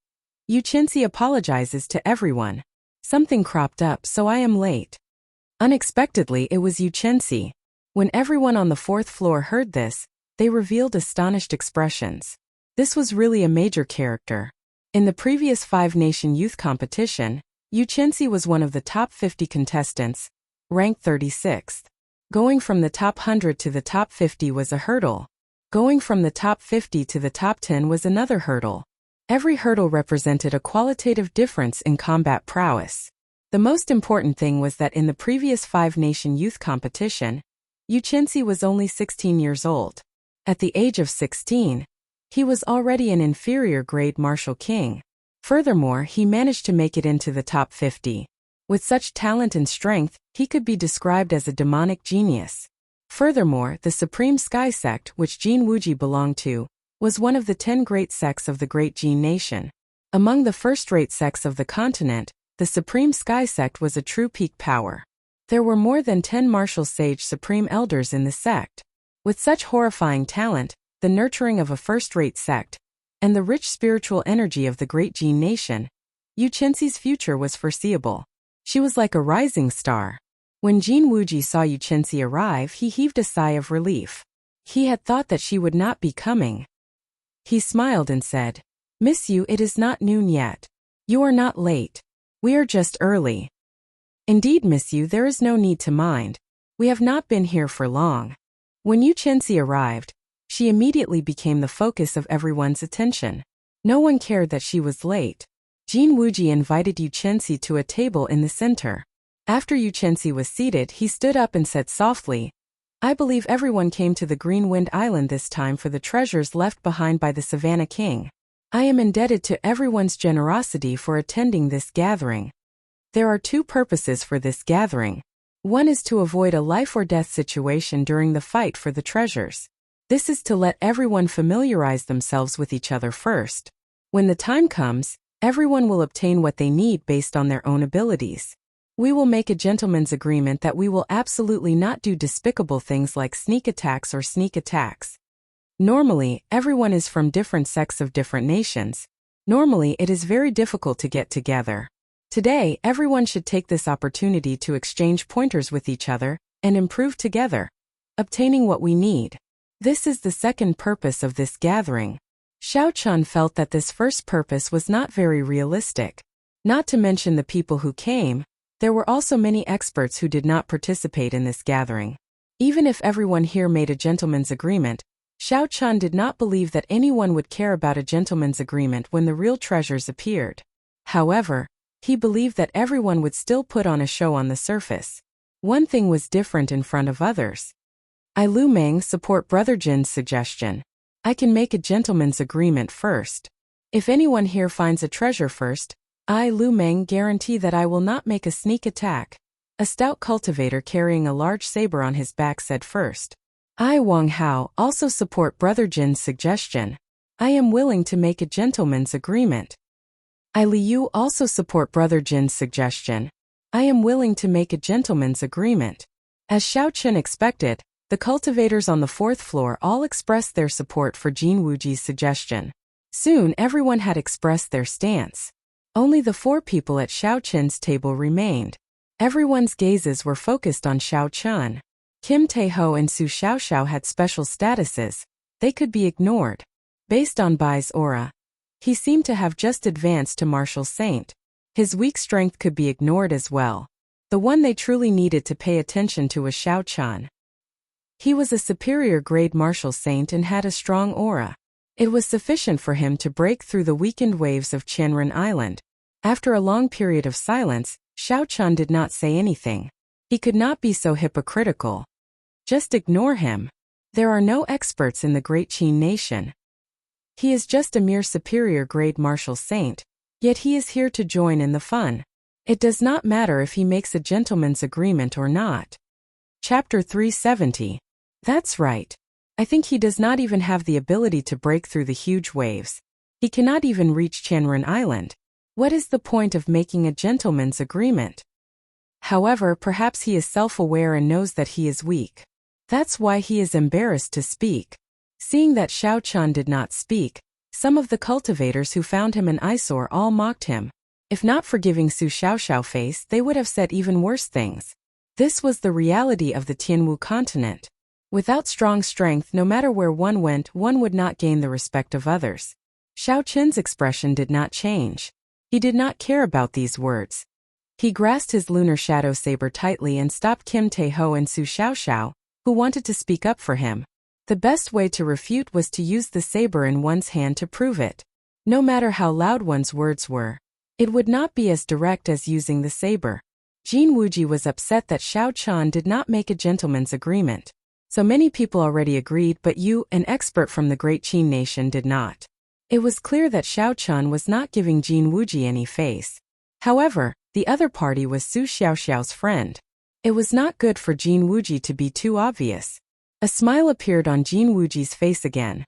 "Yu Chenxi apologizes to everyone. Something cropped up, so I am late." Unexpectedly, it was Yu Chenxi. When everyone on the 4th floor heard this, they revealed astonished expressions. This was really a major character. In the previous 5-nation youth competition, Yu Chenxi was one of the top 50 contestants, ranked 36th. Going from the top 100 to the top 50 was a hurdle. Going from the top 50 to the top 10 was another hurdle. Every hurdle represented a qualitative difference in combat prowess. The most important thing was that in the previous 5-nation youth competition, Yu Chenxi was only 16 years old. At the age of 16, he was already an inferior grade martial king. Furthermore, he managed to make it into the top 50. With such talent and strength, he could be described as a demonic genius. Furthermore, the Supreme Sky Sect, which Jin Wuji belonged to, was one of the 10 great sects of the Great Jin Nation. Among the first-rate sects of the continent, the Supreme Sky Sect was a true peak power. There were more than 10 martial sage supreme elders in the sect. With such horrifying talent, the nurturing of a first-rate sect, and the rich spiritual energy of the Great Jin Nation, Yu Chenxi's future was foreseeable. She was like a rising star. When Jin Wuji saw Yu Chenxi arrive, he heaved a sigh of relief. He had thought that she would not be coming. He smiled and said, "Miss Yu, it is not noon yet. You are not late. We are just early." "Indeed, Miss Yu, there is no need to mind. We have not been here for long." When Yu Chenxi arrived, she immediately became the focus of everyone's attention. No one cared that she was late. Jin Wuji invited Yu Chenxi to a table in the center. After Yu Chenxi was seated, he stood up and said softly, "I believe everyone came to the Green Wind Island this time for the treasures left behind by the Savannah King. I am indebted to everyone's generosity for attending this gathering. There are two purposes for this gathering. One is to avoid a life-or-death situation during the fight for the treasures. This is to let everyone familiarize themselves with each other first. When the time comes, everyone will obtain what they need based on their own abilities. We will make a gentleman's agreement that we will absolutely not do despicable things like sneak attacks or sneak attacks. Normally, everyone is from different sects of different nations. Normally, it is very difficult to get together. Today, everyone should take this opportunity to exchange pointers with each other and improve together, obtaining what we need. This is the second purpose of this gathering." Xiao Chun felt that this first purpose was not very realistic. Not to mention the people who came, there were also many experts who did not participate in this gathering. Even if everyone here made a gentleman's agreement, Xiao Chun did not believe that anyone would care about a gentleman's agreement when the real treasures appeared. However, he believed that everyone would still put on a show on the surface. One thing was different in front of others. "I, Lu Meng, support Brother Jin's suggestion. I can make a gentleman's agreement first. If anyone here finds a treasure first, I, Lu Meng, guarantee that I will not make a sneak attack." A stout cultivator carrying a large saber on his back said first. "I, Wang Hao, also support Brother Jin's suggestion. I am willing to make a gentleman's agreement." "I, Li Yu, also support Brother Jin's suggestion. I am willing to make a gentleman's agreement." As Xiao Chen expected, the cultivators on the fourth floor all expressed their support for Jin Wuji's suggestion. Soon everyone had expressed their stance. Only the four people at Xiao Chen's table remained. Everyone's gazes were focused on Xiao Chen. Kim Tae-ho and Su Xiaoxiao had special statuses. They could be ignored. Based on Bai's aura, he seemed to have just advanced to Martial Saint. His weak strength could be ignored as well. The one they truly needed to pay attention to was Xiao Chen. He was a superior grade Martial Saint and had a strong aura. It was sufficient for him to break through the weakened waves of Qianren Island. After a long period of silence, Xiao Chen did not say anything. He could not be so hypocritical. Just ignore him. There are no experts in the Great Qin nation. He is just a mere superior grade Martial Saint, yet he is here to join in the fun. It does not matter if he makes a gentleman's agreement or not. Chapter 370. That's right. I think he does not even have the ability to break through the huge waves. He cannot even reach Qianren Island. What is the point of making a gentleman's agreement? However, perhaps he is self-aware and knows that he is weak. That's why he is embarrassed to speak. Seeing that Xiao Chen did not speak, some of the cultivators who found him an eyesore all mocked him. If not for giving Su Xiaoxiao face, they would have said even worse things. This was the reality of the Tianwu continent. Without strong strength, no matter where one went, one would not gain the respect of others. Xiao Chen's expression did not change. He did not care about these words. He grasped his lunar shadow saber tightly and stopped Kim Tae-ho and Su Xiaoxiao, who wanted to speak up for him. The best way to refute was to use the saber in one's hand to prove it. No matter how loud one's words were, it would not be as direct as using the saber. Jin Wuji was upset that Xiao Chen did not make a gentleman's agreement. So many people already agreed, but you, an expert from the Great Qin nation, did not. It was clear that Xiao Chen was not giving Jin Wuji any face. However, the other party was Su Xiaoxiao's friend. It was not good for Jin Wuji to be too obvious. A smile appeared on Jin Wuji's face again.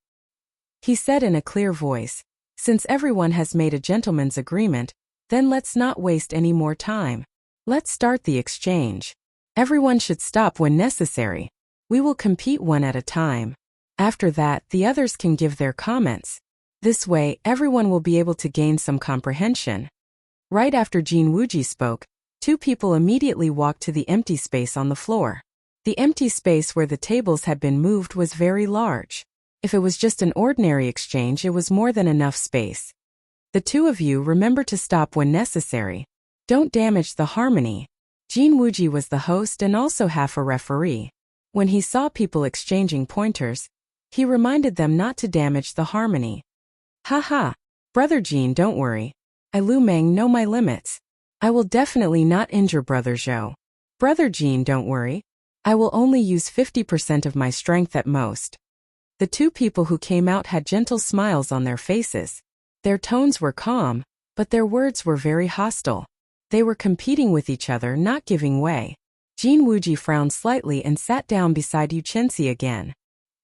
He said in a clear voice, "Since everyone has made a gentleman's agreement, then let's not waste any more time. Let's start the exchange. Everyone should stop when necessary. We will compete one at a time. After that, the others can give their comments. This way, everyone will be able to gain some comprehension." Right after Jin Wuji spoke, two people immediately walked to the empty space on the floor. The empty space where the tables had been moved was very large. If it was just an ordinary exchange, it was more than enough space. The two of you remember to stop when necessary. Don't damage the harmony. Jin Wuji was the host and also half a referee. When he saw people exchanging pointers, he reminded them not to damage the harmony. Haha. Brother Jin, don't worry. I Lu Meng know my limits. I will definitely not injure Brother Zhou. Brother Jin, don't worry. I will only use 50% of my strength at most. The two people who came out had gentle smiles on their faces. Their tones were calm, but their words were very hostile. They were competing with each other, not giving way. Jin Wuji frowned slightly and sat down beside Yu Chenxi again.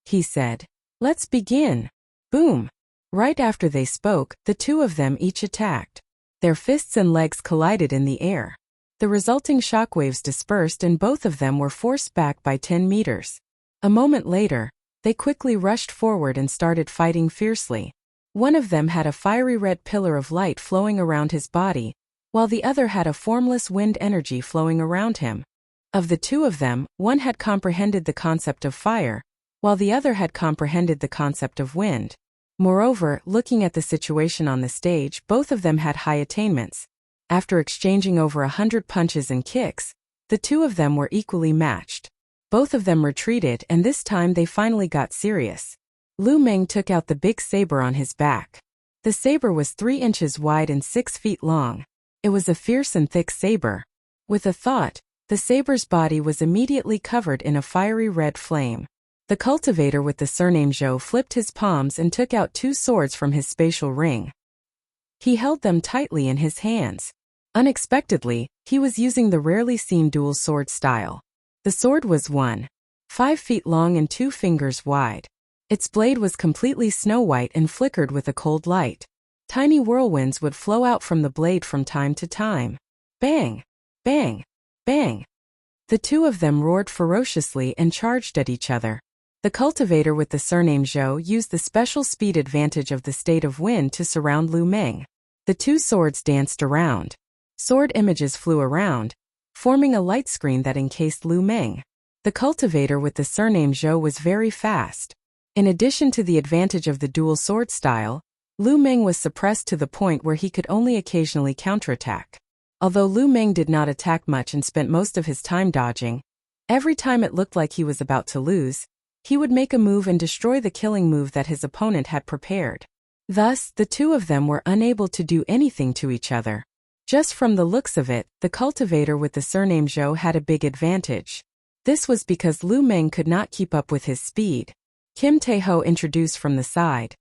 He said, "Let's begin." Boom. Right after they spoke, the two of them each attacked. Their fists and legs collided in the air. The resulting shockwaves dispersed and both of them were forced back by 10 meters. A moment later, they quickly rushed forward and started fighting fiercely. One of them had a fiery red pillar of light flowing around his body, while the other had a formless wind energy flowing around him. Of the two of them, one had comprehended the concept of fire, while the other had comprehended the concept of wind. Moreover, looking at the situation on the stage, both of them had high attainments. After exchanging over 100 punches and kicks, the two of them were equally matched. Both of them retreated, and this time they finally got serious. Lu Meng took out the big saber on his back. The saber was 3 inches wide and 6 feet long. It was a fierce and thick saber. With a thought, the saber's body was immediately covered in a fiery red flame. The cultivator with the surname Zhou flipped his palms and took out 2 swords from his spatial ring. He held them tightly in his hands. Unexpectedly, he was using the rarely seen dual sword style. The sword was 1.5 feet long and 2 fingers wide. Its blade was completely snow-white and flickered with a cold light. Tiny whirlwinds would flow out from the blade from time to time. Bang! Bang! Bang! The two of them roared ferociously and charged at each other. The cultivator with the surname Zhou used the special speed advantage of the state of wind to surround Lu Meng. The 2 swords danced around. Sword images flew around, forming a light screen that encased Lu Meng. The cultivator with the surname Zhou was very fast. In addition to the advantage of the dual sword style, Lu Meng was suppressed to the point where he could only occasionally counterattack. Although Lu Meng did not attack much and spent most of his time dodging, every time it looked like he was about to lose, he would make a move and destroy the killing move that his opponent had prepared. Thus, the two of them were unable to do anything to each other. Just from the looks of it, the cultivator with the surname Zhou had a big advantage. This was because Lu Meng could not keep up with his speed. Kim Tae-ho introduced from the side.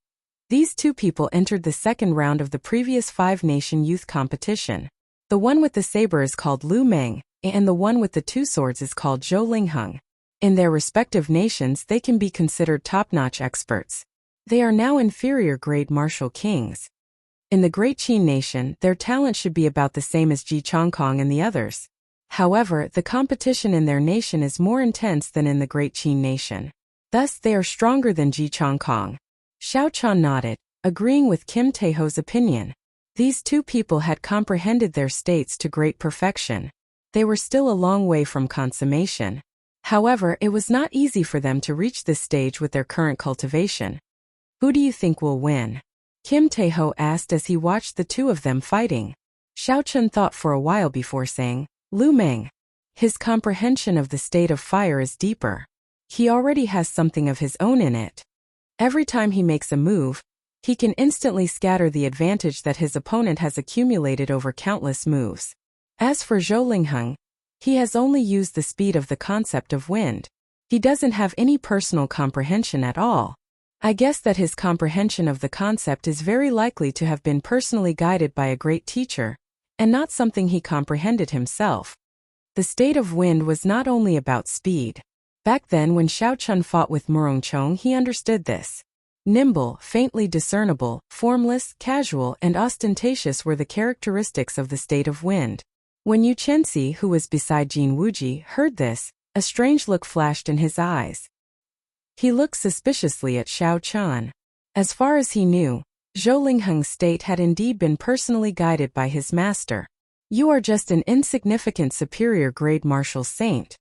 These two people entered the second round of the previous 5-nation youth competition. The one with the saber is called Lu Meng, and the one with the 2 swords is called Zhou Lingheng. In their respective nations, they can be considered top-notch experts. They are now inferior grade martial kings. In the Great Qin nation, their talent should be about the same as Ji Chongkong and the others. However, the competition in their nation is more intense than in the Great Qin nation. Thus, they are stronger than Ji Chongkong. Xiao Chan nodded, agreeing with Kim Tae-ho's opinion. These two people had comprehended their states to great perfection. They were still a long way from consummation. However, it was not easy for them to reach this stage with their current cultivation. Who do you think will win? Kim Tae-ho asked as he watched the two of them fighting. Xiao Chun thought for a while before saying, Lu Meng. His comprehension of the state of fire is deeper. He already has something of his own in it. Every time he makes a move, he can instantly scatter the advantage that his opponent has accumulated over countless moves. As for Zhou Lingheng, he has only used the speed of the concept of wind. He doesn't have any personal comprehension at all. I guess that his comprehension of the concept is very likely to have been personally guided by a great teacher, and not something he comprehended himself. The state of wind was not only about speed. Back then when Xiao Chun fought with Murong Chong, he understood this. Nimble, faintly discernible, formless, casual, and ostentatious were the characteristics of the state of wind. When Yu Chenxi, who was beside Jin Wuji, heard this, a strange look flashed in his eyes. He looked suspiciously at Xiao Chan. As far as he knew, Zhou Lingheng's state had indeed been personally guided by his master. You are just an insignificant superior grade martial saint.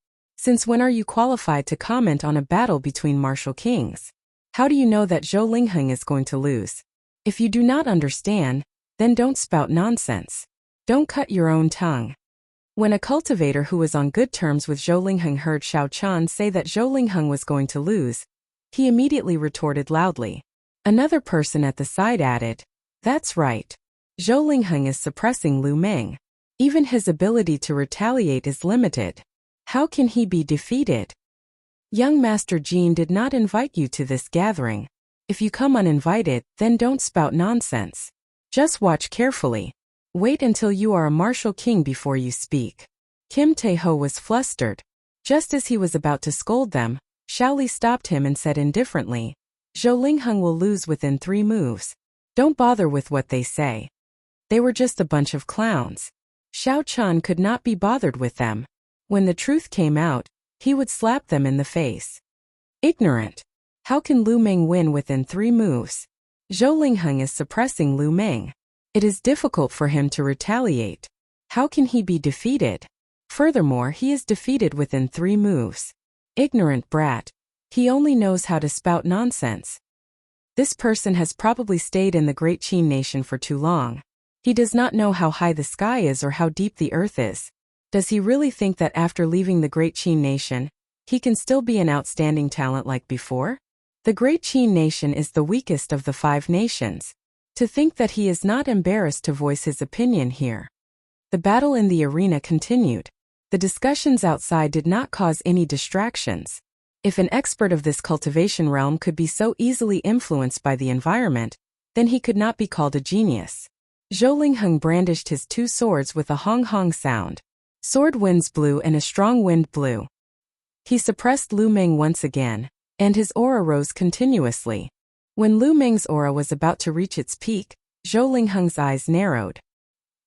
Since when are you qualified to comment on a battle between martial kings? How do you know that Zhou Lingheng is going to lose? If you do not understand, then don't spout nonsense. Don't cut your own tongue. When a cultivator who was on good terms with Zhou Lingheng heard Xiao Chan say that Zhou Lingheng was going to lose, he immediately retorted loudly. Another person at the side added, "That's right. Zhou Lingheng is suppressing Lu Meng. Even his ability to retaliate is limited. How can he be defeated?" Young Master Jin did not invite you to this gathering. If you come uninvited, then don't spout nonsense. Just watch carefully. Wait until you are a martial king before you speak. Kim Tae-ho was flustered. Just as he was about to scold them, Shaoli stopped him and said indifferently, "Zhou Lingheng will lose within 3 moves. Don't bother with what they say. They were just a bunch of clowns." Xiao Chan could not be bothered with them. When the truth came out, he would slap them in the face. Ignorant. How can Lu Meng win within 3 moves? Zhou Lingheng is suppressing Lu Meng. It is difficult for him to retaliate. How can he be defeated? Furthermore, he is defeated within 3 moves. Ignorant brat. He only knows how to spout nonsense. This person has probably stayed in the Great Qin nation for too long. He does not know how high the sky is or how deep the earth is. Does he really think that after leaving the Great Qin nation, he can still be an outstanding talent like before? The Great Qin nation is the weakest of the 5 nations. To think that he is not embarrassed to voice his opinion here. The battle in the arena continued. The discussions outside did not cause any distractions. If an expert of this cultivation realm could be so easily influenced by the environment, then he could not be called a genius. Zhou Lingheng brandished his 2 swords with a hong-hong sound. Sword winds blew and a strong wind blew. He suppressed Lu Meng once again, and his aura rose continuously. When Lu Meng's aura was about to reach its peak, Zhou Lingheng's eyes narrowed.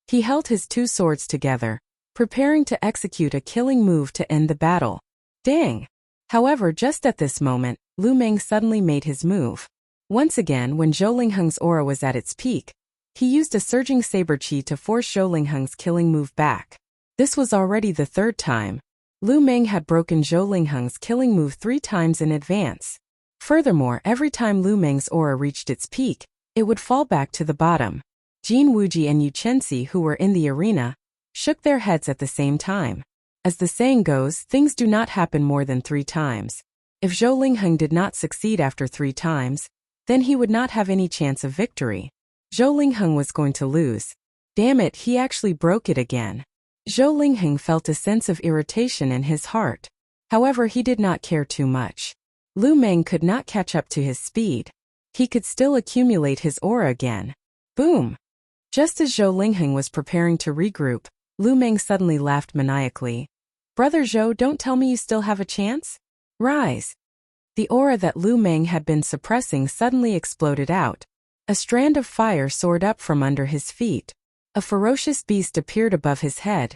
He held his 2 swords together, preparing to execute a killing move to end the battle. Dang! However, just at this moment, Lu Meng suddenly made his move. Once again, when Zhou Lingheng's aura was at its peak, he used a surging saber chi to force Zhou Lingheng's killing move back. This was already the 3rd time. Lu Meng had broken Zhou Lingheng's killing move 3 times in advance. Furthermore, every time Lu Meng's aura reached its peak, it would fall back to the bottom. Jin Wuji and Yu Chenxi, who were in the arena, shook their heads at the same time. As the saying goes, things do not happen more than 3 times. If Zhou Lingheng did not succeed after 3 times, then he would not have any chance of victory. Zhou Lingheng was going to lose. Damn it, he actually broke it again. Zhou Lingheng felt a sense of irritation in his heart. However, he did not care too much. Lu Meng could not catch up to his speed. He could still accumulate his aura again. Boom! Just as Zhou Lingheng was preparing to regroup, Lu Meng suddenly laughed maniacally. "Brother Zhou, don't tell me you still have a chance? Rise!" The aura that Lu Meng had been suppressing suddenly exploded out. A strand of fire soared up from under his feet. A ferocious beast appeared above his head,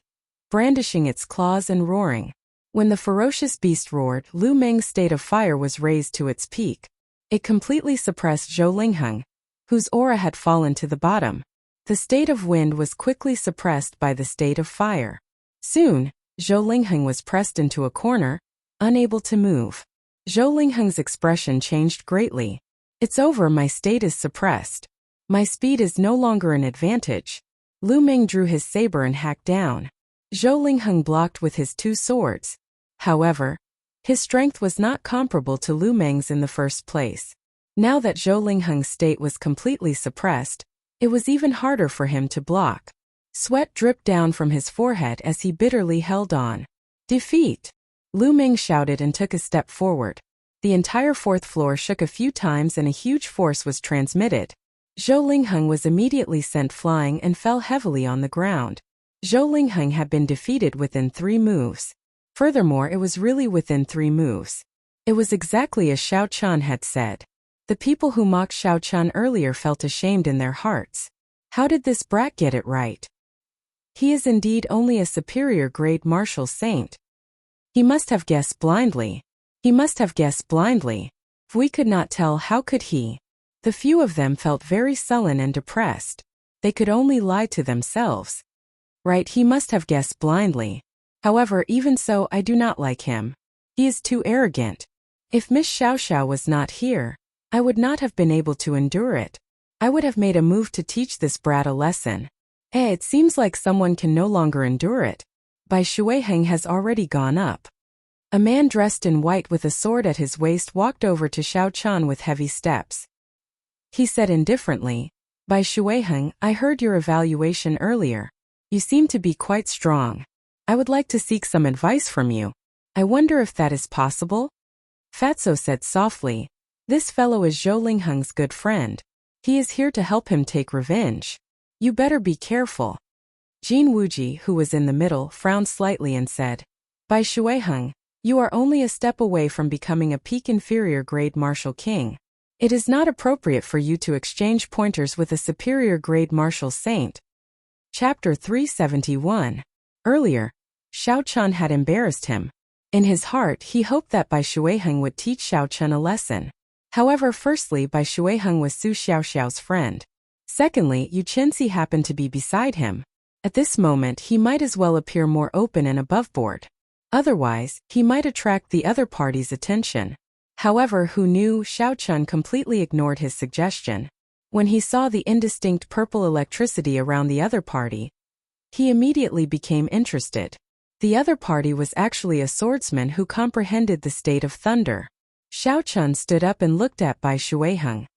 brandishing its claws and roaring. When the ferocious beast roared, Lu Meng's state of fire was raised to its peak. It completely suppressed Zhou Lingheng, whose aura had fallen to the bottom. The state of wind was quickly suppressed by the state of fire. Soon, Zhou Lingheng was pressed into a corner, unable to move. Zhou Lingheng's expression changed greatly. "It's over, my state is suppressed. My speed is no longer an advantage." Lu Meng drew his saber and hacked down. Zhou Lingheng blocked with his 2 swords. However, his strength was not comparable to Lu Meng's in the first place. Now that Zhou Lingheng's state was completely suppressed, it was even harder for him to block. Sweat dripped down from his forehead as he bitterly held on. "Defeat!" Lu Meng shouted and took a step forward. The entire 4th floor shook a few times and a huge force was transmitted. Zhou Lingheng was immediately sent flying and fell heavily on the ground. Zhou Lingheng had been defeated within 3 moves. Furthermore, it was really within 3 moves. It was exactly as Xiao Chan had said. The people who mocked Xiao Chan earlier felt ashamed in their hearts. How did this brat get it right? He is indeed only a superior grade martial saint. He must have guessed blindly. He must have guessed blindly. If we could not tell, how could he? The few of them felt very sullen and depressed. They could only lie to themselves. Right, he must have guessed blindly. However, even so, I do not like him. He is too arrogant. If Miss Xiaoxiao was not here, I would not have been able to endure it. I would have made a move to teach this brat a lesson. It seems like someone can no longer endure it. Bai Shuiheng has already gone up. A man dressed in white with a sword at his waist walked over to Xiao Chan with heavy steps. He said indifferently, Bai Shuiheng, I heard your evaluation earlier. You seem to be quite strong. I would like to seek some advice from you. I wonder if that is possible? Fatso said softly, this fellow is Zhou Lingheng's good friend. He is here to help him take revenge. You better be careful. Jin Wuji, who was in the middle, frowned slightly and said, Bai Shuiheng, you are only a step away from becoming a peak inferior grade martial king. It is not appropriate for you to exchange pointers with a superior grade martial saint. Chapter 371. Earlier, Xiao Chan had embarrassed him. In his heart, he hoped that Bai Shuiheng would teach Xiao Chan a lesson. However, firstly, Bai Shuiheng was Su Xiaoxiao's friend. Secondly, Yu Qinzi happened to be beside him. At this moment, he might as well appear more open and aboveboard. Otherwise, he might attract the other party's attention. However, who knew, Xiao Chan completely ignored his suggestion. When he saw the indistinct purple electricity around the other party, he immediately became interested. The other party was actually a swordsman who comprehended the state of thunder. Xiao Chan stood up and looked at Bai Shuiheng.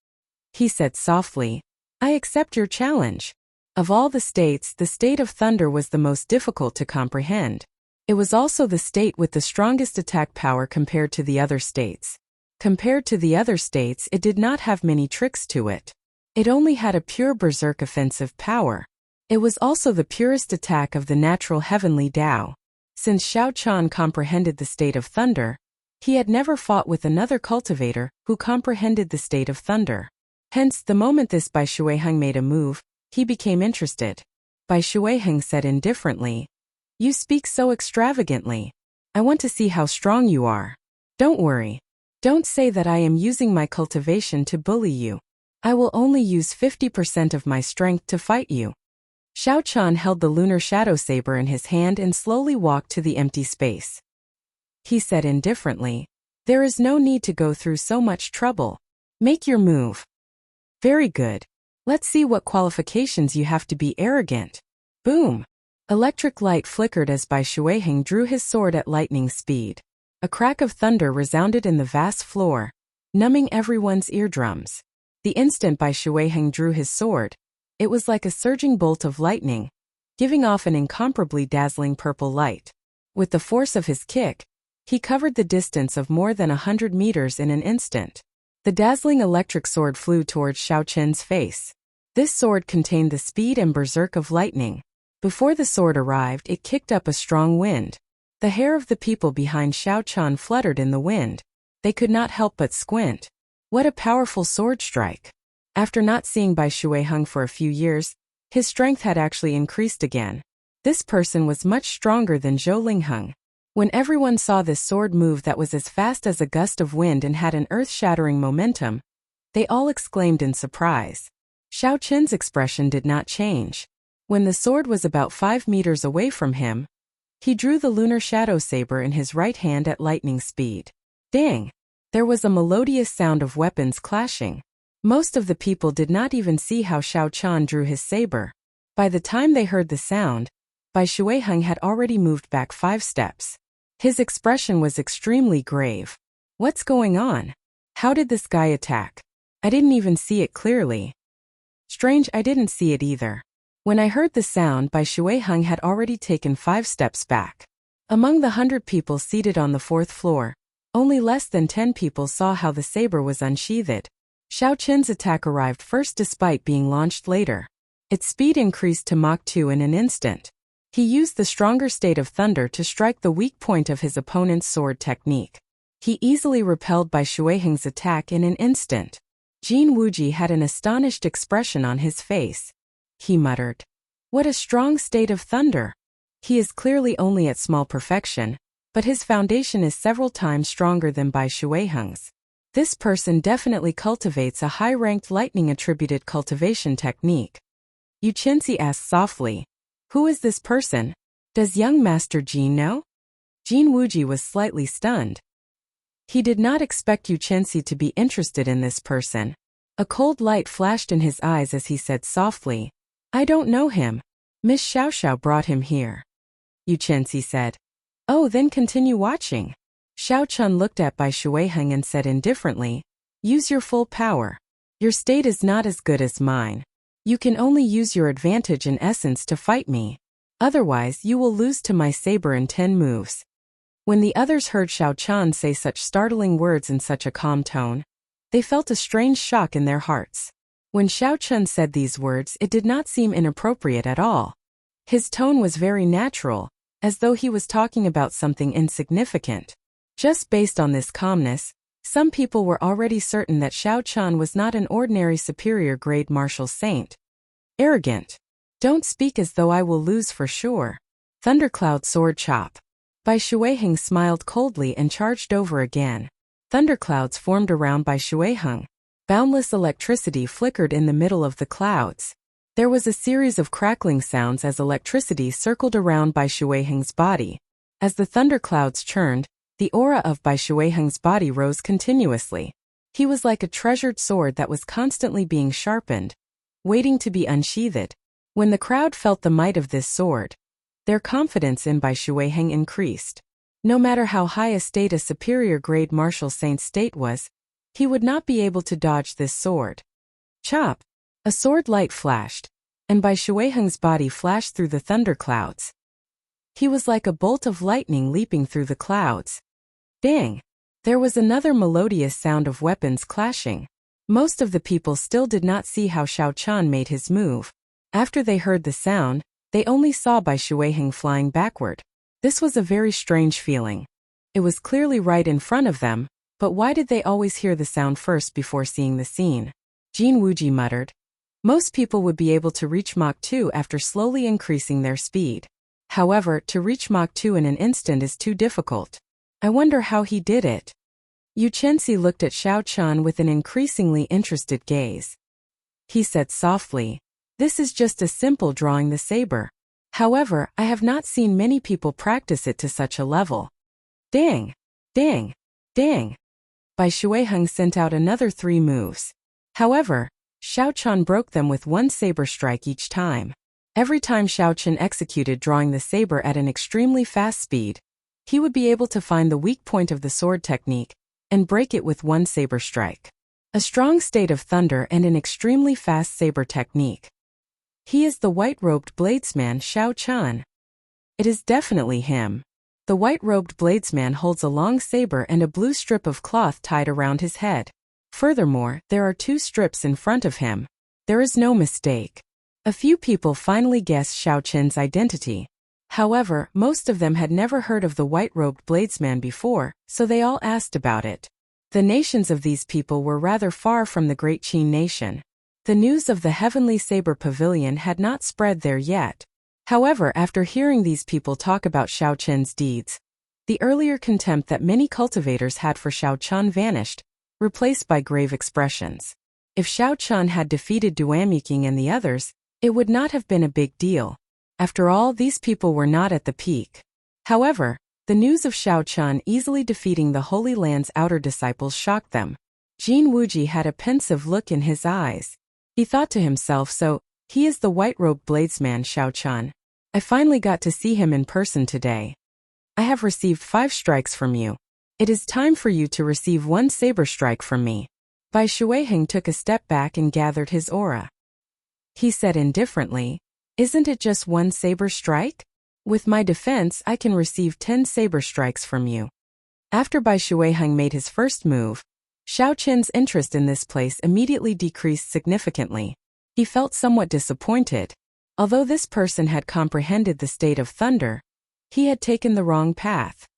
He said softly, I accept your challenge. Of all the states, the state of thunder was the most difficult to comprehend. It was also the state with the strongest attack power compared to the other states. Compared to the other states, it did not have many tricks to it. It only had a pure berserk offensive power. It was also the purest attack of the natural heavenly Tao. Since Xiao Chan comprehended the state of thunder, he had never fought with another cultivator who comprehended the state of thunder. Hence, the moment this Bai Shuiheng made a move, he became interested. Bai Shuiheng said indifferently, You speak so extravagantly. I want to see how strong you are. Don't worry. Don't say that I am using my cultivation to bully you. I will only use 50% of my strength to fight you. Xiao Chan held the lunar shadow saber in his hand and slowly walked to the empty space. He said indifferently, There is no need to go through so much trouble. Make your move. Very good. Let's see what qualifications you have to be arrogant. Boom. Electric light flickered as Bai Shuiheng drew his sword at lightning speed. A crack of thunder resounded in the vast floor, numbing everyone's eardrums. The instant Bai Shuiheng drew his sword, it was like a surging bolt of lightning, giving off an incomparably dazzling purple light. With the force of his kick, he covered the distance of more than 100 meters in an instant. The dazzling electric sword flew towards Xiao Chen's face. This sword contained the speed and berserk of lightning. Before the sword arrived, it kicked up a strong wind. The hair of the people behind Xiao Chan fluttered in the wind. They could not help but squint. What a powerful sword strike! After not seeing Bai Shuiheng for a few years, his strength had actually increased again. This person was much stronger than Zhou Lingheng. When everyone saw this sword move that was as fast as a gust of wind and had an earth-shattering momentum, they all exclaimed in surprise. Xiao Chen's expression did not change. When the sword was about 5 meters away from him, he drew the lunar shadow saber in his right hand at lightning speed. Dang! There was a melodious sound of weapons clashing. Most of the people did not even see how Xiao Chan drew his saber. By the time they heard the sound, Bai Shuiheng had already moved back 5 steps. His expression was extremely grave. What's going on? How did this guy attack? I didn't even see it clearly. Strange, I didn't see it either. When I heard the sound, Bai Shuiheng had already taken 5 steps back. Among the 100 people seated on the 4th floor, only less than 10 people saw how the saber was unsheathed. Xiao Chen's attack arrived first despite being launched later. Its speed increased to Mach 2 in an instant. He used the stronger state of thunder to strike the weak point of his opponent's sword technique. He easily repelled Bai Shuiheng's attack in an instant. Jin Wuji had an astonished expression on his face. He muttered, What a strong state of thunder! He is clearly only at small perfection, but his foundation is several times stronger than Bai Shuiheng's. This person definitely cultivates a high-ranked lightning-attributed cultivation technique. Yu Qinzi asked softly, Who is this person? Does young Master Jin know? Jin Wuji was slightly stunned. He did not expect Yu Chenxi to be interested in this person. A cold light flashed in his eyes as he said softly, I don't know him. Miss Xiaoxiao brought him here. Yu Chenxi said. Oh, then continue watching. Xiao Chun looked at Bai Shuiheng and said indifferently, use your full power. Your state is not as good as mine. You can only use your advantage in essence to fight me. Otherwise, you will lose to my saber in 10 moves. When the others heard Xiao Chun say such startling words in such a calm tone, they felt a strange shock in their hearts. When Xiao Chun said these words, it did not seem inappropriate at all. His tone was very natural, as though he was talking about something insignificant. Just based on this calmness, some people were already certain that Xiao Chun was not an ordinary superior-grade martial saint. Arrogant. Don't speak as though I will lose for sure. Thundercloud sword chop. Bai Shuiheng smiled coldly and charged over again. Thunderclouds formed around Bai Shuiheng. Boundless electricity flickered in the middle of the clouds. There was a series of crackling sounds as electricity circled around Bai Shuiheng's body. As the thunderclouds churned, the aura of Bai Shuiheng's body rose continuously. He was like a treasured sword that was constantly being sharpened, waiting to be unsheathed. When the crowd felt the might of this sword, their confidence in Bai Shuiheng increased. No matter how high a state a superior-grade martial saint's state was, he would not be able to dodge this sword. Chop! A sword light flashed, and Bai Shuiheng's body flashed through the thunderclouds. He was like a bolt of lightning leaping through the clouds. Dang! There was another melodious sound of weapons clashing. Most of the people still did not see how Xiao Chun made his move. After they heard the sound, they only saw Bai Shuiheng flying backward. This was a very strange feeling. It was clearly right in front of them, but why did they always hear the sound first before seeing the scene? Jin Wuji muttered. Most people would be able to reach Mach 2 after slowly increasing their speed. However, to reach Mach 2 in an instant is too difficult. I wonder how he did it. Yu Chenxi looked at Xiao Chun with an increasingly interested gaze. He said softly, this is just a simple drawing the saber. However, I have not seen many people practice it to such a level. Dang! Dang! Dang! Bai Shuiheng sent out another 3 moves. However, Xiao Chun broke them with one saber strike each time. Every time Xiao Chun executed drawing the saber at an extremely fast speed, he would be able to find the weak point of the sword technique and break it with one saber strike. A strong state of thunder and an extremely fast saber technique. He is the white-robed bladesman Xiao Chun. It is definitely him. The white-robed bladesman holds a long saber and a blue strip of cloth tied around his head. Furthermore, there are 2 strips in front of him. There is no mistake. A few people finally guessed Xiao Chun's identity. However, most of them had never heard of the white-robed bladesman before, so they all asked about it. The nations of these people were rather far from the Great Qin nation. The news of the Heavenly Saber Pavilion had not spread there yet. However, after hearing these people talk about Xiao Chun's deeds, the earlier contempt that many cultivators had for Xiao Chun vanished, replaced by grave expressions. If Xiao Chun had defeated Duamiqing and the others, it would not have been a big deal. After all, these people were not at the peak. However, the news of Xiao Chun easily defeating the Holy Land's outer disciples shocked them. Jin Wuji had a pensive look in his eyes. He thought to himself, so, he is the white-robed bladesman Xiao Chun. I finally got to see him in person today. I have received 5 strikes from you. It is time for you to receive 1 saber strike from me. Bai Shuiheng took a step back and gathered his aura. He said indifferently, isn't it just 1 saber strike? With my defense, I can receive 10 saber strikes from you. After Bai Shuiheng made his first move, Xiao Chun's interest in this place immediately decreased significantly. He felt somewhat disappointed. Although this person had comprehended the state of thunder, he had taken the wrong path.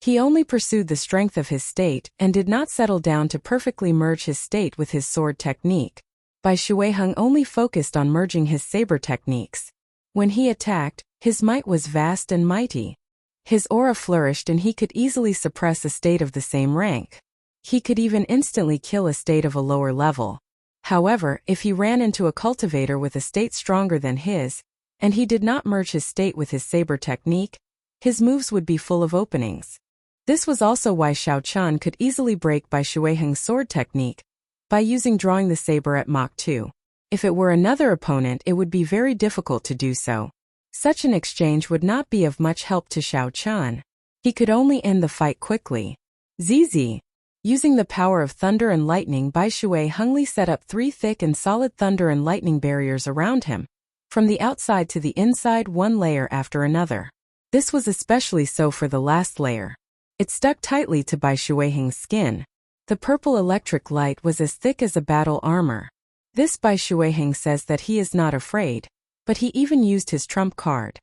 He only pursued the strength of his state and did not settle down to perfectly merge his state with his sword technique. Bai Shuiheng only focused on merging his saber techniques. When he attacked, his might was vast and mighty. His aura flourished and he could easily suppress a state of the same rank. He could even instantly kill a state of a lower level. However, if he ran into a cultivator with a state stronger than his, and he did not merge his state with his saber technique, his moves would be full of openings. This was also why Xiao Qian could easily break Bai Shuiheng's sword technique by using drawing the saber at Mach 2. If it were another opponent, it would be very difficult to do so. Such an exchange would not be of much help to Xiao Qian. He could only end the fight quickly. ZZ. Using the power of thunder and lightning, Bai Shuiheng set up 3 thick and solid thunder and lightning barriers around him, from the outside to the inside, one layer after another. This was especially so for the last layer. It stuck tightly to Bai Shuiheng's skin. The purple electric light was as thick as a battle armor. This Bai Shuiheng says that he is not afraid, but he even used his trump card.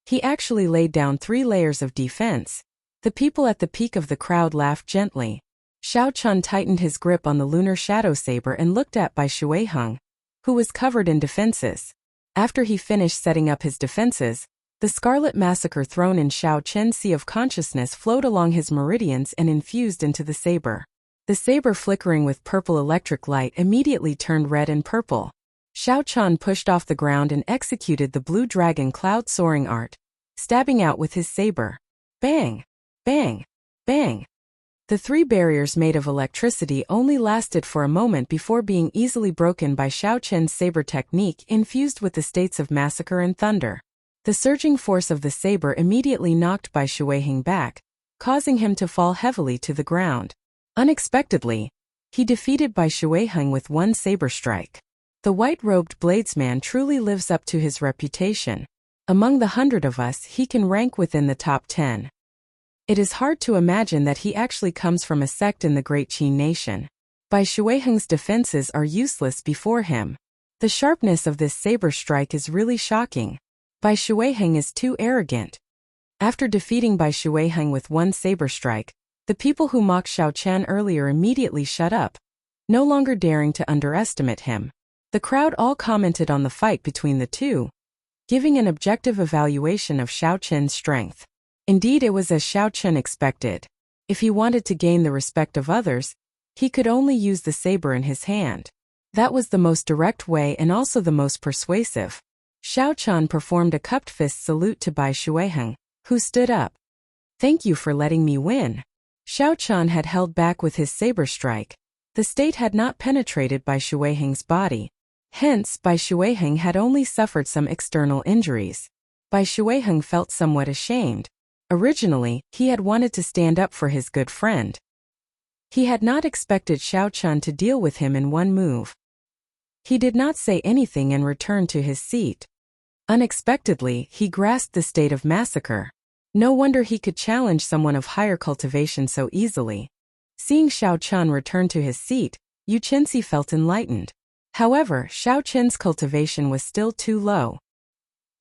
He actually laid down 3 layers of defense. The people at the peak of the crowd laughed gently. Xiao Qian tightened his grip on the lunar shadow saber and looked at Bai Shuiheng, who was covered in defenses. After he finished setting up his defenses, the scarlet massacre thrown in Xiao Qian's sea of consciousness flowed along his meridians and infused into the saber. The saber, flickering with purple electric light, immediately turned red and purple. Xiao Qian pushed off the ground and executed the blue dragon cloud soaring art, stabbing out with his saber. Bang! Bang! Bang! The 3 barriers made of electricity only lasted for a moment before being easily broken by Xiao Qian's saber technique infused with the states of massacre and thunder. The surging force of the saber immediately knocked Bai Shuiheng back, causing him to fall heavily to the ground. Unexpectedly, he defeated Bai Shuiheng with 1 saber strike. The white-robed bladesman truly lives up to his reputation. Among the 100 of us, he can rank within the top 10. It is hard to imagine that he actually comes from a sect in the Great Qin nation. Bai Shuiheng's defenses are useless before him. The sharpness of this saber strike is really shocking. Bai Shuiheng is too arrogant. After defeating Bai Shuiheng with 1 saber strike, the people who mocked Xiao Qian earlier immediately shut up, no longer daring to underestimate him. The crowd all commented on the fight between the two, giving an objective evaluation of Xiao Qian's strength. Indeed, it was as Xiao Qian expected. If he wanted to gain the respect of others, he could only use the saber in his hand. That was the most direct way and also the most persuasive. Xiao Qian performed a cupped fist salute to Bai Shuiheng, who stood up. "Thank you for letting me win." Xiao Qian had held back with his saber strike. The state had not penetrated Bai Shuiheng's body. Hence, Bai Shuiheng had only suffered some external injuries. Bai Shuiheng felt somewhat ashamed. Originally, he had wanted to stand up for his good friend. He had not expected Xiao Qian to deal with him in 1 move. He did not say anything and returned to his seat. Unexpectedly, he grasped the state of massacre. No wonder he could challenge someone of higher cultivation so easily. Seeing Xiao Qian return to his seat, Yu Qinzi felt enlightened. However, Xiao Qian's cultivation was still too low.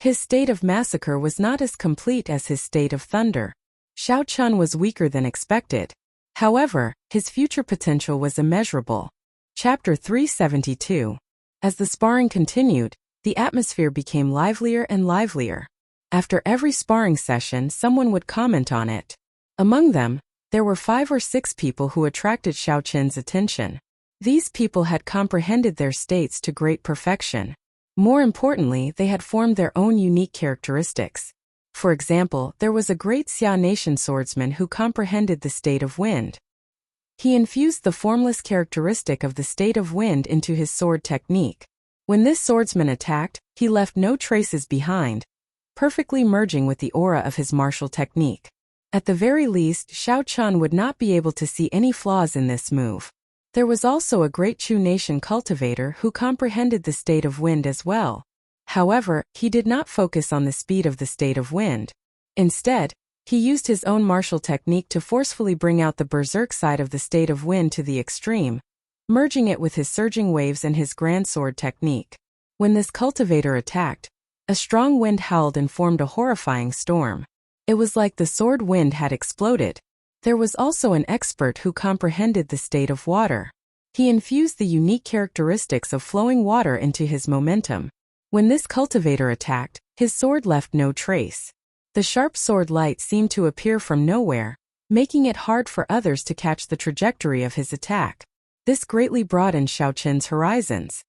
His state of massacre was not as complete as his state of thunder. Xiao Qian was weaker than expected. However, his future potential was immeasurable. Chapter 372. As the sparring continued, the atmosphere became livelier and livelier. After every sparring session, someone would comment on it. Among them, there were 5 or 6 people who attracted Xiao Qian's attention. These people had comprehended their states to great perfection. More importantly, they had formed their own unique characteristics. For example, there was a great Xia nation swordsman who comprehended the state of wind. He infused the formless characteristic of the state of wind into his sword technique. When this swordsman attacked, he left no traces behind, perfectly merging with the aura of his martial technique. At the very least, Xiao Qian would not be able to see any flaws in this move. There was also a great Chu nation cultivator who comprehended the state of wind as well. However, he did not focus on the speed of the state of wind. Instead, he used his own martial technique to forcefully bring out the berserk side of the state of wind to the extreme, merging it with his surging waves and his grand sword technique. When this cultivator attacked, a strong wind howled and formed a horrifying storm. It was like the sword wind had exploded. There was also an expert who comprehended the state of water. He infused the unique characteristics of flowing water into his momentum. When this cultivator attacked, his sword left no trace. The sharp sword light seemed to appear from nowhere, making it hard for others to catch the trajectory of his attack. This greatly broadened Xiao Qian's horizons.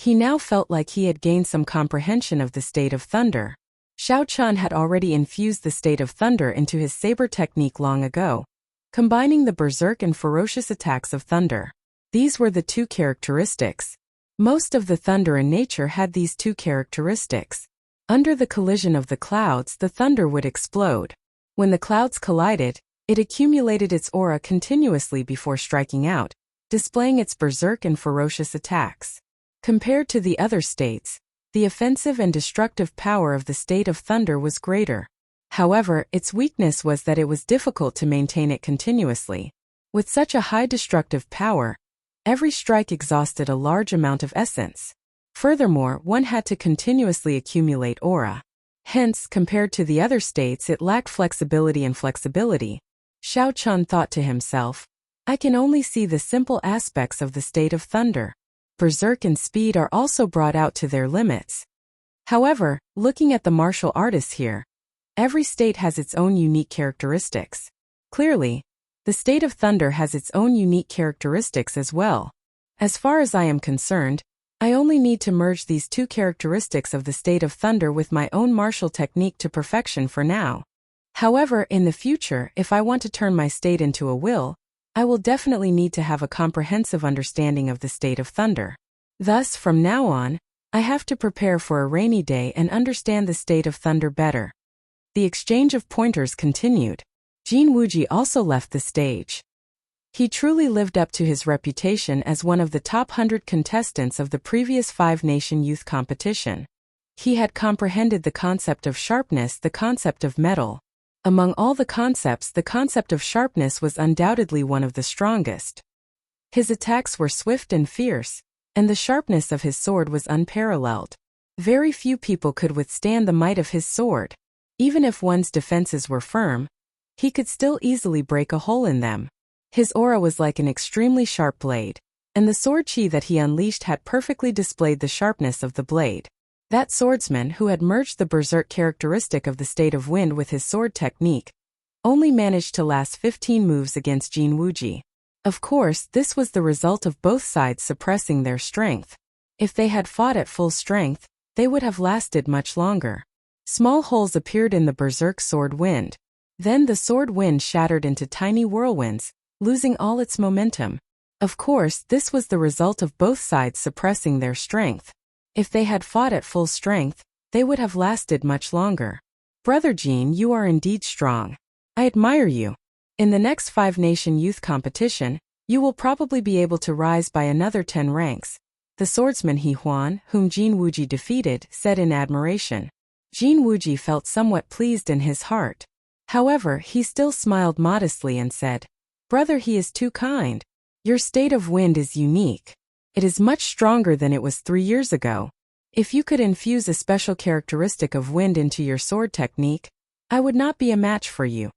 He now felt like he had gained some comprehension of the state of thunder. Xiao Chun had already infused the state of thunder into his saber technique long ago, combining the berserk and ferocious attacks of thunder. These were the two characteristics. Most of the thunder in nature had these two characteristics. Under the collision of the clouds, the thunder would explode. When the clouds collided, it accumulated its aura continuously before striking out, displaying its berserk and ferocious attacks. Compared to the other states, the offensive and destructive power of the state of thunder was greater. However, its weakness was that it was difficult to maintain it continuously. With such a high destructive power, every strike exhausted a large amount of essence. Furthermore, one had to continuously accumulate aura. Hence, compared to the other states, it lacked flexibility and flexibility. Xiao Chun thought to himself, I can only see the simple aspects of the state of thunder. Berserk and speed are also brought out to their limits. However, looking at the martial artists here, every state has its own unique characteristics. Clearly, the state of thunder has its own unique characteristics as well. As far as I am concerned, I only need to merge these two characteristics of the state of thunder with my own martial technique to perfection for now. However, in the future, if I want to turn my state into a will, I will definitely need to have a comprehensive understanding of the state of thunder. Thus, from now on, I have to prepare for a rainy day and understand the state of thunder better. The exchange of pointers continued. Jin Wuji also left the stage. He truly lived up to his reputation as one of the top 100 contestants of the previous 5-nation youth competition. He had comprehended the concept of sharpness, the concept of metal. Among all the concepts, the concept of sharpness was undoubtedly one of the strongest. His attacks were swift and fierce, and the sharpness of his sword was unparalleled. Very few people could withstand the might of his sword. Even if one's defenses were firm, he could still easily break a hole in them. His aura was like an extremely sharp blade, and the sword chi that he unleashed had perfectly displayed the sharpness of the blade. That swordsman who had merged the berserk characteristic of the state of wind with his sword technique only managed to last 15 moves against Jin Wuji. Of course, this was the result of both sides suppressing their strength. If they had fought at full strength, they would have lasted much longer. Small holes appeared in the berserk sword wind. Then the sword wind shattered into tiny whirlwinds, losing all its momentum. Of course, this was the result of both sides suppressing their strength. If they had fought at full strength, they would have lasted much longer. Brother Jin, you are indeed strong. I admire you. In the next 5-nation youth competition, you will probably be able to rise by another 10 ranks. The swordsman He Huan, whom Jin Wuji defeated, said in admiration. Jin Wuji felt somewhat pleased in his heart. However, he still smiled modestly and said, Brother, he is too kind. Your state of wind is unique. It is much stronger than it was 3 years ago. If you could infuse a special characteristic of wind into your sword technique, I would not be a match for you.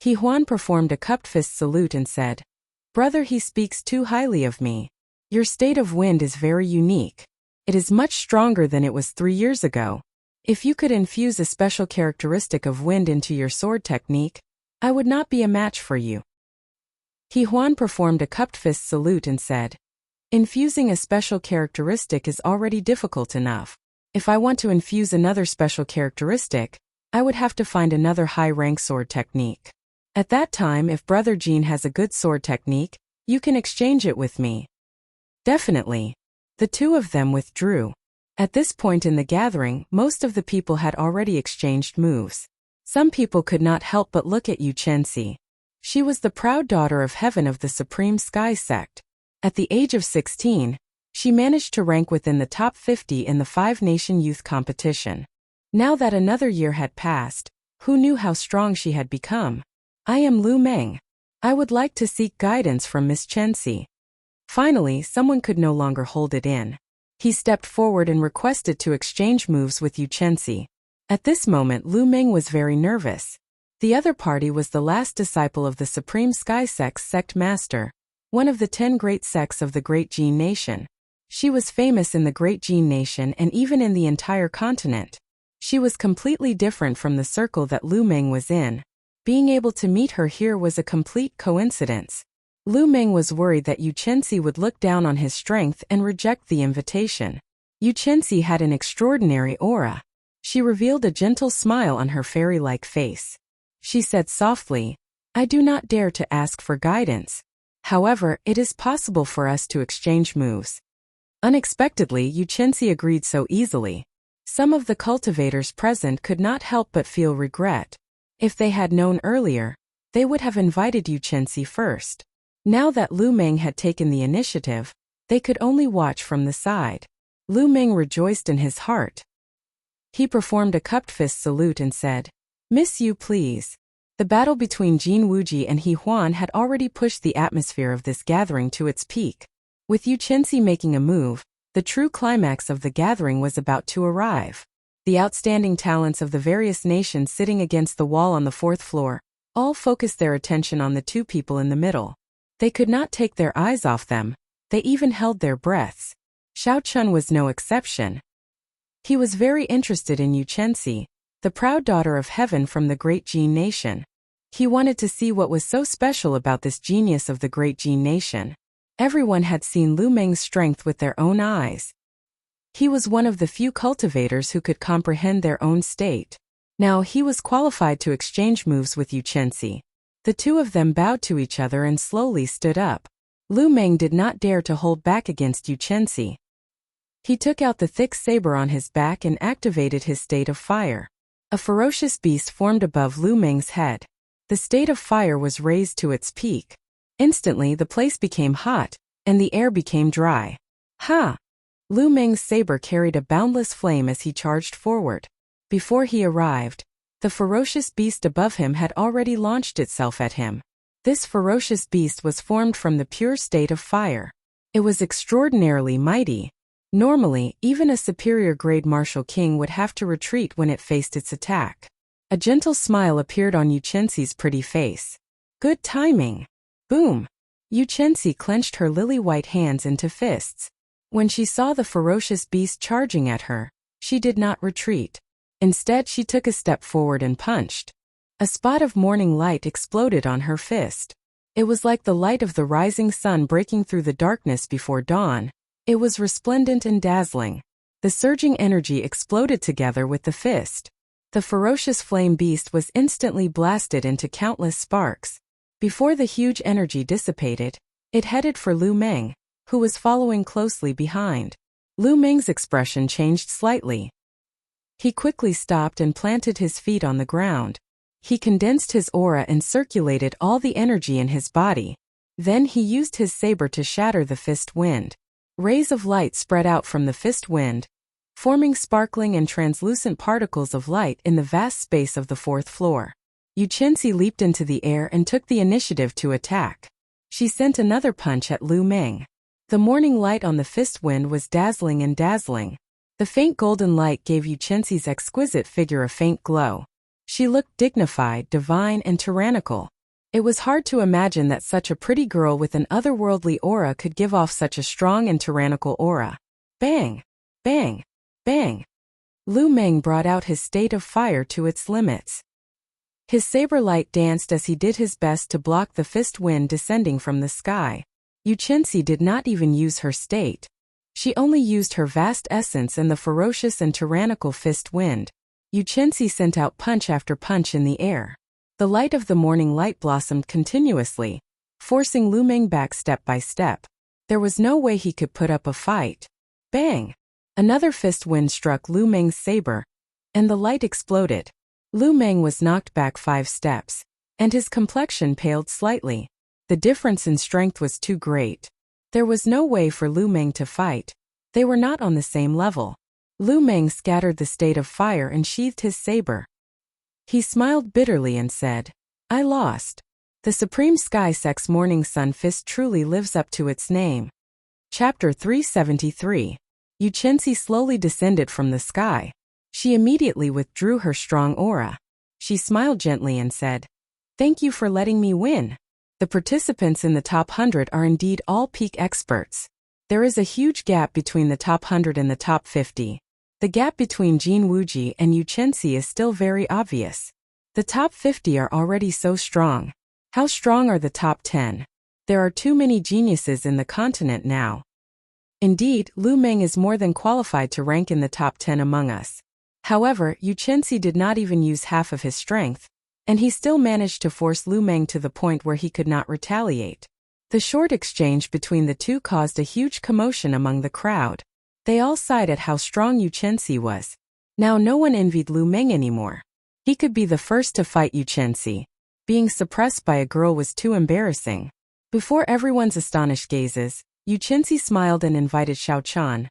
He Huan performed a cupped fist salute and said, Brother, he speaks too highly of me. Your state of wind is very unique. It is much stronger than it was 3 years ago. If you could infuse a special characteristic of wind into your sword technique, I would not be a match for you. He Huan performed a cupped fist salute and said, Infusing a special characteristic is already difficult enough. If I want to infuse another special characteristic, I would have to find another high-rank sword technique. At that time, if Brother Jin has a good sword technique, you can exchange it with me. Definitely. The two of them withdrew. At this point in the gathering, most of the people had already exchanged moves. Some people could not help but look at Yu Chenxi. She was the proud daughter of heaven of the Supreme Sky Sect. At the age of 16, she managed to rank within the top 50 in the 5-nation youth competition. Now that another year had passed, who knew how strong she had become? I am Lu Meng. I would like to seek guidance from Miss Chenxi. Finally, someone could no longer hold it in. He stepped forward and requested to exchange moves with Yu Chenxi. At this moment, Lu Meng was very nervous. The other party was the last disciple of the Supreme Sky Sect's sect master, one of the 10 great sects of the Great Jin Nation. She was famous in the Great Jin Nation and even in the entire continent. She was completely different from the circle that Lu Meng was in. Being able to meet her here was a complete coincidence. Lu Meng was worried that Yu Chenxi would look down on his strength and reject the invitation. Yu Chenxi had an extraordinary aura. She revealed a gentle smile on her fairy-like face. She said softly, "I do not dare to ask for guidance. However, it is possible for us to exchange moves." Unexpectedly, Yu Chenxi agreed so easily. Some of the cultivators present could not help but feel regret. If they had known earlier, they would have invited Yu Chenxi first. Now that Lu Meng had taken the initiative, they could only watch from the side. Lu Meng rejoiced in his heart. He performed a cupped fist salute and said, "Miss Yu, please." The battle between Jin Wuji and He Huan had already pushed the atmosphere of this gathering to its peak. With Yu Chenxi making a move, the true climax of the gathering was about to arrive. The outstanding talents of the various nations sitting against the wall on the fourth floor all focused their attention on the two people in the middle. They could not take their eyes off them. They even held their breaths. Xiao Chun was no exception. He was very interested in Yu Chenxi, the proud daughter of heaven from the great Jin nation. He wanted to see what was so special about this genius of the great Jin nation. Everyone had seen Lu Meng's strength with their own eyes. He was one of the few cultivators who could comprehend their own state. Now he was qualified to exchange moves with Yu Chenxi. The two of them bowed to each other and slowly stood up. Lu Meng did not dare to hold back against Yu Chenxi. He took out the thick saber on his back and activated his state of fire. A ferocious beast formed above Lu Meng's head. The state of fire was raised to its peak. Instantly the place became hot, and the air became dry. Ha! Lu Meng's saber carried a boundless flame as he charged forward. Before he arrived, the ferocious beast above him had already launched itself at him. This ferocious beast was formed from the pure state of fire. It was extraordinarily mighty. Normally, even a superior-grade martial king would have to retreat when it faced its attack. A gentle smile appeared on Yu Chenxi's pretty face. Good timing. Boom! Yu Chenxi clenched her lily-white hands into fists. When she saw the ferocious beast charging at her, she did not retreat. Instead, she took a step forward and punched. A spot of morning light exploded on her fist. It was like the light of the rising sun breaking through the darkness before dawn. It was resplendent and dazzling. The surging energy exploded together with the fist. The ferocious flame beast was instantly blasted into countless sparks. Before the huge energy dissipated, it headed for Lu Meng, who was following closely behind. Lu Meng's expression changed slightly. He quickly stopped and planted his feet on the ground. He condensed his aura and circulated all the energy in his body. Then he used his saber to shatter the fist wind. Rays of light spread out from the fist wind, forming sparkling and translucent particles of light in the vast space of the fourth floor. Yu Chenxi leaped into the air and took the initiative to attack. She sent another punch at Lu Meng. The morning light on the fist wind was dazzling and dazzling. The faint golden light gave Yu Chenxi's exquisite figure a faint glow. She looked dignified, divine, and tyrannical. It was hard to imagine that such a pretty girl with an otherworldly aura could give off such a strong and tyrannical aura. Bang! Bang! Bang! Lu Meng brought out his state of fire to its limits. His saber light danced as he did his best to block the fist wind descending from the sky. Yu Chenxi did not even use her state. She only used her vast essence and the ferocious and tyrannical fist wind. Yu Chenxi sent out punch after punch in the air. The light of the morning light blossomed continuously, forcing Lu Meng back step by step. There was no way he could put up a fight. Bang! Another fist wind struck Lu Meng's saber, and the light exploded. Lu Meng was knocked back 5 steps, and his complexion paled slightly. The difference in strength was too great. There was no way for Lu Meng to fight. They were not on the same level. Lu Meng scattered the state of fire and sheathed his saber. He smiled bitterly and said, "I lost. The Supreme Sky Sex Morning Sun Fist truly lives up to its name." Chapter 373. Yu Chenxi slowly descended from the sky. She immediately withdrew her strong aura. She smiled gently and said, "Thank you for letting me win. The participants in the top 100 are indeed all peak experts. There is a huge gap between the top 100 and the top 50. The gap between Jin Wuji and Yu Chenxi is still very obvious. The top 50 are already so strong. How strong are the top 10? There are too many geniuses in the continent now. Indeed, Lu Meng is more than qualified to rank in the top 10 among us. However, Yu Chenxi did not even use half of his strength, and he still managed to force Lu Meng to the point where he could not retaliate. The short exchange between the two caused a huge commotion among the crowd. They all sighed at how strong Yu Chenxi was. Now no one envied Lu Meng anymore. He could be the first to fight Yu Chenxi. Being suppressed by a girl was too embarrassing. Before everyone's astonished gazes, Yu Chenxi smiled and invited Xiao Chan.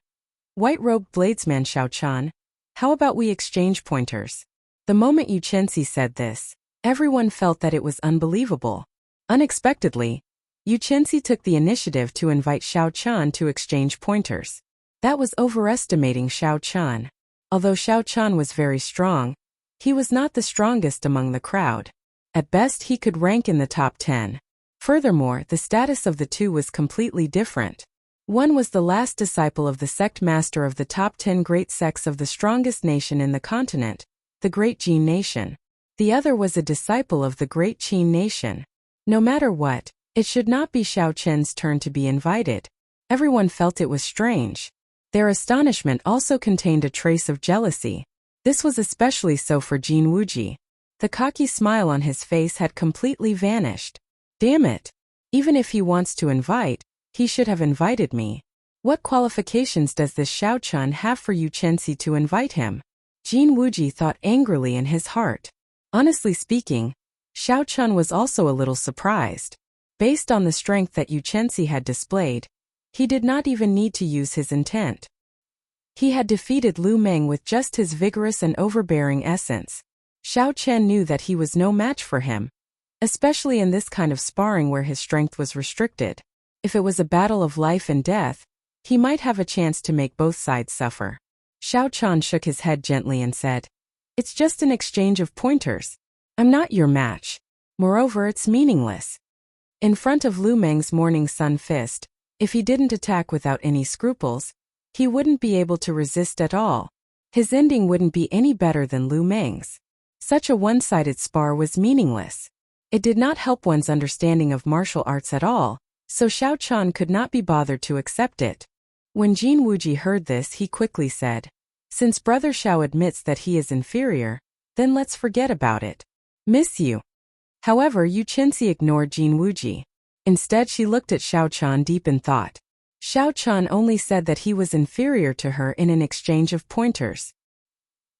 White-robed bladesman Xiao Chan, how about we exchange pointers? The moment Yu Chenxi said this, everyone felt that it was unbelievable. Unexpectedly, Yu Chenxi took the initiative to invite Xiao Chan to exchange pointers. That was overestimating Xiao Chan. Although Xiao Chan was very strong, he was not the strongest among the crowd. At best he could rank in the top 10. Furthermore, the status of the two was completely different. One was the last disciple of the sect master of the top 10 great sects of the strongest nation in the continent, the Great Jin Nation. The other was a disciple of the Great Qin Nation. No matter what, it should not be Xiao Chen's turn to be invited. Everyone felt it was strange. Their astonishment also contained a trace of jealousy. This was especially so for Jin Wuji. The cocky smile on his face had completely vanished. Damn it! Even if he wants to invite, he should have invited me. What qualifications does this Xiao Chan have for Yu Chenxi to invite him? Jin Wuji thought angrily in his heart. Honestly speaking, Xiao Chan was also a little surprised. Based on the strength that Yu Chenxi had displayed, he did not even need to use his intent. He had defeated Lu Meng with just his vigorous and overbearing essence. Xiao Chen knew that he was no match for him, especially in this kind of sparring where his strength was restricted. If it was a battle of life and death, he might have a chance to make both sides suffer. Xiao Chan shook his head gently and said, "It's just an exchange of pointers. I'm not your match. Moreover, it's meaningless." In front of Lu Meng's morning sun fist, if he didn't attack without any scruples, he wouldn't be able to resist at all. His ending wouldn't be any better than Lu Meng's. Such a one-sided spar was meaningless. It did not help one's understanding of martial arts at all, so Xiao Chan could not be bothered to accept it. When Jin Wuji heard this, he quickly said, "Since Brother Xiao admits that he is inferior, then let's forget about it. Miss you." However, Yu Chenxi ignored Jin Wuji. Instead, she looked at Xiao Chan deep in thought. Xiao Chan only said that he was inferior to her in an exchange of pointers.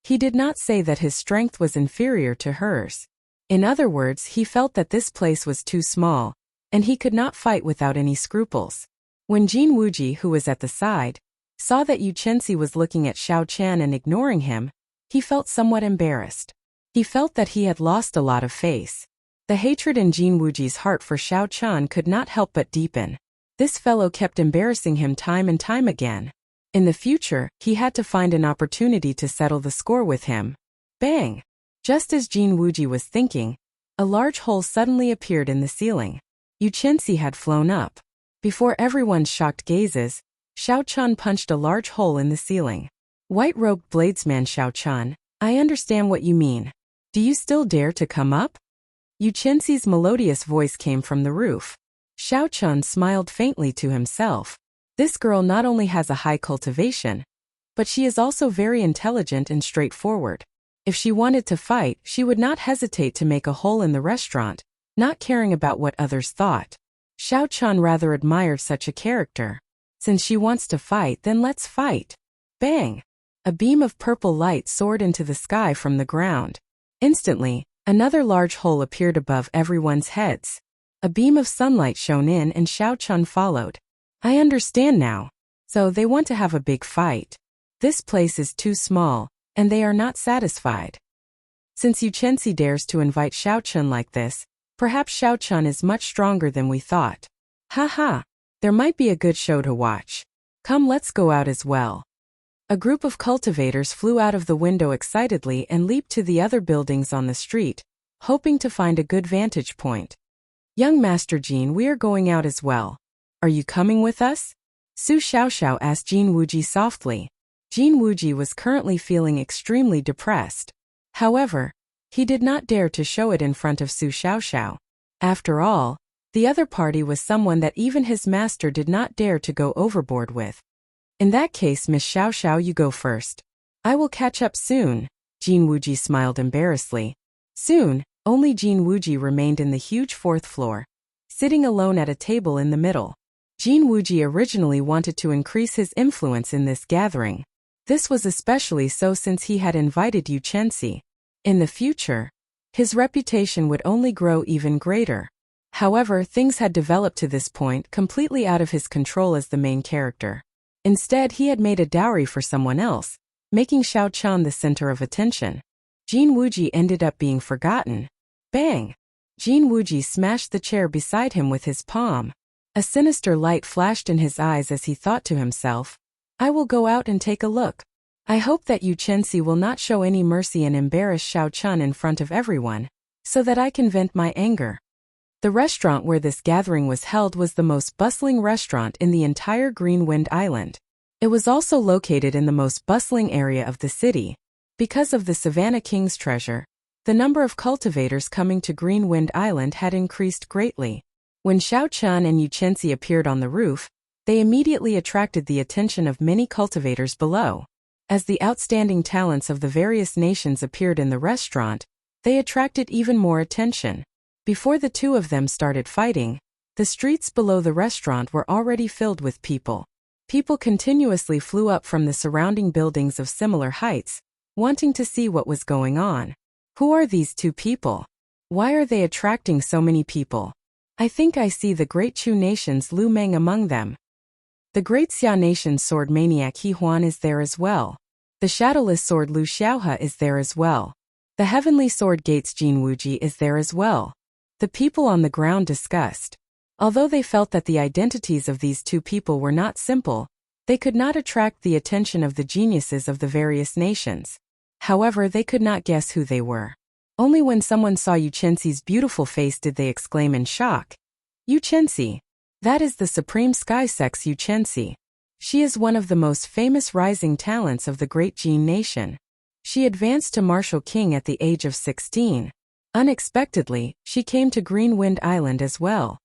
He did not say that his strength was inferior to hers. In other words, he felt that this place was too small, and he could not fight without any scruples. When Jin Wuji, who was at the side, saw that Yu Chenxi was looking at Xiao Chan and ignoring him, he felt somewhat embarrassed. He felt that he had lost a lot of face. The hatred in Jin Wuji's heart for Xiao Chan could not help but deepen. This fellow kept embarrassing him time and time again. In the future, he had to find an opportunity to settle the score with him. Bang! Just as Jin Wuji was thinking, a large hole suddenly appeared in the ceiling. Yu Chenxi had flown up. Before everyone's shocked gazes, Xiao Chan punched a large hole in the ceiling. White-robed bladesman Xiao Chan, I understand what you mean. Do you still dare to come up? Yu Chenxi's melodious voice came from the roof. Xiao Chan smiled faintly to himself. This girl not only has a high cultivation, but she is also very intelligent and straightforward. If she wanted to fight, she would not hesitate to make a hole in the restaurant, not caring about what others thought. Xiao Chan rather admired such a character. Since she wants to fight, then let's fight. Bang! A beam of purple light soared into the sky from the ground. Instantly, another large hole appeared above everyone's heads. A beam of sunlight shone in and Xiao Chan followed. I understand now. So they want to have a big fight. This place is too small, and they are not satisfied. Since Yu Chenxi dares to invite Xiao Chan like this, perhaps Xiao Chan is much stronger than we thought. Ha ha! There might be a good show to watch. Come, let's go out as well. A group of cultivators flew out of the window excitedly and leaped to the other buildings on the street, hoping to find a good vantage point. Young Master Jin, we are going out as well. Are you coming with us? Su Xiaoxiao asked Jin Wuji softly. Jin Wuji was currently feeling extremely depressed. However, he did not dare to show it in front of Su Xiaoxiao. After all, The other party was someone that even his master did not dare to go overboard with. In that case, Miss Xiao Xiao, you go first. I will catch up soon. Jin Wuji smiled embarrassedly. Soon, only Jin Wuji remained in the huge fourth floor, sitting alone at a table in the middle. Jin Wuji originally wanted to increase his influence in this gathering. This was especially so since he had invited Yu Chenxi. In the future, his reputation would only grow even greater. However, things had developed to this point completely out of his control as the main character. Instead, he had made a dowry for someone else, making Xiao Chan the center of attention. Jin Wuji ended up being forgotten. Bang! Jin Wuji smashed the chair beside him with his palm. A sinister light flashed in his eyes as he thought to himself, I will go out and take a look. I hope that Yu Chenxi will not show any mercy and embarrass Xiao Chan in front of everyone, so that I can vent my anger. The restaurant where this gathering was held was the most bustling restaurant in the entire Green Wind Island. It was also located in the most bustling area of the city. Because of the Savannah King's treasure, the number of cultivators coming to Green Wind Island had increased greatly. When Xiao Chan and Yu Chenxi appeared on the roof, they immediately attracted the attention of many cultivators below. As the outstanding talents of the various nations appeared in the restaurant, they attracted even more attention. Before the two of them started fighting, the streets below the restaurant were already filled with people. People continuously flew up from the surrounding buildings of similar heights, wanting to see what was going on. Who are these two people? Why are they attracting so many people? I think I see the great Chu nation's Lu Meng among them. The great Xia nation's sword maniac He Huan is there as well. The shadowless sword Lu Xiaohe is there as well. The heavenly sword Gates Jin Wuji is there as well. The people on the ground discussed. Although they felt that the identities of these two people were not simple, they could not attract the attention of the geniuses of the various nations. However, they could not guess who they were. Only when someone saw Yu Chenxi's beautiful face did they exclaim in shock. Yu Chenxi. That is the supreme sky sex Yu Chenxi. She is one of the most famous rising talents of the great Jin nation. She advanced to Martial King at the age of 16. Unexpectedly, she came to Green Wind Island as well.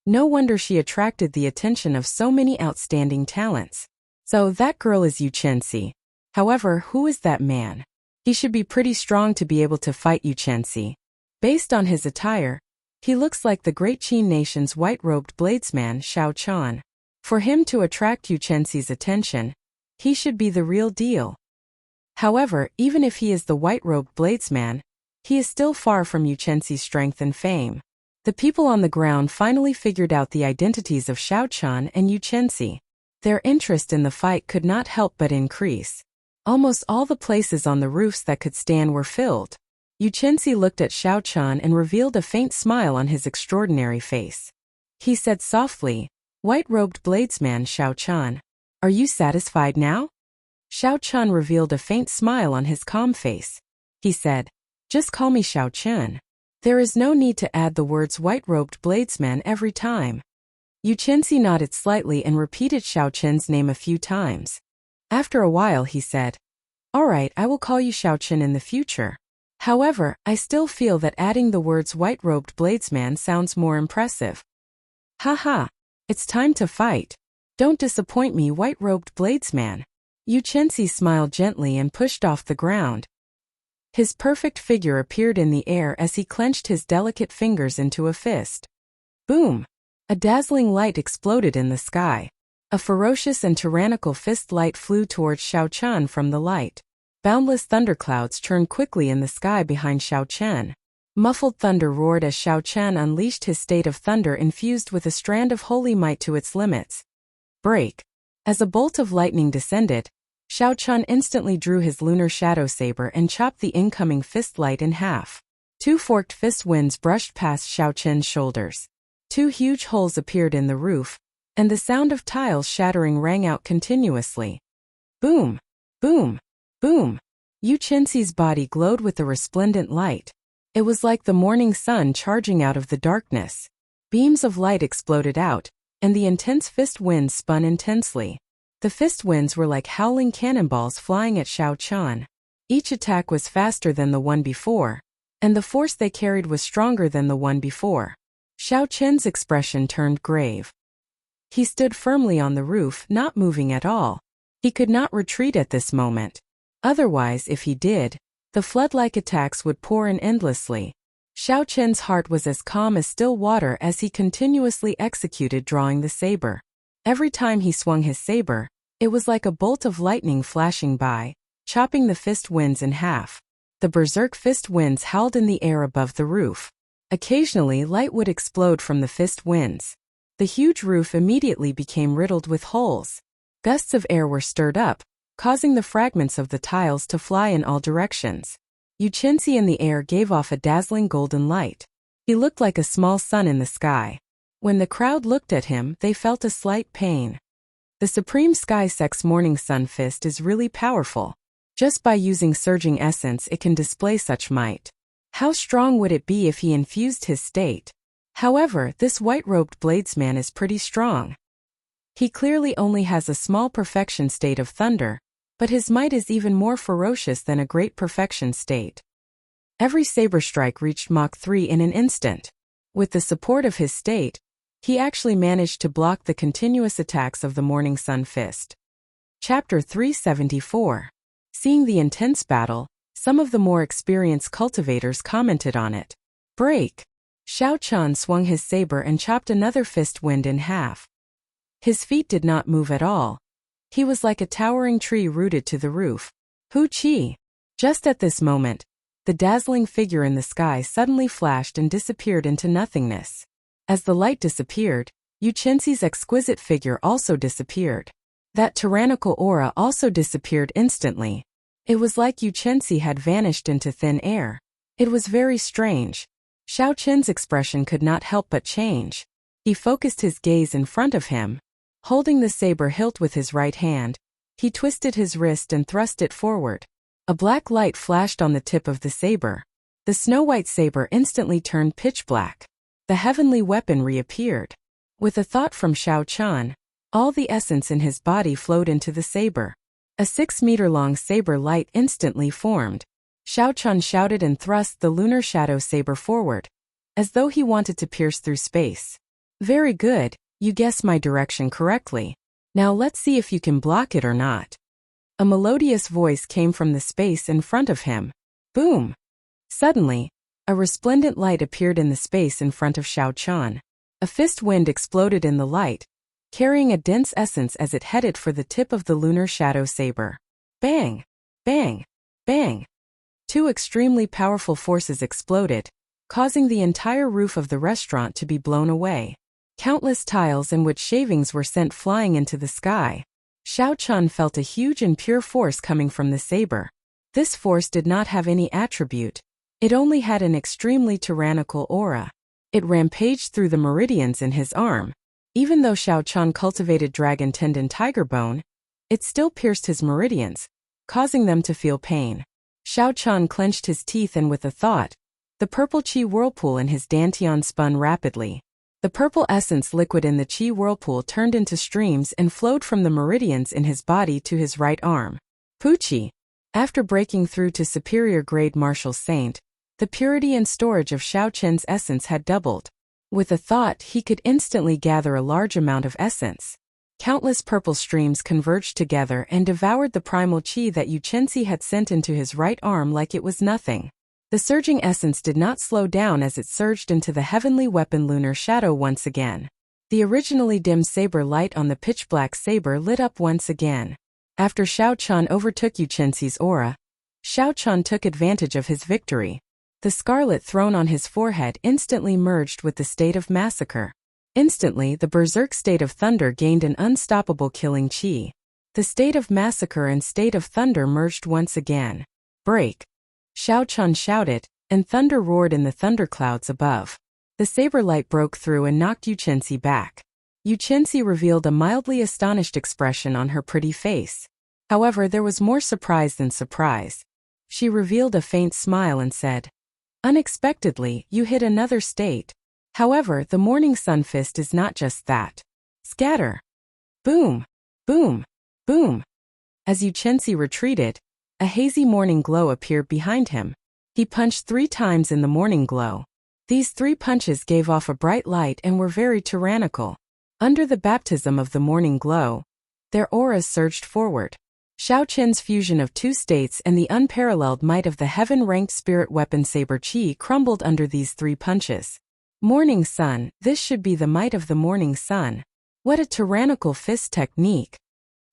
No wonder she attracted the attention of so many outstanding talents. So that girl is Yu Chenxi. However, who is that man? He should be pretty strong to be able to fight Yu Chenxi. Based on his attire, he looks like the great Qin nation's white-robed bladesman Xiao Chan. For him to attract Yu Chenxi's attention, he should be the real deal. However, even if he is the white-robed bladesman, he is still far from Yu Chenxi's strength and fame. The people on the ground finally figured out the identities of Xiao Chan and Yu Chenxi. Their interest in the fight could not help but increase. Almost all the places on the roofs that could stand were filled. Yu Chenxi looked at Xiao Chan and revealed a faint smile on his extraordinary face. He said softly, White-robed bladesman Xiao Chan, are you satisfied now? Xiao Chan revealed a faint smile on his calm face. He said, just call me Xiao Chen. There is no need to add the words white-robed bladesman every time. Yu Chenxi nodded slightly and repeated Xiao Chen's name a few times. After a while he said, all right, I will call you Xiao Chen in the future. However, I still feel that adding the words white-robed bladesman sounds more impressive. Haha. It's time to fight. Don't disappoint me, white-robed bladesman. Yu Chenxi smiled gently and pushed off the ground. His perfect figure appeared in the air as he clenched his delicate fingers into a fist. Boom! A dazzling light exploded in the sky. A ferocious and tyrannical fist light flew towards Xiao Chan from the light. Boundless thunderclouds turned quickly in the sky behind Xiao Chen. Muffled thunder roared as Xiao Chen unleashed his state of thunder infused with a strand of holy might to its limits. Break. As a bolt of lightning descended, Xiao Chen instantly drew his lunar shadow saber and chopped the incoming fist light in half. Two forked fist winds brushed past Xiao Chen's shoulders. Two huge holes appeared in the roof, and the sound of tiles shattering rang out continuously. Boom! Boom! Boom! Yu Chenxi's body glowed with a resplendent light. It was like the morning sun charging out of the darkness. Beams of light exploded out, and the intense fist winds spun intensely. The fist winds were like howling cannonballs flying at Xiao Chan. Each attack was faster than the one before, and the force they carried was stronger than the one before. Xiao Chen's expression turned grave. He stood firmly on the roof, not moving at all. He could not retreat at this moment. Otherwise, if he did, the flood-like attacks would pour in endlessly. Xiao Chen's heart was as calm as still water as he continuously executed drawing the saber. Every time he swung his saber, it was like a bolt of lightning flashing by, chopping the fist winds in half. The berserk fist winds howled in the air above the roof. Occasionally light would explode from the fist winds. The huge roof immediately became riddled with holes. Gusts of air were stirred up, causing the fragments of the tiles to fly in all directions. Yu Qinzi in the air gave off a dazzling golden light. He looked like a small sun in the sky. When the crowd looked at him, they felt a slight pain. The Supreme Sky Sect's Morning Sun Fist is really powerful. Just by using surging essence it can display such might. How strong would it be if he infused his state? However, this white-robed bladesman is pretty strong. He clearly only has a small perfection state of thunder, but his might is even more ferocious than a great perfection state. Every saber strike reached Mach 3 in an instant. With the support of his state, he actually managed to block the continuous attacks of the Morning Sun Fist. Chapter 374. Seeing the intense battle, some of the more experienced cultivators commented on it. Break! Xiao Chen swung his saber and chopped another fist wind in half. His feet did not move at all. He was like a towering tree rooted to the roof. Hu Qi! Just at this moment, the dazzling figure in the sky suddenly flashed and disappeared into nothingness. As the light disappeared, Yu Qinzi's exquisite figure also disappeared. That tyrannical aura also disappeared instantly. It was like Yu Qinzi had vanished into thin air. It was very strange. Xiao Chen's expression could not help but change. He focused his gaze in front of him. Holding the saber hilt with his right hand, he twisted his wrist and thrust it forward. A black light flashed on the tip of the saber. The snow-white saber instantly turned pitch black. The heavenly weapon reappeared. With a thought from Xiao Chen, all the essence in his body flowed into the saber. A 6-meter-long saber light instantly formed. Xiao Chen shouted and thrust the lunar shadow saber forward, as though he wanted to pierce through space. Very good, you guessed my direction correctly. Now let's see if you can block it or not. A melodious voice came from the space in front of him. Boom! Suddenly, a resplendent light appeared in the space in front of Xiao Chen. A fist wind exploded in the light, carrying a dense essence as it headed for the tip of the lunar shadow saber. Bang! Bang! Bang! Two extremely powerful forces exploded, causing the entire roof of the restaurant to be blown away. Countless tiles in which shavings were sent flying into the sky. Xiao Chen felt a huge and pure force coming from the saber. This force did not have any attribute. It only had an extremely tyrannical aura. It rampaged through the meridians in his arm. Even though Xiao Chen cultivated dragon tendon tiger bone, it still pierced his meridians, causing them to feel pain. Xiao Chen clenched his teeth and with a thought, the purple qi whirlpool in his dantian spun rapidly. The purple essence liquid in the qi whirlpool turned into streams and flowed from the meridians in his body to his right arm. Puqi. After breaking through to superior grade martial saint, the purity and storage of Xiao Chen's essence had doubled. With a thought, he could instantly gather a large amount of essence. Countless purple streams converged together and devoured the primal qi that Yu Qinzi had sent into his right arm like it was nothing. The surging essence did not slow down as it surged into the heavenly weapon lunar shadow once again. The originally dim saber light on the pitch-black saber lit up once again. After Xiao Chen overtook Yu Qinzi's aura, Xiao Chen took advantage of his victory. The scarlet thrown on his forehead instantly merged with the state of massacre. Instantly, the berserk state of thunder gained an unstoppable killing qi. The state of massacre and state of thunder merged once again. Break! Xiao Chen shouted, and thunder roared in the thunderclouds above. The saber light broke through and knocked Yu Qinzi back. Yu Qinzi revealed a mildly astonished expression on her pretty face. However, there was more surprise than surprise. She revealed a faint smile and said, "Unexpectedly, you hit another state. However, the Morning Sun Fist is not just that. Scatter! Boom! Boom! Boom!" As Yu Qinzi retreated, a hazy morning glow appeared behind him. He punched 3 times in the morning glow. These 3 punches gave off a bright light and were very tyrannical. Under the baptism of the morning glow, their auras surged forward. Xiao Qin's fusion of 2 states and the unparalleled might of the heaven-ranked spirit weapon saber qi crumbled under these 3 punches. Morning sun, this should be the might of the morning sun. What a tyrannical fist technique,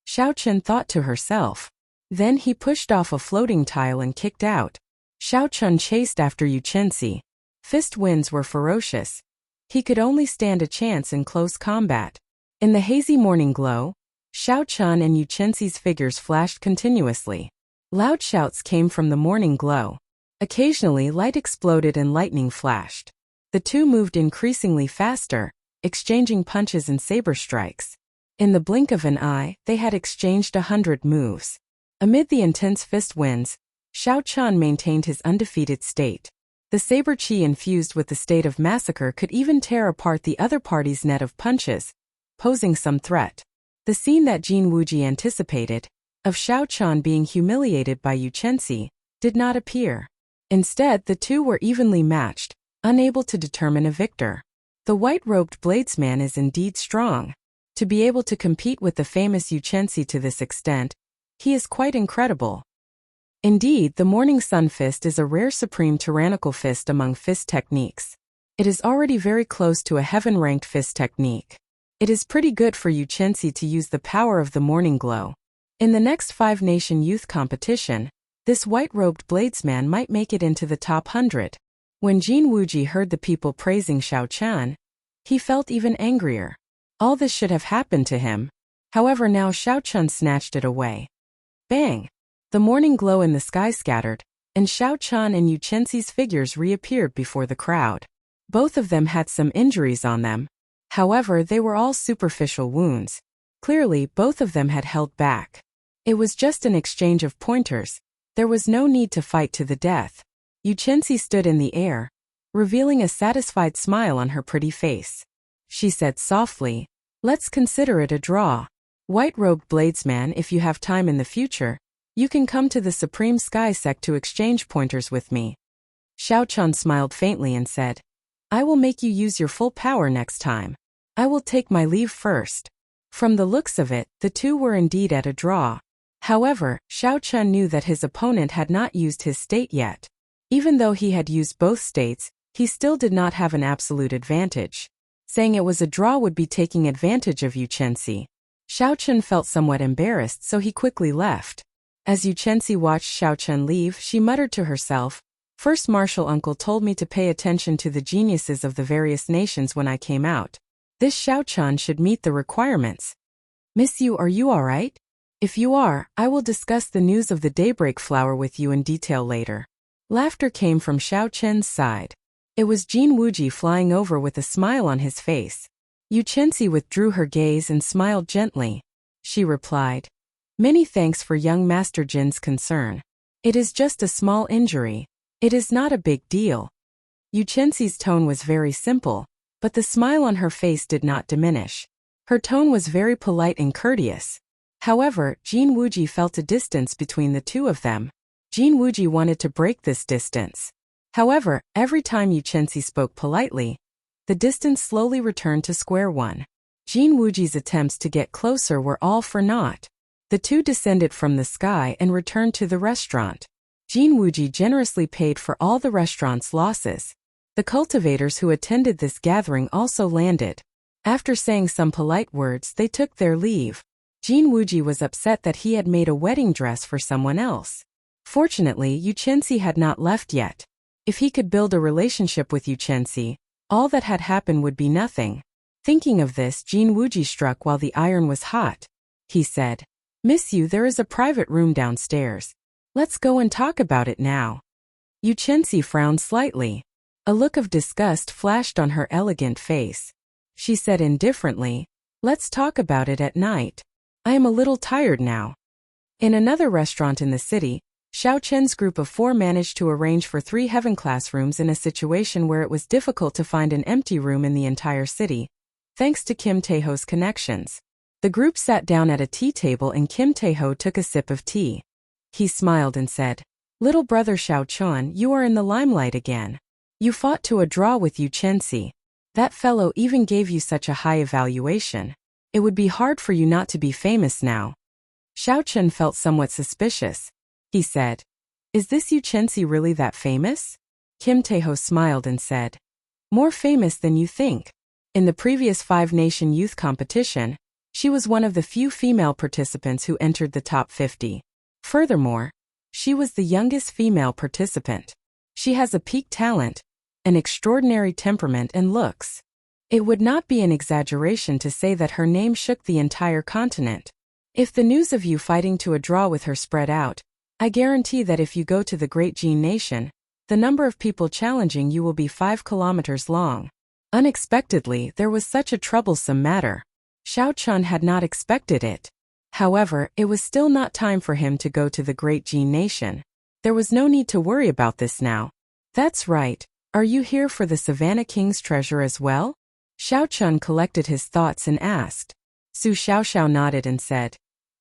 Xiao Qin thought to herself. Then he pushed off a floating tile and kicked out. Xiao Qin chased after Yuchensi. Fist winds were ferocious. He could only stand a chance in close combat. In the hazy morning glow, Xiao Qin and Yuchensi's figures flashed continuously. Loud shouts came from the morning glow. Occasionally light exploded and lightning flashed. The two moved increasingly faster, exchanging punches and saber strikes. In the blink of an eye, they had exchanged 100 moves. Amid the intense fist winds, Xiao Qin maintained his undefeated state. The saber qi infused with the state of massacre could even tear apart the other party's net of punches, posing some threat. The scene that Jin Wuji anticipated, of Xiao Qin being humiliated by Yuchensi, did not appear. Instead, the two were evenly matched, unable to determine a victor. The white-robed bladesman is indeed strong. To be able to compete with the famous Yuchensi to this extent, he is quite incredible. Indeed, the Morning Sun Fist is a rare supreme tyrannical fist among fist techniques. It is already very close to a heaven-ranked fist technique. It is pretty good for Yuchensi to use the power of the morning glow. In the next 5-nation youth competition, this white-robed bladesman might make it into the top 100. When Jin Wuji heard the people praising Xiao Qin, he felt even angrier. All this should have happened to him. However, now Xiao Qin snatched it away. Bang! The morning glow in the sky scattered, and Xiao Qin and Yuchensi's figures reappeared before the crowd. Both of them had some injuries on them. However, they were all superficial wounds. Clearly, both of them had held back. It was just an exchange of pointers. There was no need to fight to the death. Yuchensi stood in the air, revealing a satisfied smile on her pretty face. She said softly, "Let's consider it a draw. White-robed bladesman, if you have time in the future, you can come to the Supreme Sky Sect to exchange pointers with me." Xiao Qin smiled faintly and said, "I will make you use your full power next time. I will take my leave first." From the looks of it, the two were indeed at a draw. However, Xiao Qin knew that his opponent had not used his state yet. Even though he had used both states, he still did not have an absolute advantage. Saying it was a draw would be taking advantage of Yuchensi. Xiao Qin felt somewhat embarrassed, so he quickly left. As Yuchensi watched Xiao Qin leave, she muttered to herself, "First Martial Uncle told me to pay attention to the geniuses of the various nations when I came out. This Xiao Qin should meet the requirements." "Miss Yu, are you alright? If you are, I will discuss the news of the daybreak flower with you in detail later." Laughter came from Xiao Qin's side. It was Jin Wuji flying over with a smile on his face. Yuchensi withdrew her gaze and smiled gently. She replied, "Many thanks for young Master Jin's concern. It is just a small injury. It is not a big deal." Yuchensi's tone was very simple, but the smile on her face did not diminish. Her tone was very polite and courteous. However, Jin Wuji felt a distance between the two of them. Jin Wuji wanted to break this distance. However, every time Yuchensi spoke politely, the distance slowly returned to square one. Jin Wuji's attempts to get closer were all for naught. The two descended from the sky and returned to the restaurant. Jin Wuji generously paid for all the restaurant's losses. The cultivators who attended this gathering also landed. After saying some polite words, they took their leave. Jin Wuji was upset that he had made a wedding dress for someone else. Fortunately, Yuchensi had not left yet. If he could build a relationship with Yuchensi, all that had happened would be nothing. Thinking of this, Jin Wuji struck while the iron was hot. He said, "Miss Yu, there is a private room downstairs. Let's go and talk about it now." Yuchensi frowned slightly. A look of disgust flashed on her elegant face. She said indifferently, "Let's talk about it at night. I am a little tired now." In another restaurant in the city, Xiao Qin's group of 4 managed to arrange for 3 heaven class rooms in a situation where it was difficult to find an empty room in the entire city, thanks to Kim Taeho's connections. The group sat down at a tea table and Kim Taeho took a sip of tea. He smiled and said, "Little brother Xiao Qin, you are in the limelight again. You fought to a draw with Yu Chenxi. That fellow even gave you such a high evaluation. It would be hard for you not to be famous now. Xiao Chun felt somewhat suspicious. He said, "Is this Yu Chenxi really that famous?" Kim Taeho smiled and said, "More famous than you think. In the previous five-nation youth competition, she was one of the few female participants who entered the top 50. Furthermore, she was the youngest female participant. She has a peak talent, an extraordinary temperament and looks. It would not be an exaggeration to say that her name shook the entire continent. If the news of you fighting to a draw with her spread out, I guarantee that if you go to the Great Jin Nation, the number of people challenging you will be 5 kilometers long." Unexpectedly, there was such a troublesome matter. Xiao Chun had not expected it. However, it was still not time for him to go to the Great Jin Nation. There was no need to worry about this now. "That's right. Are you here for the Savannah King's treasure as well?" Xiao Chun collected his thoughts and asked. Su Xiaoxiao nodded and said,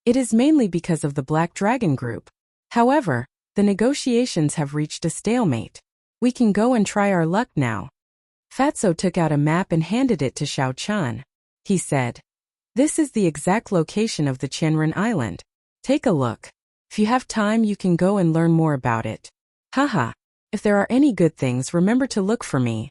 "It is mainly because of the Black Dragon Group. However, the negotiations have reached a stalemate. We can go and try our luck now." Fatso took out a map and handed it to Xiao Chun. He said, "This is the exact location of the Qianren Island. Take a look. If you have time, you can go and learn more about it. Haha. If there are any good things, remember to look for me."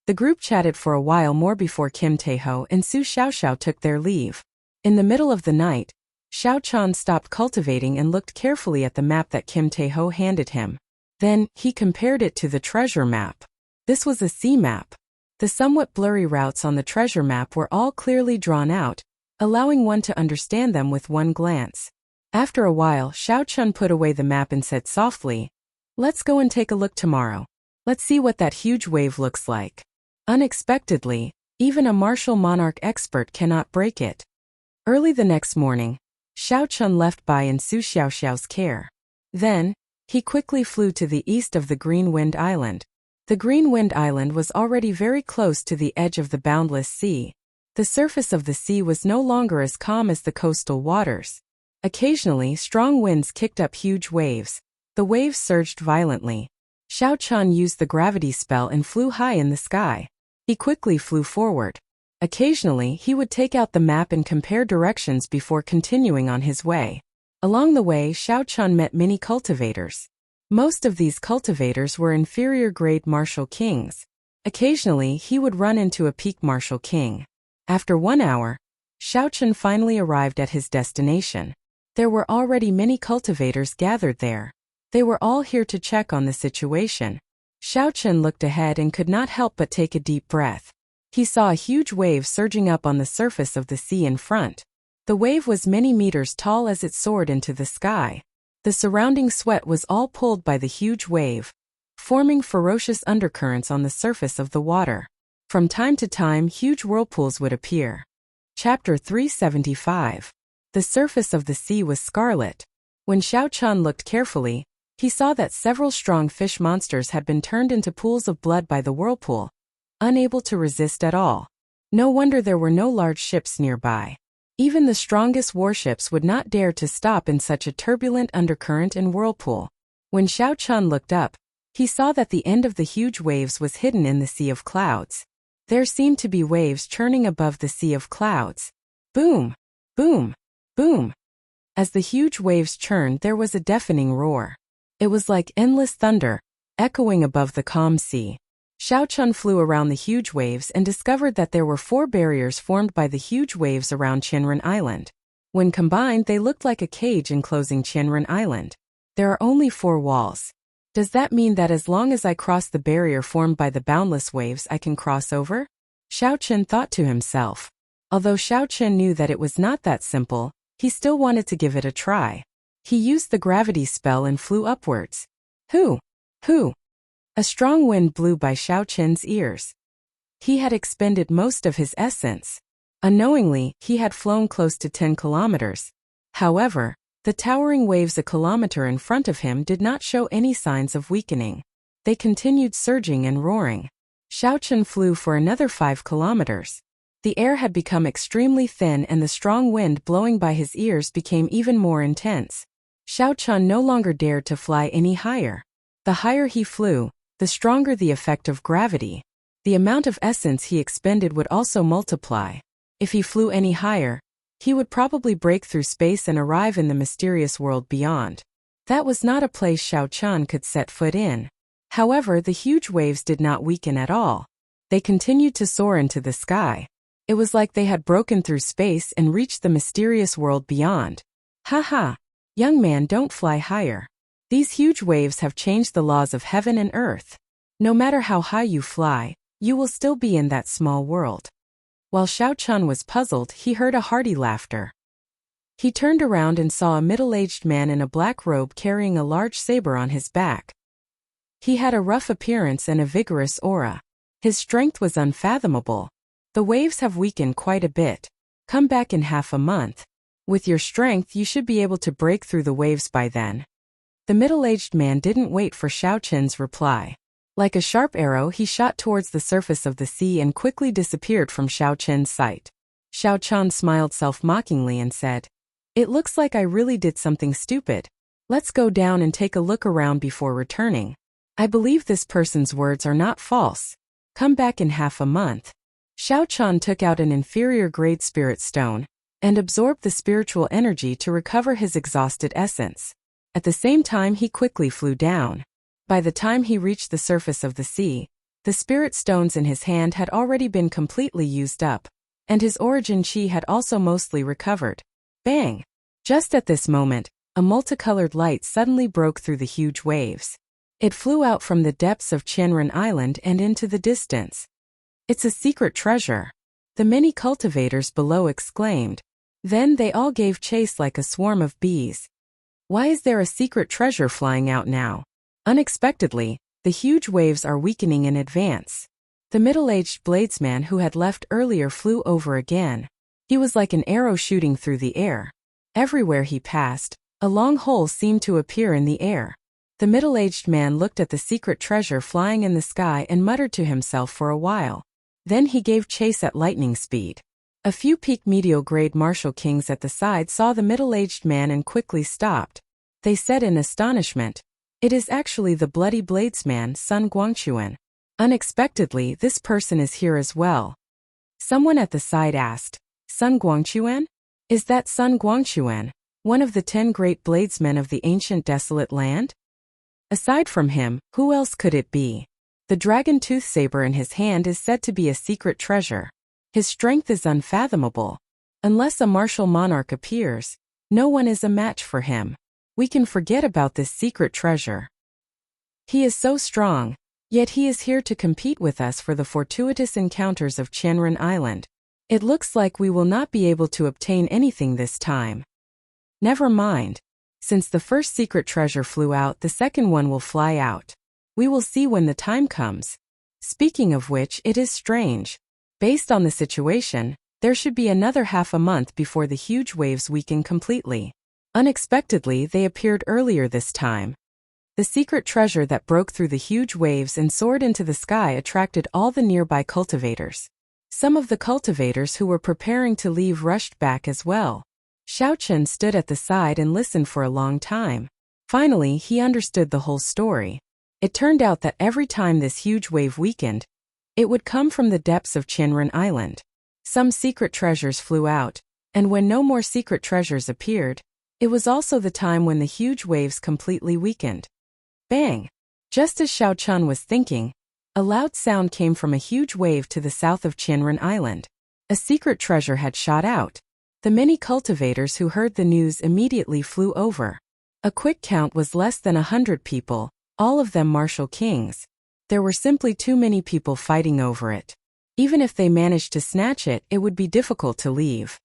The group chatted for a while more before Kim Taeho and Su Xiaoxiao took their leave. In the middle of the night, Xiao Chun stopped cultivating and looked carefully at the map that Kim Taeho handed him. Then, he compared it to the treasure map. This was a sea map. The somewhat blurry routes on the treasure map were all clearly drawn out, allowing one to understand them with one glance. After a while, Xiao Chun put away the map and said softly, "Let's go and take a look tomorrow. Let's see what that huge wave looks like." Unexpectedly, even a martial monarch expert cannot break it. Early the next morning, Xiao Chun left Bai in Su Xiaoxiao's care. Then, he quickly flew to the east of the Green Wind Island. The Green Wind Island was already very close to the edge of the boundless sea. The surface of the sea was no longer as calm as the coastal waters. Occasionally, strong winds kicked up huge waves. The waves surged violently. Xiao Chun used the gravity spell and flew high in the sky. He quickly flew forward. Occasionally, he would take out the map and compare directions before continuing on his way. Along the way, Xiao Chun met many cultivators. Most of these cultivators were inferior-grade martial kings. Occasionally, he would run into a peak martial king. After 1 hour, Xiao Chun finally arrived at his destination. There were already many cultivators gathered there. They were all here to check on the situation. Xiao Chun looked ahead and could not help but take a deep breath. He saw a huge wave surging up on the surface of the sea in front. The wave was many meters tall as it soared into the sky. The surrounding sweat was all pulled by the huge wave, forming ferocious undercurrents on the surface of the water. From time to time, huge whirlpools would appear. Chapter 375. The surface of the sea was scarlet. When Xiao Chun looked carefully, he saw that several strong fish monsters had been turned into pools of blood by the whirlpool, unable to resist at all. No wonder there were no large ships nearby. Even the strongest warships would not dare to stop in such a turbulent undercurrent and whirlpool. When Xiao Chun looked up, he saw that the end of the huge waves was hidden in the sea of clouds. There seemed to be waves churning above the sea of clouds. Boom! Boom! Boom! As the huge waves churned, there was a deafening roar. It was like endless thunder, echoing above the calm sea. Xiao Chun flew around the huge waves and discovered that there were 4 barriers formed by the huge waves around Qianren Island. When combined, they looked like a cage enclosing Qianren Island. There are only 4 walls. Does that mean that as long as I cross the barrier formed by the boundless waves, I can cross over? Xiao Chun thought to himself. Although Xiao Chun knew that it was not that simple, he still wanted to give it a try. He used the gravity spell and flew upwards. Hoo! Hoo! A strong wind blew by Xiao Chun's ears. He had expended most of his essence. Unknowingly, he had flown close to 10 kilometers. However, the towering waves a kilometer in front of him did not show any signs of weakening. They continued surging and roaring. Xiao Chun flew for another 5 kilometers. The air had become extremely thin and the strong wind blowing by his ears became even more intense. Xiao Chun no longer dared to fly any higher. The higher he flew, the stronger the effect of gravity. The amount of essence he expended would also multiply. If he flew any higher, he would probably break through space and arrive in the mysterious world beyond. That was not a place Xiao Chun could set foot in. However, the huge waves did not weaken at all. They continued to soar into the sky. It was like they had broken through space and reached the mysterious world beyond. Haha! Young man, don't fly higher. These huge waves have changed the laws of heaven and earth. No matter how high you fly, you will still be in that small world. While Xiao Chun was puzzled, he heard a hearty laughter. He turned around and saw a middle-aged man in a black robe carrying a large saber on his back. He had a rough appearance and a vigorous aura. His strength was unfathomable. The waves have weakened quite a bit. Come back in half a month. With your strength, you should be able to break through the waves by then. The middle-aged man didn't wait for Xiao Chun's reply. Like a sharp arrow, he shot towards the surface of the sea and quickly disappeared from Xiao Chun's sight. Xiao Chun smiled self-mockingly and said, "It looks like I really did something stupid. Let's go down and take a look around before returning. I believe this person's words are not false. Come back in half a month." Xiao Chun took out an inferior-grade spirit stone and absorbed the spiritual energy to recover his exhausted essence. At the same time, he quickly flew down. By the time he reached the surface of the sea, the spirit stones in his hand had already been completely used up, and his origin chi had also mostly recovered. Bang! Just at this moment, a multicolored light suddenly broke through the huge waves. It flew out from the depths of Qianren Island and into the distance. "It's a secret treasure," the many cultivators below exclaimed. Then they all gave chase like a swarm of bees. Why is there a secret treasure flying out now? Unexpectedly, the huge waves are weakening in advance. The middle-aged bladesman who had left earlier flew over again. He was like an arrow shooting through the air. Everywhere he passed, a long hole seemed to appear in the air. The middle-aged man looked at the secret treasure flying in the sky and muttered to himself for a while. Then he gave chase at lightning speed. A few peak medial-grade martial kings at the side saw the middle-aged man and quickly stopped. They said in astonishment, "It is actually the bloody bladesman, Sun Guangquan. Unexpectedly, this person is here as well." Someone at the side asked, "Sun Guangquan? Is that Sun Guangquan, one of the 10 great bladesmen of the ancient desolate land?" Aside from him, who else could it be? The dragon-tooth saber in his hand is said to be a secret treasure. His strength is unfathomable. Unless a martial monarch appears, no one is a match for him. We can forget about this secret treasure. He is so strong, yet he is here to compete with us for the fortuitous encounters of Qianren Island. It looks like we will not be able to obtain anything this time. Never mind. Since the first secret treasure flew out, the second one will fly out. We will see when the time comes. Speaking of which, it is strange. Based on the situation, there should be another half a month before the huge waves weaken completely. Unexpectedly, they appeared earlier this time. The secret treasure that broke through the huge waves and soared into the sky attracted all the nearby cultivators. Some of the cultivators who were preparing to leave rushed back as well. Xiao Chun stood at the side and listened for a long time. Finally, he understood the whole story. It turned out that every time this huge wave weakened, it would come from the depths of Qianren Island. Some secret treasures flew out, and when no more secret treasures appeared, it was also the time when the huge waves completely weakened. Bang! Just as Xiao Chun was thinking, a loud sound came from a huge wave to the south of Qianren Island. A secret treasure had shot out. The many cultivators who heard the news immediately flew over. A quick count was less than 100 people, all of them martial kings. There were simply too many people fighting over it. Even if they managed to snatch it, it would be difficult to leave.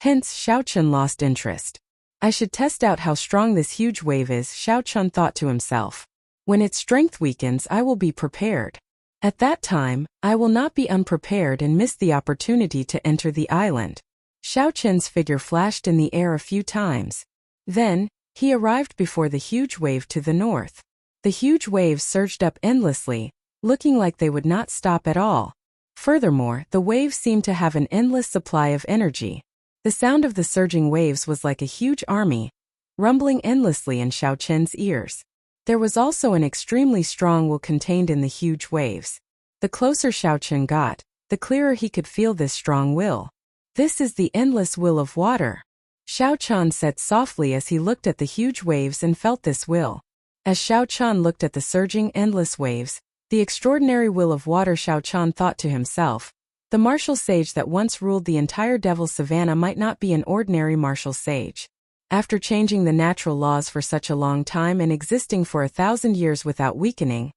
Hence, Xiao Chun lost interest. I should test out how strong this huge wave is, Xiao Chun thought to himself. When its strength weakens, I will be prepared. At that time, I will not be unprepared and miss the opportunity to enter the island. Xiao Chun's figure flashed in the air a few times. Then, he arrived before the huge wave to the north. The huge waves surged up endlessly, looking like they would not stop at all. Furthermore, the waves seemed to have an endless supply of energy. The sound of the surging waves was like a huge army, rumbling endlessly in Xiao Chun's ears. There was also an extremely strong will contained in the huge waves. The closer Xiaochen got, the clearer he could feel this strong will. This is the endless will of water. Xiaochen said softly as he looked at the huge waves and felt this will. As Xiaochen looked at the surging endless waves, the extraordinary will of water, Xiaochen thought to himself, the martial sage that once ruled the entire Devil Savannah might not be an ordinary martial sage. After changing the natural laws for such a long time and existing for 1,000 years without weakening,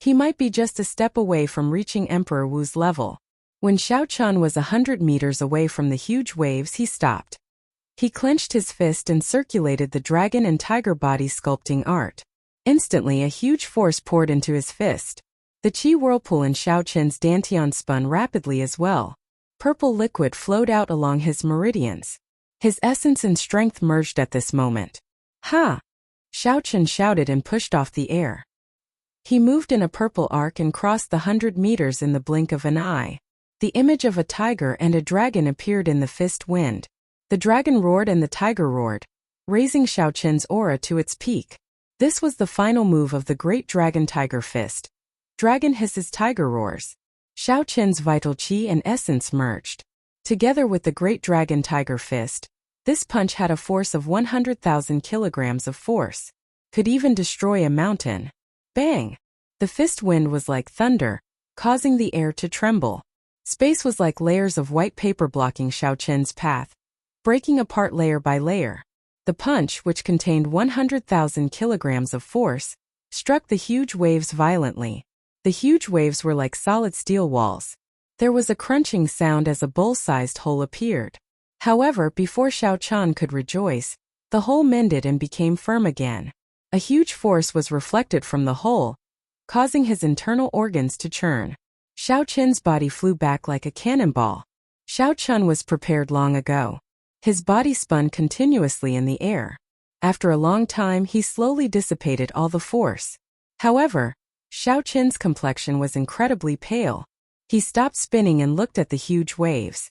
he might be just a step away from reaching Emperor Wu's level. When Xiaochen was 100 meters away from the huge waves, he stopped. He clenched his fist and circulated the dragon and tiger body sculpting art. Instantly a huge force poured into his fist. The qi whirlpool in Xiaochen's dantian spun rapidly as well. Purple liquid flowed out along his meridians. His essence and strength merged at this moment. Ha! Xiaochen shouted and pushed off the air. He moved in a purple arc and crossed the 100 meters in the blink of an eye. The image of a tiger and a dragon appeared in the fist wind. The dragon roared and the tiger roared, raising Xiaochen's aura to its peak. This was the final move of the great dragon tiger fist. Dragon hisses, tiger roars. Xiaochen's vital qi and essence merged. Together with the great dragon tiger fist, this punch had a force of 100,000 kilograms of force. Could even destroy a mountain. Bang! The fist wind was like thunder, causing the air to tremble. Space was like layers of white paper blocking Xiaochen's path, breaking apart layer by layer. The punch, which contained 100,000 kilograms of force, struck the huge waves violently. The huge waves were like solid steel walls. There was a crunching sound as a bowl-sized hole appeared. However, before Xiaochen could rejoice, the hole mended and became firm again. A huge force was reflected from the hole, causing his internal organs to churn. Xiaochen's body flew back like a cannonball. Xiaochen was prepared long ago. His body spun continuously in the air. After a long time, he slowly dissipated all the force. However, Xiaochen's complexion was incredibly pale. He stopped spinning and looked at the huge waves.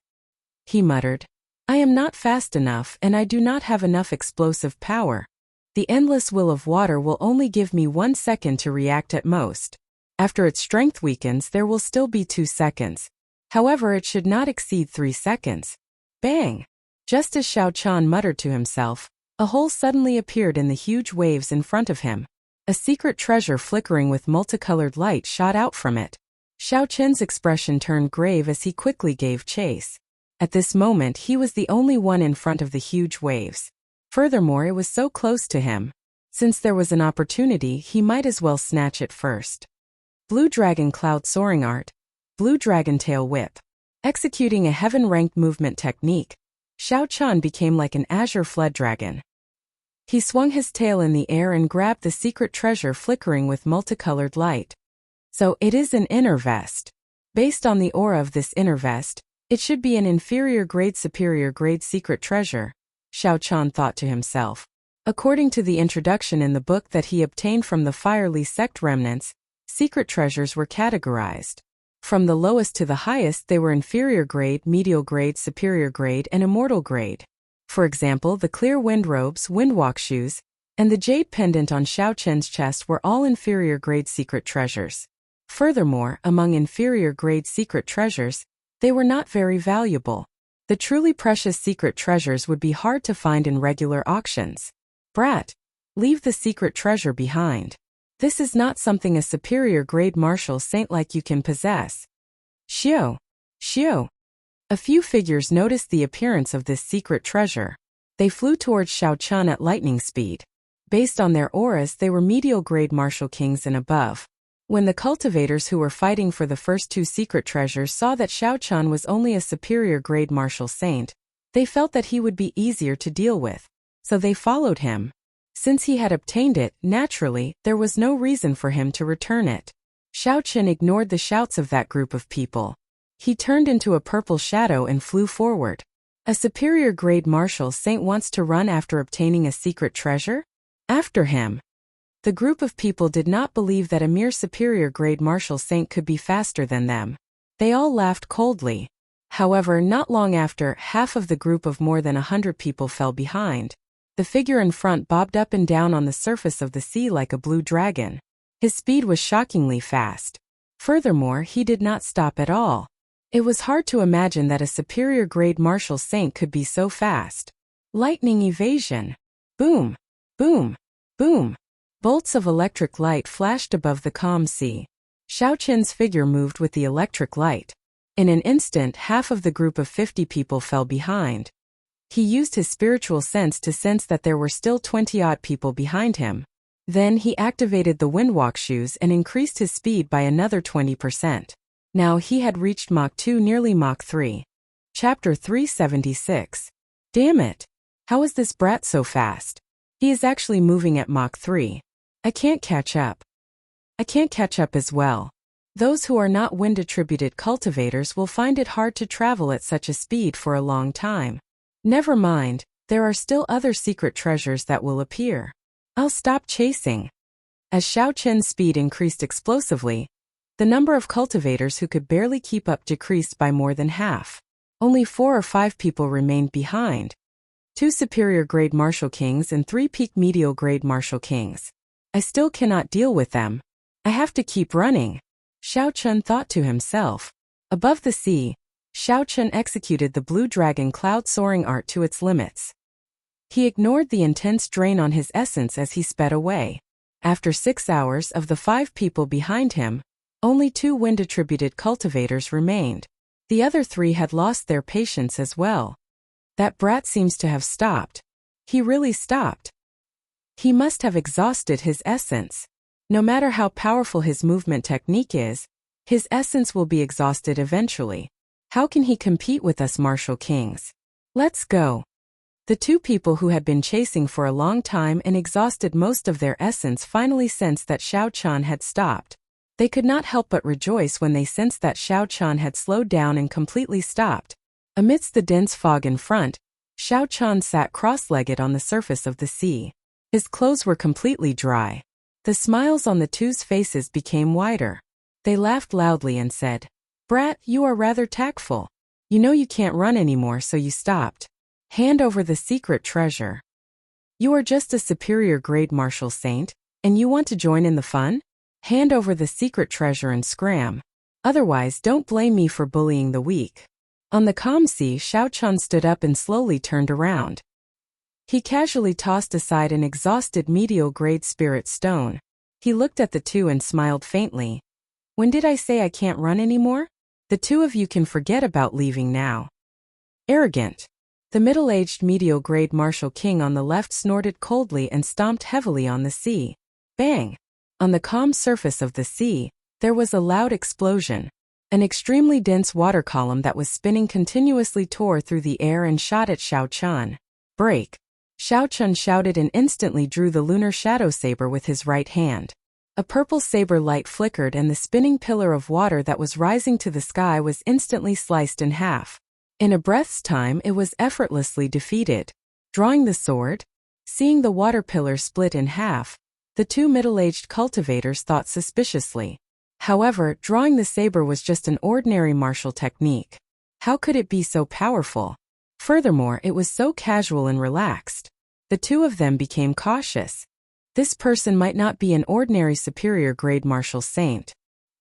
He muttered, "I am not fast enough and I do not have enough explosive power. The endless will of water will only give me 1 second to react at most. After its strength weakens, there will still be 2 seconds. However, it should not exceed 3 seconds. Bang! Just as Xiaochen muttered to himself, a hole suddenly appeared in the huge waves in front of him. A secret treasure flickering with multicolored light shot out from it. Xiaochen's expression turned grave as he quickly gave chase. At this moment, he was the only one in front of the huge waves. Furthermore, it was so close to him. Since there was an opportunity, he might as well snatch it first. Blue Dragon Cloud Soaring Art. Blue Dragon Tail Whip. Executing a heaven-ranked movement technique, Xiaochen became like an azure flood dragon. He swung his tail in the air and grabbed the secret treasure flickering with multicolored light. So it is an inner vest. Based on the aura of this inner vest, it should be an inferior grade superior grade secret treasure, Xiaochen thought to himself. According to the introduction in the book that he obtained from the Firely sect remnants, secret treasures were categorized. From the lowest to the highest, they were inferior grade, medial grade, superior grade, and immortal grade. For example, the clear wind robes, windwalk shoes, and the jade pendant on Xiaochen's chest were all inferior grade secret treasures. Furthermore, among inferior grade secret treasures, they were not very valuable. The truly precious secret treasures would be hard to find in regular auctions. Brat, leave the secret treasure behind. This is not something a superior grade martial saint like you can possess. Xiao. A few figures noticed the appearance of this secret treasure. They flew towards Xiaochen at lightning speed. Based on their auras, they were medial grade martial kings and above. When the cultivators who were fighting for the first 2 secret treasures saw that Xiaochen was only a superior grade martial saint, they felt that he would be easier to deal with. So they followed him. Since he had obtained it, naturally, there was no reason for him to return it. Xiaochen ignored the shouts of that group of people. He turned into a purple shadow and flew forward. A superior grade martial saint wants to run after obtaining a secret treasure? After him. The group of people did not believe that a mere superior grade martial saint could be faster than them. They all laughed coldly. However, not long after, half of the group of more than 100 people fell behind. The figure in front bobbed up and down on the surface of the sea like a blue dragon. His speed was shockingly fast. Furthermore, he did not stop at all. It was hard to imagine that a superior-grade martial saint could be so fast. Lightning evasion. Boom! Boom! Boom! Bolts of electric light flashed above the calm sea. Xiao Qin's figure moved with the electric light. In an instant, half of the group of 50 people fell behind. He used his spiritual sense to sense that there were still 20-odd people behind him. Then he activated the windwalk shoes and increased his speed by another 20%. Now he had reached Mach 2, nearly Mach 3. Chapter 376. Damn it! How is this brat so fast? He is actually moving at Mach 3. I can't catch up. I can't catch up as well. Those who are not wind-attributed cultivators will find it hard to travel at such a speed for a long time. Never mind, there are still other secret treasures that will appear. I'll stop chasing. As Xiao Qin's speed increased explosively, the number of cultivators who could barely keep up decreased by more than half. Only 4 or 5 people remained behind. 2 superior-grade martial kings and 3 peak medial-grade martial kings. I still cannot deal with them. I have to keep running. Xiao Qin thought to himself. Above the sea, Xiao Qin executed the blue dragon cloud soaring art to its limits. He ignored the intense drain on his essence as he sped away. After 6 hours of the 5 people behind him, only 2 wind-attributed cultivators remained. The other 3 had lost their patience as well. That brat seems to have stopped. He really stopped. He must have exhausted his essence. No matter how powerful his movement technique is, his essence will be exhausted eventually. How can he compete with us martial kings? Let's go. The 2 people who had been chasing for a long time and exhausted most of their essence finally sensed that Xiao Qin had stopped. They could not help but rejoice when they sensed that Xiao Qin had slowed down and completely stopped. Amidst the dense fog in front, Xiao Qin sat cross-legged on the surface of the sea. His clothes were completely dry. The smiles on the 2's faces became wider. They laughed loudly and said, "Brat, you are rather tactful. You know you can't run anymore, so you stopped. Hand over the secret treasure. You are just a superior-grade martial saint, and you want to join in the fun? Hand over the secret treasure and scram. Otherwise, don't blame me for bullying the weak." On the calm sea, Xiao Qin stood up and slowly turned around. He casually tossed aside an exhausted medial-grade spirit stone. He looked at the 2 and smiled faintly. "When did I say I can't run anymore? The 2 of you can forget about leaving now." Arrogant. The middle-aged medial-grade martial king on the left snorted coldly and stomped heavily on the sea. Bang! On the calm surface of the sea, there was a loud explosion. An extremely dense water column that was spinning continuously tore through the air and shot at Xiao Qin. Break! Xiao Qin shouted and instantly drew the lunar shadow saber with his right hand. A purple saber light flickered and the spinning pillar of water that was rising to the sky was instantly sliced in half. In a breath's time, it was effortlessly defeated. Drawing the sword, seeing the water pillar split in half, the 2 middle-aged cultivators thought suspiciously. However, drawing the saber was just an ordinary martial technique. How could it be so powerful? Furthermore, it was so casual and relaxed. The 2 of them became cautious. This person might not be an ordinary superior-grade martial saint.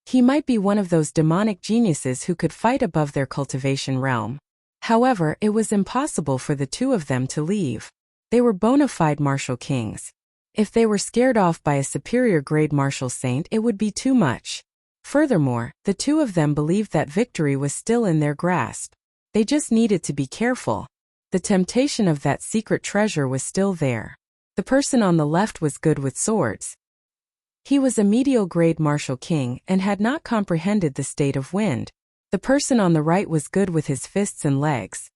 He might be one of those demonic geniuses who could fight above their cultivation realm. However, it was impossible for the 2 of them to leave. They were bona fide martial kings. If they were scared off by a superior-grade martial saint, it would be too much. Furthermore, the 2 of them believed that victory was still in their grasp. They just needed to be careful. The temptation of that secret treasure was still there. The person on the left was good with swords. He was a medial-grade martial king and had not comprehended the state of wind. The person on the right was good with his fists and legs.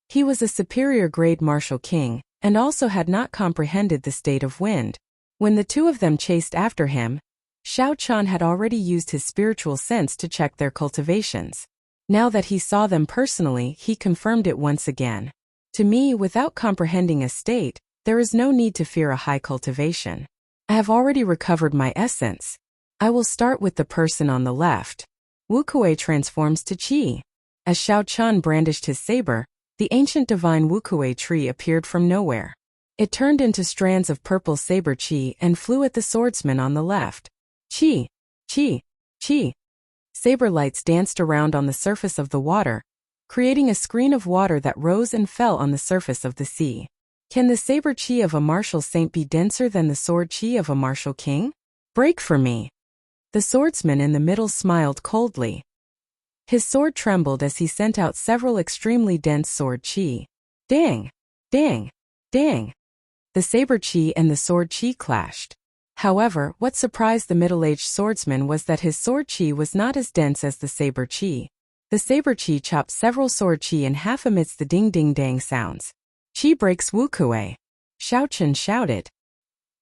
He was a superior-grade martial king and also had not comprehended the state of wind. When the 2 of them chased after him, Xiao Qin had already used his spiritual sense to check their cultivations. Now that he saw them personally, he confirmed it once again. To me, without comprehending a state, there is no need to fear a high cultivation. I have already recovered my essence. I will start with the person on the left. Wuxia transforms to Qi. As Xiao Qin brandished his saber, the ancient divine Wuxia tree appeared from nowhere. It turned into strands of purple saber chi and flew at the swordsman on the left. Chi! Chi! Chi! Saber lights danced around on the surface of the water, creating a screen of water that rose and fell on the surface of the sea. Can the saber chi of a martial saint be denser than the sword chi of a martial king? Break for me. The swordsman in the middle smiled coldly. His sword trembled as he sent out several extremely dense sword chi. Dang! Dang! Dang! The saber chi and the sword chi clashed. However, what surprised the middle-aged swordsman was that his sword chi was not as dense as the saber chi. The saber chi chopped several sword chi in half amidst the ding-ding-dang sounds. Chi breaks Wuxia! Xiao Chen shouted.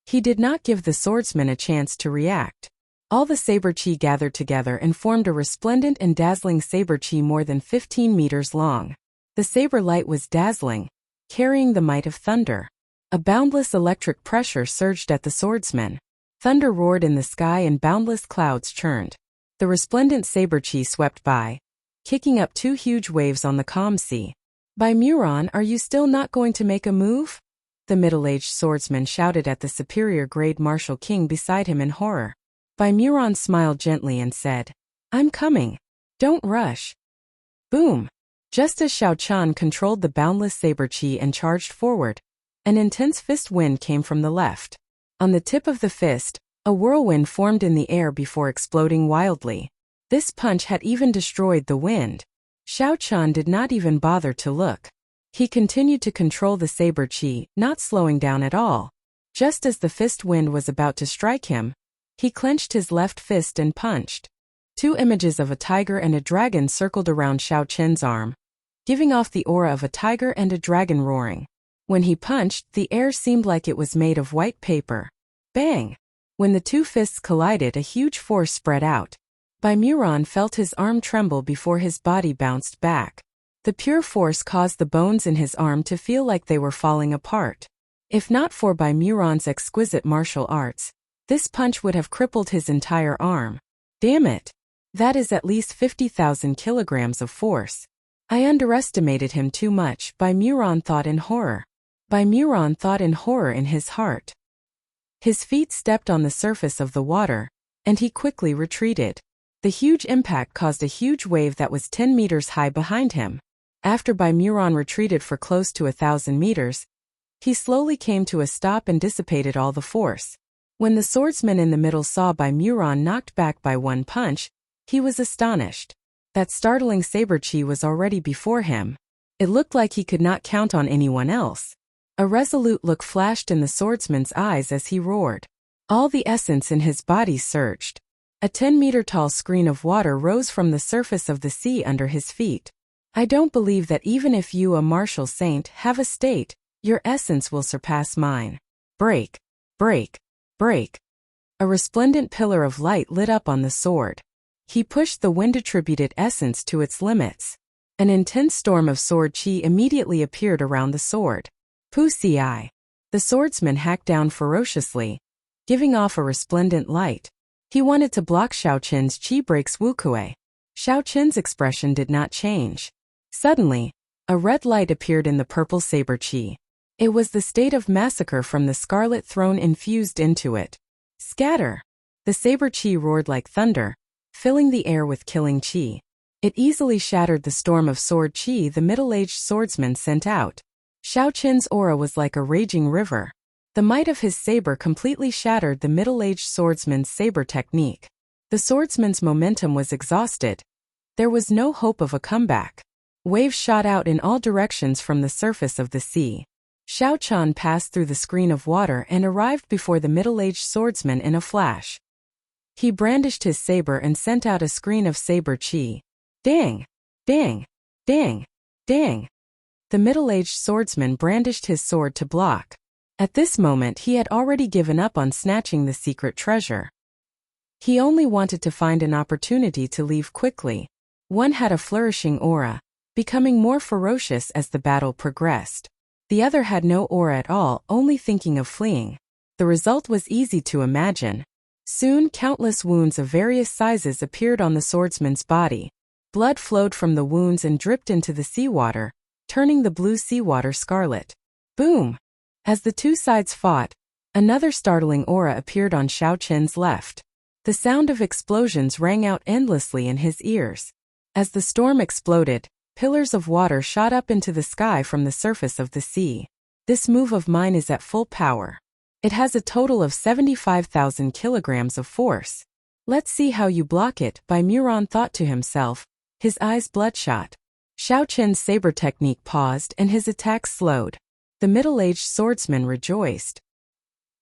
He did not give the swordsman a chance to react. All the saber chi gathered together and formed a resplendent and dazzling saber chi more than 15 meters long. The saber light was dazzling, carrying the might of thunder. A boundless electric pressure surged at the swordsman. Thunder roared in the sky and boundless clouds churned. The resplendent saber chi swept by, kicking up 2 huge waves on the calm sea. By Muron, are you still not going to make a move? The middle-aged swordsman shouted at the superior-grade martial king beside him in horror. By Muron smiled gently and said, I'm coming. Don't rush. Boom! Just as Xiao Chan controlled the boundless saber chi and charged forward, an intense fist wind came from the left. On the tip of the fist, a whirlwind formed in the air before exploding wildly. This punch had even destroyed the wind. Xiao Chan did not even bother to look. He continued to control the saber chi, not slowing down at all. Just as the fist wind was about to strike him, he clenched his left fist and punched. 2 images of a tiger and a dragon circled around Xiao Chen's arm, giving off the aura of a tiger and a dragon roaring. When he punched, the air seemed like it was made of white paper. Bang! When the 2 fists collided, a huge force spread out. Bai Muron felt his arm tremble before his body bounced back. The pure force caused the bones in his arm to feel like they were falling apart. If not for Bai Muron's exquisite martial arts, this punch would have crippled his entire arm. Damn it! That is at least 50,000 kilograms of force. I underestimated him too much, Bai Muron thought in horror. Bai Muron thought in horror in his heart. His feet stepped on the surface of the water, and he quickly retreated. The huge impact caused a huge wave that was 10 meters high behind him. After Bai Muron retreated for close to 1,000 meters, he slowly came to a stop and dissipated all the force. When the swordsman in the middle saw Bai Muron knocked back by 1 punch, he was astonished. That startling saber chi was already before him. It looked like he could not count on anyone else. A resolute look flashed in the swordsman's eyes as he roared. All the essence in his body surged. A 10-meter-tall screen of water rose from the surface of the sea under his feet. I don't believe that even if you, a martial saint, have a state, your essence will surpass mine. Break, break, break. A resplendent pillar of light lit up on the sword. He pushed the wind-attributed essence to its limits. An intense storm of sword chi immediately appeared around the sword. Pussy. The swordsman hacked down ferociously, giving off a resplendent light. He wanted to block Xiao Chen's chi breaks Wuxia. Xiao Chen's expression did not change. Suddenly, a red light appeared in the purple saber chi. It was the state of massacre from the scarlet throne infused into it. Scatter! The saber chi roared like thunder, filling the air with killing chi. It easily shattered the storm of sword chi the middle-aged swordsman sent out. Xiao Chen's aura was like a raging river. The might of his saber completely shattered the middle-aged swordsman's saber technique. The swordsman's momentum was exhausted. There was no hope of a comeback. Waves shot out in all directions from the surface of the sea. Xiao Chan passed through the screen of water and arrived before the middle-aged swordsman in a flash. He brandished his saber and sent out a screen of saber chi. Dang! Dang! Dang! Dang! The middle-aged swordsman brandished his sword to block. At this moment he had already given up on snatching the secret treasure. He only wanted to find an opportunity to leave quickly. One had a flourishing aura, becoming more ferocious as the battle progressed. The other had no aura at all, only thinking of fleeing. The result was easy to imagine. Soon countless wounds of various sizes appeared on the swordsman's body. Blood flowed from the wounds and dripped into the seawater, turning the blue seawater scarlet. Boom! As the two sides fought, another startling aura appeared on Xiao Chen's left. The sound of explosions rang out endlessly in his ears. As the storm exploded, pillars of water shot up into the sky from the surface of the sea. This move of mine is at full power. It has a total of 75,000 kilograms of force. Let's see how you block it, Bai Muron thought to himself, his eyes bloodshot. Xiao Chen's saber technique paused and his attack slowed. The middle-aged swordsman rejoiced.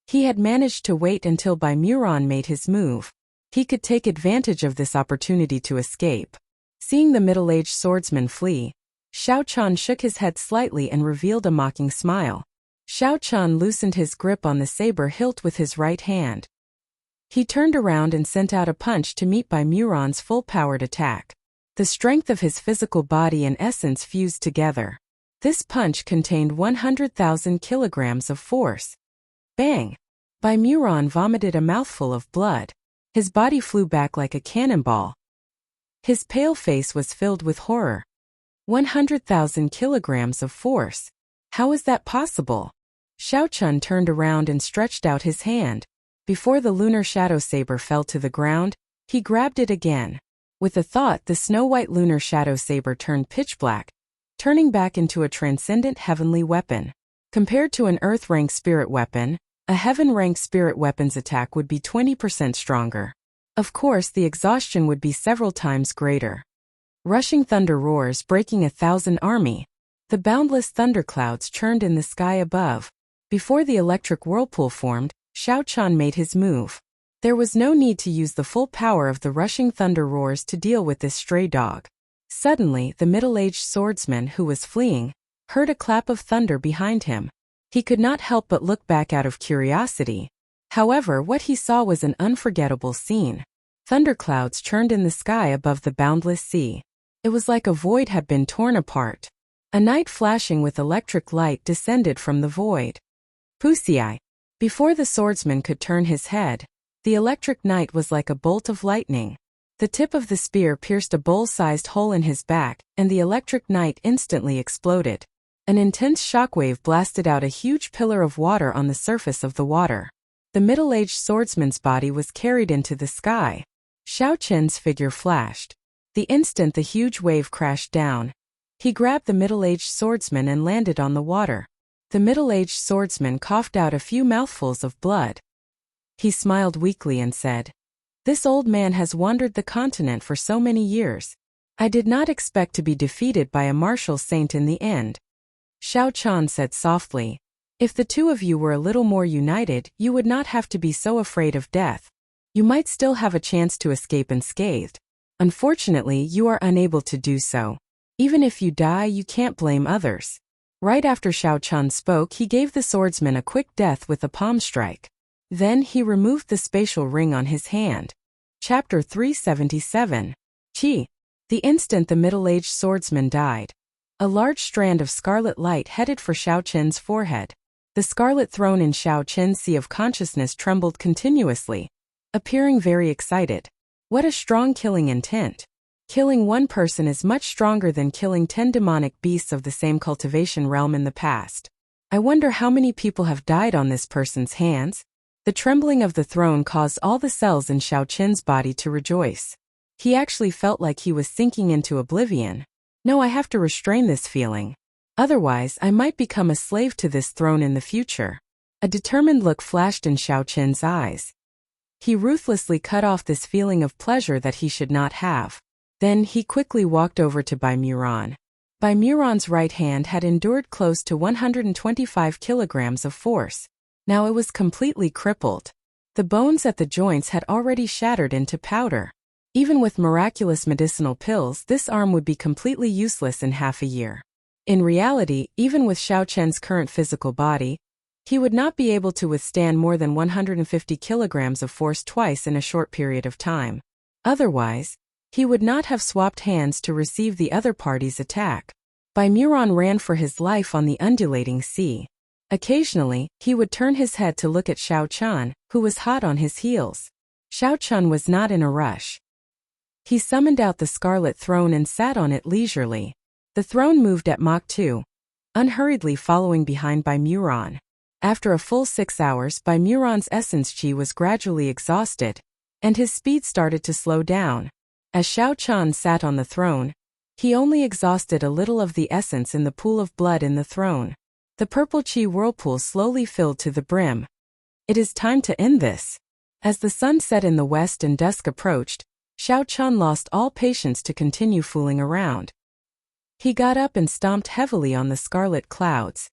He had managed to wait until Bai Muron made his move. He could take advantage of this opportunity to escape. Seeing the middle-aged swordsman flee, Xiao Chen shook his head slightly and revealed a mocking smile. Xiao Chen loosened his grip on the saber hilt with his right hand. He turned around and sent out a punch to meet Bai Muron's full-powered attack. The strength of his physical body and essence fused together. This punch contained 100,000 kilograms of force. Bang! Bai Muron vomited a mouthful of blood. His body flew back like a cannonball. His pale face was filled with horror. 100,000 kilograms of force. How is that possible? Xiao Chen turned around and stretched out his hand. Before the lunar shadow saber fell to the ground, he grabbed it again. With a thought, the snow-white lunar shadow saber turned pitch black, turning back into a transcendent heavenly weapon. Compared to an earth-rank spirit weapon, a heaven-rank spirit weapon's attack would be 20% stronger. Of course, the exhaustion would be several times greater. Rushing thunder roars breaking 1,000 army. The boundless thunderclouds churned in the sky above. Before the electric whirlpool formed, Xiao Chen made his move. There was no need to use the full power of the rushing thunder roars to deal with this stray dog. Suddenly, the middle-aged swordsman who was fleeing heard a clap of thunder behind him. He could not help but look back out of curiosity. However, what he saw was an unforgettable scene. Thunderclouds churned in the sky above the boundless sea. It was like a void had been torn apart. A knight flashing with electric light descended from the void. Wuxia. Before the swordsman could turn his head, the electric knight was like a bolt of lightning. The tip of the spear pierced a bowl-sized hole in his back, and the electric knight instantly exploded. An intense shockwave blasted out a huge pillar of water on the surface of the water. The middle-aged swordsman's body was carried into the sky. Xiao Chen's figure flashed. The instant the huge wave crashed down, he grabbed the middle-aged swordsman and landed on the water. The middle-aged swordsman coughed out a few mouthfuls of blood. He smiled weakly and said, "This old man has wandered the continent for so many years. I did not expect to be defeated by a martial saint in the end." Xiao Chen said softly, "If the two of you were a little more united, you would not have to be so afraid of death. You might still have a chance to escape unscathed. Unfortunately, you are unable to do so. Even if you die, you can't blame others." Right after Xiao Chen spoke, he gave the swordsman a quick death with a palm strike. Then he removed the spatial ring on his hand. Chapter 377. Qi. The instant the middle-aged swordsman died, a large strand of scarlet light headed for Xiao Chen's forehead. The scarlet throne in Xiao Chen's sea of consciousness trembled continuously, appearing very excited. What a strong killing intent. Killing one person is much stronger than killing 10 demonic beasts of the same cultivation realm in the past. I wonder how many people have died on this person's hands? The trembling of the throne caused all the cells in Xiao Chen's body to rejoice. He actually felt like he was sinking into oblivion. No, I have to restrain this feeling. Otherwise, I might become a slave to this throne in the future. A determined look flashed in Xiao Chen's eyes. He ruthlessly cut off this feeling of pleasure that he should not have. Then he quickly walked over to Bai Muron. Bai Muron's right hand had endured close to 125 kilograms of force. Now it was completely crippled. The bones at the joints had already shattered into powder. Even with miraculous medicinal pills, this arm would be completely useless in half a year. In reality, even with Xiao Chen's current physical body, he would not be able to withstand more than 150 kilograms of force twice in a short period of time. Otherwise, he would not have swapped hands to receive the other party's attack. Bai Muron ran for his life on the undulating sea. Occasionally, he would turn his head to look at Xiao Chen, who was hot on his heels. Xiao Chen was not in a rush. He summoned out the scarlet throne and sat on it leisurely. The throne moved at Mach 2, unhurriedly following behind Bai Muron. After a full 6 hours, Bai Muron's essence chi was gradually exhausted, and his speed started to slow down. As Xiao Qian sat on the throne, he only exhausted a little of the essence in the pool of blood in the throne. The purple chi whirlpool slowly filled to the brim. It is time to end this. As the sun set in the west and dusk approached, Xiao Qian lost all patience to continue fooling around. He got up and stomped heavily on the scarlet clouds.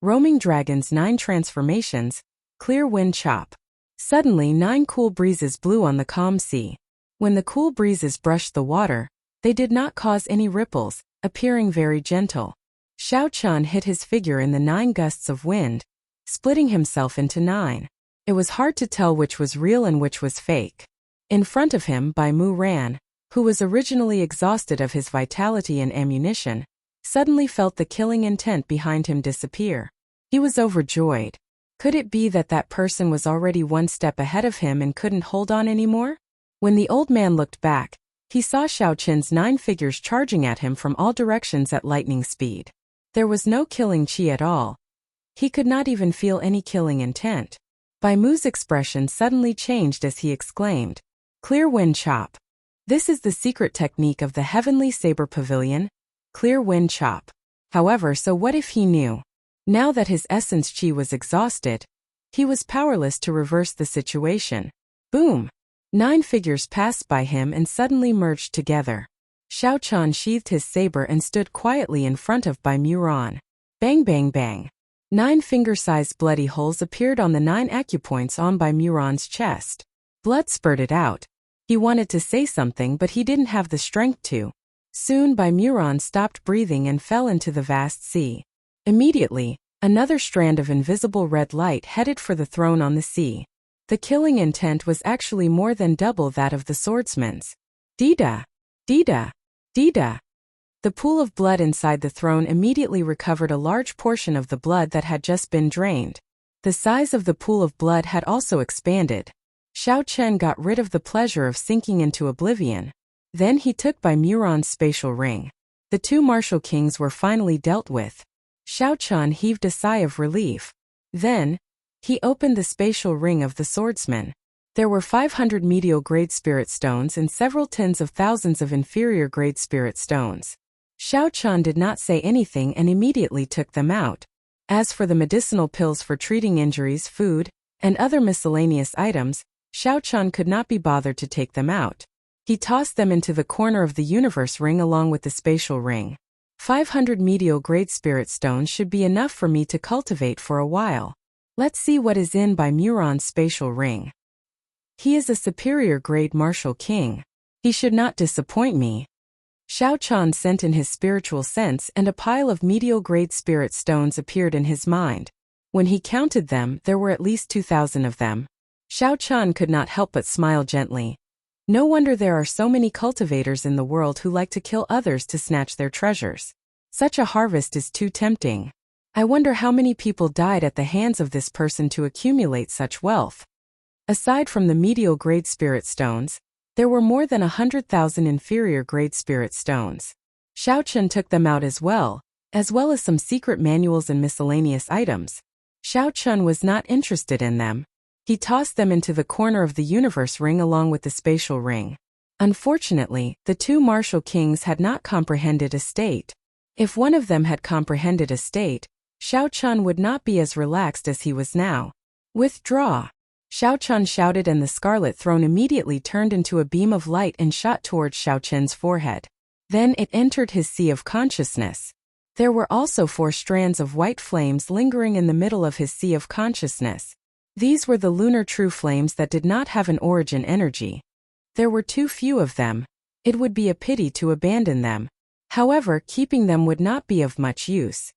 Roaming Dragon's 9 transformations, clear wind chop. Suddenly 9 cool breezes blew on the calm sea. When the cool breezes brushed the water, they did not cause any ripples, appearing very gentle. Xiao Qian hit his figure in the 9 gusts of wind, splitting himself into 9. It was hard to tell which was real and which was fake. In front of him, Bai Mu Ran, who was originally exhausted of his vitality and ammunition, suddenly felt the killing intent behind him disappear. He was overjoyed. Could it be that that person was already 1 step ahead of him and couldn't hold on anymore? When the old man looked back, he saw Xiao Qian's 9 figures charging at him from all directions at lightning speed. There was no killing chi at all. He could not even feel any killing intent. Bai Mu's expression suddenly changed as he exclaimed, "Clear wind chop. This is the secret technique of the Heavenly Saber Pavilion, clear wind chop." However, so what if he knew? Now that his essence chi was exhausted, he was powerless to reverse the situation. Boom! 9 figures passed by him and suddenly merged together. Xiao Qian sheathed his saber and stood quietly in front of Bai Muron. Bang bang bang. 9 finger-sized bloody holes appeared on the 9 acupoints on Bai Muron's chest. Blood spurted out. He wanted to say something but he didn't have the strength to. Soon Bai Muron stopped breathing and fell into the vast sea. Immediately, another strand of invisible red light headed for the throne on the sea. The killing intent was actually more than double that of the swordsman's. Dida! Dida! Dida! The pool of blood inside the throne immediately recovered a large portion of the blood that had just been drained. The size of the pool of blood had also expanded. Xiao Qian got rid of the pleasure of sinking into oblivion. Then he took Bai Muron's spatial ring. The 2 martial kings were finally dealt with. Xiao Qian heaved a sigh of relief. Then, he opened the spatial ring of the swordsman. There were 500 medial-grade spirit stones and several tens of thousands of inferior-grade spirit stones. Xiao Qian did not say anything and immediately took them out. As for the medicinal pills for treating injuries, food, and other miscellaneous items, Xiao Qian could not be bothered to take them out. He tossed them into the corner of the universe ring along with the spatial ring. 500 medial-grade spirit stones should be enough for me to cultivate for a while. Let's see what is in Bai Muron's spatial ring. He is a superior-grade martial king. He should not disappoint me. Xiao Qian sent in his spiritual sense and a pile of medial-grade spirit stones appeared in his mind. When he counted them, there were at least 2,000 of them. Xiao Qian could not help but smile gently. No wonder there are so many cultivators in the world who like to kill others to snatch their treasures. Such a harvest is too tempting. I wonder how many people died at the hands of this person to accumulate such wealth. Aside from the medial-grade spirit stones, there were more than 100,000 inferior-grade spirit stones. Xiao Qian took them out as well as some secret manuals and miscellaneous items. Xiao Qian was not interested in them. He tossed them into the corner of the universe ring along with the spatial ring. Unfortunately, the 2 martial kings had not comprehended a state. If one of them had comprehended a state, Xiao Qian would not be as relaxed as he was now. Withdraw! Xiao Qian shouted and the scarlet throne immediately turned into a beam of light and shot towards Xiao Qian's forehead. Then it entered his sea of consciousness. There were also 4 strands of white flames lingering in the middle of his sea of consciousness. These were the lunar true flames that did not have an origin energy. There were too few of them. It would be a pity to abandon them. However, keeping them would not be of much use.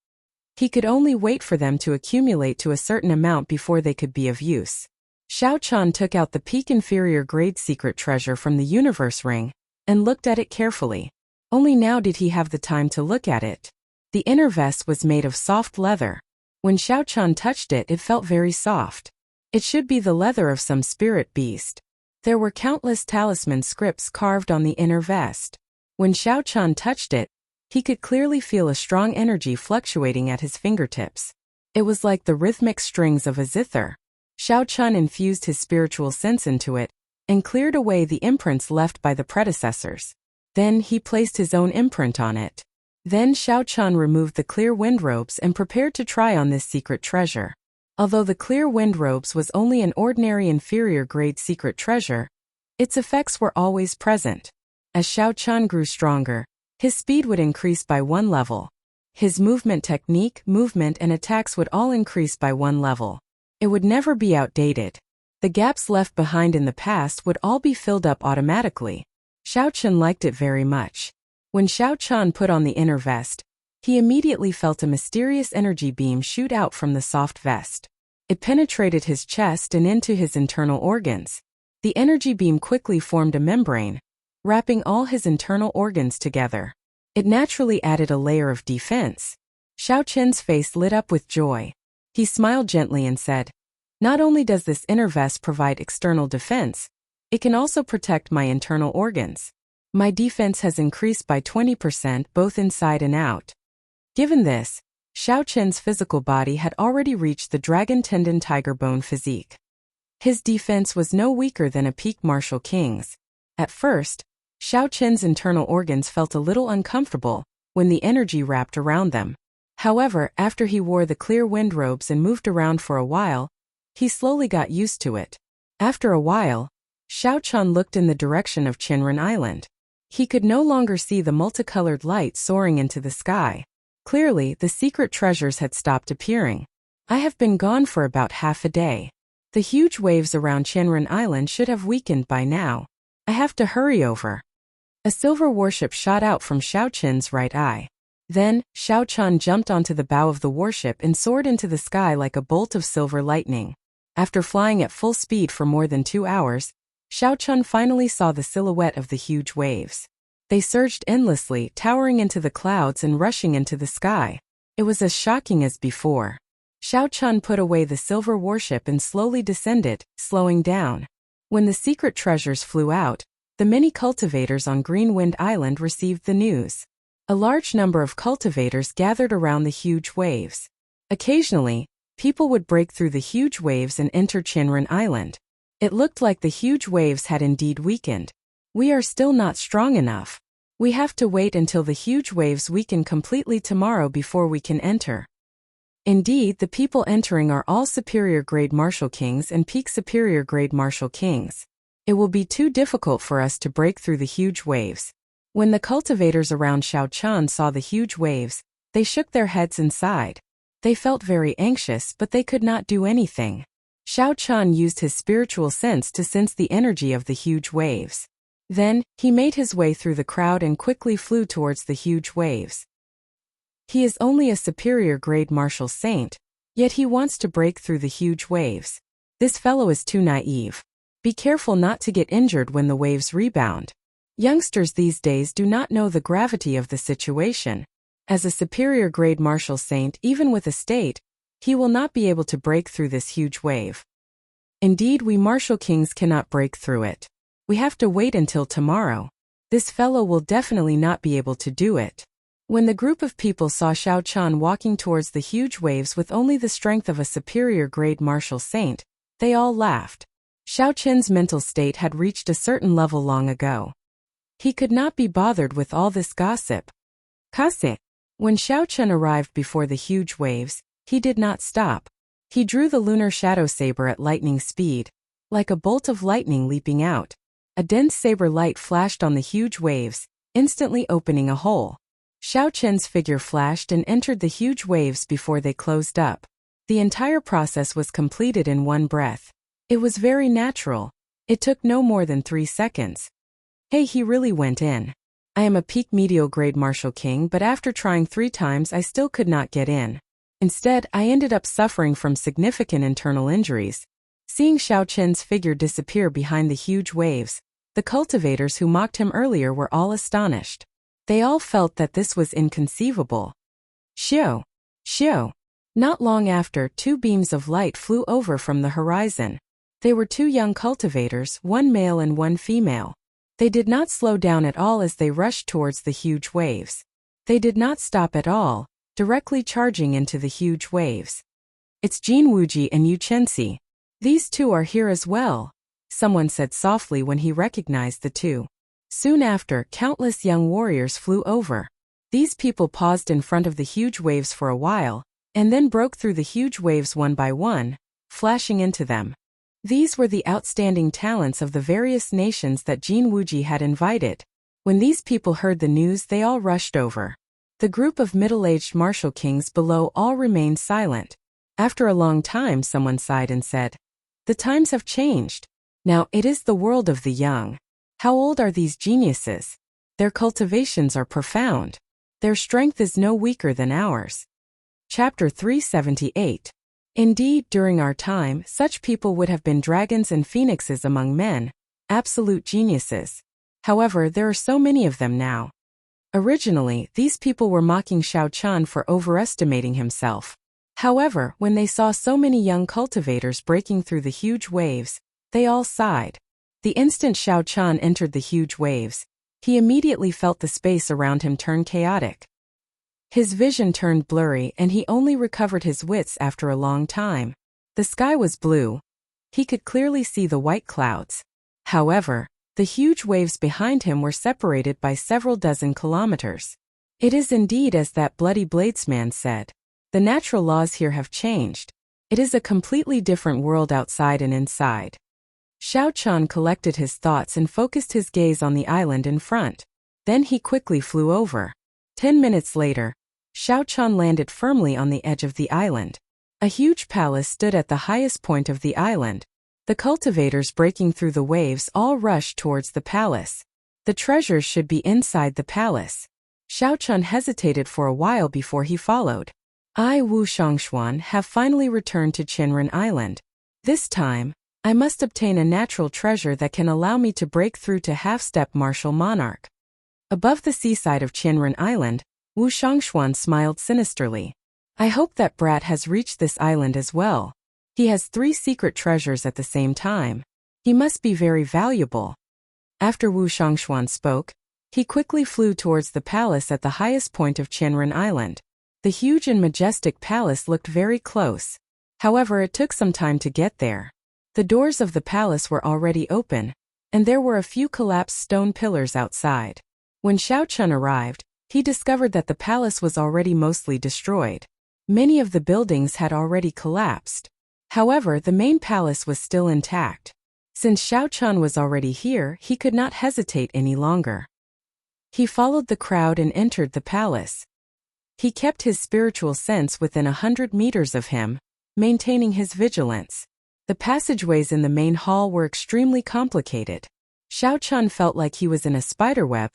He could only wait for them to accumulate to a certain amount before they could be of use. Xiao Qian took out the peak inferior grade secret treasure from the universe ring and looked at it carefully. Only now did he have the time to look at it. The inner vest was made of soft leather. When Xiao Qian touched it, it felt very soft. It should be the leather of some spirit beast. There were countless talisman scripts carved on the inner vest. When Xiao Qian touched it, he could clearly feel a strong energy fluctuating at his fingertips. It was like the rhythmic strings of a zither. Xiao Chun infused his spiritual sense into it, and cleared away the imprints left by the predecessors. Then he placed his own imprint on it. Then Xiao Chun removed the clear wind robes and prepared to try on this secret treasure. Although the clear wind robes was only an ordinary inferior grade secret treasure, its effects were always present. As Xiao Chun grew stronger, his speed would increase by 1 level. His movement technique, movement and attacks would all increase by 1 level. It would never be outdated. The gaps left behind in the past would all be filled up automatically. Xiao Chun liked it very much. When Xiao Chun put on the inner vest, he immediately felt a mysterious energy beam shoot out from the soft vest. It penetrated his chest and into his internal organs. The energy beam quickly formed a membrane, wrapping all his internal organs together. It naturally added a layer of defense. Xiao Chun's face lit up with joy. He smiled gently and said, "Not only does this inner vest provide external defense, it can also protect my internal organs. My defense has increased by 20% both inside and out." Given this, Xiao Chun's physical body had already reached the dragon tendon tiger bone physique. His defense was no weaker than a peak martial king's. At first, Xiao Chun's internal organs felt a little uncomfortable when the energy wrapped around them. However, after he wore the clear wind robes and moved around for a while, he slowly got used to it. After a while, Xiao Chun looked in the direction of Qinren Island. He could no longer see the multicolored light soaring into the sky. Clearly, the secret treasures had stopped appearing. I have been gone for about half a day. The huge waves around Qinren Island should have weakened by now. I have to hurry over. A silver warship shot out from Xiao Chun's right eye. Then, Xiao Chun jumped onto the bow of the warship and soared into the sky like a bolt of silver lightning. After flying at full speed for more than 2 hours, Xiao Chun finally saw the silhouette of the huge waves. They surged endlessly, towering into the clouds and rushing into the sky. It was as shocking as before. Xiao Chun put away the silver warship and slowly descended, slowing down. When the secret treasures flew out, the many cultivators on Greenwind Island received the news. A large number of cultivators gathered around the huge waves. Occasionally, people would break through the huge waves and enter Qinren Island. It looked like the huge waves had indeed weakened. "We are still not strong enough. We have to wait until the huge waves weaken completely tomorrow before we can enter." Indeed, the people entering are all superior grade martial kings and peak superior grade martial kings. It will be too difficult for us to break through the huge waves. When the cultivators around Xiao Chun saw the huge waves, they shook their heads and sighed. They felt very anxious, but they could not do anything. Xiao Chun used his spiritual sense to sense the energy of the huge waves. Then, he made his way through the crowd and quickly flew towards the huge waves. He is only a superior grade martial saint, yet he wants to break through the huge waves. This fellow is too naive. Be careful not to get injured when the waves rebound. Youngsters these days do not know the gravity of the situation. As a superior grade martial saint, even with a state, he will not be able to break through this huge wave. Indeed, we martial kings cannot break through it. We have to wait until tomorrow. This fellow will definitely not be able to do it. When the group of people saw Xiao Chun walking towards the huge waves with only the strength of a superior grade martial saint, they all laughed. Xiao Chun's mental state had reached a certain level long ago. He could not be bothered with all this gossip. When Xiao Chun arrived before the huge waves, he did not stop. He drew the lunar shadow saber at lightning speed, like a bolt of lightning leaping out. A dense saber light flashed on the huge waves, instantly opening a hole. Xiao Chun's figure flashed and entered the huge waves before they closed up. The entire process was completed in one breath. It was very natural. It took no more than 3 seconds. Hey, he really went in. I am a peak medial grade martial king, but after trying 3 times I still could not get in. Instead, I ended up suffering from significant internal injuries. Seeing Xiao Chun's figure disappear behind the huge waves, the cultivators who mocked him earlier were all astonished. They all felt that this was inconceivable. Xiao! Xiao! Not long after, 2 beams of light flew over from the horizon. They were 2 young cultivators, 1 male and 1 female. They did not slow down at all as they rushed towards the huge waves. They did not stop at all, directly charging into the huge waves. It's Jin Wuji and Yu Chenxi. These two are here as well, someone said softly when he recognized the two. Soon after, countless young warriors flew over. These people paused in front of the huge waves for a while, and then broke through the huge waves one by one, flashing into them. These were the outstanding talents of the various nations that Jin Wuji had invited. When these people heard the news, they all rushed over. The group of middle-aged martial kings below all remained silent. After a long time, someone sighed and said, "The times have changed. Now it is the world of the young. How old are these geniuses? Their cultivations are profound. Their strength is no weaker than ours." Chapter 378. Indeed, during our time, such people would have been dragons and phoenixes among men, absolute geniuses. However, there are so many of them now. Originally, these people were mocking Xiao Chan for overestimating himself. However, when they saw so many young cultivators breaking through the huge waves, they all sighed. The instant Xiao Chan entered the huge waves, he immediately felt the space around him turn chaotic. His vision turned blurry and he only recovered his wits after a long time. The sky was blue. He could clearly see the white clouds. However, the huge waves behind him were separated by several dozen kilometers. It is indeed as that bloody bladesman said. The natural laws here have changed. It is a completely different world outside and inside. Xiao Chan collected his thoughts and focused his gaze on the island in front. Then he quickly flew over. 10 minutes later, Xiao Chan landed firmly on the edge of the island. A huge palace stood at the highest point of the island. The cultivators breaking through the waves all rushed towards the palace. The treasures should be inside the palace. Xiao Chan hesitated for a while before he followed. I, Wu Shangxuan, have finally returned to Qianren Island. This time, I must obtain a natural treasure that can allow me to break through to half-step martial monarch. Above the seaside of Qianren Island, Wu Shangxuan smiled sinisterly. I hope that brat has reached this island as well. He has 3 secret treasures at the same time. He must be very valuable. After Wu Shangxuan spoke, he quickly flew towards the palace at the highest point of Qianren Island. The huge and majestic palace looked very close. However, it took some time to get there. The doors of the palace were already open, and there were a few collapsed stone pillars outside. When Xiao Chan arrived, he discovered that the palace was already mostly destroyed. Many of the buildings had already collapsed. However, the main palace was still intact. Since Xiao Chan was already here, he could not hesitate any longer. He followed the crowd and entered the palace. He kept his spiritual sense within 100 meters of him, maintaining his vigilance. The passageways in the main hall were extremely complicated. Xiao Chan felt like he was in a spiderweb,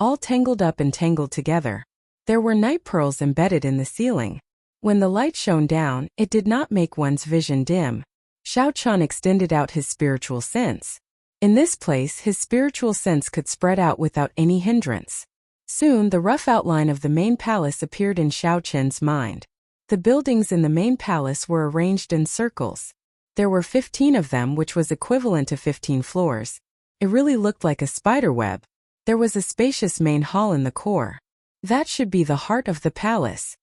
all tangled up and tangled together. There were night pearls embedded in the ceiling. When the light shone down, it did not make one's vision dim. Xiao Chan extended out his spiritual sense. In this place, his spiritual sense could spread out without any hindrance. Soon, the rough outline of the main palace appeared in Xiao Chen's mind. The buildings in the main palace were arranged in circles. There were 15 of them, which was equivalent to 15 floors. It really looked like a spiderweb. There was a spacious main hall in the core. That should be the heart of the palace.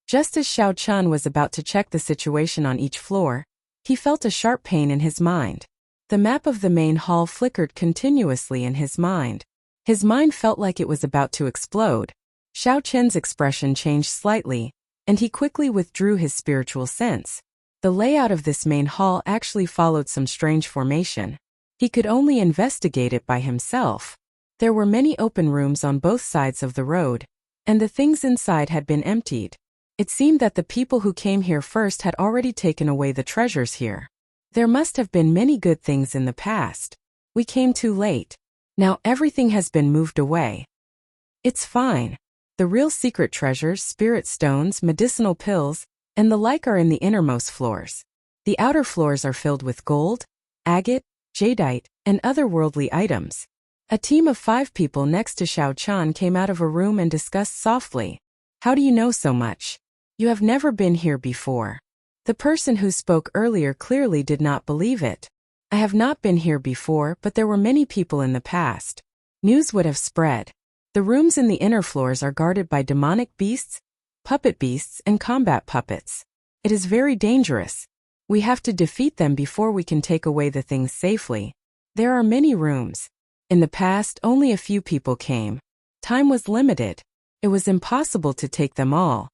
Just as Xiao Chan was about to check the situation on each floor, he felt a sharp pain in his mind. The map of the main hall flickered continuously in his mind. His mind felt like it was about to explode. Xiao Chen's expression changed slightly, and he quickly withdrew his spiritual sense. The layout of this main hall actually followed some strange formation. He could only investigate it by himself. There were many open rooms on both sides of the road, and the things inside had been emptied. It seemed that the people who came here first had already taken away the treasures here. There must have been many good things in the past. We came too late. Now everything has been moved away. It's fine. The real secret treasures, spirit stones, medicinal pills, and the like are in the innermost floors. The outer floors are filled with gold, agate, jadeite, and other worldly items. A team of 5 people next to Xiao Chan came out of a room and discussed softly. How do you know so much? You have never been here before. The person who spoke earlier clearly did not believe it. I have not been here before, but there were many people in the past. News would have spread. The rooms in the inner floors are guarded by demonic beasts, puppet beasts, and combat puppets. It is very dangerous. We have to defeat them before we can take away the things safely. There are many rooms. In the past, only a few people came. Time was limited. It was impossible to take them all.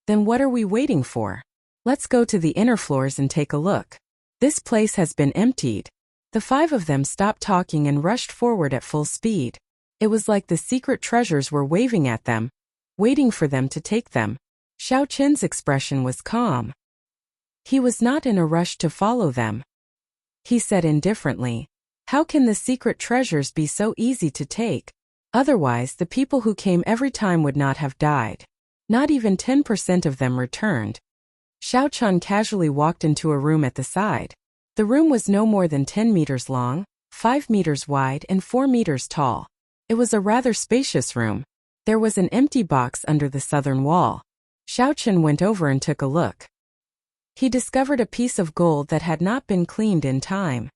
Then what are we waiting for? Let's go to the inner floors and take a look. This place has been emptied. The 5 of them stopped talking and rushed forward at full speed. It was like the secret treasures were waving at them, waiting for them to take them. Xiao Qin's expression was calm. He was not in a rush to follow them. He said indifferently, "How can the secret treasures be so easy to take? Otherwise, the people who came every time would not have died. Not even 10% of them returned." Xiao Qin casually walked into a room at the side. The room was no more than 10 meters long, 5 meters wide and 4 meters tall. It was a rather spacious room. There was an empty box under the southern wall. Xiao Qin went over and took a look. He discovered a piece of gold that had not been cleaned in time.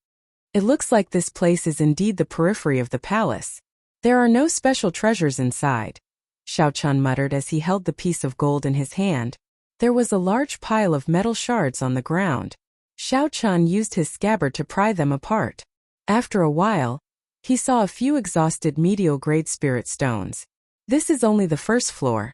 It looks like this place is indeed the periphery of the palace. There are no special treasures inside, Xiao Qin muttered as he held the piece of gold in his hand. There was a large pile of metal shards on the ground. Xiao Qin used his scabbard to pry them apart. After a while, he saw a few exhausted medial-grade spirit stones. This is only the first floor,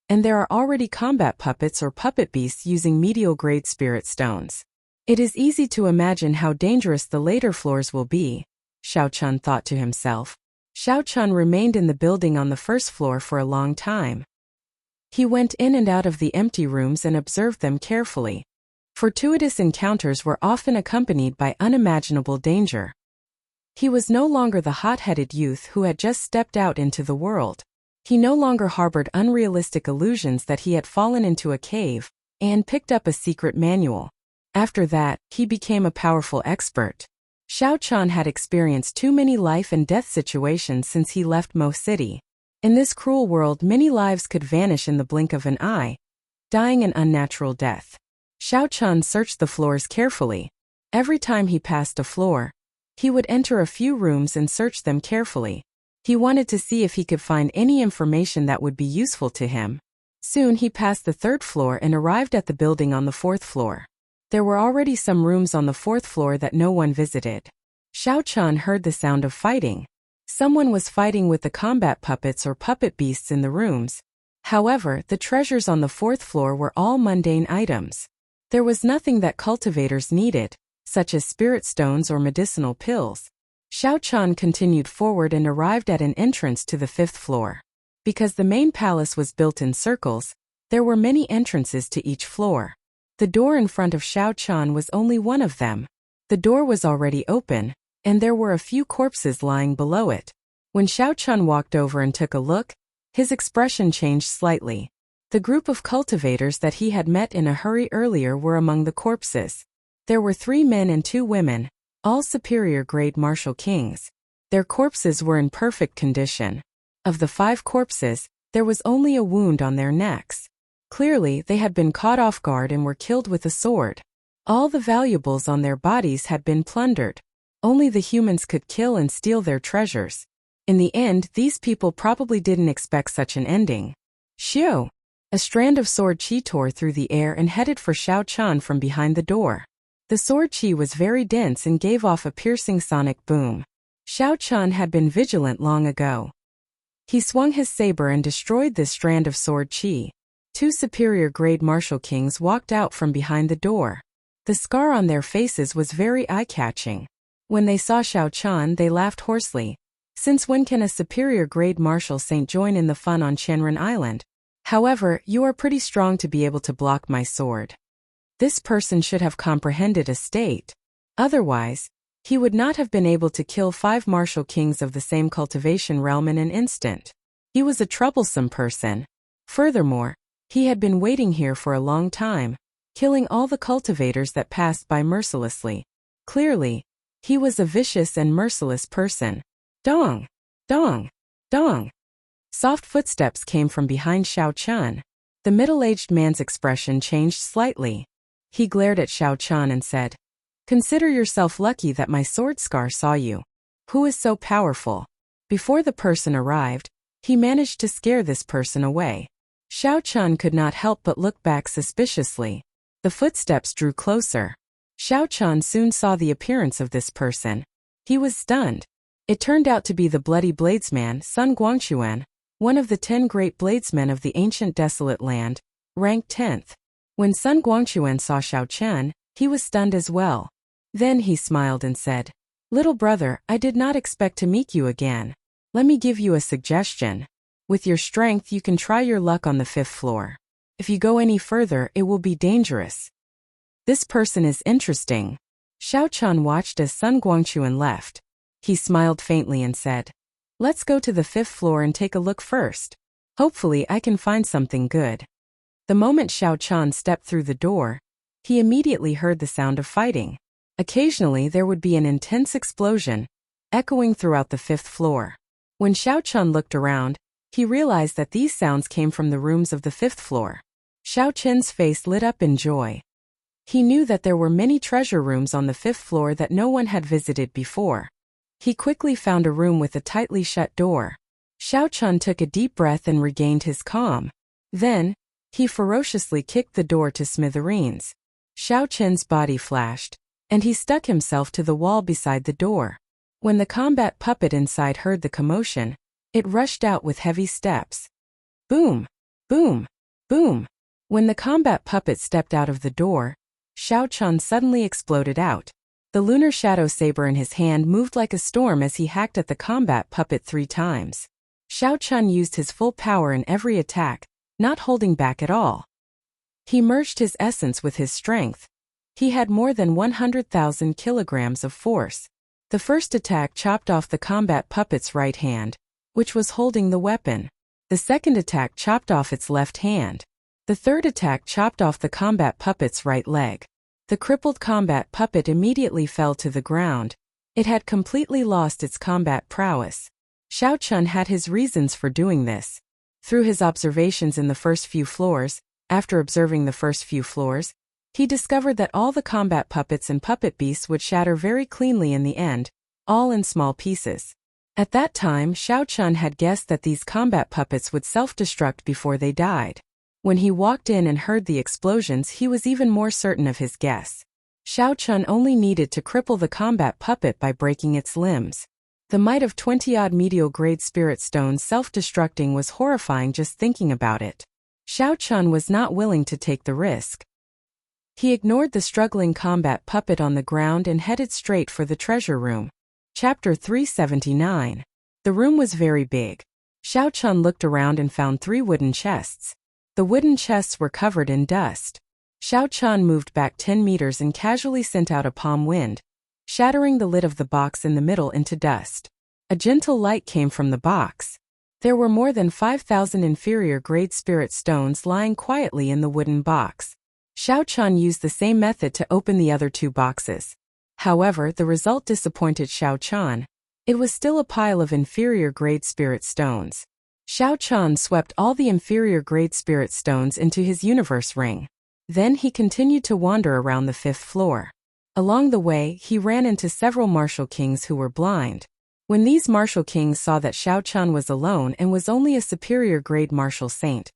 and there are already combat puppets or puppet beasts using medial-grade spirit stones. It is easy to imagine how dangerous the later floors will be, Xiao Qin thought to himself. Xiao Qin remained in the building on the first floor for a long time. He went in and out of the empty rooms and observed them carefully. Fortuitous encounters were often accompanied by unimaginable danger. He was no longer the hot-headed youth who had just stepped out into the world. He no longer harbored unrealistic illusions that he had fallen into a cave and picked up a secret manual. After that, he became a powerful expert. Xiao Qin had experienced too many life and death situations since he left Mo City. In this cruel world, many lives could vanish in the blink of an eye, dying an unnatural death. Xiao Qin searched the floors carefully. Every time he passed a floor, he would enter a few rooms and search them carefully. He wanted to see if he could find any information that would be useful to him. Soon he passed the 3rd floor and arrived at the building on the 4th floor. There were already some rooms on the 4th floor that no one visited. Xiao Qin heard the sound of fighting. Someone was fighting with the combat puppets or puppet beasts in the rooms. However, the treasures on the 4th floor were all mundane items. There was nothing that cultivators needed, such as spirit stones or medicinal pills. Xiao Qin continued forward and arrived at an entrance to the 5th floor. Because the main palace was built in circles, there were many entrances to each floor. The door in front of Xiao Qin was only one of them. The door was already open, and there were a few corpses lying below it. When Xiao Qin walked over and took a look, his expression changed slightly. The group of cultivators that he had met in a hurry earlier were among the corpses. There were 3 men and 2 women, all superior-grade martial kings. Their corpses were in perfect condition. Of the 5 corpses, there was only a wound on their necks. Clearly, they had been caught off guard and were killed with a sword. All the valuables on their bodies had been plundered. Only the humans could kill and steal their treasures. In the end, these people probably didn't expect such an ending. Xiu! A strand of sword qi tore through the air and headed for Xiao Qin from behind the door. The sword qi was very dense and gave off a piercing sonic boom. Xiao Qin had been vigilant long ago. He swung his saber and destroyed this strand of sword qi. 2 superior-grade martial kings walked out from behind the door. The scar on their faces was very eye-catching. When they saw Xiao Qin, they laughed hoarsely. Since when can a superior-grade martial saint join in the fun on Qianren Island? However, you are pretty strong to be able to block my sword. This person should have comprehended a state. Otherwise, he would not have been able to kill 5 martial kings of the same cultivation realm in an instant. He was a troublesome person. Furthermore, he had been waiting here for a long time, killing all the cultivators that passed by mercilessly. Clearly, he was a vicious and merciless person. Dong! Dong! Dong! Soft footsteps came from behind Xiao Qin. The middle-aged man's expression changed slightly. He glared at Xiao Qin and said, "Consider yourself lucky that my sword scar saw you. Who is so powerful?" Before the person arrived, he managed to scare this person away. Xiao Qin could not help but look back suspiciously. The footsteps drew closer. Xiao Chan soon saw the appearance of this person. He was stunned. It turned out to be the bloody bladesman Sun Guangquan, one of the 10 great bladesmen of the ancient desolate land, ranked 10th. When Sun Guangquan saw Xiao Chen, he was stunned as well. Then he smiled and said, "Little brother, I did not expect to meet you again. Let me give you a suggestion. With your strength you can try your luck on the 5th floor. If you go any further it will be dangerous." This person is interesting. Xiao Chan watched as Sun Guangquan left. He smiled faintly and said, "Let's go to the 5th floor and take a look first. Hopefully I can find something good." The moment Xiao Chan stepped through the door, he immediately heard the sound of fighting. Occasionally there would be an intense explosion, echoing throughout the 5th floor. When Xiao Chan looked around, he realized that these sounds came from the rooms of the 5th floor. Xiao Chen's face lit up in joy. He knew that there were many treasure rooms on the 5th floor that no one had visited before. He quickly found a room with a tightly shut door. Xiao Chan took a deep breath and regained his calm. Then, he ferociously kicked the door to smithereens. Xiao Chen's body flashed, and he stuck himself to the wall beside the door. When the combat puppet inside heard the commotion, it rushed out with heavy steps. Boom! Boom! Boom! When the combat puppet stepped out of the door, Xiao Chan suddenly exploded out. The lunar shadow saber in his hand moved like a storm as he hacked at the combat puppet 3 times. Xiao Chan used his full power in every attack, not holding back at all. He merged his essence with his strength. He had more than 100,000 kilograms of force. The first attack chopped off the combat puppet's right hand, which was holding the weapon. The second attack chopped off its left hand. The third attack chopped off the combat puppet's right leg. The crippled combat puppet immediately fell to the ground. It had completely lost its combat prowess. Xiao Chan had his reasons for doing this. Through his observations in the first few floors, after observing the first few floors, he discovered that all the combat puppets and puppet beasts would shatter very cleanly in the end, all in small pieces. At that time, Xiao Chan had guessed that these combat puppets would self-destruct before they died. When he walked in and heard the explosions, he was even more certain of his guess. Xiao Chan only needed to cripple the combat puppet by breaking its limbs. The might of 20-odd medial-grade spirit stones self-destructing was horrifying just thinking about it. Xiao Chan was not willing to take the risk. He ignored the struggling combat puppet on the ground and headed straight for the treasure room. Chapter 379. The room was very big. Xiao Chan looked around and found 3 wooden chests. The wooden chests were covered in dust. Xiao Chan moved back 10 meters and casually sent out a palm wind, shattering the lid of the box in the middle into dust. A gentle light came from the box. There were more than 5,000 inferior-grade spirit stones lying quietly in the wooden box. Xiao Chan used the same method to open the other 2 boxes. However, the result disappointed Xiao Chan. It was still a pile of inferior-grade spirit stones. Xiao Chan swept all the inferior-grade spirit stones into his universe ring. Then he continued to wander around the 5th floor. Along the way, he ran into several martial kings who were blind. When these martial kings saw that Xiao Chan was alone and was only a superior-grade martial saint,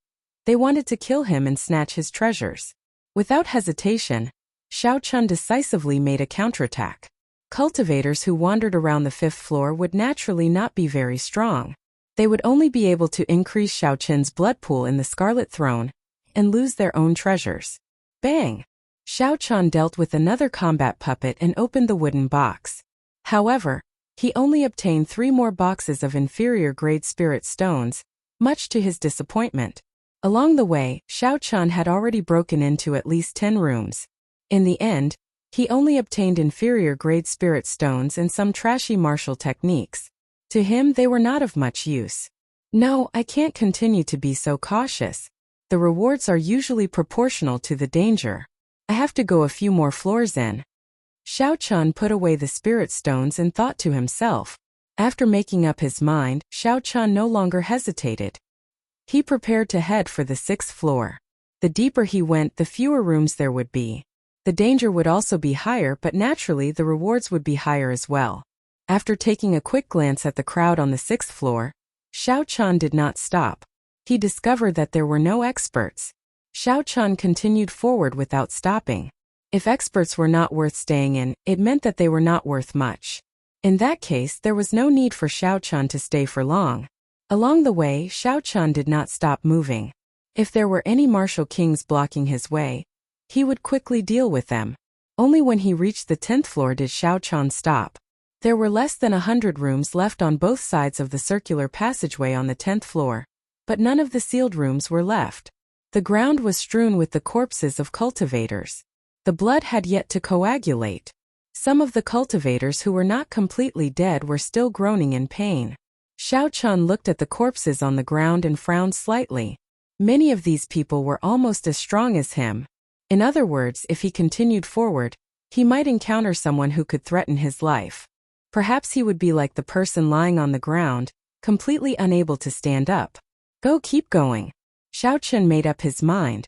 they wanted to kill him and snatch his treasures. Without hesitation, Xiao Chan decisively made a counterattack. Cultivators who wandered around the 5th floor would naturally not be very strong. They would only be able to increase Xiao Chen's blood pool in the Scarlet Throne and lose their own treasures. Bang! Xiao Chan dealt with another combat puppet and opened the wooden box. However, he only obtained 3 more boxes of inferior-grade spirit stones, much to his disappointment. Along the way, Xiao Chan had already broken into at least 10 rooms. In the end, he only obtained inferior-grade spirit stones and some trashy martial techniques. To him, they were not of much use. No, I can't continue to be so cautious. The rewards are usually proportional to the danger. I have to go a few more floors in. Xiao Chan put away the spirit stones and thought to himself. After making up his mind, Xiao Chan no longer hesitated. He prepared to head for the 6th floor. The deeper he went, the fewer rooms there would be. The danger would also be higher, but naturally the rewards would be higher as well. After taking a quick glance at the crowd on the 6th floor, Xiao Chan did not stop. He discovered that there were no experts. Xiao Chun continued forward without stopping. If experts were not worth staying in, it meant that they were not worth much. In that case, there was no need for Xiao Chun to stay for long. Along the way, Xiao Chun did not stop moving. If there were any martial kings blocking his way, he would quickly deal with them. Only when he reached the 10th floor did Xiao Chun stop. There were less than 100 rooms left on both sides of the circular passageway on the 10th floor, but none of the sealed rooms were left. The ground was strewn with the corpses of cultivators. The blood had yet to coagulate. Some of the cultivators who were not completely dead were still groaning in pain. Xiao Chun looked at the corpses on the ground and frowned slightly. Many of these people were almost as strong as him. In other words, if he continued forward, he might encounter someone who could threaten his life. Perhaps he would be like the person lying on the ground, completely unable to stand up. Keep going. Xiao Chun made up his mind.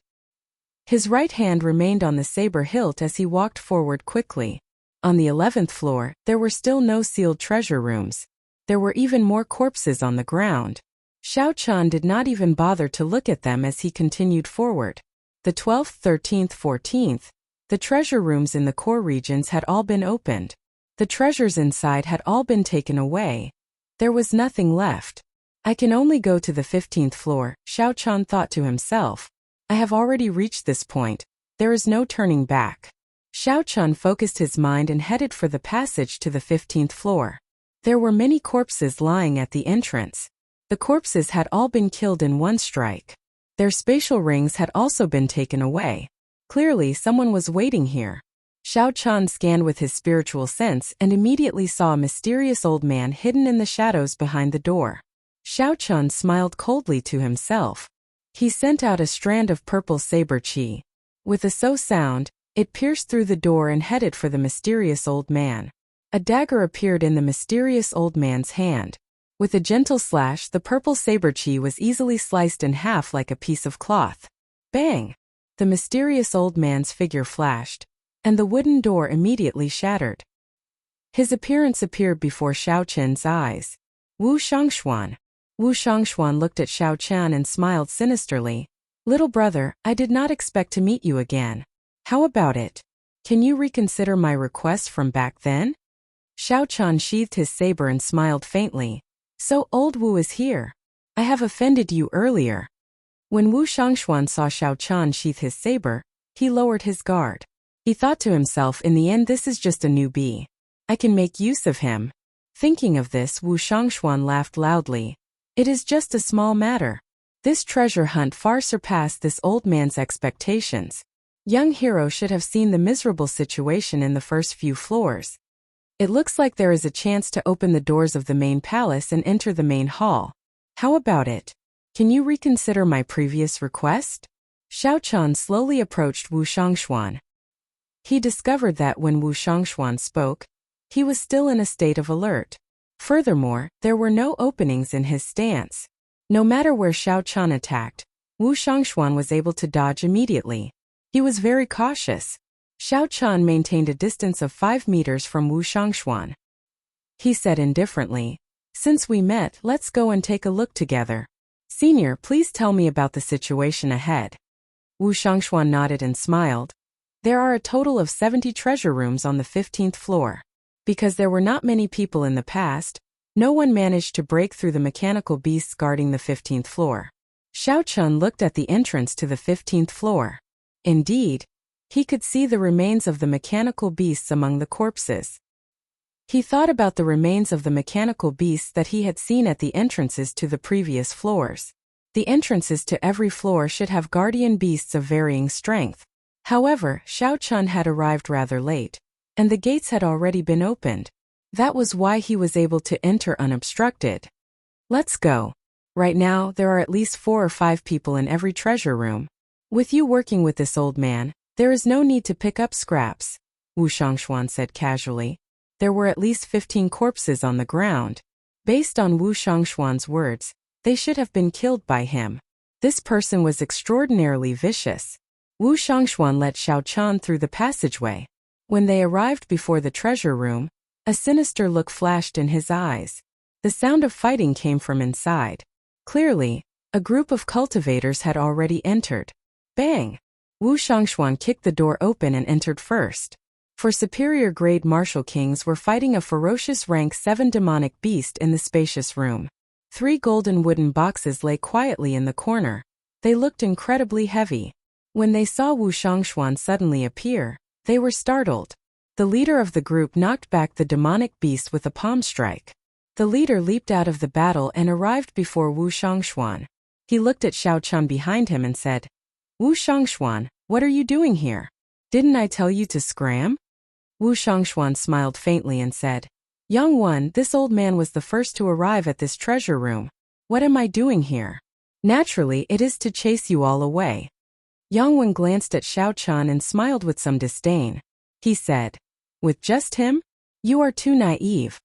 His right hand remained on the saber hilt as he walked forward quickly. On the 11th floor, there were still no sealed treasure rooms. There were even more corpses on the ground. Xiao Chun did not even bother to look at them as he continued forward. The 12th, 13th, 14th, the treasure rooms in the core regions had all been opened. The treasures inside had all been taken away. There was nothing left. I can only go to the 15th floor, Xiao Chun thought to himself. I have already reached this point. There is no turning back. Xiao Chun focused his mind and headed for the passage to the 15th floor. There were many corpses lying at the entrance. The corpses had all been killed in one strike. Their spatial rings had also been taken away. Clearly, someone was waiting here. Xiao Chun scanned with his spiritual sense and immediately saw a mysterious old man hidden in the shadows behind the door. Xiao Chun smiled coldly to himself. He sent out a strand of purple saber qi. With a so sound, it pierced through the door and headed for the mysterious old man. A dagger appeared in the mysterious old man's hand. With a gentle slash, the purple saber qi was easily sliced in half like a piece of cloth. Bang! The mysterious old man's figure flashed, and the wooden door immediately shattered. His appearance appeared before Xiao Chun's eyes. Wu Shangshuan. Wu Shangshuan looked at Xiao Chun and smiled sinisterly. Little brother, I did not expect to meet you again. How about it? Can you reconsider my request from back then? Xiao Chun sheathed his saber and smiled faintly. So old Wu is here. I have offended you earlier. When Wu Shangshuan saw Xiao Chun sheath his saber, he lowered his guard. He thought to himself, in the end this is just a newbie. I can make use of him. Thinking of this, Wu Shangshuan laughed loudly. It is just a small matter. This treasure hunt far surpassed this old man's expectations. Young hero should have seen the miserable situation in the first few floors. It looks like there is a chance to open the doors of the main palace and enter the main hall. How about it? Can you reconsider my previous request? Xiao Chun slowly approached Wu Shangshuan. He discovered that when Wu Shangshuan spoke, he was still in a state of alert. Furthermore, there were no openings in his stance. No matter where Xiao Chun attacked, Wu Shangshuan was able to dodge immediately. He was very cautious. Xiao Chun maintained a distance of 5 meters from Wu Shangshuan. He said indifferently, "Since we met, let's go and take a look together. Senior, please tell me about the situation ahead." Wu Shangshuan nodded and smiled. There are a total of 70 treasure rooms on the 15th floor. Because there were not many people in the past, no one managed to break through the mechanical beasts guarding the 15th floor. Xiao Chun looked at the entrance to the 15th floor. Indeed, he could see the remains of the mechanical beasts among the corpses. He thought about the remains of the mechanical beasts that he had seen at the entrances to the previous floors. The entrances to every floor should have guardian beasts of varying strength. However, Xiao Chun had arrived rather late, and the gates had already been opened. That was why he was able to enter unobstructed. Let's go. Right now, there are at least 4 or 5 people in every treasure room. With you working with this old man, there is no need to pick up scraps, Wu Shangshuan said casually. There were at least 15 corpses on the ground. Based on Wu Shangshuan's words, they should have been killed by him. This person was extraordinarily vicious. Wu Shangshuan let Xiao Chun through the passageway. When they arrived before the treasure room, a sinister look flashed in his eyes. The sound of fighting came from inside. Clearly, a group of cultivators had already entered. Bang! Wu Shangshuan kicked the door open and entered first. For superior grade martial kings were fighting a ferocious rank 7 demonic beast in the spacious room. 3 golden wooden boxes lay quietly in the corner. They looked incredibly heavy. When they saw Wu Shangshuan suddenly appear, they were startled. The leader of the group knocked back the demonic beast with a palm strike. The leader leaped out of the battle and arrived before Wu Shangshuan. He looked at Xiao Chun behind him and said, "Wu Shangshuan, what are you doing here? Didn't I tell you to scram?" Wu Shangshuan smiled faintly and said, "Young one, this old man was the first to arrive at this treasure room. What am I doing here? Naturally, it is to chase you all away." Young one glanced at Xiao Chun and smiled with some disdain. He said, "With just him? You are too naive.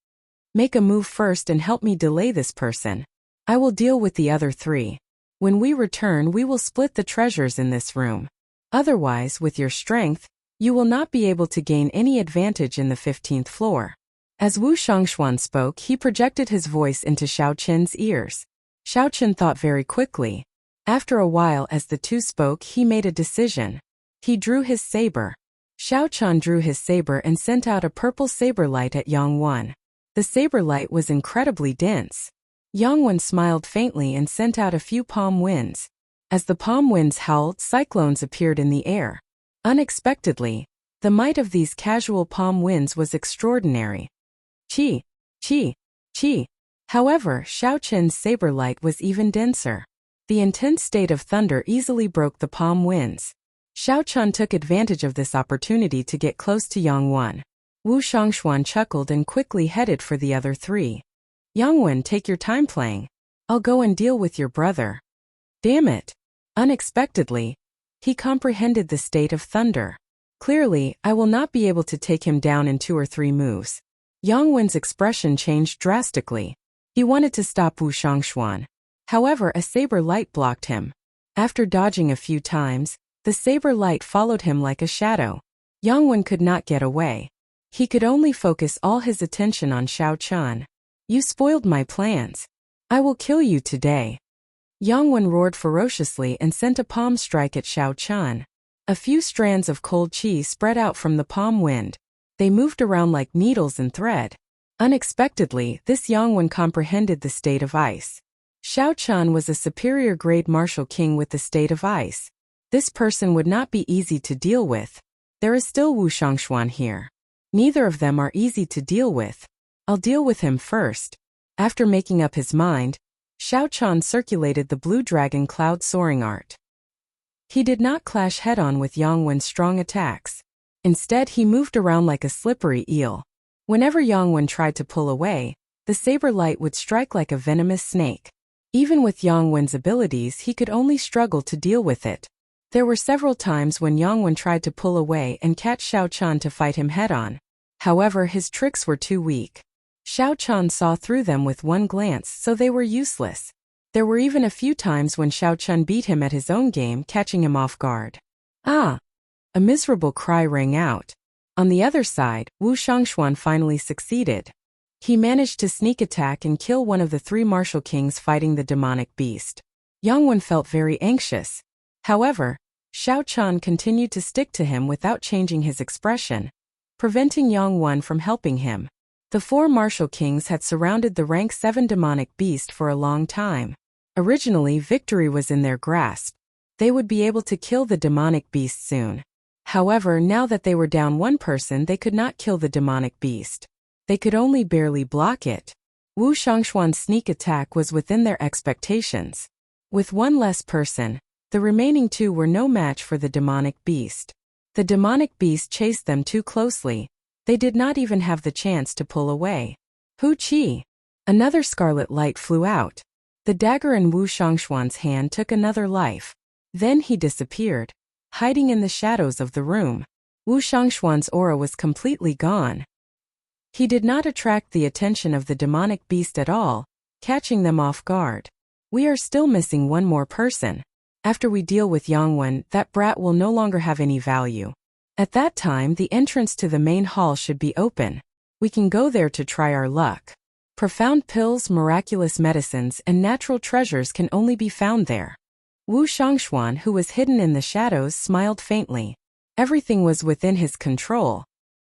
Make a move first and help me delay this person. I will deal with the other 3. When we return, we will split the treasures in this room. Otherwise, with your strength, you will not be able to gain any advantage in the 15th floor." As Wu Shangshuan spoke, he projected his voice into Xiao Qin's ears. Xiao Qin thought very quickly. After a while, as the two spoke, he made a decision. He drew his saber. Xiao Chun drew his saber and sent out a purple saber light at Yang Wen. The saber light was incredibly dense. Yang Wen smiled faintly and sent out a few palm winds. As the palm winds howled, cyclones appeared in the air. Unexpectedly, the might of these casual palm winds was extraordinary. Chi, chi, chi. However, Xiao Qin's saber light was even denser. The intense state of thunder easily broke the palm winds. Xiao Chun took advantage of this opportunity to get close to Yang Wen. Wu Shangshuan chuckled and quickly headed for the other 3. "Yang Wen, take your time playing. I'll go and deal with your brother." Damn it! Unexpectedly, he comprehended the state of thunder. Clearly, I will not be able to take him down in 2 or 3 moves. Yang Wen's expression changed drastically. He wanted to stop Wu Shangshuan. However, a saber light blocked him. After dodging a few times, the saber light followed him like a shadow. Yang Wen could not get away. He could only focus all his attention on Xiao Chun. "You spoiled my plans. I will kill you today." Yang Wen roared ferociously and sent a palm strike at Xiao Chun. A few strands of cold chi spread out from the palm wind. They moved around like needles and thread. Unexpectedly, this Yang Wen comprehended the state of ice. Xiao Chun was a superior grade martial king with the state of ice. This person would not be easy to deal with. There is still Wu Shangshuan here. Neither of them are easy to deal with. I'll deal with him first. After making up his mind, Xiao Chun circulated the blue dragon cloud soaring art. He did not clash head-on with Yang Wen's strong attacks. Instead, he moved around like a slippery eel. Whenever Yang Wen tried to pull away, the saber light would strike like a venomous snake. Even with Yang Wen's abilities, he could only struggle to deal with it. There were several times when Yang Wen tried to pull away and catch Xiao Chun to fight him head-on. However, his tricks were too weak. Xiao Chun saw through them with one glance, so they were useless. There were even a few times when Xiao Chun beat him at his own game, catching him off guard. "Ah!" A miserable cry rang out. On the other side, Wu Shangshuan finally succeeded. He managed to sneak attack and kill one of the 3 martial kings fighting the demonic beast. Yang Wen felt very anxious. However, Xiao Chun continued to stick to him without changing his expression, preventing Yang Wen from helping him. The 4 martial kings had surrounded the rank 7 demonic beast for a long time. Originally, victory was in their grasp. They would be able to kill the demonic beast soon. However, now that they were down 1 person, they could not kill the demonic beast. They could only barely block it. Wu Shangshuan's sneak attack was within their expectations. With 1 less person, the remaining 2 were no match for the demonic beast. The demonic beast chased them too closely. They did not even have the chance to pull away. Hu Qi! Another scarlet light flew out. The dagger in Wu Shangshuan's hand took another life. Then he disappeared, hiding in the shadows of the room. Wu Shangshuan's aura was completely gone. He did not attract the attention of the demonic beast at all, catching them off guard. "We are still missing 1 more person. After we deal with Yang Wen, that brat will no longer have any value. At that time, the entrance to the main hall should be open. We can go there to try our luck. Profound pills, miraculous medicines, and natural treasures can only be found there." Wu Shangxuan, who was hidden in the shadows, smiled faintly. Everything was within his control.